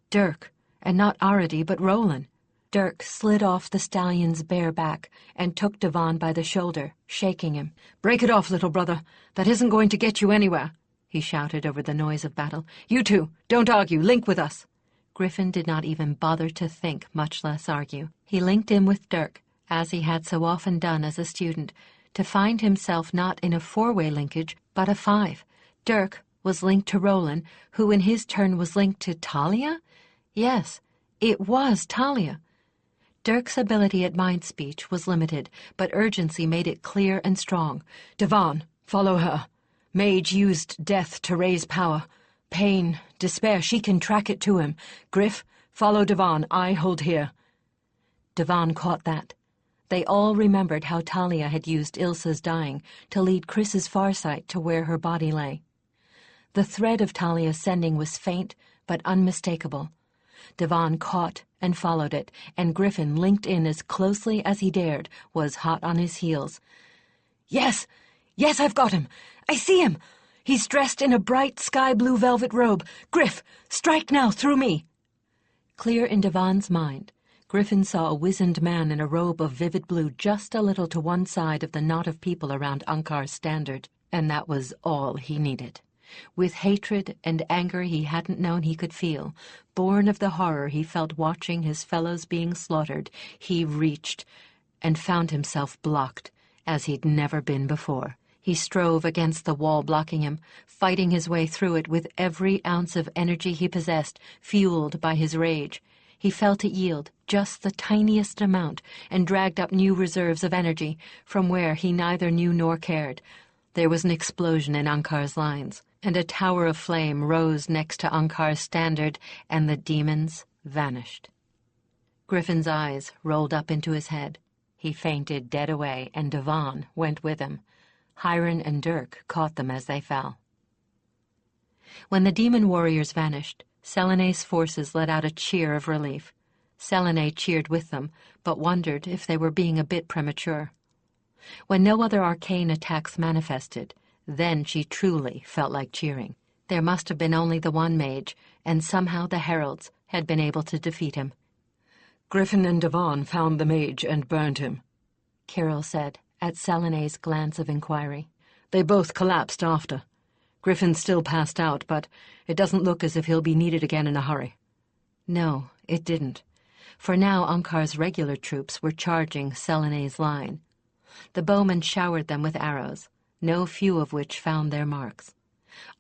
S2: Dirk, and not Arady, but Roland. Dirk slid off the stallion's bare back and took Devon by the shoulder, shaking him. "Break it off, little brother. That isn't going to get you anywhere," he shouted over the noise of battle. "You two, don't argue. Link with us." Griffin did not even bother to think, much less argue. He linked in with Dirk, as he had so often done as a student, to find himself not in a four-way linkage, but a five. Dirk was linked to Roland, who in his turn was linked to Talia? Yes, it was Talia. Dirk's ability at mind speech was limited, but urgency made it clear and strong. "Devon, follow her. Mage used death to raise power. Pain, despair, she can track it to him. Griff, follow Devon. I hold here." Devon caught that. They all remembered how Talia had used Ilsa's dying to lead Chris's farsight to where her body lay. The thread of Talia's sending was faint but unmistakable. Devon caught and followed it, and Griffin, linked in as closely as he dared, was hot on his heels. Yes, I've got him! I see him! He's dressed in a bright sky-blue velvet robe. Griff, strike now, through me!" Clear in Devon's mind, Griffin saw a wizened man in a robe of vivid blue just a little to one side of the knot of people around Ankar's standard, and that was all he needed. With hatred and anger he hadn't known he could feel, born of the horror he felt watching his fellows being slaughtered, he reached and found himself blocked as he'd never been before. He strove against the wall blocking him, fighting his way through it with every ounce of energy he possessed, fueled by his rage.
S1: He felt it yield just the tiniest amount and dragged up new reserves of energy from where he neither knew nor cared. There was an explosion in Ankar's lines, and a tower of flame rose next to Ankar's standard, and the demons vanished. Griffin's eyes rolled up into his head. He fainted dead away, and Devon went with him. Hiron and Dirk caught them as they fell. When the demon warriors vanished, Selene's forces let out a cheer of relief. Selene cheered with them, but wondered if they were being a bit premature. When no other arcane attacks manifested, then she truly felt like cheering. There must have been only the one mage, and somehow the heralds had been able to defeat him.
S2: Griffin and Devon found the mage and burned him,
S1: Kirill said, at Selene's glance of inquiry.
S2: They both collapsed after. Griffin's still passed out, but it doesn't look as if he'll be needed again in a hurry.
S1: No, it didn't. For now Ankar's regular troops were charging Selene's line. The bowmen showered them with arrows, no few of which found their marks.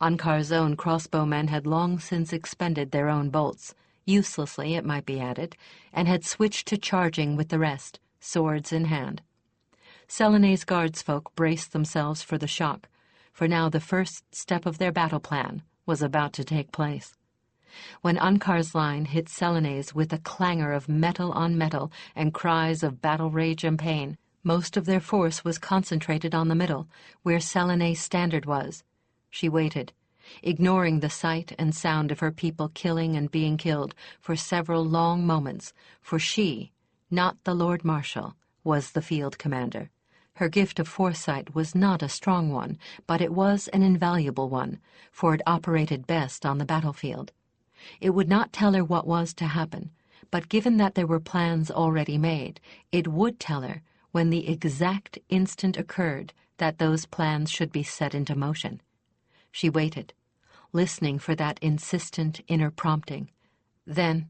S1: Ankar's own crossbowmen had long since expended their own bolts, uselessly it might be added, and had switched to charging with the rest, swords in hand. Selene's guardsfolk braced themselves for the shock, for now the first step of their battle plan was about to take place. When Ankar's line hit Selene's with a clangor of metal on metal and cries of battle rage and pain, most of their force was concentrated on the middle, where Selene's standard was. She waited, ignoring the sight and sound of her people killing and being killed for several long moments, for she, not the Lord Marshal, was the field commander. Her gift of foresight was not a strong one, but it was an invaluable one, for it operated best on the battlefield. It would not tell her what was to happen, but given that there were plans already made, it would tell her when the exact instant occurred that those plans should be set into motion. She waited, listening for that insistent inner prompting. Then,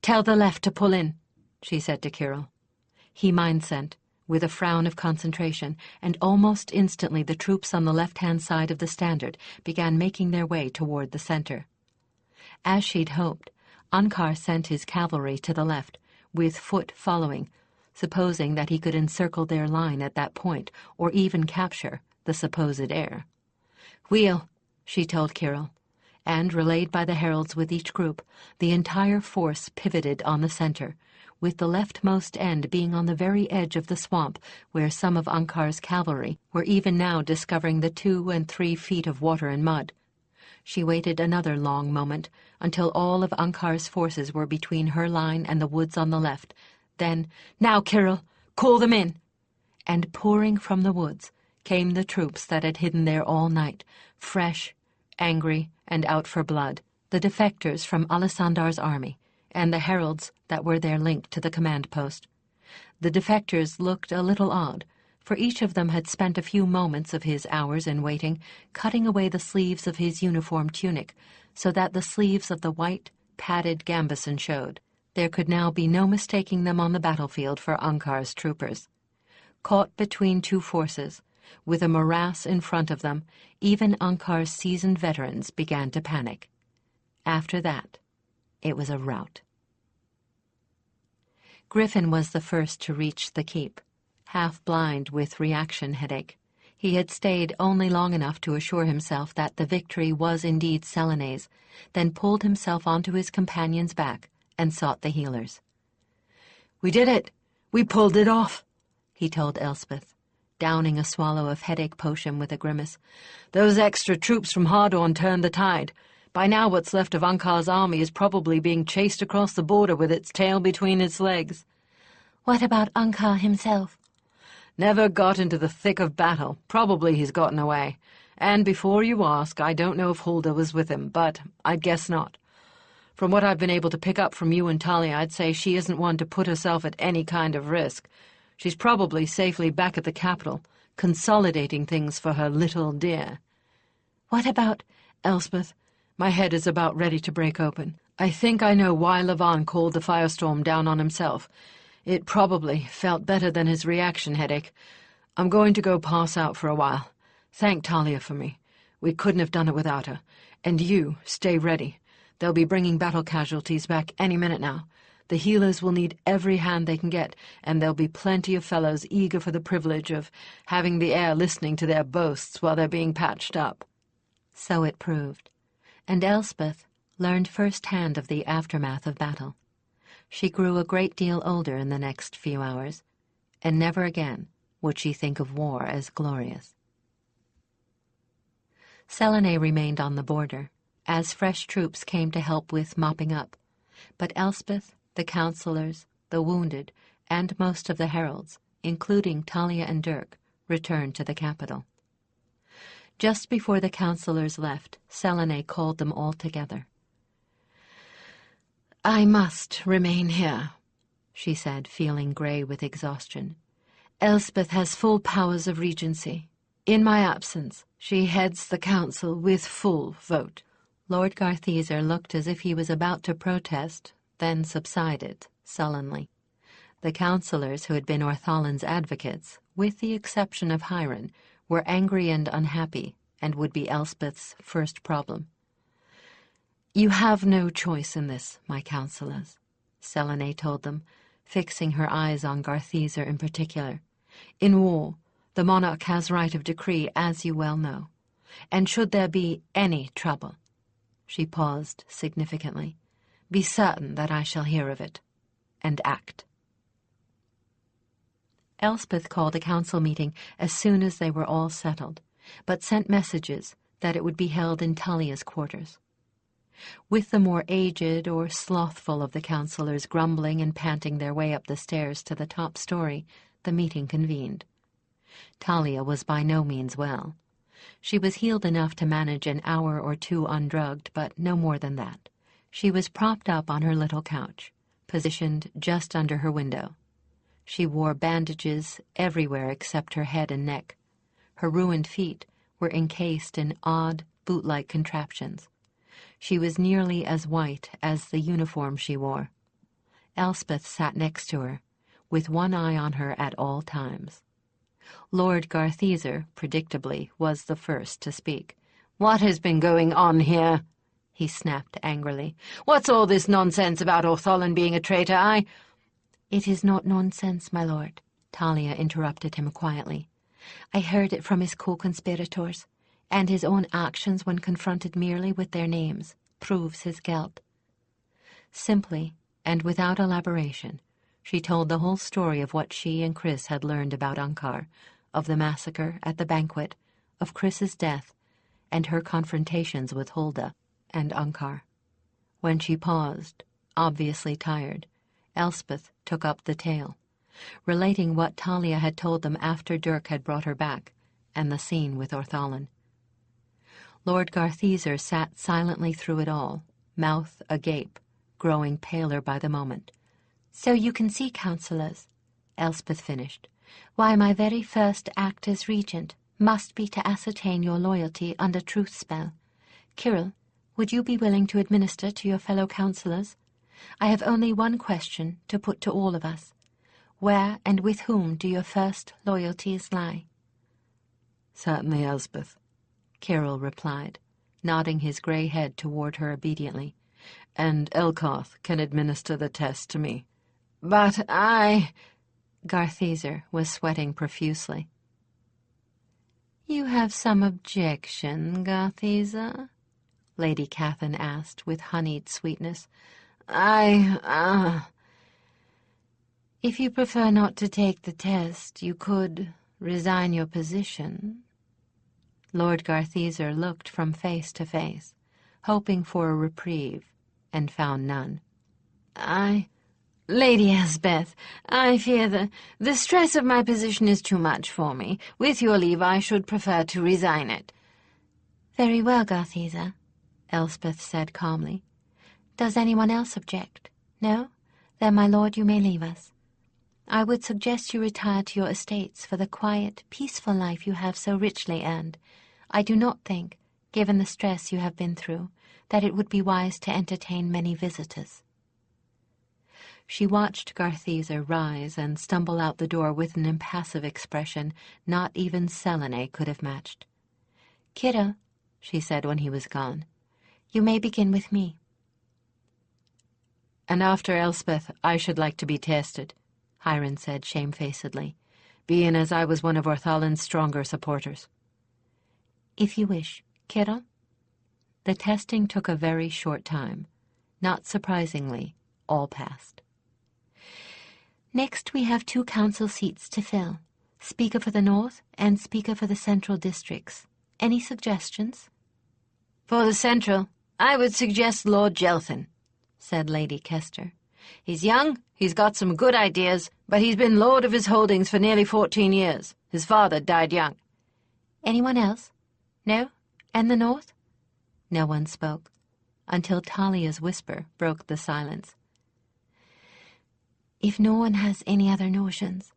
S1: "Tell the left to pull in," she said to Kirill. He mind-sent, with a frown of concentration, and almost instantly the troops on the left-hand side of the standard began making their way toward the center. As she'd hoped, Ankar sent his cavalry to the left, with Foot following, supposing that he could encircle their line at that point, or even capture the supposed heir. "Wheel," she told Kirill, and, relayed by the heralds with each group, the entire force pivoted on the center, with the leftmost end being on the very edge of the swamp, where some of Ankar's cavalry were even now discovering the 2 and 3 feet of water and mud. She waited another long moment, until all of Ankar's forces were between her line and the woods on the left. Then, "Now, Kirill, call them in!" And pouring from the woods came the troops that had hidden there all night, fresh, angry, and out for blood, the defectors from Alisandar's army, and the heralds that were their link to the command post. The defectors looked a little odd, for each of them had spent a few moments of his hours in waiting, cutting away the sleeves of his uniform tunic, so that the sleeves of the white, padded gambeson showed. There could now be no mistaking them on the battlefield for Ankar's troopers. Caught between two forces, with a morass in front of them, even Ankar's seasoned veterans began to panic. After that, it was a rout. Griffin was the first to reach the keep, half-blind with reaction headache. He had stayed only long enough to assure himself that the victory was indeed Selene's, then pulled himself onto his companion's back and sought the healers.
S2: "We did it! We pulled it off!"
S1: he told Elspeth, downing a swallow of headache potion with a grimace.
S2: "Those extra troops from Hardorn turned the tide. By now what's left of Ankar's army is probably being chased across the border with its tail between its legs."
S3: "What about Ankar himself?"
S2: "Never got into the thick of battle. Probably he's gotten away. And before you ask, I don't know if Hulda was with him, but I'd guess not. From what I've been able to pick up from you and Talia, I'd say she isn't one to put herself at any kind of risk. She's probably safely back at the capital, consolidating things for her little dear."
S3: "What about—"
S2: "Elspeth, my head is about ready to break open. I think I know why Lavan called the firestorm down on himself. It probably felt better than his reaction headache. I'm going to go pass out for a while. Thank Talia for me. We couldn't have done it without her. And you, stay ready. They'll be bringing battle casualties back any minute now. The healers will need every hand they can get, and there'll be plenty of fellows eager for the privilege of having the air listening to their boasts while they're being patched up."
S1: So it proved, and Elspeth learned firsthand of the aftermath of battle. She grew a great deal older in the next few hours, and never again would she think of war as glorious. Selene remained on the border, as fresh troops came to help with mopping up, but Elspeth, the councillors, the wounded, and most of the heralds, including Talia and Dirk, returned to the capital. Just before the councillors left, Selene called them all together.
S2: "I must remain here," she said, feeling grey with exhaustion. "Elspeth has full powers of regency. In my absence, she heads the council with full vote."
S1: Lord Gartheser looked as if he was about to protest, then subsided, sullenly. The councillors who had been Orthalin's advocates, with the exception of Hiron, were angry and unhappy, and would be Elspeth's first problem.
S2: "You have no choice in this, my councillors," Selene told them, fixing her eyes on Gartheser in particular. "In war, the monarch has right of decree, as you well know. And should there be any trouble," she paused significantly, "be certain that I shall hear of it, and act."
S1: Elspeth called a council meeting as soon as they were all settled, but sent messages that it would be held in Talia's quarters. With the more aged or slothful of the councillors grumbling and panting their way up the stairs to the top story, the meeting convened. Talia was by no means well. She was healed enough to manage an hour or two undrugged, but no more than that. She was propped up on her little couch, positioned just under her window. She wore bandages everywhere except her head and neck. Her ruined feet were encased in odd, boot-like contraptions. She was nearly as white as the uniform she wore. Elspeth sat next to her, with one eye on her at all times. Lord Gartheser, predictably, was the first to speak.
S2: "What has been going on here?" he snapped angrily. "What's all this nonsense about Orthalin being a traitor?
S3: "It is not nonsense, my lord," Talia interrupted him quietly. "I heard it from his co-conspirators, and his own actions when confronted merely with their names proves his guilt."
S1: Simply, and without elaboration, she told the whole story of what she and Chris had learned about Unkar, of the massacre at the banquet, of Chris's death, and her confrontations with Hulda and Unkar. When she paused, obviously tired, Elspeth took up the tale, relating what Talia had told them after Dirk had brought her back, and the scene with Orthalin. Lord Gartheser sat silently through it all, mouth agape, growing paler by the moment.
S3: "So you can see, councillors," Elspeth finished, "why my very first act as regent must be to ascertain your loyalty under truth spell. Kirill, would you be willing to administer to your fellow councillors? I have only one question to put to all of us. Where and with whom do your first loyalties lie?"
S2: "Certainly, Elspeth," Kirill replied, nodding his grey head toward her obediently. "And Elkarth can administer the test to me."
S1: "But Gartheser was sweating profusely. "You have some objection, Gartheser?" Lady Catherine asked with honeyed sweetness. If you prefer not to take the test, you could resign your position." Lord Gartheser looked from face to face, hoping for a reprieve, and found none.
S4: Lady Elspeth, I fear the stress of my position is too much for me. With your leave, I should prefer to resign it."
S3: "Very well, Gartheser," Elspeth said calmly. "Does anyone else object? No? Then, my lord, you may leave us. I would suggest you retire to your estates for the quiet, peaceful life you have so richly earned. I do not think, given the stress you have been through, that it would be wise to entertain many visitors." She watched Gartheser rise and stumble out the door with an impassive expression not even Selene could have matched. "Kirill," she said when he was gone, "you may begin with me.
S2: And after Elspeth, I should like to be tested, Hiram said shamefacedly, being as I was one of Orthalin's stronger supporters.
S1: If you wish. Kiddo? The testing took a very short time. Not surprisingly, all passed. Next we have 2 council seats to fill. Speaker for the North and Speaker for the Central Districts. Any suggestions?
S4: For the Central, I would suggest Lord Jelthin, said Lady Kester. He's young, he's got some good ideas, but he's been lord of his holdings for nearly 14 years. His father died young.
S1: Anyone else? No? And the North? No one spoke, until Talia's whisper broke the silence. If no one has any other notions,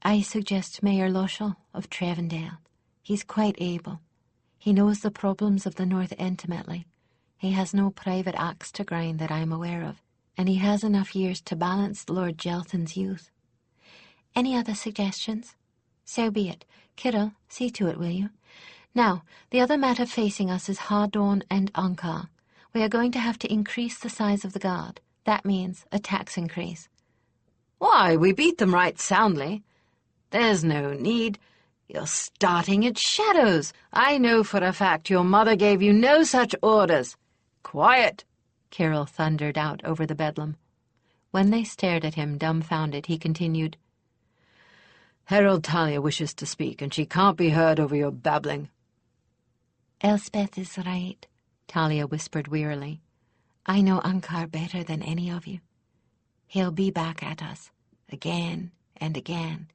S1: I suggest Mayor Lushel of Trevendale. He's quite able. He knows the problems of the North intimately. He has no private axe to grind that I'm aware of, and he has enough years to balance Lord Jelthin's youth. Any other suggestions? So be it. Kirill, see to it, will you? Now, the other matter facing us is Hardorn and Ankar. We are going to have to increase the size of the guard. That means a tax increase.
S4: Why, we beat them right soundly. There's no need. You're starting at shadows. I know for a fact your mother gave you no such orders. Quiet,
S1: Kirill thundered out over the bedlam. When they stared at him dumbfounded, he continued,
S2: Herald Talia wishes to speak, and she can't be heard over your babbling.
S1: Elspeth is right, Talia whispered wearily. I know Ankar better than any of you. He'll be back at us, again and again,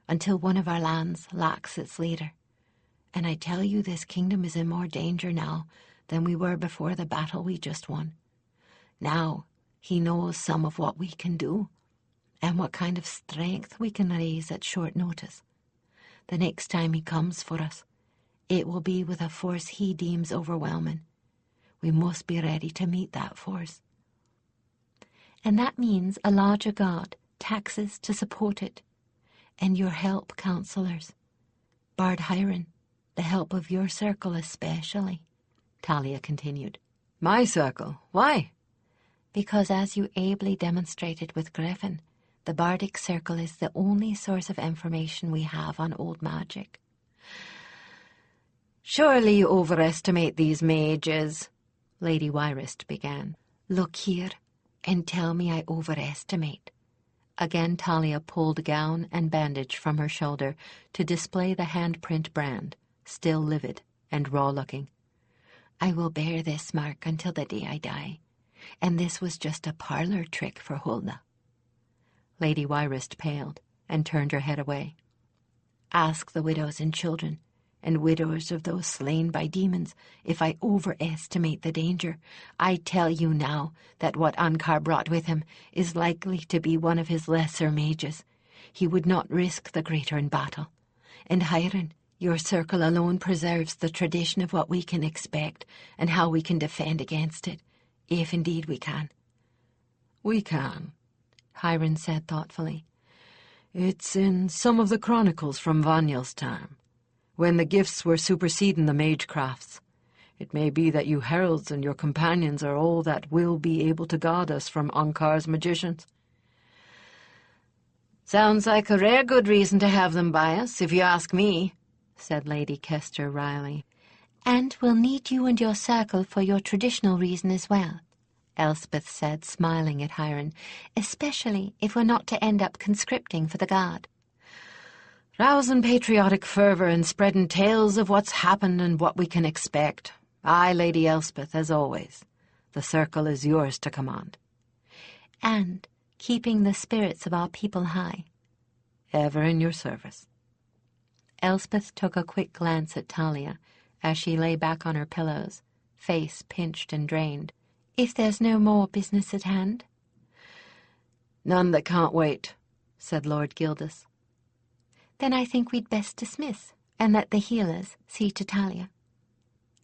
S1: until one of our lands lacks its leader. And I tell you, this kingdom is in more danger now than we were before the battle we just won. Now he knows some of what we can do, and what kind of strength we can raise at short notice. The next time he comes for us, it will be with a force he deems overwhelming. We must be ready to meet that force. And that means a larger guard, taxes to support it, and your help, councillors. Bard Hiron, the help of your circle especially, Talia continued.
S2: My circle? Why?
S1: Because as you ably demonstrated with Griffin, the Bardic Circle is the only source of information we have on old magic.
S4: Surely you overestimate these mages,
S1: Lady Wyrist began. Look here, and tell me I overestimate. Again Talia pulled gown and bandage from her shoulder to display the handprint brand, still livid and raw-looking. I will bear this mark until the day I die, and this was just a parlor trick for Hulda. Lady Wyrist paled and turned her head away. Ask the widows and children, and widowers of those slain by demons, if I overestimate the danger. I tell you now that what Ankar brought with him is likely to be one of his lesser mages. He would not risk the greater in battle. And Hiron, your circle alone preserves the tradition of what we can expect and how we can defend against it, if indeed we can.
S2: We can,
S1: Hiron said thoughtfully.
S2: It's in some of the chronicles from Vanyel's time, when the gifts were superseding the magecrafts. It may be that you heralds and your companions are all that will be able to guard us from Ankar's magicians.
S4: Sounds like a rare good reason to have them by us, if you ask me, said Lady Kester wryly.
S1: And we'll need you and your circle for your traditional reason as well, Elspeth said, smiling at Hiron, especially if we're not to end up conscripting for the guard.
S4: Rousing patriotic fervour and spreading tales of what's happened and what we can expect. Aye, Lady Elspeth, as always. The circle is yours to command.
S1: And keeping the spirits of our people high.
S2: Ever in your service.
S1: Elspeth took a quick glance at Talia as she lay back on her pillows, face pinched and drained. If there's no more business at hand?
S2: None that can't wait, said Lord Gildas.
S1: Then I think we'd best dismiss and let the healers see to Talia.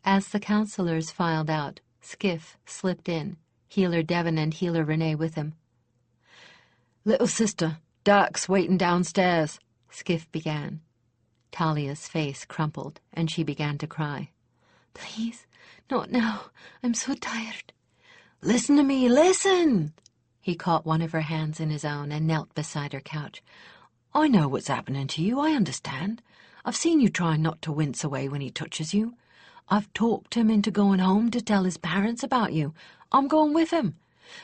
S1: As the councillors filed out, Skiff slipped in, Healer Devon and Healer Renee with him.
S2: Little sister, Dark's waiting downstairs,
S1: Skiff began. Talia's face crumpled, and she began to cry. Please, not now. I'm so tired.
S4: Listen to me, listen,
S1: He caught one of her hands in his own and knelt beside her couch.
S2: I know what's happening to you, I understand. I've seen you trying not to wince away when he touches you. I've talked him into going home to tell his parents about you. I'm going with him.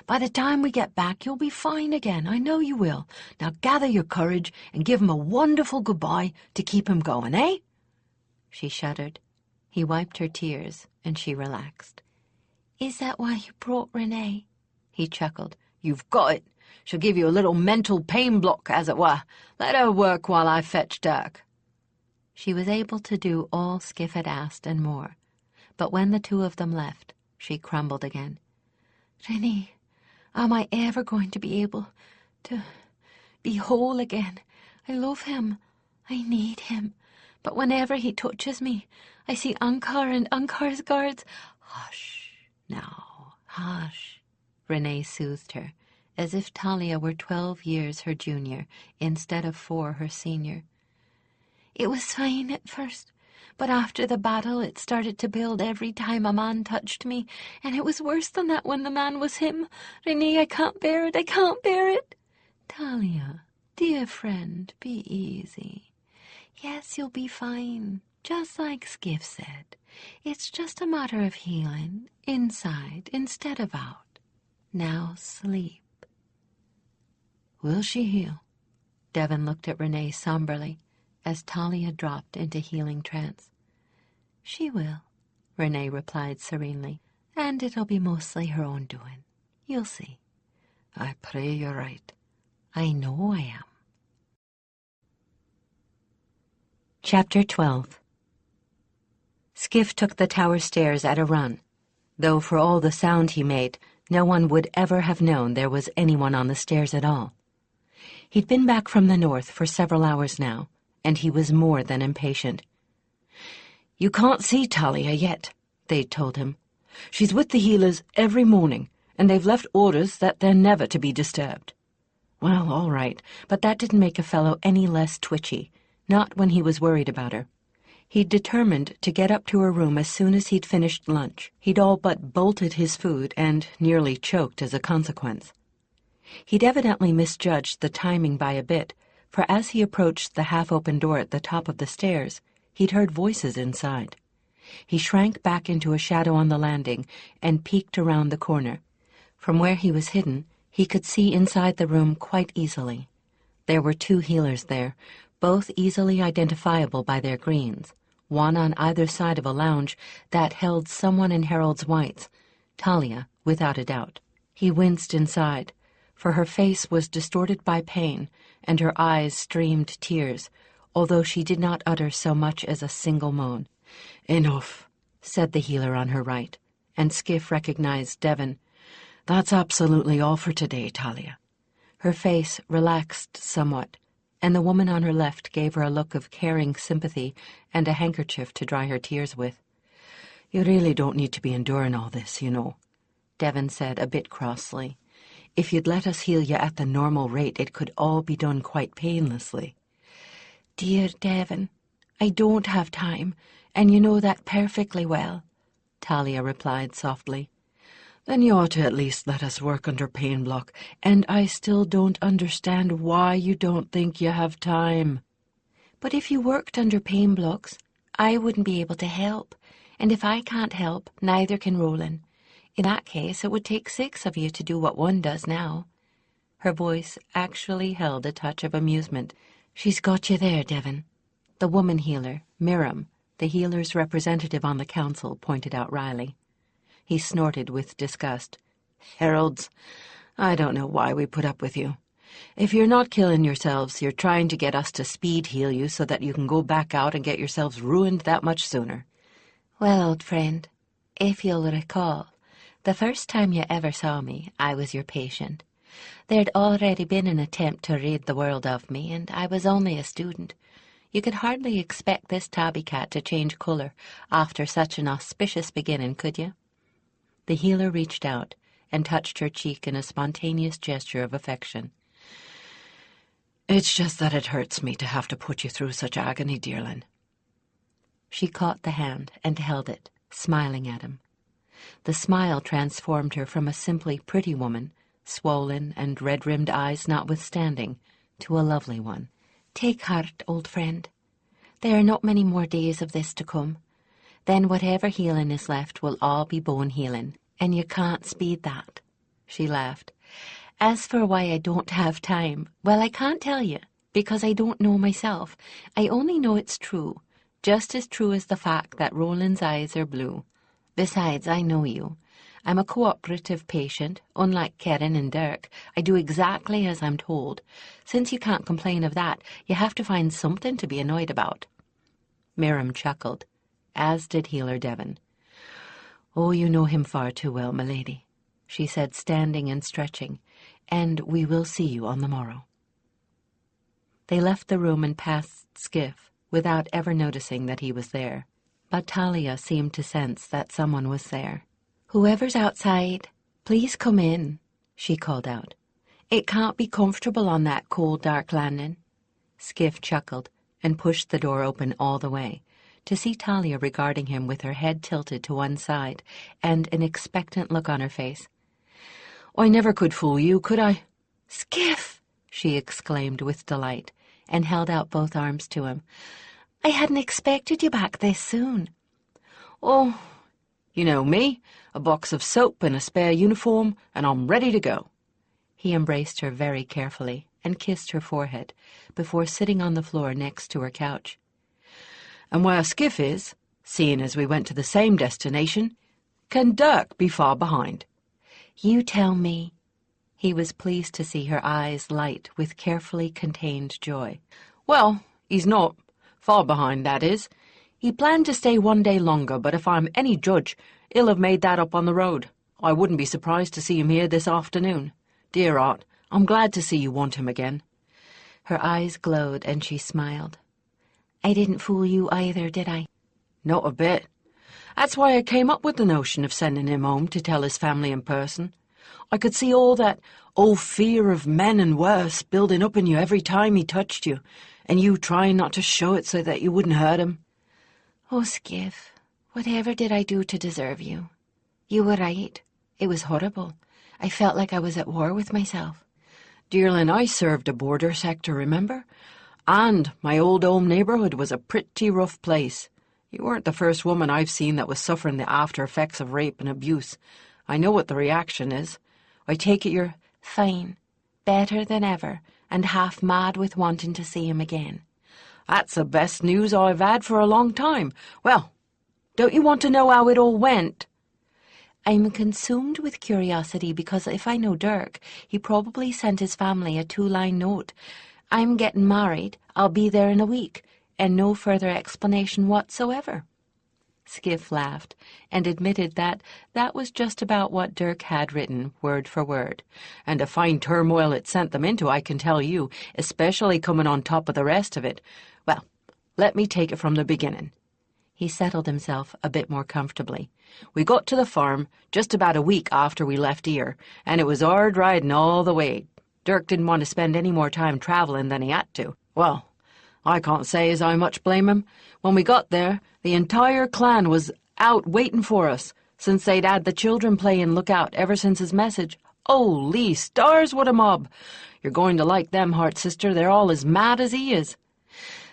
S2: By the time we get back, you'll be fine again. I know you will. Now gather your courage and give him a wonderful goodbye to keep him going, eh?
S1: She shuddered. He wiped her tears, and she relaxed.
S3: Is that why you brought Renee?
S1: He chuckled.
S2: You've got it. She'll give you a little mental pain block, as it were. Let her work while I fetch Dirk.
S1: She was able to do all Skiff had asked and more, but when the two of them left, she crumbled again.
S3: Renee, am I ever going to be able to be whole again? I love him. I need him. But whenever he touches me, I see Ankar and Ankar's guards.
S1: Hush, now, hush, Renee soothed her, as if Talia were 12 years her junior instead of 4 her senior.
S3: It was fine at first, but after the battle it started to build every time a man touched me, and it was worse than that when the man was him. Renee, I can't bear it, I can't bear it.
S1: Talia, dear friend, be easy.
S3: Yes, you'll be fine.
S1: Just like Skiff said, it's just a matter of healing, inside instead of out. Now sleep.
S2: Will she heal?
S1: Devon looked at Renee somberly as Talia dropped into healing trance. She will, Renee replied serenely, and it'll be mostly her own doing. You'll see.
S2: I pray you're right.
S1: I know I am. Chapter 12. Skiff took the tower stairs at a run, though for all the sound he made, no one would ever have known there was anyone on the stairs at all. He'd been back from the north for several hours now, and he was more than impatient.
S2: You can't see Talia yet, they'd told him. She's with the healers every morning, and they've left orders that they're never to be disturbed.
S1: Well, all right, but that didn't make a fellow any less twitchy, not when he was worried about her. He'd determined to get up to her room as soon as he'd finished lunch. He'd all but bolted his food and nearly choked as a consequence. He'd evidently misjudged the timing by a bit, for as he approached the half-open door at the top of the stairs, he'd heard voices inside. He shrank back into a shadow on the landing and peeked around the corner. From where he was hidden, he could see inside the room quite easily. There were 2 healers there, both easily identifiable by their greens, one on either side of a lounge that held someone in Harold's whites, Talia, without a doubt. He winced inside, for her face was distorted by pain, and her eyes streamed tears, although she did not utter so much as a single moan.
S2: Enough,
S1: said the healer on her right, and Skiff recognized Devon.
S2: That's absolutely all for today, Talia.
S1: Her face relaxed somewhat, and the woman on her left gave her a look of caring sympathy and a handkerchief to dry her tears with.
S2: You really don't need to be enduring all this, you know,
S1: Devon said a bit crossly. If you'd let us heal you at the normal rate, it could all be done quite painlessly.
S3: Dear Devon, I don't have time, and you know that perfectly well,
S1: Talia replied softly.
S2: Then you ought to at least let us work under pain block, and I still don't understand why you don't think you have time.
S3: But if you worked under pain blocks, I wouldn't be able to help, and if I can't help, neither can Roland. In that case, it would take 6 of you to do what one does now.
S1: Her voice actually held a touch of amusement.
S3: She's got you there, Devon.
S1: The woman healer, Miriam, the healer's representative on the council, pointed out wryly. He snorted with disgust.
S2: Heralds, I don't know why we put up with you. If you're not killing yourselves, you're trying to get us to speed heal you so that you can go back out and get yourselves ruined that much sooner.
S3: Well, old friend, if you'll recall, the first time you ever saw me, I was your patient. There'd already been an attempt to rid the world of me, and I was only a student. You could hardly expect this tabby cat to change colour after such an auspicious beginning, could you? The healer reached out and touched her cheek in a spontaneous gesture of affection.
S2: It's just that it hurts me to have to put you through such agony, dearling.
S1: She caught the hand and held it, smiling at him. The smile transformed her from a simply pretty woman, swollen and red-rimmed eyes notwithstanding, to a lovely one.
S3: Take heart, old friend. There are not many more days of this to come. Then whatever healing is left will all be bone healing, and you can't speed that.
S1: She laughed.
S3: As for why I don't have time, well, I can't tell you, because I don't know myself. I only know it's true, just as true as the fact that Roland's eyes are blue. Besides, I know you. I'm a cooperative patient, unlike Karen and Dirk. I do exactly as I'm told. Since you can't complain of that, you have to find something to be annoyed about.
S1: Miriam chuckled, as did Healer Devon. "Oh, you know him far too well, milady," she said, standing and stretching, "and we will see you on the morrow." They left the room and passed Skiff, without ever noticing that he was there. But Talia seemed to sense that someone was there.
S3: "Whoever's outside, please come in," she called out. "It can't be comfortable on that cold, dark landing."
S1: Skiff chuckled and pushed the door open all the way, to see Talia regarding him with her head tilted to one side and an expectant look on her face. "I never could fool you, could I?"
S3: "Skiff!"
S1: she exclaimed with delight, and held out both arms to him.
S3: "I hadn't expected you back this soon."
S2: "Oh, you know me, a box of soap and a spare uniform, and I'm ready to go."
S1: He embraced her very carefully and kissed her forehead before sitting on the floor next to her couch.
S2: "And where Skiff is, seeing as we went to the same destination, can Dirk be far behind?"
S3: "You tell me."
S1: He was pleased to see her eyes light with carefully contained joy.
S2: "Well, he's not. Far behind, that is. He planned to stay one day longer, but if I'm any judge, he'll have made that up on the road. I wouldn't be surprised to see him here this afternoon. Dear Art, I'm glad to see you want him again."
S1: Her eyes glowed and she smiled.
S3: "I didn't fool you either, did I?"
S2: "Not a bit. That's why I came up with the notion of sending him home to tell his family in person. I could see all that old fear of men and worse building up in you every time he touched you, and you trying not to show it so that you wouldn't hurt him."
S3: "Oh, Skiff, whatever did I do to deserve you? You were right. It was horrible. I felt like I was at war with myself."
S2: "Dearling, I served a border sector, remember? And my old home neighborhood was a pretty rough place. You weren't the first woman I've seen that was suffering the after effects of rape and abuse. I know what the reaction is. I take it you're..."
S3: "Fine. Better than ever, and half mad with wanting to see him again."
S2: "That's the best news I've had for a long time. Well, don't you want to know how it all went?"
S3: "I'm consumed with curiosity because if I know Dirk, he probably sent his family a 2-line note. I'm getting married, I'll be there in a week, and no further explanation whatsoever."
S1: Skiff laughed and admitted that that was just about what Dirk had written, word for word.
S2: "And a fine turmoil it sent them into, I can tell you, especially coming on top of the rest of it. Well, let me take it from the beginning."
S1: He settled himself a bit more comfortably.
S2: "We got to the farm just about a week after we left here, and it was hard riding all the way. Dirk didn't want to spend any more time traveling than he had to. Well, I can't say as I much blame him. When we got there, the entire clan was out waiting for us, since they'd had the children playing lookout ever since his message. Holy stars, what a mob! You're going to like them, Heart Sister. They're all as mad as he is.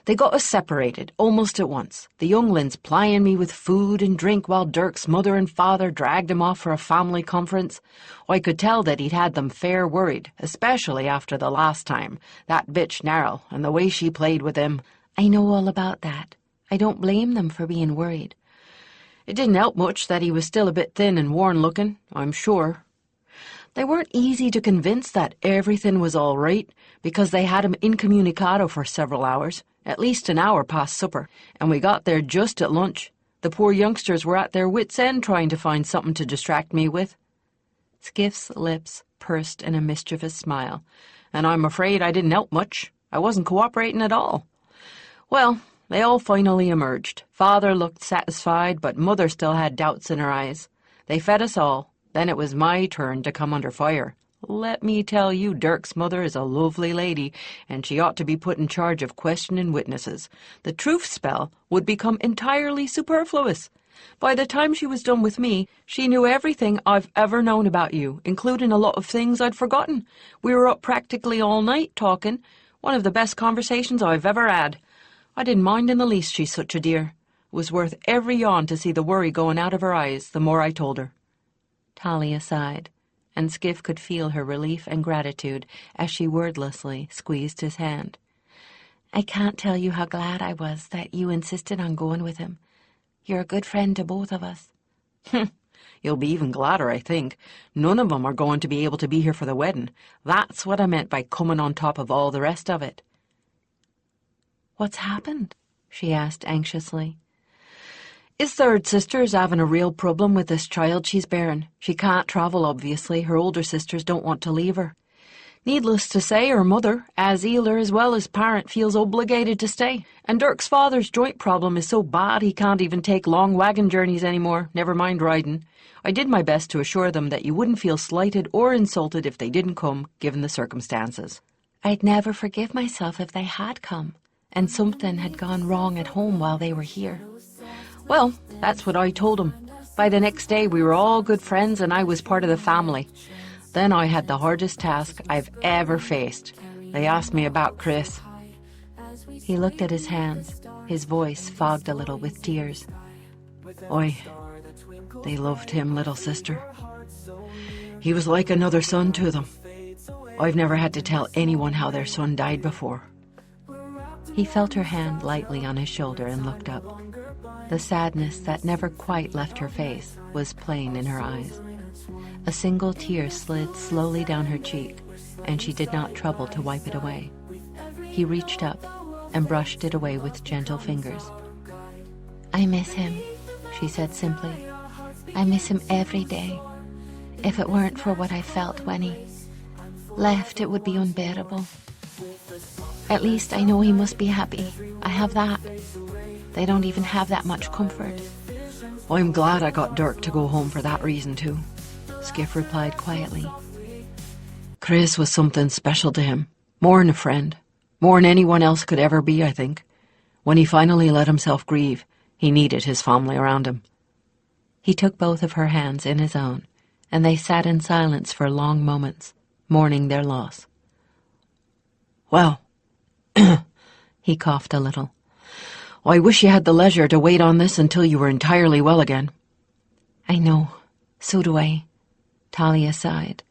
S2: They got us separated almost at once, the younglings plying me with food and drink while Dirk's mother and father dragged him off for a family conference. I could tell that he'd had them fair worried, especially after the last time, that bitch Narl, and the way she played with him."
S3: "I know all about that. I don't blame them for being worried."
S2: "It didn't help much that he was still a bit thin and worn-looking, I'm sure. They weren't easy to convince that everything was all right, because they had him incommunicado for several hours, at least an hour past supper, and we got there just at lunch. The poor youngsters were at their wits' end trying to find something to distract me with."
S1: Skiff's lips pursed in a mischievous smile.
S2: "And I'm afraid I didn't help much. I wasn't cooperating at all. Well, they all finally emerged. Father looked satisfied, but Mother still had doubts in her eyes. They fed us all. Then it was my turn to come under fire. Let me tell you, Dirk's mother is a lovely lady, and she ought to be put in charge of questioning witnesses. The truth spell would become entirely superfluous. By the time she was done with me, she knew everything I've ever known about you, including a lot of things I'd forgotten. We were up practically all night talking. One of the best conversations I've ever had. I didn't mind in the least, she's such a dear. It was worth every yawn to see the worry going out of her eyes the more I told her.
S1: Talia sighed, and Skiff could feel her relief and gratitude as she wordlessly squeezed his hand. I can't tell you how glad I was that you insisted on going with him. You're a good friend to both of us.
S2: You'll be even gladder, I think. None of 'em are going to be able to be here for the wedding. That's what I meant by coming on top of all the rest of it.
S1: What's happened? She asked anxiously.
S2: His third sister's having a real problem with this child she's bearing. She can't travel, obviously. Her older sisters don't want to leave her. Needless to say, her mother, as healer as well as parent, feels obligated to stay. And Dirk's father's joint problem is so bad he can't even take long wagon journeys anymore, never mind riding. I did my best to assure them that you wouldn't feel slighted or insulted if they didn't come, given the circumstances.
S1: I'd never forgive myself if they had come, and something had gone wrong at home while they were here.
S2: Well, that's what I told them. By the next day, we were all good friends and I was part of the family. Then I had the hardest task I've ever faced. They asked me about Chris.
S1: He looked at his hands, his voice fogged a little with tears.
S2: Oi, they loved him, little sister. He was like another son to them. I've never had to tell anyone how their son died before.
S1: He felt her hand lightly on his shoulder and looked up. The sadness that never quite left her face was plain in her eyes. A single tear slid slowly down her cheek, and she did not trouble to wipe it away. He reached up and brushed it away with gentle fingers. I miss him, she said simply. I miss him every day. If it weren't for what I felt when he left, it would be unbearable. At least I know he must be happy. I have that. They don't even have that much comfort.
S2: I'm glad I got Dirk to go home for that reason too, Skiff replied quietly. Chris was something special to him, more than a friend, more than anyone else could ever be, I think. When he finally let himself grieve, he needed his family around him.
S1: He took both of her hands in his own, and they sat in silence for long moments, mourning their loss.
S2: Well,
S1: he coughed a little.
S2: I wish you had the leisure to wait on this until you were entirely well again.
S1: I know. So do I. Talia sighed.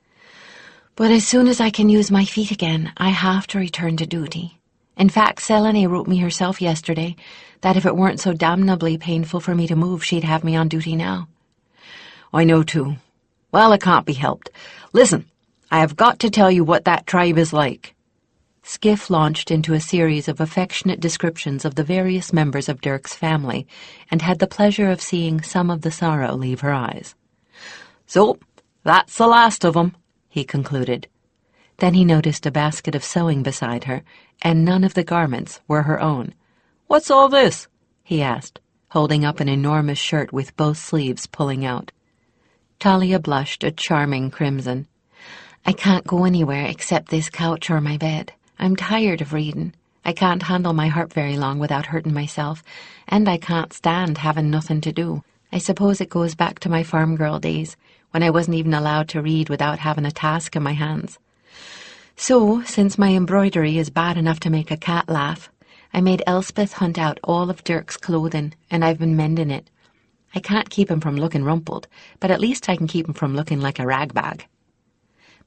S1: But as soon as I can use my feet again, I have to return to duty. In fact, Selene wrote me herself yesterday that if it weren't so damnably painful for me to move, she'd have me on duty now.
S2: I know too. Well, it can't be helped. Listen, I have got to tell you what that tribe is like.
S1: Skiff launched into a series of affectionate descriptions of the various members of Dirk's family, and had the pleasure of seeing some of the sorrow leave her eyes.
S2: So, that's the last of 'em, he concluded.
S1: Then he noticed a basket of sewing beside her, and none of the garments were her own.
S2: What's all this?
S1: He asked, holding up an enormous shirt with both sleeves pulling out. Talia blushed a charming crimson. I can't go anywhere except this couch or my bed. I'm tired of reading. I can't handle my harp very long without hurting myself, and I can't stand having nothing to do. I suppose it goes back to my farm girl days, when I wasn't even allowed to read without having a task in my hands. So, since my embroidery is bad enough to make a cat laugh, I made Elspeth hunt out all of Dirk's clothing, and I've been mending it. I can't keep him from looking rumpled, but at least I can keep him from looking like a ragbag.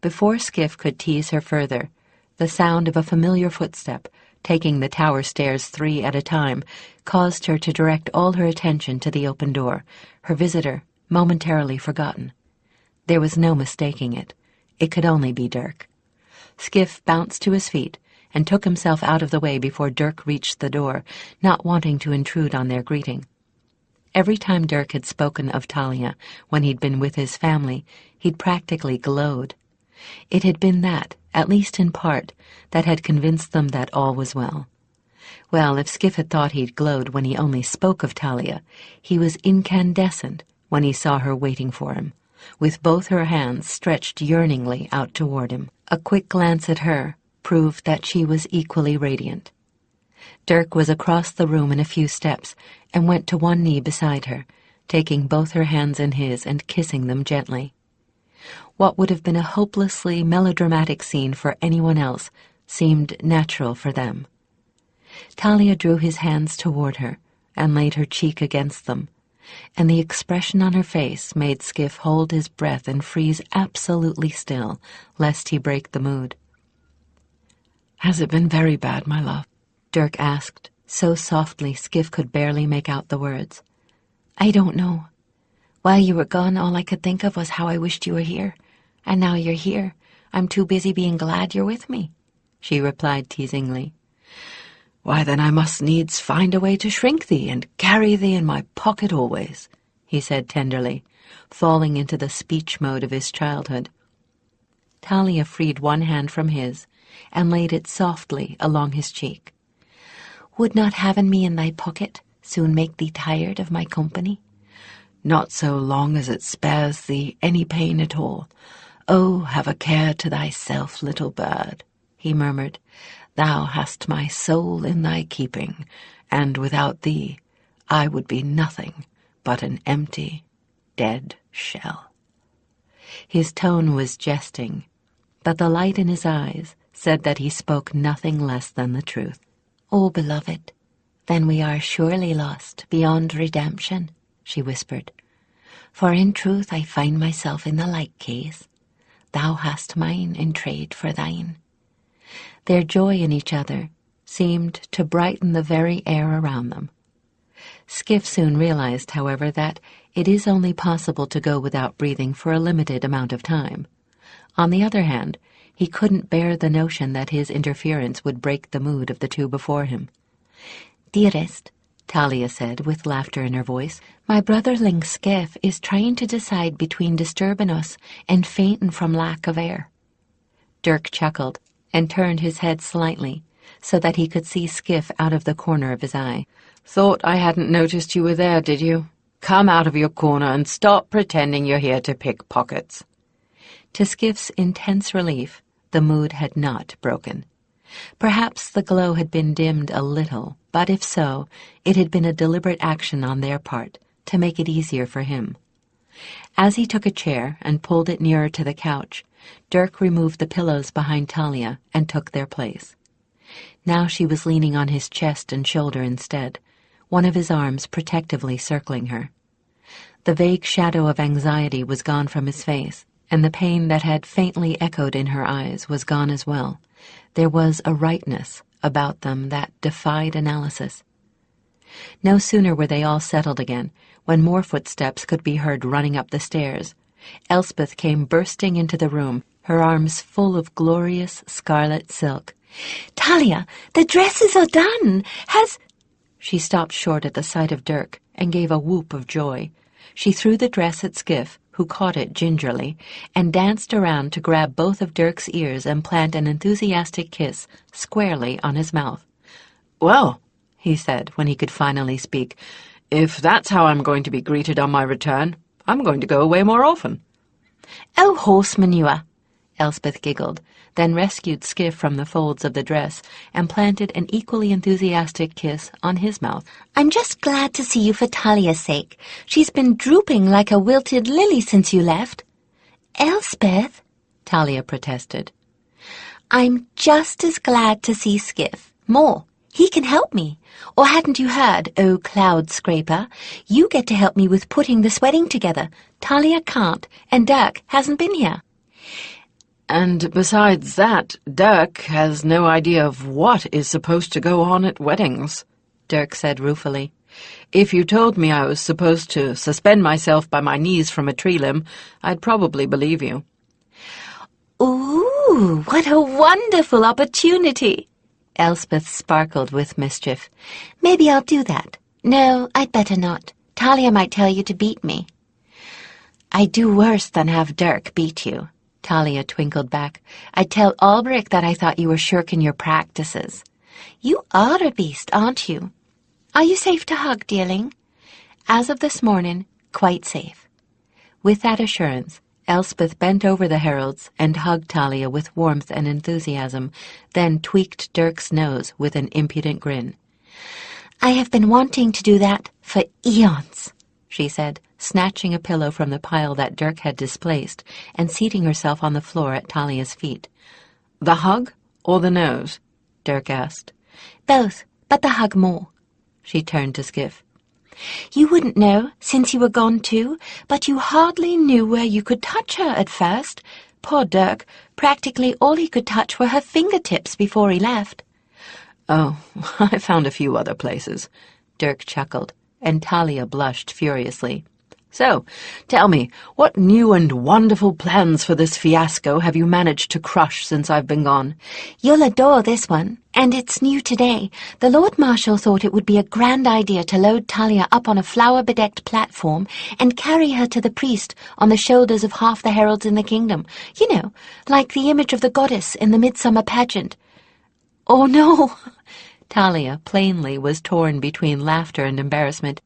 S1: Before Skiff could tease her further, the sound of a familiar footstep, taking the tower stairs 3 at a time, caused her to direct all her attention to the open door, her visitor momentarily forgotten. There was no mistaking it. It could only be Dirk. Skiff bounced to his feet and took himself out of the way before Dirk reached the door, not wanting to intrude on their greeting. Every time Dirk had spoken of Talia when he'd been with his family, he'd practically glowed. It had been that, at least in part, that had convinced them that all was well. Well, if Skiff had thought he'd glowed when he only spoke of Talia, he was incandescent when he saw her waiting for him, with both her hands stretched yearningly out toward him. A quick glance at her proved that she was equally radiant. Dirk was across the room in a few steps and went to one knee beside her, taking both her hands in his and kissing them gently. What would have been a hopelessly melodramatic scene for anyone else seemed natural for them. Talia drew his hands toward her and laid her cheek against them, and the expression on her face made Skiff hold his breath and freeze absolutely still, lest he break the mood.
S2: "Has it been very bad, my love?"
S1: Dirk asked, so softly Skiff could barely make out the words. "I don't know. While you were gone, all I could think of was how I wished you were here. And now you're here, I'm too busy being glad you're with me," she replied teasingly.
S2: "Why, then I must needs find a way to shrink thee and carry thee in my pocket always," he said tenderly, falling into the speech mode of his childhood.
S1: Talia freed one hand from his and laid it softly along his cheek. "Would not having me in thy pocket soon make thee tired of my company?"
S2: "Not so long as it spares thee any pain at all. Oh, have a care to thyself, little bird," he murmured. "Thou hast my soul in thy keeping, and without thee I would be nothing but an empty, dead shell."
S1: His tone was jesting, but the light in his eyes said that he spoke nothing less than the truth. "Oh, beloved, then we are surely lost beyond redemption," she whispered. "For in truth I find myself in the like case. Thou hast mine in trade for thine." Their joy in each other seemed to brighten the very air around them. Skiff soon realized, however, that it is only possible to go without breathing for a limited amount of time. On the other hand, he couldn't bear the notion that his interference would break the mood of the two before him. "Dearest," Talia said with laughter in her voice, "my brotherling Skiff is trying to decide between disturbing us and fainting from lack of air." Dirk chuckled and turned his head slightly so that he could see Skiff out of the corner of his eye.
S2: "Thought I hadn't noticed you were there, did you? Come out of your corner and stop pretending you're here to pick pockets."
S1: To Skiff's intense relief, the mood had not broken. Perhaps the glow had been dimmed a little, but if so, it had been a deliberate action on their part to make it easier for him. As he took a chair and pulled it nearer to the couch, Dirk removed the pillows behind Talia and took their place. Now she was leaning on his chest and shoulder instead, one of his arms protectively circling her. The vague shadow of anxiety was gone from his face, and the pain that had faintly echoed in her eyes was gone as well. There was a rightness about them that defied analysis. No sooner were they all settled again, when more footsteps could be heard running up the stairs. Elspeth came bursting into the room, her arms full of glorious scarlet silk.
S3: "Talia, the dresses are done. Has—"
S1: She stopped short at the sight of Dirk and gave a whoop of joy. She threw the dress at Skiff, who caught it gingerly, and danced around to grab both of Dirk's ears and plant an enthusiastic kiss squarely on his mouth.
S2: "Well," he said when he could finally speak, "if that's how I'm going to be greeted on my return, I'm going to go away more often."
S3: "Oh, horse manure,"
S1: Elspeth giggled, then rescued Skiff from the folds of the dress and planted an equally enthusiastic kiss on his mouth.
S3: "I'm just glad to see you for Talia's sake. She's been drooping like a wilted lily since you left." "Elspeth,"
S1: Talia protested.
S3: "I'm just as glad to see Skiff. More. He can help me. Or hadn't you heard, oh cloud scraper? You get to help me with putting the sweating together. Talia can't, and Dirk hasn't been here."
S2: "And besides that, Dirk has no idea of what is supposed to go on at weddings," Dirk said ruefully. "If you told me I was supposed to suspend myself by my knees from a tree limb, I'd probably believe you."
S3: "Ooh, what a wonderful opportunity!"
S1: Elspeth sparkled with mischief.
S3: "Maybe I'll do that. No, I'd better not. Talia might tell you to beat me."
S1: "I'd do worse than have Dirk beat you," Talia twinkled back. "I'd tell Albrecht that I thought you were shirking your practices."
S3: "You are a beast, aren't you? Are you safe to hug, dearling?"
S1: "As of this morning, quite safe." With that assurance, Elspeth bent over the heralds and hugged Talia with warmth and enthusiasm, then tweaked Dirk's nose with an impudent grin.
S3: "I have been wanting to do that for eons,"
S1: she said, snatching a pillow from the pile that Dirk had displaced and seating herself on the floor at Talia's feet.
S2: The hug or the nose? Dirk asked.
S3: Both, but the hug more.
S1: She turned to Skiff.
S3: You wouldn't know, since you were gone too, but you hardly knew where you could touch her at first. Poor Dirk, practically all he could touch were her fingertips before he left.
S2: Oh, I found a few other places,
S1: Dirk chuckled, and Talia blushed furiously.
S2: So, tell me, what new and wonderful plans for this fiasco have you managed to crush since I've been gone?
S3: You'll adore this one, and it's new today. The Lord Marshal thought it would be a grand idea to load Talia up on a flower-bedecked platform and carry her to the priest on the shoulders of half the heralds in the kingdom. You know, like the image of the goddess in the midsummer pageant. Oh, no!
S1: Talia, plainly, was torn between laughter and embarrassment.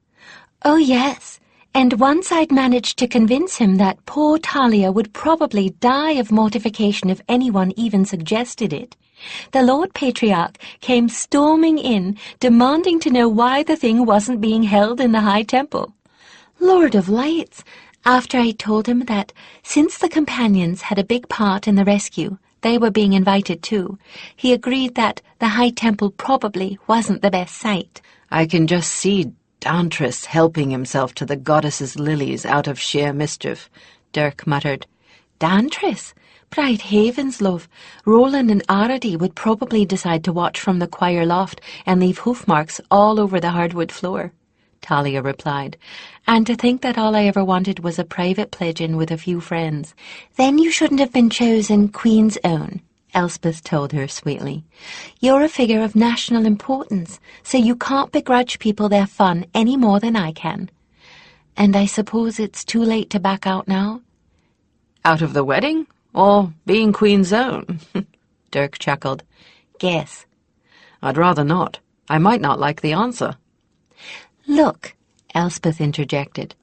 S3: Oh, yes. And once I'd managed to convince him that poor Talia would probably die of mortification if anyone even suggested it, the Lord Patriarch came storming in, demanding to know why the thing wasn't being held in the High Temple. Lord of Lights, after I told him that since the companions had a big part in the rescue, they were being invited too, he agreed that the High Temple probably wasn't the best site.
S2: I can just see Dantris helping himself to the goddess's lilies out of sheer mischief,
S1: Dirk muttered.
S3: Dantris? Bright Havens, love. Roland and Arady would probably decide to watch from the choir loft and leave hoof marks all over the hardwood floor,
S1: Talia replied. And to think that all I ever wanted was a private pledge-in with a few friends.
S3: Then you shouldn't have been chosen Queen's Own, Elspeth told her sweetly. You're a figure of national importance, so you can't begrudge people their fun any more than I can. And I suppose it's too late to back out now?
S2: Out of the wedding? Or being Queen's Own?
S1: Dirk chuckled.
S3: Guess.
S2: I'd rather not. I might not like the answer.
S3: Look, Elspeth interjected,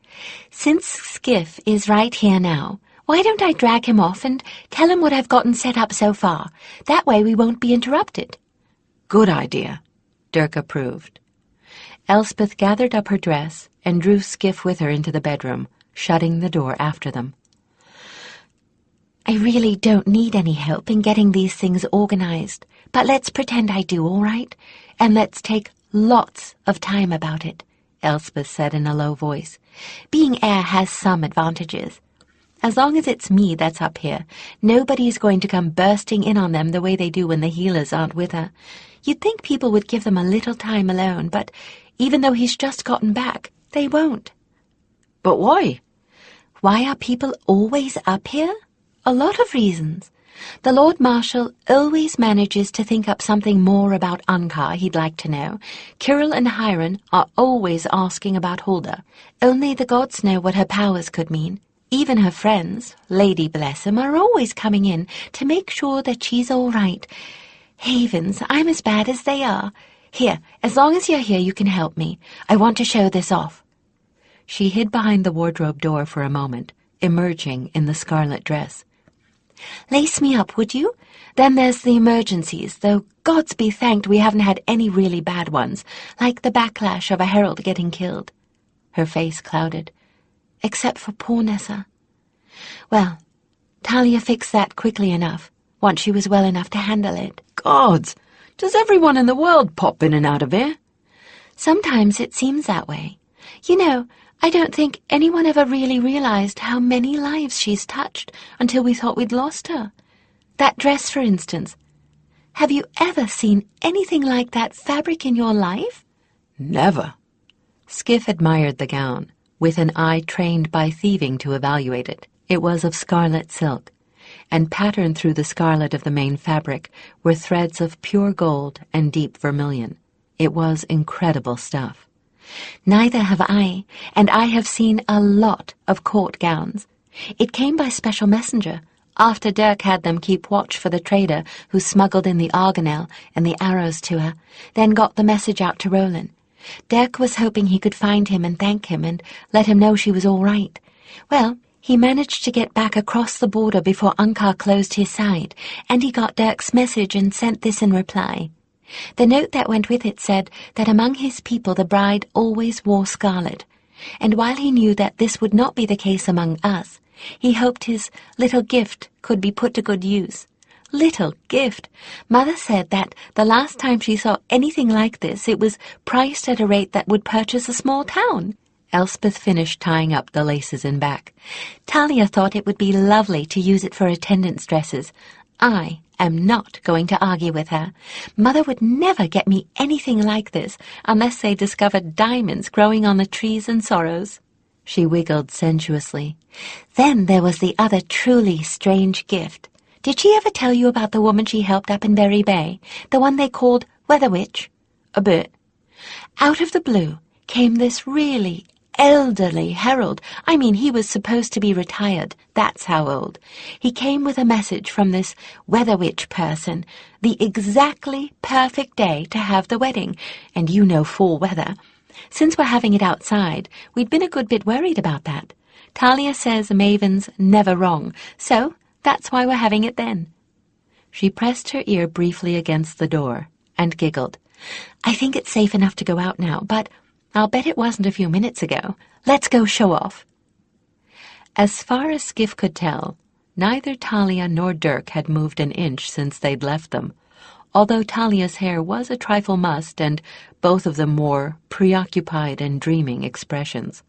S3: since Skiff is right here now, why don't I drag him off and tell him what I've gotten set up so far? That way we won't be interrupted.
S2: Good idea,
S1: Dirk approved. Elspeth gathered up her dress and drew Skiff with her into the bedroom, shutting the door after them.
S3: I really don't need any help in getting these things organized, but let's pretend I do, all right? And let's take lots of time about it, Elspeth said in a low voice. Being heir has some advantages. As long as it's me that's up here, nobody's going to come bursting in on them the way they do when the healers aren't with her. You'd think people would give them a little time alone, but even though he's just gotten back, they won't.
S2: But why?
S3: Why are people always up here? A lot of reasons. The Lord Marshal always manages to think up something more about Ankar he'd like to know. Kirill and Hiron are always asking about Hulda. Only the gods know what her powers could mean. Even her friends, Lady bless 'em, are always coming in to make sure that she's all right. Havens, I'm as bad as they are. Here, as long as you're here, you can help me. I want to show this off.
S1: She hid behind the wardrobe door for a moment, emerging in the scarlet dress.
S3: Lace me up, would you? Then there's the emergencies, though gods be thanked we haven't had any really bad ones, like the backlash of a herald getting killed. Her face clouded. Except for poor Nessa. Well, Talia fixed that quickly enough, once she was well enough to handle it.
S2: Gods! Does everyone in the world pop in and out of here?
S3: Sometimes it seems that way. You know, I don't think anyone ever really realized how many lives she's touched until we thought we'd lost her. That dress, for instance. Have you ever seen anything like that fabric in your life?
S2: Never.
S1: Skiff admired the gown, with an eye trained by thieving to evaluate it. It was of scarlet silk, and patterned through the scarlet of the main fabric were threads of pure gold and deep vermilion. It was incredible stuff.
S3: Neither have I, and I have seen a lot of court gowns. It came by special messenger, after Dirk had them keep watch for the trader who smuggled in the argonel and the arrows to her, then got the message out to Roland. Dirk was hoping he could find him and thank him and let him know she was all right. Well, he managed to get back across the border before Ankar closed his side, and he got Dirk's message and sent this in reply. The note that went with it said that among his people the bride always wore scarlet. and while he knew that this would not be the case among us, he hoped his little gift could be put to good use. Little gift! Mother said that the last time she saw anything like this, it was priced at a rate that would purchase a small town. Elspeth finished tying up the laces in back. Talia thought it would be lovely to use it for attendance dresses. I am not going to argue with her. Mother would never get me anything like this unless they discovered diamonds growing on the trees and sorrows. She wiggled sensuously. Then there was the other truly strange gift. Did she ever tell you about the woman she helped up in Berry Bay, the one they called Weather Witch?
S2: A bit.
S3: Out of the blue came this really elderly herald. I mean, he was supposed to be retired. That's how old. He came with a message from this Weather Witch person, the exactly perfect day to have the wedding, and you know fall weather. Since we're having it outside, we'd been a good bit worried about that. Talia says Maven's never wrong, so that's why we're having it then. She pressed her ear briefly against the door and giggled. I think it's safe enough to go out now, but I'll bet it wasn't a few minutes ago. Let's go show off. As far as Skiff could tell, neither Talia nor Dirk had moved an inch since they'd left them, although Talia's hair was a trifle mussed and both of them wore preoccupied and dreaming expressions.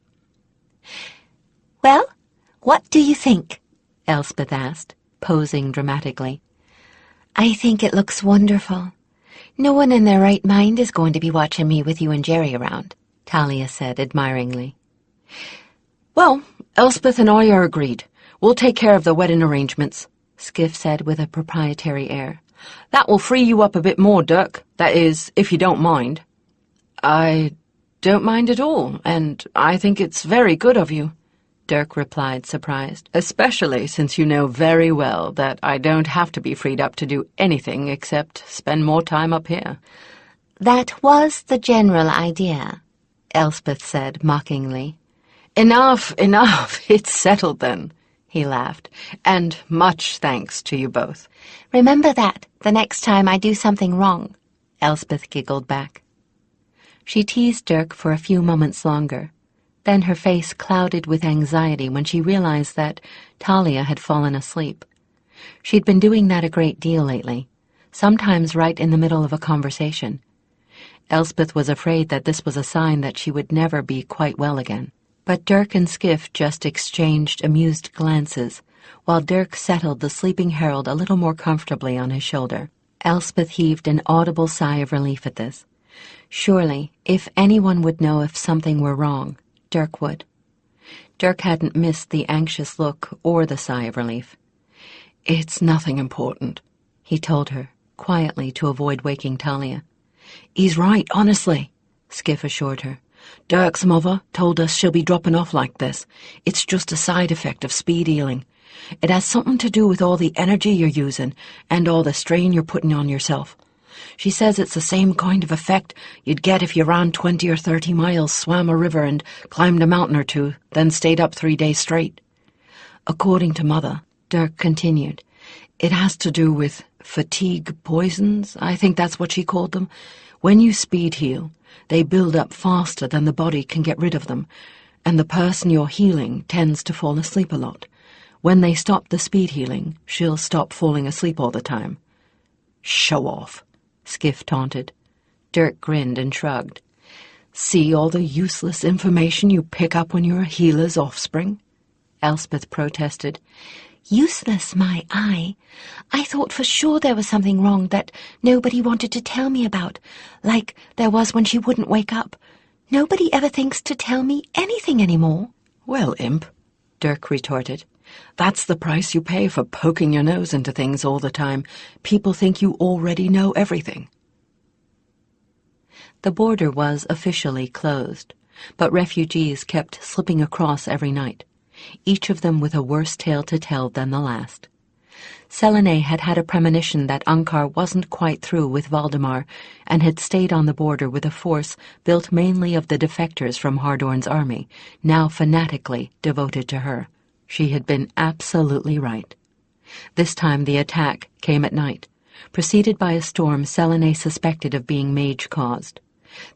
S3: Well, what do you think? Elspeth asked, posing dramatically. I think it looks wonderful. No one in their right mind is going to be watching me with you and Jerry around, Talia said admiringly.
S2: Well, Elspeth and I are agreed. We'll take care of the wedding arrangements, Skiff said with a proprietary air. That will free you up a bit more, Dirk. That is, if you don't mind. I don't mind at all, and I think it's very good of you, Dirk replied, surprised, especially since you know very well that I don't have to be freed up to do anything except spend more time up here.
S3: That was the general idea, Elspeth said mockingly.
S2: Enough, it's settled then, he laughed, and much thanks to you both.
S3: Remember that the next time I do something wrong, Elspeth giggled back. She teased Dirk for a few moments longer. Then her face clouded with anxiety when she realized that Talia had fallen asleep. She'd been doing that a great deal lately, sometimes right in the middle of a conversation. Elspeth was afraid that this was a sign that she would never be quite well again. But Dirk and Skiff just exchanged amused glances, while Dirk settled the sleeping herald a little more comfortably on his shoulder. Elspeth heaved an audible sigh of relief at this. Surely, if anyone would know if something were wrong, Dirk would. Dirk hadn't missed the anxious look or the sigh of relief.
S2: It's nothing important, he told her, quietly to avoid waking Talia. He's right, honestly, Skiff assured her. Dirk's mother told us she'll be dropping off like this. It's just a side effect of speed healing. It has something to do with all the energy you're using and all the strain you're putting on yourself. She says it's the same kind of effect you'd get if you ran 20 or 30 miles, swam a river and climbed a mountain or two, then stayed up 3 days straight. According to Mother, Dirk continued, it has to do with fatigue poisons, I think that's what she called them. When you speed heal, they build up faster than the body can get rid of them, and the person you're healing tends to fall asleep a lot. When they stop the speed healing, she'll stop falling asleep all the time. Show off, Skiff taunted. Dirk grinned and shrugged. See all the useless information you pick up when you're a healer's offspring? Elspeth protested.
S3: Useless, my eye. I thought for sure there was something wrong that nobody wanted to tell me about, like there was when she wouldn't wake up. Nobody ever thinks to tell me anything anymore.
S2: Well, imp, Dirk retorted. That's the price you pay for poking your nose into things all the time. People think you already know everything. The border was officially closed, but refugees kept slipping across every night, each of them with a worse tale to tell than the last. Selene had had a premonition that Ankar wasn't quite through with Valdemar and had stayed on the border with a force built mainly of the defectors from Hardorn's army, now fanatically devoted to her. She had been absolutely right. This time the attack came at night, preceded by a storm Selene suspected of being mage-caused.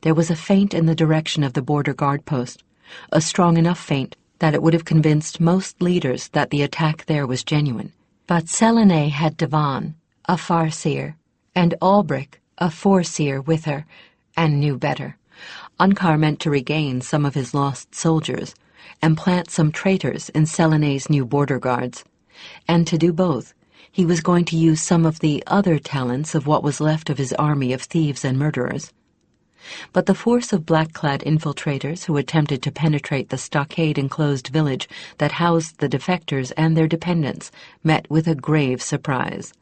S2: There was a feint in the direction of the border guard post, a strong enough feint that it would have convinced most leaders that the attack there was genuine.
S1: But Selenay had Devon, a farseer, and Albric, a foreseer, with her, and knew better.
S2: Unkar meant to regain some of his lost soldiers and plant some traitors in Selenay's new border guards. And to do both, he was going to use some of the other talents of what was left of his army of thieves and murderers. But the force of black-clad infiltrators who attempted to penetrate the stockade-enclosed village that housed the defectors and their dependents met with a grave surprise.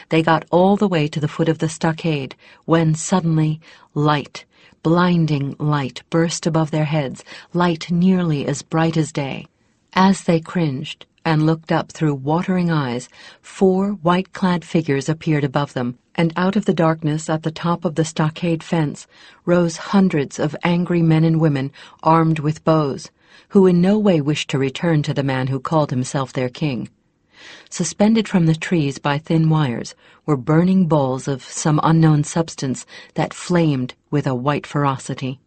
S2: They got all the way to the foot of the stockade when suddenly light, blinding light, burst above their heads, light nearly as bright as day. As they cringed and looked up through watering eyes, 4 white-clad figures appeared above them, and out of the darkness at the top of the stockade fence rose hundreds of angry men and women armed with bows, who in no way wished to return to the man who called himself their king. Suspended from the trees by thin wires were burning balls of some unknown substance that flamed with a white ferocity.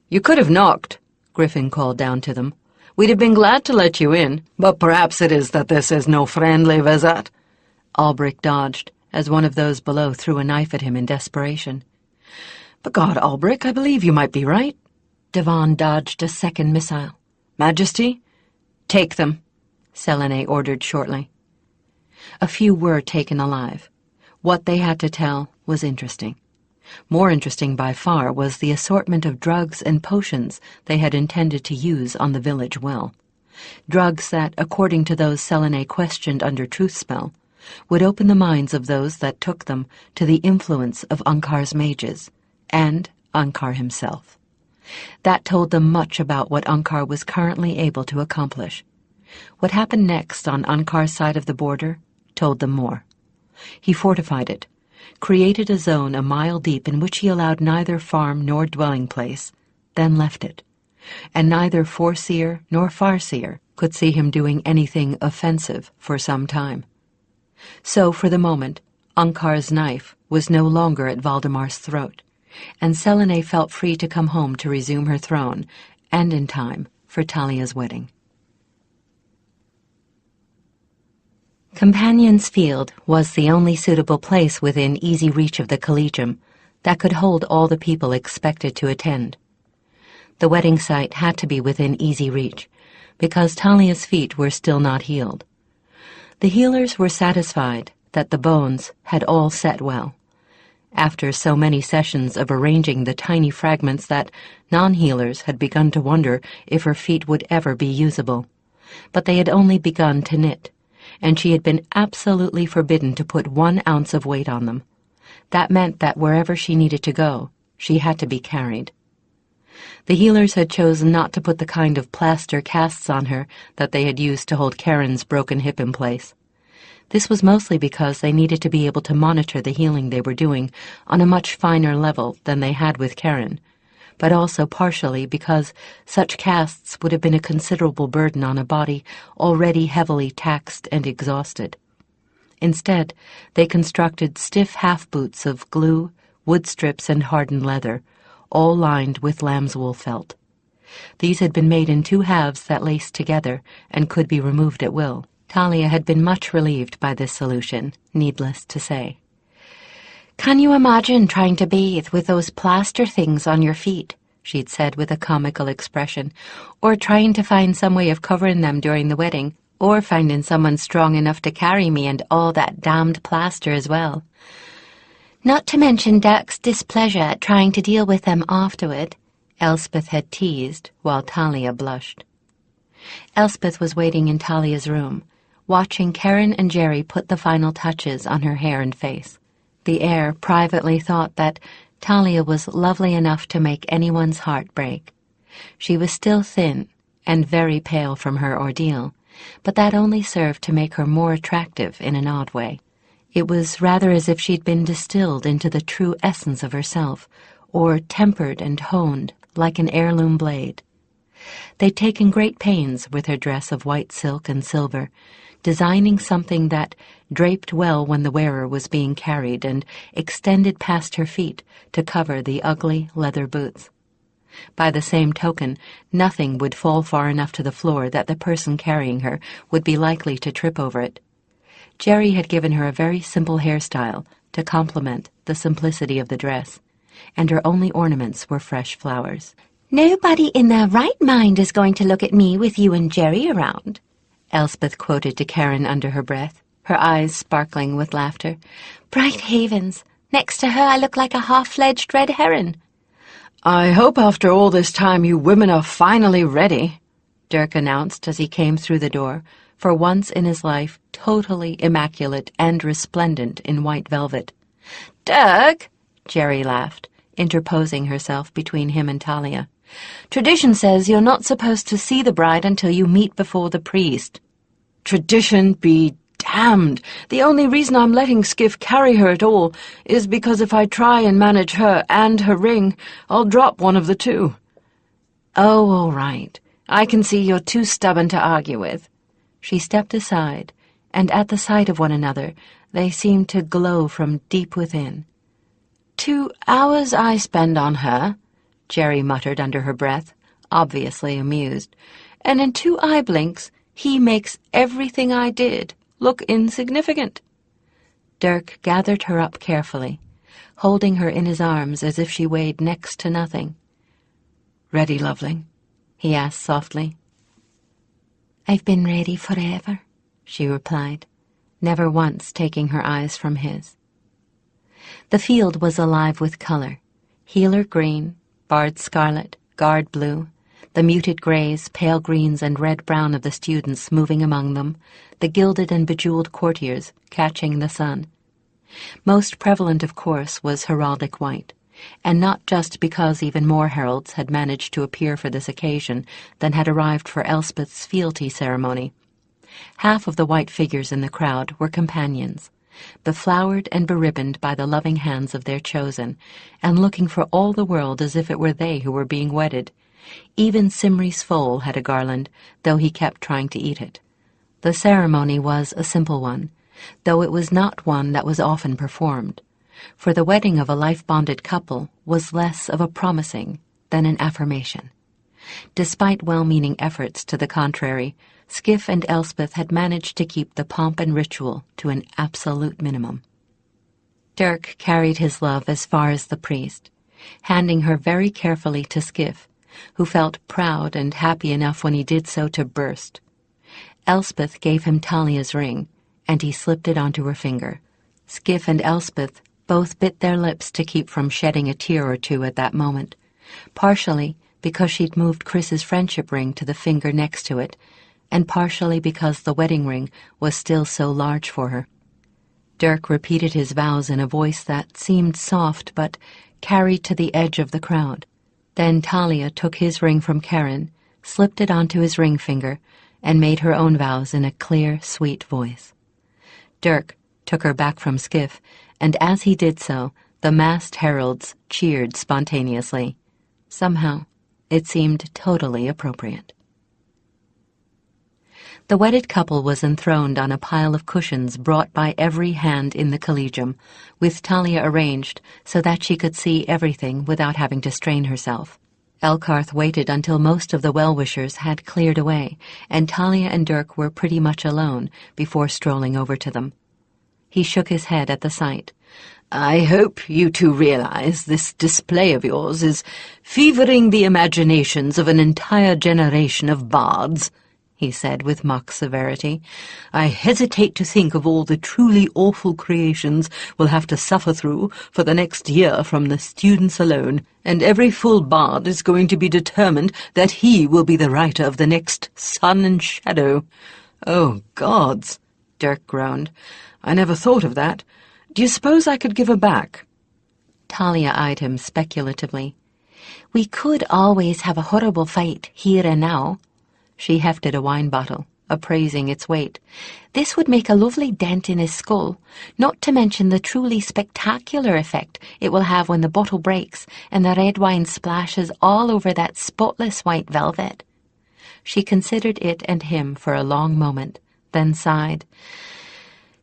S2: "You could have knocked," Griffin called down to them. "We'd have been glad to let you in, but perhaps it is that this is no friendly visit."
S1: Albric dodged, as one of those below threw a knife at him in desperation.
S2: "Begod, Albric, I believe you might be right."
S1: Devon dodged a second missile.
S2: "Majesty, take them," Selenay ordered shortly.
S1: A few were taken alive. What they had to tell was interesting. More interesting by far was the assortment of drugs and potions they had intended to use on the village well. Drugs that, according to those Selenay questioned under truth spell, would open the minds of those that took them to the influence of Unkar's mages, and Unkar himself. That told them much about what Unkar was currently able to accomplish. What happened next on Unkar's side of the border told them more. He fortified it, created a zone a mile deep in which he allowed neither farm nor dwelling place, then left it, and neither foreseer nor farseer could see him doing anything offensive for some time. So, for the moment, Unkar's knife was no longer at Valdemar's throat, and Selenay felt free to come home to resume her throne, and in time for Talia's wedding. Companion's Field was the only suitable place within easy reach of the Collegium that could hold all the people expected to attend. The wedding site had to be within easy reach, because Talia's feet were still not healed. The healers were satisfied that the bones had all set well, after so many sessions of arranging the tiny fragments that non-healers had begun to wonder if her feet would ever be usable. But they had only begun to knit, and she had been absolutely forbidden to put 1 ounce of weight on them. That meant that wherever she needed to go, she had to be carried. The healers had chosen not to put the kind of plaster casts on her that they had used to hold Karen's broken hip in place. This was mostly because they needed to be able to monitor the healing they were doing on a much finer level than they had with Karen, but also partially because such casts would have been a considerable burden on a body already heavily taxed and exhausted. Instead, they constructed stiff half-boots of glue, wood strips, and hardened leather, all lined with lamb's wool felt. These had been made in 2 halves that laced together and could be removed at will. Talia had been much relieved by this solution, needless to say.
S3: "Can you imagine trying to bathe with those plaster things on your feet?" she'd said with a comical expression, "or trying to find some way of covering them during the wedding, or finding someone strong enough to carry me and all that damned plaster as well. Not to mention Dec's displeasure at trying to deal with them afterward," Elspeth had teased, while Talia blushed. Elspeth was waiting in Talia's room, watching Karen and Jerry put the final touches on her hair and face. The heir privately thought that Talia was lovely enough to make anyone's heart break. She was still thin and very pale from her ordeal, but that only served to make her more attractive in an odd way. It was rather as if she'd been distilled into the true essence of herself, or tempered and honed like an heirloom blade. They'd taken great pains with her dress of white silk and silver, designing something that draped well when the wearer was being carried and extended past her feet to cover the ugly leather boots.
S1: By the same token, nothing would fall far enough to the floor that the person carrying her would be likely to trip over it. Jerry had given her a very simple hairstyle to complement the simplicity of the dress, and her only ornaments were fresh flowers.
S3: "Nobody in their right mind is going to look at me with you and Jerry around,"
S1: Elspeth quoted to Karen under her breath, her eyes sparkling with laughter.
S3: "Bright Havens, next to her I look like a half-fledged red heron."
S2: "I hope after all this time you women are finally ready,"
S1: Dirk announced as he came through the door, for once in his life totally immaculate and resplendent in white velvet.
S4: "Dirk,"
S1: Jerry laughed, interposing herself between him and Talia.
S4: "Tradition says you're not supposed to see the bride until you meet before the priest."
S2: "Tradition be damned. The only reason I'm letting Skiff carry her at all is because if I try and manage her and her ring, I'll drop one of the two."
S4: "Oh, all right. I can see you're too stubborn to argue with."
S1: She stepped aside, and at the sight of one another, they seemed to glow from deep within.
S4: 2 hours I spend on her,"
S1: Jerry muttered under her breath, obviously amused,
S4: "and in 2 eye blinks he makes everything I did look insignificant."
S1: Dirk gathered her up carefully, holding her in his arms as if she weighed next to nothing.
S2: "Ready, loveling?"
S1: he asked softly.
S3: "I've been ready forever,"
S1: she replied, never once taking her eyes from his. The field was alive with color: healer green, barred scarlet, guard blue, the muted grays, pale greens, and red-brown of the students moving among them, the gilded and bejeweled courtiers catching the sun. Most prevalent, of course, was heraldic white, and not just because even more heralds had managed to appear for this occasion than had arrived for Elspeth's fealty ceremony. Half of the white figures in the crowd were companions, beflowered and beribboned by the loving hands of their chosen, and looking for all the world as if it were they who were being wedded. Even Simri's foal had a garland, though he kept trying to eat it. The ceremony was a simple one, though it was not one that was often performed, for the wedding of a life-bonded couple was less of a promising than an affirmation. Despite well-meaning efforts to the contrary, Skiff and Elspeth had managed to keep the pomp and ritual to an absolute minimum. Dirk carried his love as far as the priest, handing her very carefully to Skiff, who felt proud and happy enough when he did so to burst. Elspeth gave him Talia's ring, and he slipped it onto her finger. Skiff and Elspeth both bit their lips to keep from shedding a tear or two at that moment, partially because she'd moved Chris's friendship ring to the finger next to it, and partially because the wedding ring was still so large for her. Dirk repeated his vows in a voice that seemed soft but carried to the edge of the crowd. Then Talia took his ring from Karen, slipped it onto his ring finger, and made her own vows in a clear, sweet voice. Dirk took her back from Skiff, and as he did so, the masked heralds cheered spontaneously. Somehow, it seemed totally appropriate. The wedded couple was enthroned on a pile of cushions brought by every hand in the collegium, with Talia arranged so that she could see everything without having to strain herself. Elkarth waited until most of the well-wishers had cleared away, and Talia and Dirk were pretty much alone before strolling over to them. He shook his head at the sight.
S2: "I hope you two realize this display of yours is fevering the imaginations of an entire generation of bards," he said with mock severity. "I hesitate to think of all the truly awful creations we'll have to suffer through for the next year from the students alone, and every full bard is going to be determined that he will be the writer of the next Sun and Shadow." "Oh, gods," Dirk groaned. "I never thought of that. Do you suppose I could give her back?"
S1: Talia eyed him speculatively.
S3: "We could always have a horrible fight here and now."
S1: She hefted a wine bottle, appraising its weight.
S3: "This would make a lovely dent in his skull, not to mention the truly spectacular effect it will have when the bottle breaks and the red wine splashes all over that spotless white velvet."
S1: She considered it and him for a long moment, then sighed.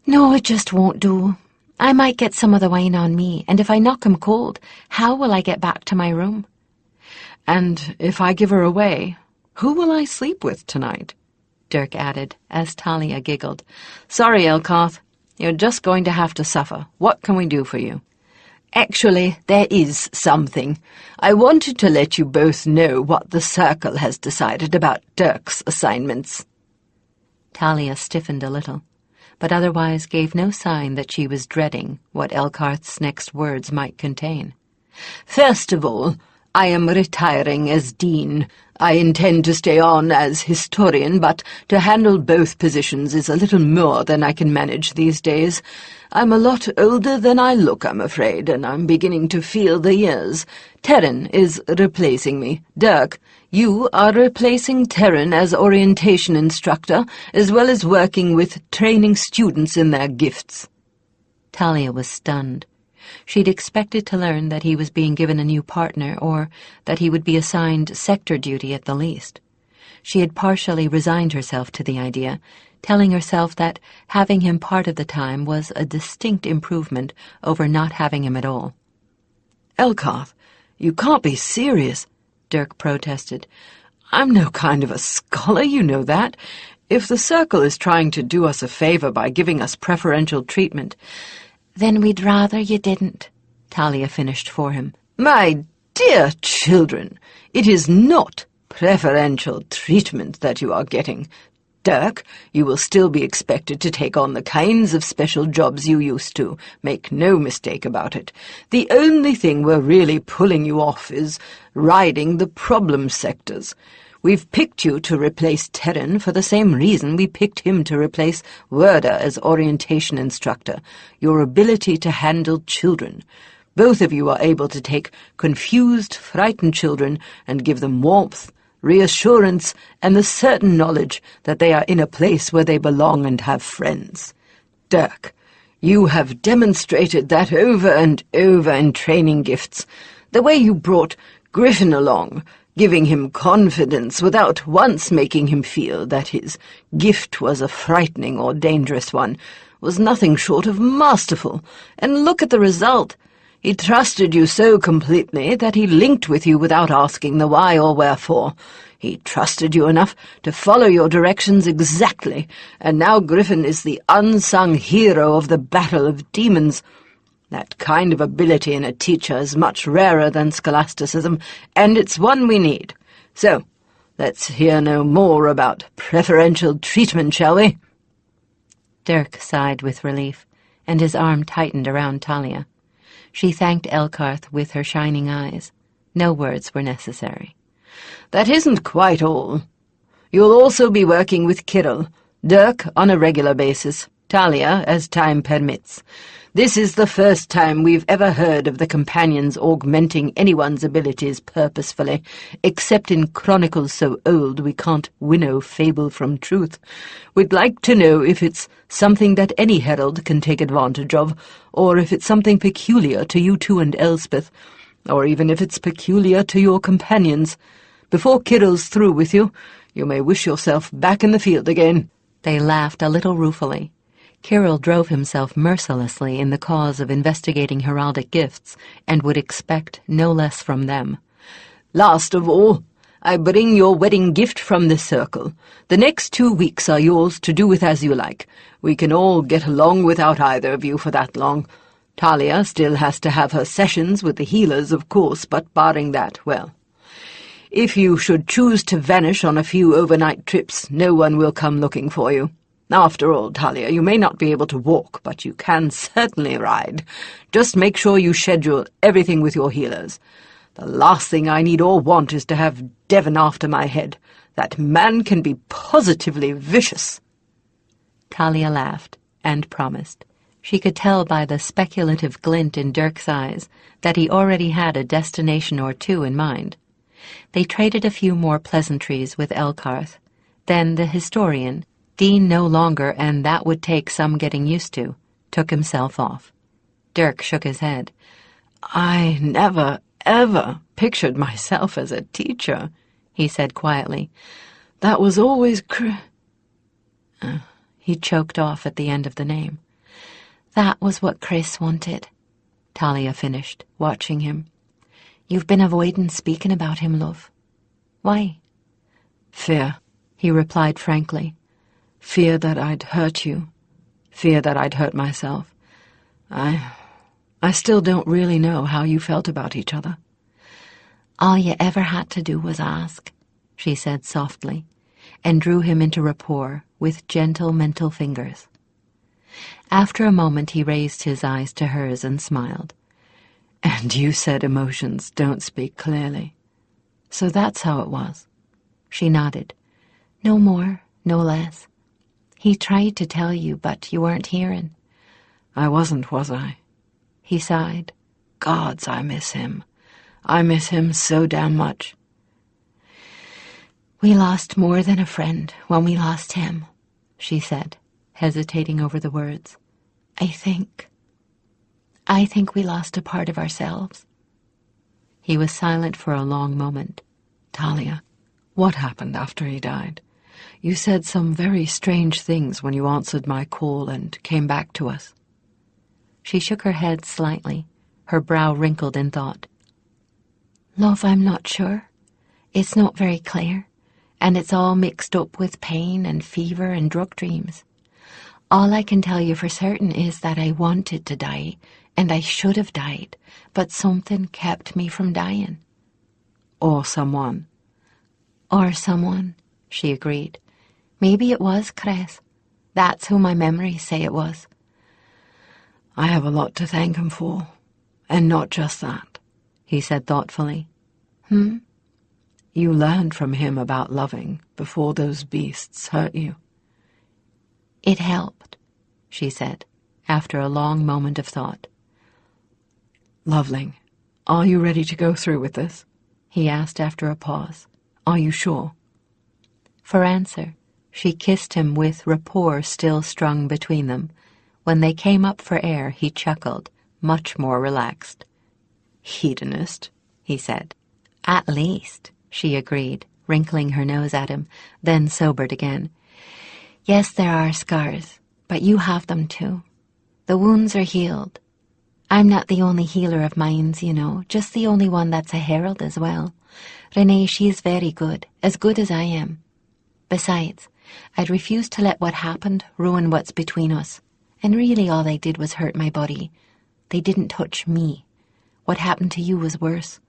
S3: "No, it just won't do. I might get some of the wine on me, and if I knock him cold, how will I get back to my room?"
S2: And if I give her away, who will I sleep with tonight? Dirk added, as Talia giggled. Sorry, Elkarth. You're just going to have to suffer. What can we do for you?
S4: Actually, there is something. I wanted to let you both know what the Circle has decided about Dirk's assignments.
S1: Talia stiffened a little, but otherwise gave no sign that she was dreading what Elkarth's next words might contain.
S4: First of all, I am retiring as Dean. I intend to stay on as historian, but to handle both positions is a little more than I can manage these days. I'm a lot older than I look, I'm afraid, and I'm beginning to feel the years. Terran is replacing me. Dirk, you are replacing Terran as orientation instructor, as well as working with training students in their gifts.
S1: Talia was stunned. She'd expected to learn that he was being given a new partner, or that he would be assigned sector duty at the least. She had partially resigned herself to the idea, telling herself that having him part of the time was a distinct improvement over not having him at all.
S2: Elkarth, you can't be serious, Dirk protested. I'm no kind of a scholar, you know that. If the Circle is trying to do us a favor by giving us preferential treatment,
S3: Then we'd rather you didn't, Talia finished for him.
S4: My dear children, it is not preferential treatment that you are getting. Dirk, you will still be expected to take on the kinds of special jobs you used to. Make no mistake about it. The only thing we're really pulling you off is riding the problem sectors. We've picked you to replace Terran for the same reason we picked him to replace Werder as orientation instructor, your ability to handle children. Both of you are able to take confused, frightened children and give them warmth, reassurance, and the certain knowledge that they are in a place where they belong and have friends. Dirk, you have demonstrated that over and over in training gifts. The way you brought Griffin along, giving him confidence without once making him feel that his gift was a frightening or dangerous one, was nothing short of masterful. And look at the result. He trusted you so completely that he linked with you without asking the why or wherefore. He trusted you enough to follow your directions exactly, and now Griffin is the unsung hero of the Battle of Demons. That kind of ability in a teacher is much rarer than scholasticism, and it's one we need. So, let's hear no more about preferential treatment, shall we?
S1: Dirk sighed with relief, and his arm tightened around Talia. She thanked Elkarth with her shining eyes. No words were necessary.
S4: That isn't quite all. You'll also be working with Kirill, Dirk on a regular basis, Talia as time permits. This is the first time we've ever heard of the companions augmenting anyone's abilities purposefully, except in chronicles so old we can't winnow fable from truth. We'd like to know if it's something that any herald can take advantage of, or if it's something peculiar to you two and Elspeth, or even if it's peculiar to your companions. Before Kirill's through with you, you may wish yourself back in the field again.
S1: They laughed a little ruefully. Kirill drove himself mercilessly in the cause of investigating heraldic gifts, and would expect no less from them.
S4: Last of all, I bring your wedding gift from the Circle. The next 2 weeks are yours to do with as you like. We can all get along without either of you for that long. Talia still has to have her sessions with the healers, of course, but barring that, well. If you should choose to vanish on a few overnight trips, no one will come looking for you. After all, Talia, you may not be able to walk, but you can certainly ride. Just make sure you schedule everything with your healers. The last thing I need or want is to have Devon after my head. That man can be positively vicious.
S1: Talia laughed, and promised. She could tell by the speculative glint in Dirk's eyes that he already had a destination or two in mind. They traded a few more pleasantries with Elkarth. Then the historian, Dean no longer, and that would take some getting used to, took himself off. Dirk shook his head.
S2: I never, ever pictured myself as a teacher, he said quietly. That was always
S1: He choked off at the end of the name.
S3: That was what Chris wanted,
S1: Talia finished, watching him.
S3: You've been avoiding speaking about him, love. Why?
S2: Fear, he replied frankly. Fear that I'd hurt you. Fear that I'd hurt myself. I still don't really know how you felt about each other.
S3: All you ever had to do was ask, she said softly, and drew him into rapport with gentle mental fingers. After a moment he raised his eyes to hers and smiled. And you said emotions don't speak clearly. So that's how it was. She nodded. No more, no less. He tried to tell you, but you weren't hearing.
S2: I wasn't, was I?
S3: He sighed.
S2: Gods, I miss him. I miss him so damn much.
S3: We lost more than a friend when we lost him, she said, hesitating over the words. I think we lost a part of ourselves.
S2: He was silent for a long moment. Talia, what happened after he died? You said some very strange things when you answered my call and came back to us.
S3: She shook her head slightly, her brow wrinkled in thought. Love, I'm not sure. It's not very clear, and it's all mixed up with pain and fever and drug dreams. All I can tell you for certain is that I wanted to die, and I should have died, but something kept me from dying.
S2: Or someone.
S3: Or someone, she agreed. Maybe it was Cress. That's who my memories say it was.
S2: I have a lot to thank him for, and not just that, he said thoughtfully. You learned from him about loving before those beasts hurt you.
S3: It helped, she said, after a long moment of thought.
S2: Loveling, are you ready to go through with this? He asked after a pause. Are you sure?
S3: For answer, she kissed him with rapport still strung between them. When they came up for air, he chuckled, much more relaxed.
S2: Hedonist, he said.
S3: At least, she agreed, wrinkling her nose at him, then sobered again. Yes, there are scars, but you have them too. The wounds are healed. I'm not the only healer of minds, you know, just the only one that's a herald as well. Renee, she's very good as I am. Besides, I'd refuse to let what happened ruin what's between us. And really all they did was hurt my body. They didn't touch me. What happened to you was worse.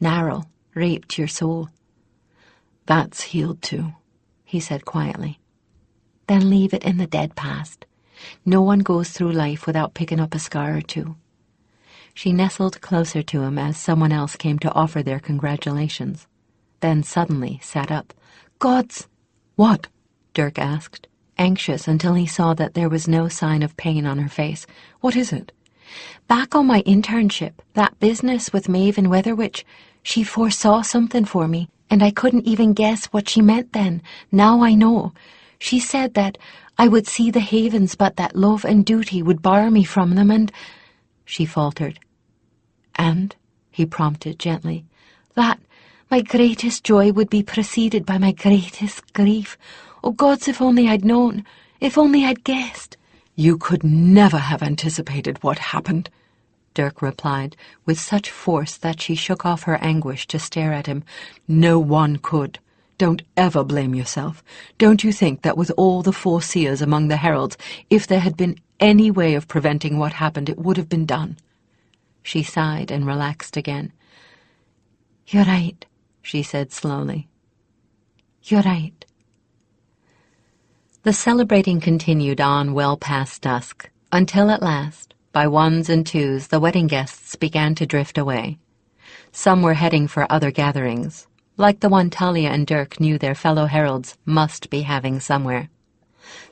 S3: Narrow, raped your soul.
S2: That's healed too, he said quietly.
S3: Then leave it in the dead past. No one goes through life without picking up a scar or two. She nestled closer to him as someone else came to offer their congratulations. Then suddenly sat up. Gods!
S2: What?
S3: Dirk asked, anxious until he saw that there was no sign of pain on her face.
S2: What is it?
S3: Back on my internship, that business with Maeve and Weatherwitch, she foresaw something for me, and I couldn't even guess what she meant then. Now I know. She said that I would see the havens, but that love and duty would bar me from them, and... She faltered.
S2: And?
S3: He prompted gently. That my greatest joy would be preceded by my greatest grief. Oh, gods, if only I'd known. If only I'd guessed.
S2: You could never have anticipated what happened,
S3: Dirk replied, with such force that she shook off her anguish to stare at him.
S2: No one could. Don't ever blame yourself. Don't you think that with all the foreseers among the heralds, if there had been any way of preventing what happened, it would have been done?
S3: She sighed and relaxed again. You're right, she said slowly. You're right. The celebrating continued on well past dusk, until at last, by ones and twos, the wedding guests began to drift away. Some were heading for other gatherings, like the one Talia and Dirk knew their fellow heralds must be having somewhere.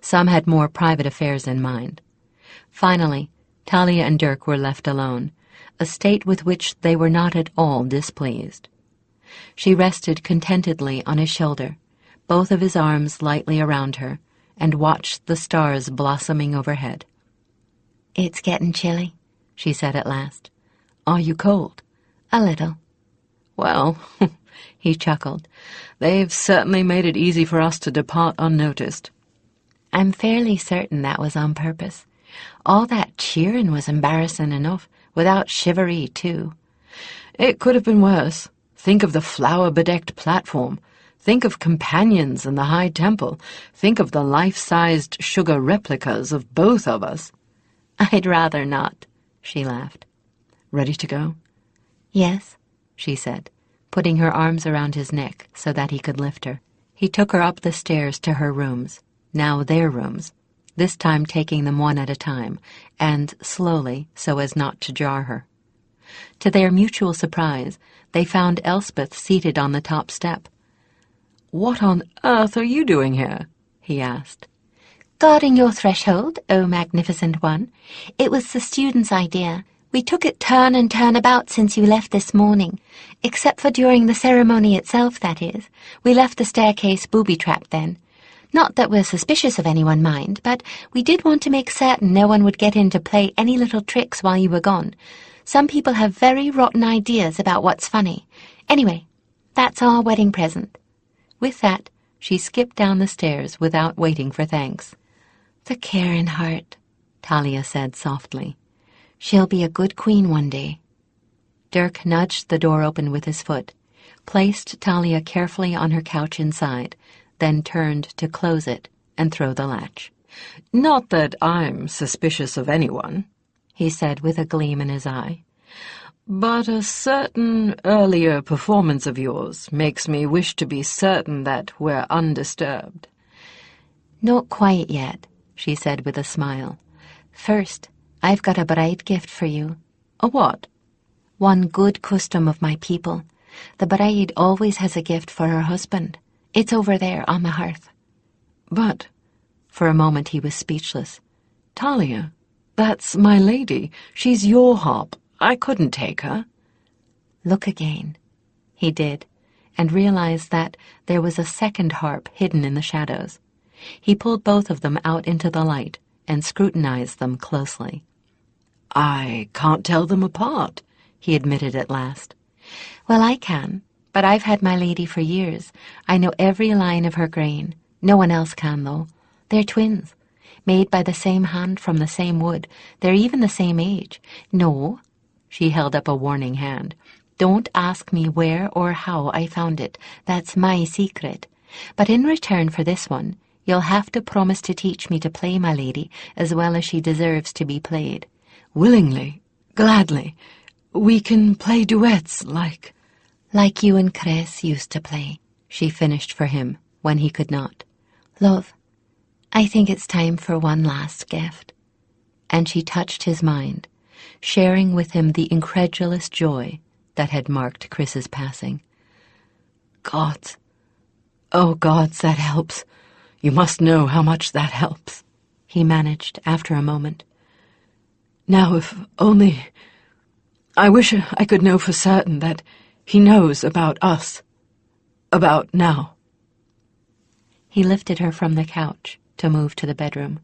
S3: Some had more private affairs in mind. Finally, Talia and Dirk were left alone, a state with which they were not at all displeased. She rested contentedly on his shoulder, both of his arms lightly around her, and watched the stars blossoming overhead. It's getting chilly, she said at last.
S2: Are you cold?
S3: A little.
S2: Well, he chuckled, they've certainly made it easy for us to depart unnoticed.
S3: I'm fairly certain that was on purpose. All that cheering was embarrassing enough, without chivalry, too.
S2: It could have been worse. Think of the flower-bedecked platform. Think of companions in the high temple. Think of the life-sized sugar replicas of both of us.
S1: I'd rather not, she laughed.
S2: Ready to go?
S1: Yes, she said, putting her arms around his neck so that he could lift her. He took her up the stairs to her rooms, now their rooms, this time taking them one at a time, and slowly so as not to jar her. To their mutual surprise, they found Elspeth seated on the top step.
S2: "What on earth are you doing here?" he asked.
S1: "Guarding your threshold, O magnificent one. It was the student's idea. We took it turn and turn about since you left this morning, except for during the ceremony itself, that is. We left the staircase booby-trapped then. Not that we're suspicious of anyone, mind, but we did want to make certain no one would get in to play any little tricks while you were gone. Some people have very rotten ideas about what's funny. Anyway, that's our wedding present." With that, she skipped down the stairs without waiting for thanks. "The caring heart," Talia said softly. "She'll be a good queen one day." Dirk nudged the door open with his foot, placed Talia carefully on her couch inside, then turned to close it and throw the latch.
S2: "Not that I'm suspicious of anyone," he said with a gleam in his eye. "But a certain earlier performance of yours makes me wish to be certain that we're undisturbed."
S1: "Not quite yet," she said with a smile. "First, I've got a bride gift for you."
S2: "A what?"
S1: "One good custom of my people. The bride always has a gift for her husband. It's over there on the hearth."
S2: "But—" For a moment he was speechless. "Talia, that's my lady. She's your harp. I couldn't take her."
S1: "Look again." He did, and realized that there was a second harp hidden in the shadows. He pulled both of them out into the light and scrutinized them closely.
S2: "I can't tell them apart," he admitted at last.
S1: "Well, I can, but I've had my lady for years. I know every line of her grain. No one else can, though. They're twins, made by the same hand from the same wood. They're even the same age. No," she held up a warning hand, "don't ask me where or how I found it. That's my secret. But in return for this one, you'll have to promise to teach me to play my lady as well as she deserves to be played."
S2: "Willingly, gladly. We can play duets like—"
S1: "Like you and Chris used to play," she finished for him when he could not. "Love, I think it's time for one last gift." And she touched his mind, sharing with him the incredulous joy that had marked Chris's passing.
S2: "Gods, oh gods, that helps. You must know how much that helps," he managed after a moment. "Now, if only... I wish I could know for certain that he knows about us. About now."
S1: He lifted her from the couch to move to the bedroom.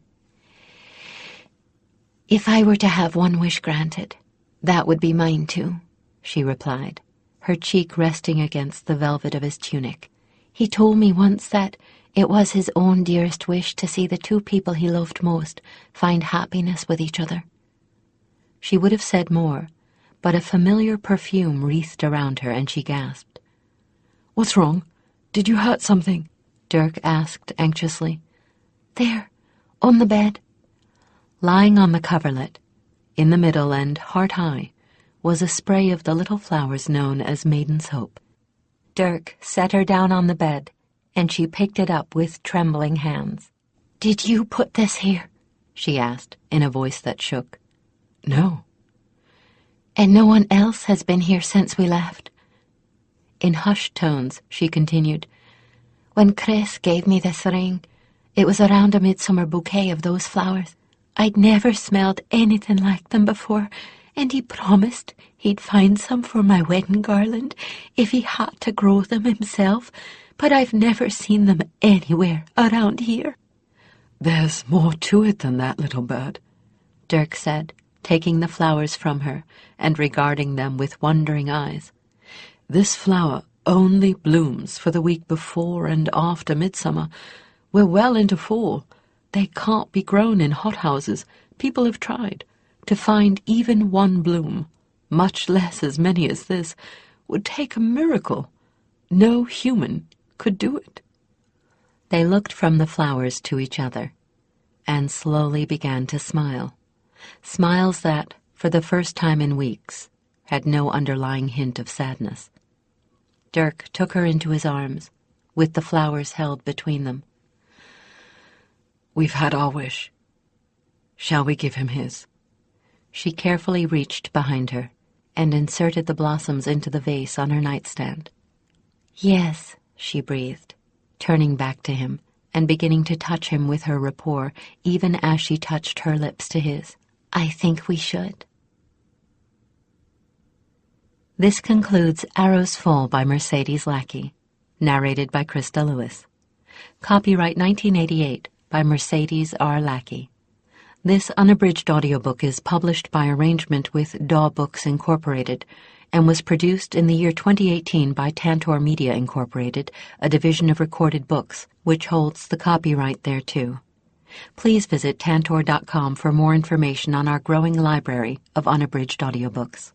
S1: "If I were to have one wish granted, that would be mine too," she replied, her cheek resting against the velvet of his tunic. "He told me once that it was his own dearest wish to see the two people he loved most find happiness with each other." She would have said more, but a familiar perfume wreathed around her and she gasped.
S2: "What's wrong? Did you hurt something?"
S1: Dirk asked anxiously. "There, on the bed." Lying on the coverlet, in the middle and heart-high, was a spray of the little flowers known as Maiden's Hope. Dirk set her down on the bed, and she picked it up with trembling hands. "Did you put this here?" she asked, in a voice that shook.
S2: "No."
S1: "And no one else has been here since we left?" In hushed tones, she continued, "When Chris gave me this ring, it was around a midsummer bouquet of those flowers. I'd never smelled anything like them before, and he promised he'd find some for my wedding garland if he had to grow them himself, but I've never seen them anywhere around here."
S2: "There's more to it than that, little bird,"
S1: Dirk said, taking the flowers from her and regarding them with wondering eyes.
S2: "This flower only blooms for the week before and after midsummer. We're well into fall. They can't be grown in hothouses. People have tried to find even one bloom. much less as many as this, would take a miracle. No human could do it.
S1: They looked from the flowers to each other, and slowly began to smile. Smiles that, for the first time in weeks, had no underlying hint of sadness. Dirk took her into his arms, with the flowers held between them.
S2: We've had our wish. Shall we give him his?
S1: She carefully reached behind her and inserted the blossoms into the vase on her nightstand. Yes, she breathed, turning back to him and beginning to touch him with her rapport, even as she touched her lips to his. I think we should. This concludes Arrows Fall by Mercedes Lackey, narrated by Krista Lewis. Copyright 1988 by Mercedes R. Lackey. This unabridged audiobook is published by arrangement with Daw Books Incorporated and was produced in the year 2018 by Tantor Media Incorporated, a division of Recorded Books, which holds the copyright thereto. Please visit tantor.com for more information on our growing library of unabridged audiobooks.